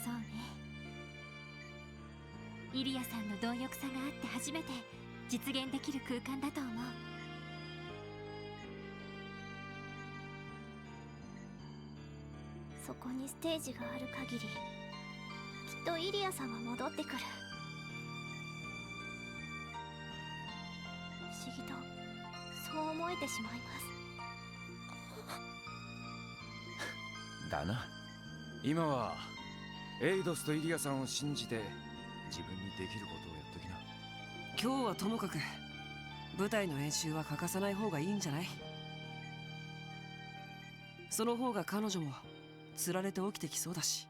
そうね。イリアさんの貪欲さがあって初めて実現できる空間だと思う。そこにステージがある限り、きっとイリアさんは戻ってくる。不思議とそう思えてしまいます。だな。今はエイドスとイリアさんを信じて自分にできることをやっときな。今日はともかく舞台の練習は欠かさない方がいいんじゃない？その方が彼女もつられて起きてきそうだし。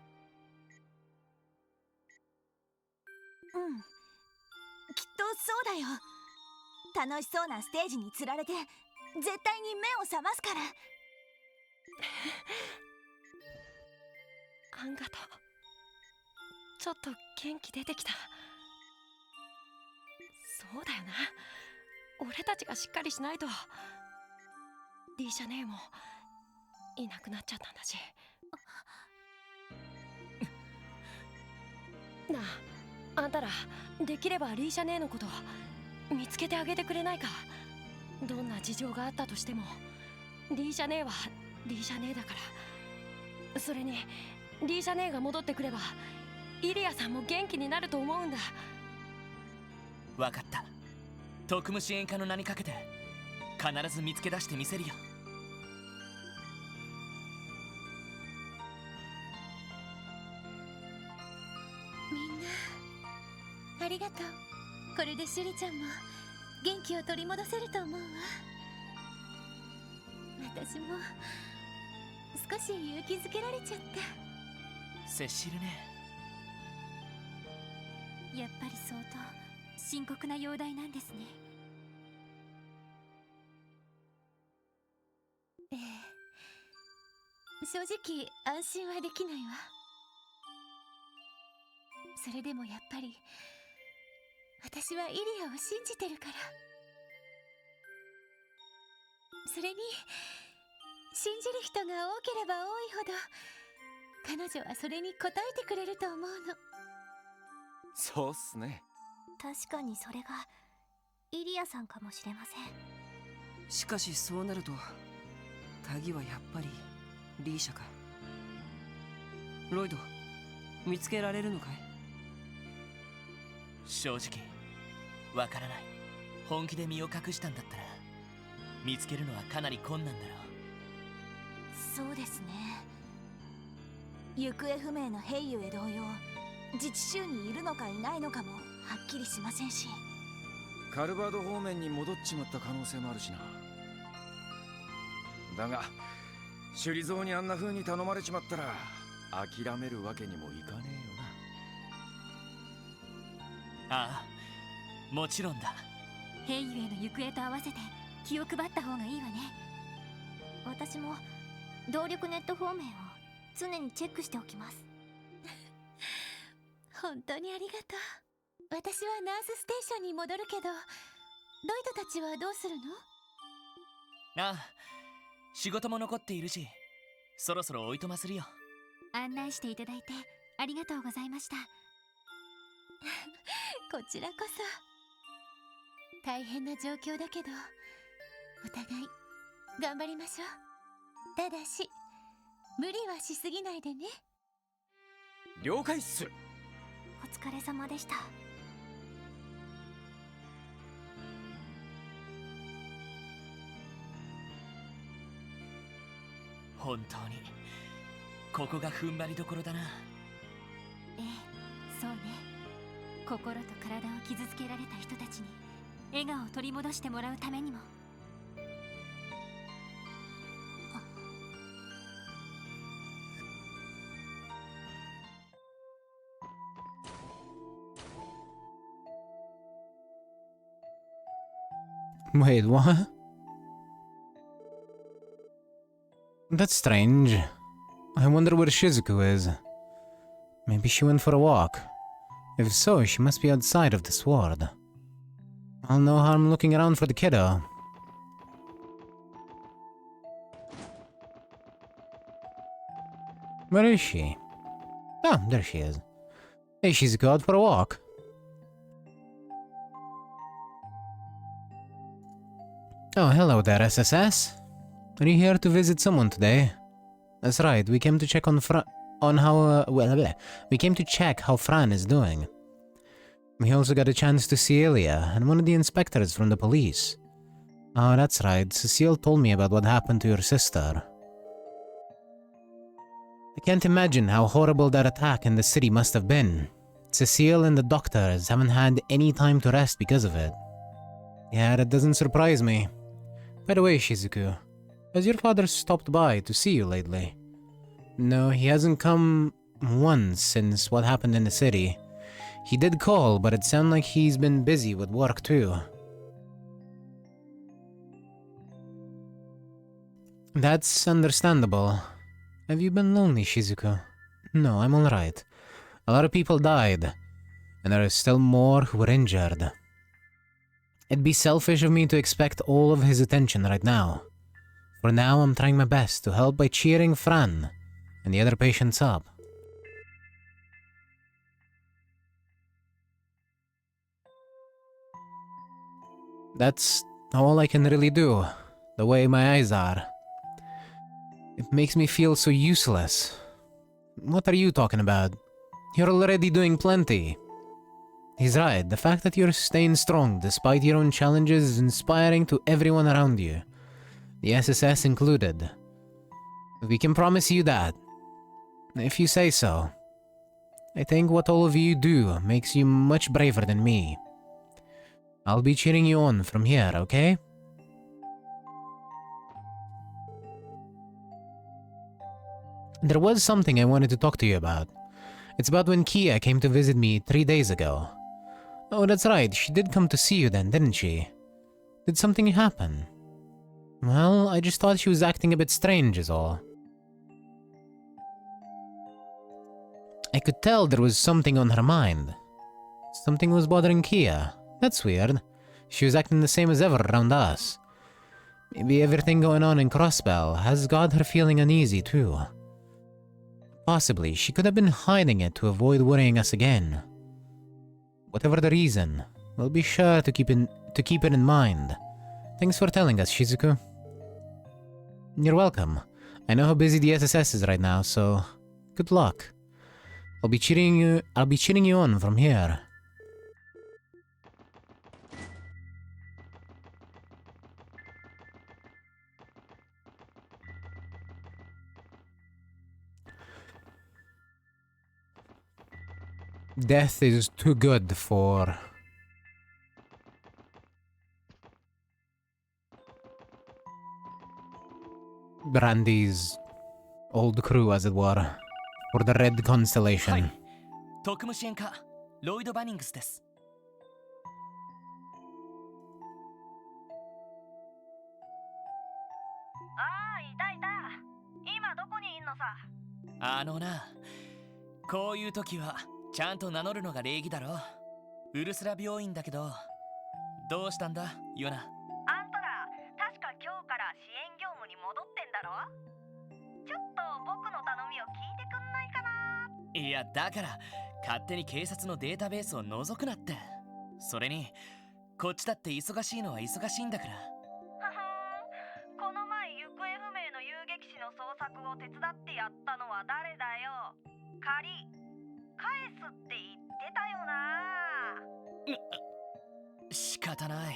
うん、きっとそうだよ。楽しそうなステージにつられて絶対に目を覚ますから。あんがとちょっと元気出てきた。そうだよな、俺たちがしっかりしないと。リーシャ姉もいなくなっちゃったんだし。なあ、あんたらできればリーシャ姉のこと見つけてあげてくれないか。どんな事情があったとしてもリーシャ姉はリーシャ姉だから。それにリーシャ姉が戻ってくればイリアさんも元気になると思うんだ。わかった。特務支援課の名にかけて必ず見つけ出してみせるよ。みんなありがとう。これでシュリちゃんも元気を取り戻せると思うわ。私も少し勇気づけられちゃった。セシルね。やっぱり相当深刻な容体なんですね。ええ、正直安心はできないわ。それでもやっぱり私はイリアを信じてるから。それに信じる人が多ければ多いほど彼女はそれに応えてくれると思うの。そうっすね。確かにそれがイリアさんかもしれません。しかしそうなると鍵はやっぱりリーシャか。ロイド、見つけられるのかい？正直わからない。本気で身を隠したんだったら見つけるのはかなり困難だろう。そうですね。行方不明のヘイユへ同様、自治州にいるのかいないのかもはっきりしませんし。カルバード方面に戻っちまった可能性もあるしな。だが首里蔵にあんな風に頼まれちまったら諦めるわけにもいかねえよな。ああ、もちろんだ。ヘイユへの行方と合わせて気を配った方がいいわね。私も動力ネット方面を常にチェックしておきます。本当にありがとう。私はナースステーションに戻るけど、ロイドたちはどうするの？ああ、仕事も残っているし、そろそろおいとまするよ。案内していただいてありがとうございました。こちらこそ。大変な状況だけどお互い頑張りましょう。ただし無理はしすぎないでね。了解っす。お疲れ様でした。本当にここが踏ん張りどころだな。ええ、そうね。心と体を傷つけられた人たちに笑顔を取り戻してもらうためにも。Wait, what? That's strange. I wonder where Shizuku is. Maybe she went for a walk. If so, she must be outside of the sword. Well, no harm looking around for the kiddo. Where is she? Oh, there she is. Hey, she's out for a walk. Oh, hello there, SSS. Are you here to visit someone today? That's right, we came to check on we came to check how Fran is doing. We also got a chance to see Ilya and one of the inspectors from the police. Oh, that's right, Cecile told me about what happened to your sister. I can't imagine how horrible that attack in the city must have been. Cecile and the doctors haven't had any time to rest because of it. Yeah, that doesn't surprise me. By the way, Shizuku, has your father stopped by to see you lately? No, he hasn't come once since what happened in the city. He did call, but it sounded like he's been busy with work too. That's understandable. Have you been lonely, Shizuku? No, I'm alright. A lot of people died, and there are still more who were injured. It'd be selfish of me to expect all of his attention right now. For now, I'm trying my best to help by cheering Fran and the other patients up. That's all I can really do, the way my eyes are. It makes me feel so useless. What are you talking about? You're already doing plenty. He's right, the fact that you're staying strong despite your own challenges is inspiring to everyone around you, the SSS included. We can promise you that. If you say so. I think what all of you do makes you much braver than me. I'll be cheering you on from here, okay? There was something I wanted to talk to you about. It's about when Kia came to visit me 3 days ago. Oh, that's right, she did come to see you then, didn't she? Did something happen? Well, I just thought she was acting a bit strange is all. I could tell there was something on her mind. Something was bothering Kia. That's weird. She was acting the same as ever around us. Maybe everything going on in Crossbell has got her feeling uneasy too. Possibly, she could have been hiding it to avoid worrying us again. Whatever the reason, we'll be sure to keep it in mind. Thanks for telling us, Shizuku. You're welcome. I know how busy the SSS is right now, so good luck. I'll be cheering you on from here. Death is too good for Brandy's old crew, as it were, for the Red Constellation. 特務支援課ロイド・バニングスです。ああ、いたいた。今どこにいんのさ。こういう時はちゃんと名乗るのが礼儀だろ。ウルスラ病院だけど、どうしたんだ、ヨナ。あんたら確か今日から支援業務に戻ってんだろ。ちょっと僕の頼みを聞いてくんないかな。いや、だから勝手に警察のデータベースを覗くなって。それにこっちだって忙しいのは忙しいんだから。この前行方不明の遊撃士の捜索を手伝ってやったのは誰だよ。借り返すって言ってたよな。仕方ない。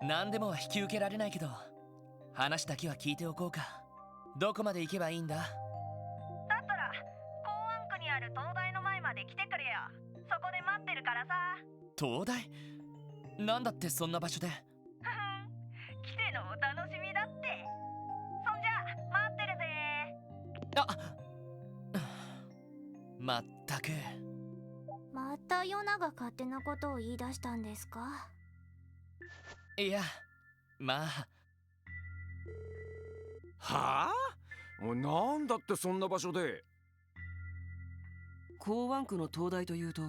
何でもは引き受けられないけど、話だけは聞いておこうか。どこまで行けばいいんだ。だったら公安区にある東大の前まで来てくれよ。そこで待ってるからさ。東大？なんだってそんな場所で。来てのお楽しみだって。そんじゃ待ってるぜ。まったく。またヨナが勝手なことを言い出したんですか？いや、まあ。はあ？もうなんだってそんな場所で。港湾区の灯台というと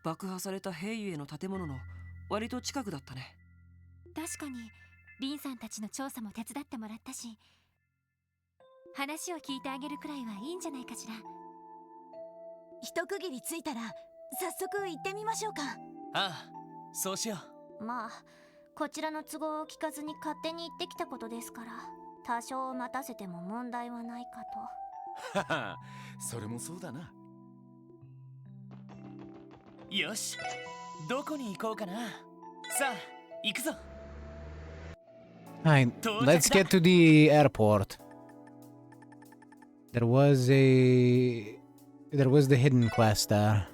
爆破された兵ゆえの建物の割と近くだったね。確かにリンさんたちの調査も手伝ってもらったし、話を聞いてあげるくらいはいいんじゃないかしら。一区切りついたら早速行ってみましょうか。ああ、そうしよう。まあこちらの都合を聞かずに勝手に行ってきたことですから、多少待たせても問題はないかと。はは、それもそうだな。よし、どこに行こうかな。さあ、行くぞ。Alright, let's get to the airport. There was the hidden quest there.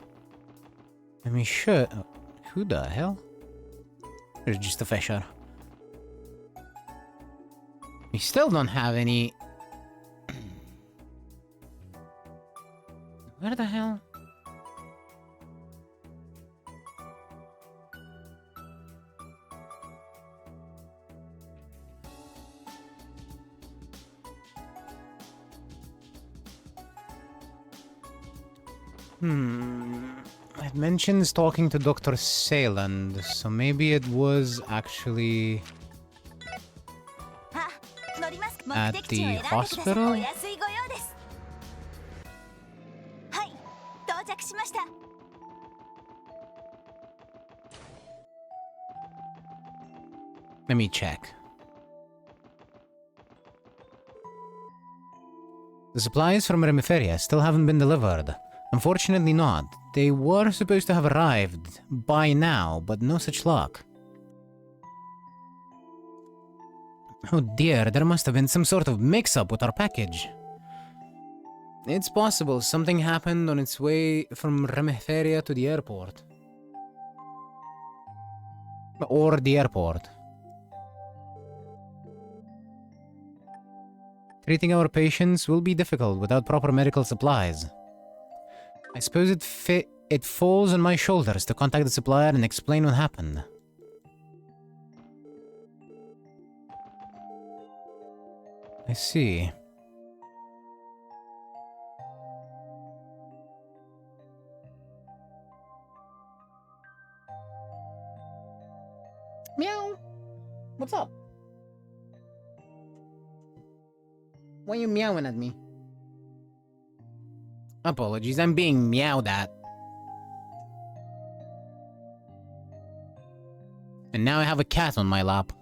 Let me show. Who the hell? There's just a fisher. We still don't have any. Where the hell? It mentions talking to Dr. Sayland, so maybe it was actually at the hospital? Let me check. The supplies from Remiferia still haven't been delivered. Unfortunately not. They were supposed to have arrived by now, but no such luck. Oh dear, there must have been some sort of mix-up with our package. It's possible something happened on its way from Remiferia to the airport. Or the airport. Treating our patients will be difficult without proper medical supplies. I suppose it falls on my shoulders to contact the supplier and explain what happened. I see. Meow. What's up? Why are you meowing at me? Apologies, I'm being meowed at. And now I have a cat on my lap.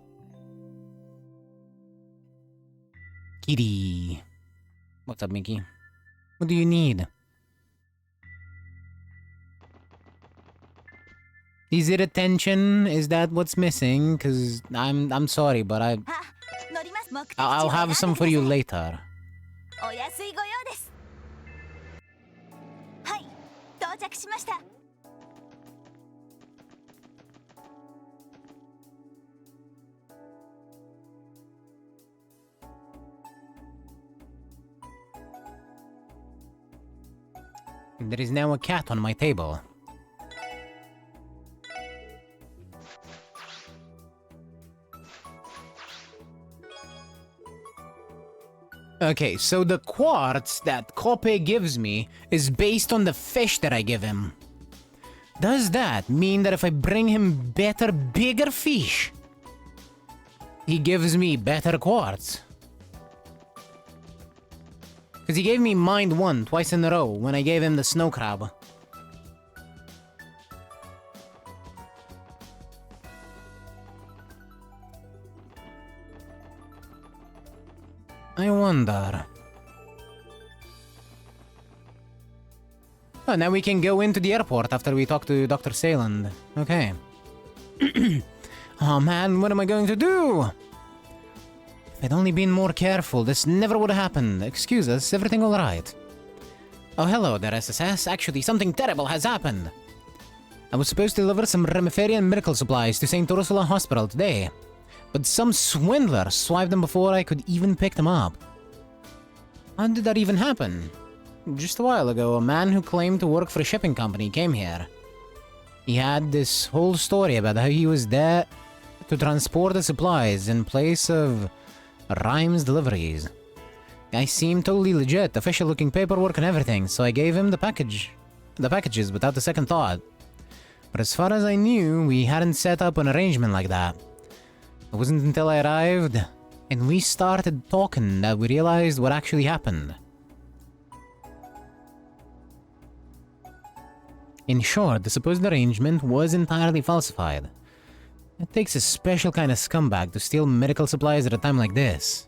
Kitty. What's up, Mickey? What do you need? Is it attention? Is that what's missing? Cause I'm sorry, but I'll have some for you later. There is now a cat on my table. Okay, so the quartz that Kope gives me is based on the fish that I give him. Does that mean that if I bring him better, bigger fish, he gives me better quartz? Because he gave me Mind 1 twice in a row when I gave him the snow crab. I wonder. Oh, now we can go into the airport after we talk to Dr. Sayland. Okay. Oh man, what am I going to do? If I'd only been more careful, this never would have happened. Excuse us, everything alright? Oh, hello there, SSS. Actually, something terrible has happened. I was supposed to deliver some Remiferian medical supplies to St. Ursula Hospital today, but some swindler swiped them before I could even pick them up. How did that even happen? Just a while ago, a man who claimed to work for a shipping company came here. He had this whole story about how he was there to transport the supplies in place of Rhyme's deliveries. Guy seemed totally legit, official looking paperwork and everything, so I gave him the packages without a second thought. But as far as I knew, we hadn't set up an arrangement like that. It wasn't until I arrived and we started talking that we realized what actually happened. In short, the supposed arrangement was entirely falsified. It takes a special kind of scumbag to steal medical supplies at a time like this.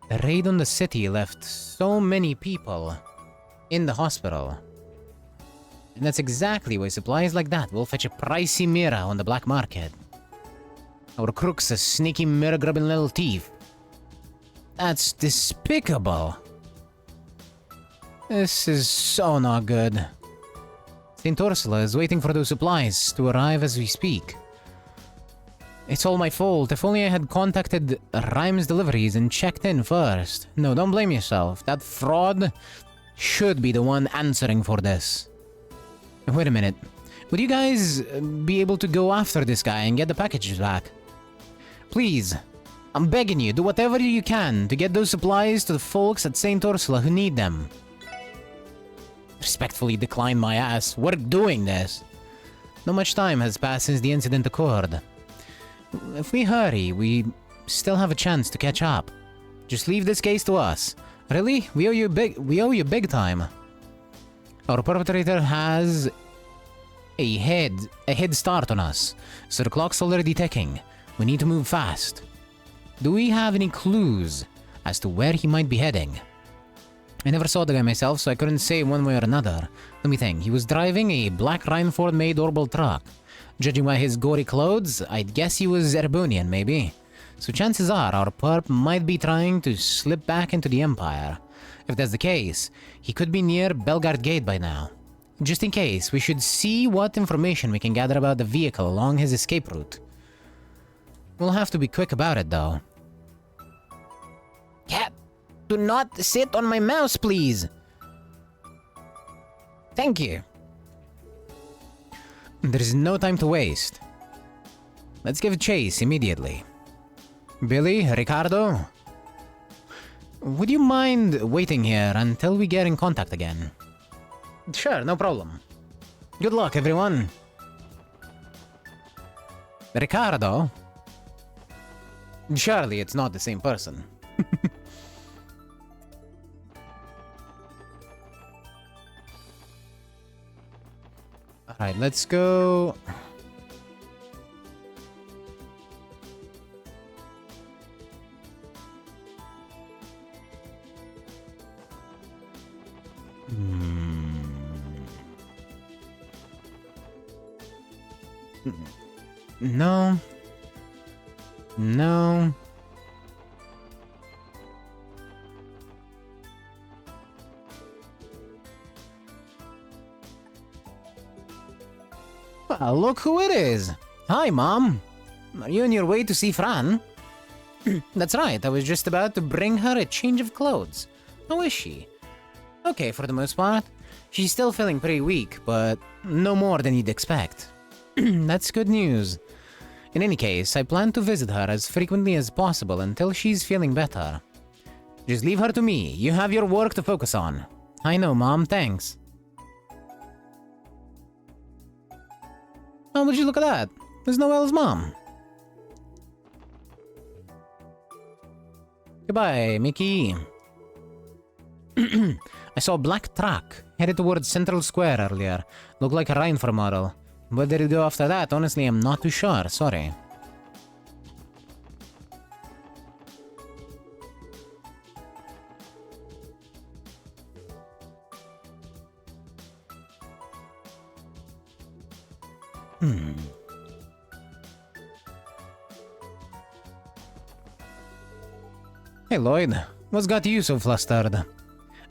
The raid on the city left so many people in the hospital. And that's exactly why supplies like that will fetch a pricey mirror on the black market. Our crook's a sneaky mirror-grubbing little thief. That's despicable. This is so not good. St. Ursula is waiting for those supplies to arrive as we speak. It's all my fault. If only I had contacted Rhymes Deliveries and checked in first. No, don't blame yourself. That fraud should be the one answering for this. Wait a minute. Would you guys be able to go after this guy and get the packages back? Please, I'm begging you, do whatever you can to get those supplies to the folks at St. Ursula who need them. Respectfully decline my ass. We're doing this. Not much time has passed since the incident occurred. If we hurry, we still have a chance to catch up. Just leave this case to us. Really? We owe you big time. Our perpetrator has a head start on us, so the clock's already ticking. We need to move fast. Do we have any clues as to where he might be heading? I never saw the guy myself, so I couldn't say one way or another. Let me think. He was driving a black Rhineford-made orbital truck. Judging by his gory clothes, I'd guess he was Erebonian, maybe. So chances are our perp might be trying to slip back into the Empire. If that's the case, he could be near Belgard Gate by now. Just in case, we should see what information we can gather about the vehicle along his escape route. We'll have to be quick about it, though. Cat, do not sit on my mouse, please. Thank you. There's no time to waste. Let's give chase immediately. Billy, Ricardo, would you mind waiting here until we get in contact again? Sure, no problem. Good luck, everyone. Ricardo? Surely it's not the same person. Alright, let's go. No. No. Well, look who it is. Hi, Mom. Are you on your way to see Fran? That's right, I was just about to bring her a change of clothes. How is she? Okay, for the most part. She's still feeling pretty weak, but no more than you'd expect. That's good news. In any case, I plan to visit her as frequently as possible until she's feeling better. Just leave her to me. You have your work to focus on. I know, Mom. Thanks. Oh, would you look at that? There's Noelle's mom. Goodbye, Mickey. I saw a black truck headed towards Central Square earlier. Looked like a Rhineford model. Where did it go after that? Honestly, I'm not too sure. Sorry. Hey, Lloyd. What's got you so flustered?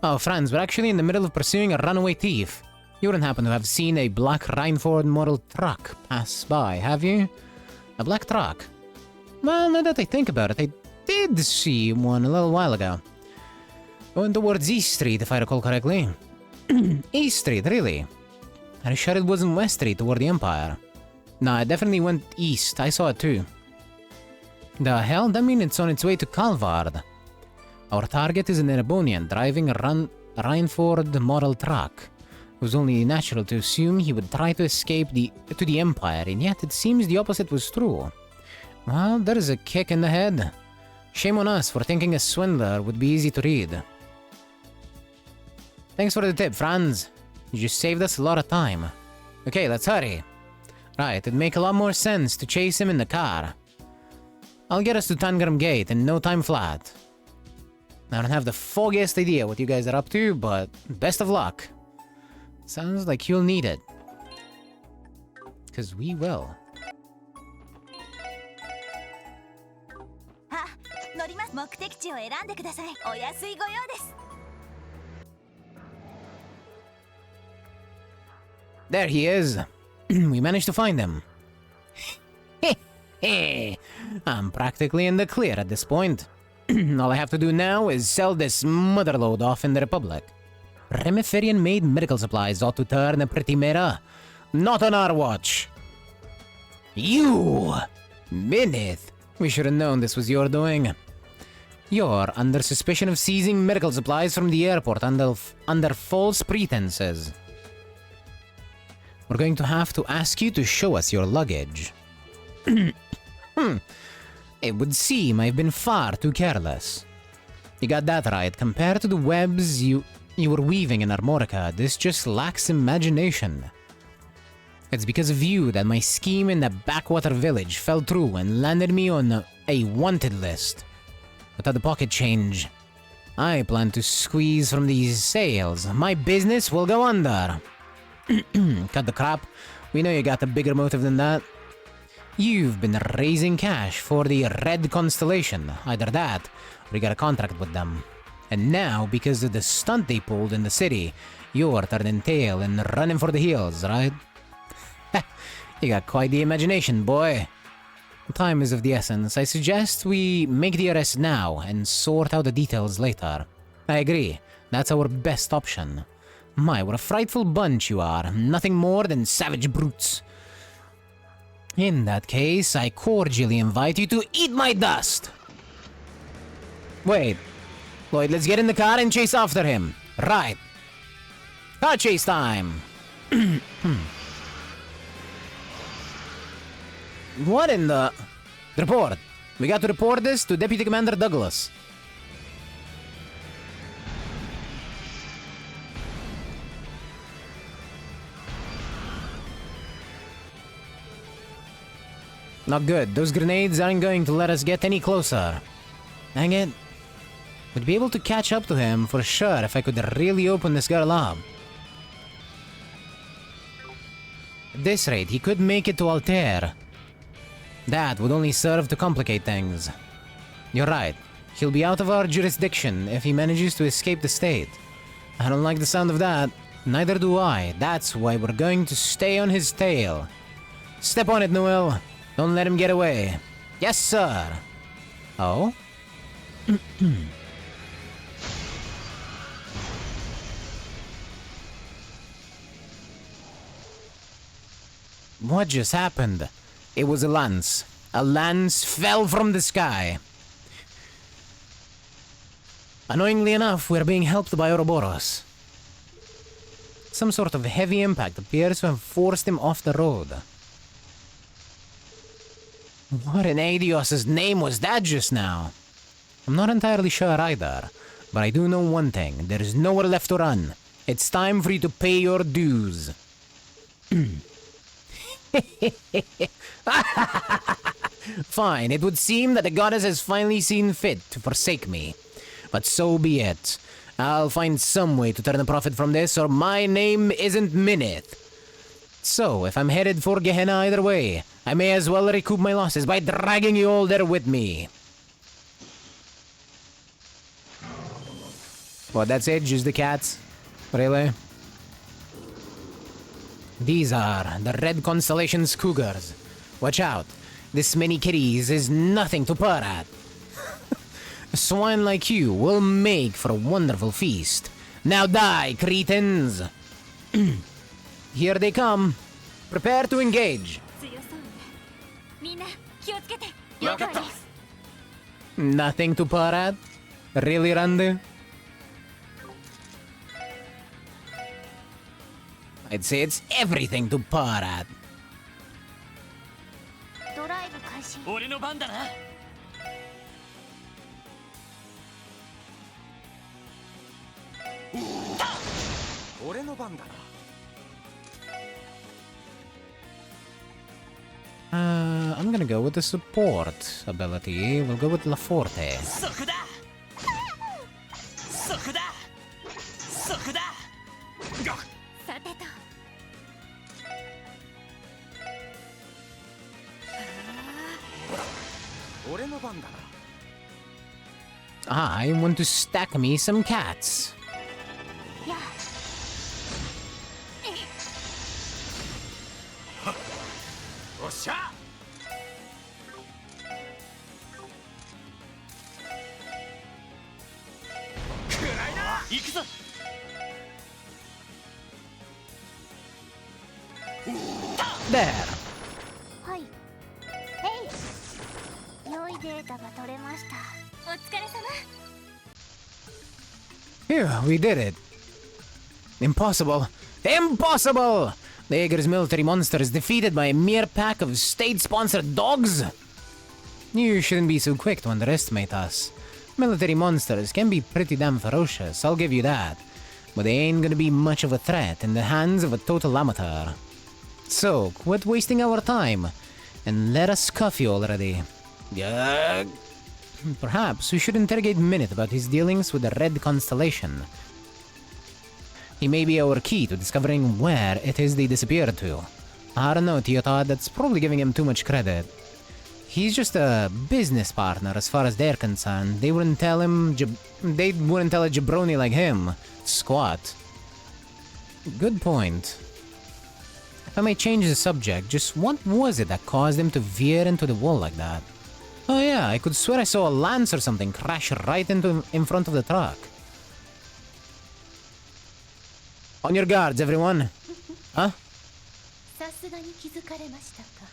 Oh, Franz, we're actually in the middle of pursuing a runaway thief. You wouldn't happen to have seen a black Rhineford model truck pass by, have you? A black truck? Well, now that I think about it, I did see one a little while ago. Going towards East Street, if I recall correctly. East Street, really? Are you sure it wasn't West Street toward the Empire? Nah, it definitely went east. I saw it too. The hell? That means it's on its way to Calvard. Our target is an Erebonian driving a Rhineford model truck. It was only natural to assume he would try to escape to the Empire, and yet it seems the opposite was true. Well, there is a kick in the head. Shame on us for thinking a swindler would be easy to read. Thanks for the tip, Franz. You just saved us a lot of time. Okay, let's hurry. Right, it'd make a lot more sense to chase him in the car. I'll get us to Tangram Gate in no time flat. I don't have the foggiest idea what you guys are up to, but best of luck. Sounds like you'll need it. 'Cause we will. あ、乗ります。目的地を選んでください。お安いご用です。 There he is. We managed to find him. I'm practically in the clear at this point. All I have to do now is sell this motherload off in the Republic. Remiferian-made medical supplies ought to turn a pretty mirror. Not on our watch. You! Minith! We should have known this was your doing. You're under suspicion of seizing medical supplies from the airport under false pretenses. We're going to have to ask you to show us your luggage. It would seem I've been far too careless. You got that right. Compared to the webs you were weaving in Armorica, this just lacks imagination. It's because of you that my scheme in the backwater village fell through and landed me on a wanted list. Without the pocket change, I plan to squeeze from these sales. My business will go under. Cut the crap. We know you got a bigger motive than that. You've been raising cash for the Red Constellation. Either that, or you got a contract with them. And now, because of the stunt they pulled in the city, you're turning tail and running for the hills, right? You got quite the imagination, boy. Time is of the essence. I suggest we make the arrest now and sort out the details later. I agree. That's our best option. My, what a frightful bunch you are. Nothing more than savage brutes. In that case, I cordially invite you to eat my dust! Wait. Lloyd, let's get in the car and chase after him. Right. Car chase time! What in the... Report. We got to report this to Deputy Commander Douglas. Not good. Those grenades aren't going to let us get any closer. Dang it. We'd be able to catch up to him for sure if I could really open this girl up. At this rate, he could make it to Altair. That would only serve to complicate things. You're right. He'll be out of our jurisdiction if he manages to escape the state. I don't like the sound of that. Neither do I. That's why we're going to stay on his tail. Step on it, Noel. Don't let him get away. Yes, sir. Oh? What just happened? It was a lance. A lance fell from the sky. Annoyingly enough, we're being helped by Ouroboros. Some sort of heavy impact appears to have forced him off the road. What in Adios' name was that just now? I'm not entirely sure either, but I do know one thing. There's nowhere left to run. It's time for you to pay your dues. Fine, it would seem that the goddess has finally seen fit to forsake me. But so be it. I'll find some way to turn a profit from this, or my name isn't Minith. So, if I'm headed for Gehenna either way, I may as well recoup my losses by dragging you all there with me. What, that's it? Just the cats? Really? These are the Red Constellation's cougars. Watch out. This many kitties is nothing to purr at. A swine like you will make for a wonderful feast. Now die, cretins! Here they come. Prepare to engage. Nothing to purr at? Really, Randy? I'd say it's everything to par at. ドライブ開始。俺の番だな。俺の番だな。I'm gonna go with the support ability. We'll go with La Forte. そこだ。そこだ。そこだ。さてと。俺の番だな。I want to stack me some cats. や。おっしゃ。行くぞ。There. はい。良いデータが取れました。お疲れ様。Phew, we did it. Impossible. Impossible! The Aegir's military monster is defeated by a mere pack of state-sponsored dogs? You shouldn't be so quick to underestimate us. Military monsters can be pretty damn ferocious, I'll give you that. But they ain't gonna be much of a threat in the hands of a total amateur. So, quit wasting our time, and let us cuff you already. Perhaps we should interrogate Minute about his dealings with the Red Constellation. He may be our key to discovering where it is they disappeared to. I don't know, Teotard, that's probably giving him too much credit. He's just a business partner as far as they're concerned. They wouldn't tell him, they wouldn't tell a jabroni like him. Squat. Good point. If I may change the subject, just what was it that caused him to veer into the wall like that? Oh yeah, I could swear I saw a lance or something crash right in front of the truck. On your guards, everyone. Huh? さすがに気づかれましたか。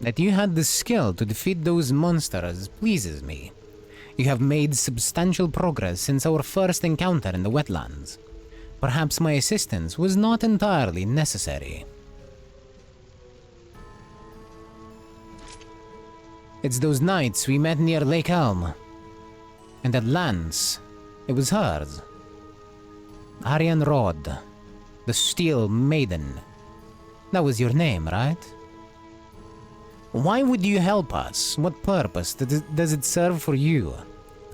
That you had the skill to defeat those monsters pleases me. You have made substantial progress since our first encounter in the wetlands. Perhaps my assistance was not entirely necessary. It's those nights we met near Lake Elm. And that lance, it was hers. Arian Rod, the Steel Maiden. That was your name, right? Why would you help us? What purpose does it serve for you?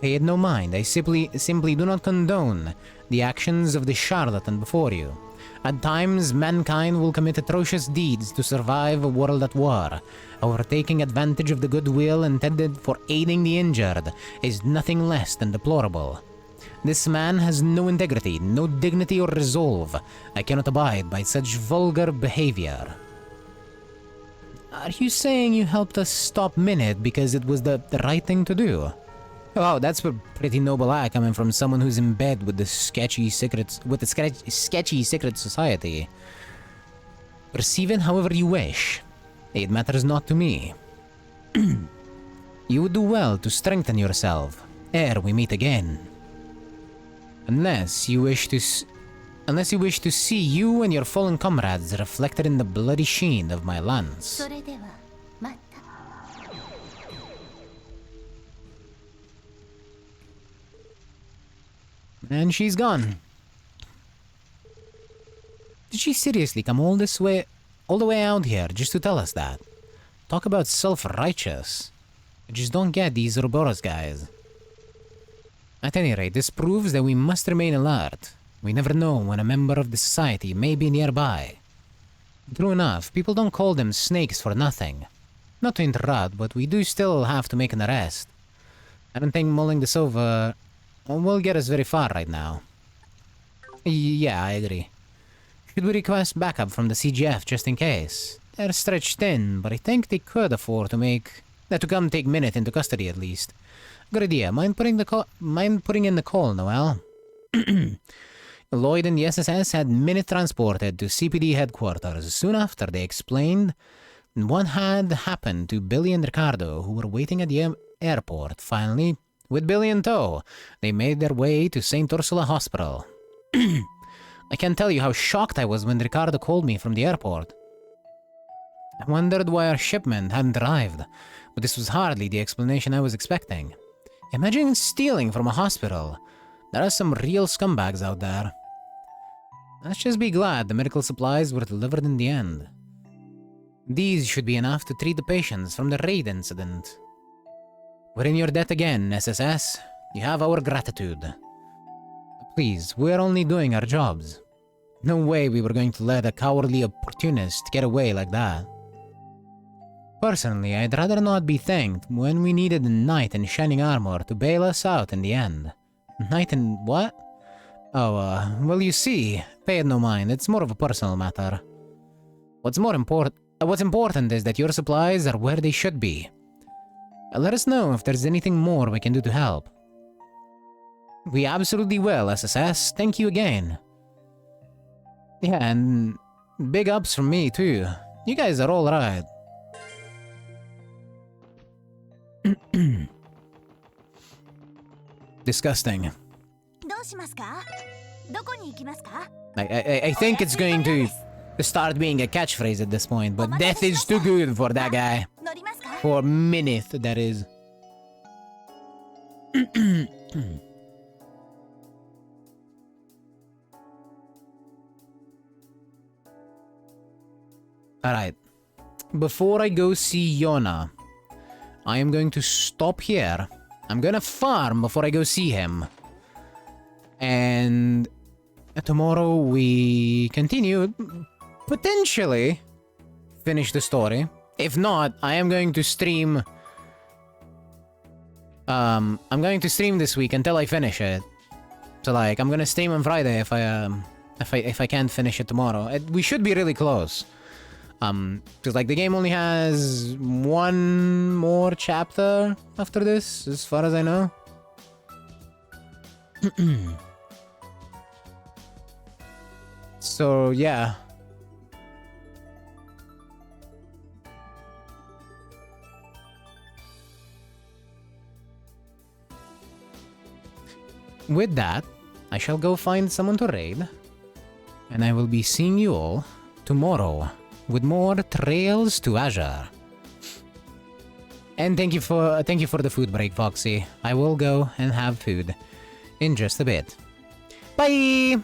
Pay it no mind. I simply do not condone the actions of the charlatan before you. At times, mankind will commit atrocious deeds to survive a world at war. However, taking advantage of the goodwill intended for aiding the injured is nothing less than deplorable. This man has no integrity, no dignity or resolve. I cannot abide by such vulgar behavior. Are you saying you helped us stop Minute because it was the right thing to do? Wow, that's a pretty noble act coming from someone who's in bed with the sketchy secret society. Perceive it however you wish. It matters not to me. You would do well to strengthen yourself ere we meet again. Unless you wish to see you and your fallen comrades reflected in the bloody sheen of my lance. それではまた。And she's gone. Did she seriously come all the way out here just to tell us that? Talk about self-righteous. I just don't get these Ouroboros guys. At any rate, this proves that we must remain alert. We never know when a member of the society may be nearby. True enough, people don't call them snakes for nothing. Not to interrupt, but we do still have to make an arrest. I don't think mulling this over will get us very far right now. Yeah, I agree. Should we request backup from the CGF just in case? They're stretched thin, but I think they could afford to come take Minute into custody at least. Good idea. Mind putting in the call, Noel? Lloyd and the SSS had minute transported to CPD headquarters. Soon after, they explained what had happened to Billy and Ricardo, who were waiting at the airport. Finally, with Billy in tow, they made their way to St. Ursula Hospital. I can't tell you how shocked I was when Ricardo called me from the airport. I wondered why our shipment hadn't arrived, but this was hardly the explanation I was expecting. Imagine stealing from a hospital. There are some real scumbags out there. Let's just be glad the medical supplies were delivered in the end. These should be enough to treat the patients from the raid incident. We're in your debt again, SSS. You have our gratitude. Please, we're only doing our jobs. No way we were going to let a cowardly opportunist get away like that. Personally, I'd rather not be thanked when we needed a knight in shining armor to bail us out in the end. Knight in what? Oh, well, you see, pay it no mind, it's more of a personal matter. What's important is that your supplies are where they should be. Let us know if there's anything more we can do to help. We absolutely will, SSS. Thank you again. Yeah, and big ups from me too. You guys are all right. Disgusting. I think it's going to start being a catchphrase at this point, but death is too good for that guy. For minute, that is. Alright. Before I go see Yona, I am going to stop here. I'm gonna farm before I go see him. And tomorrow we continue. Potentially finish the story. If not, I am going to stream. I'm going to stream this week until I finish it. So like, I'm gonna stream on Friday if I can't finish it tomorrow. We should be really close. Because like the game only has one more chapter after this, as far as I know. So yeah. With that, I shall go find someone to raid, and I will be seeing you all tomorrow with more Trails to Azure. And thank you for the food break, Foxy. I will go and have food in just a bit. Bye!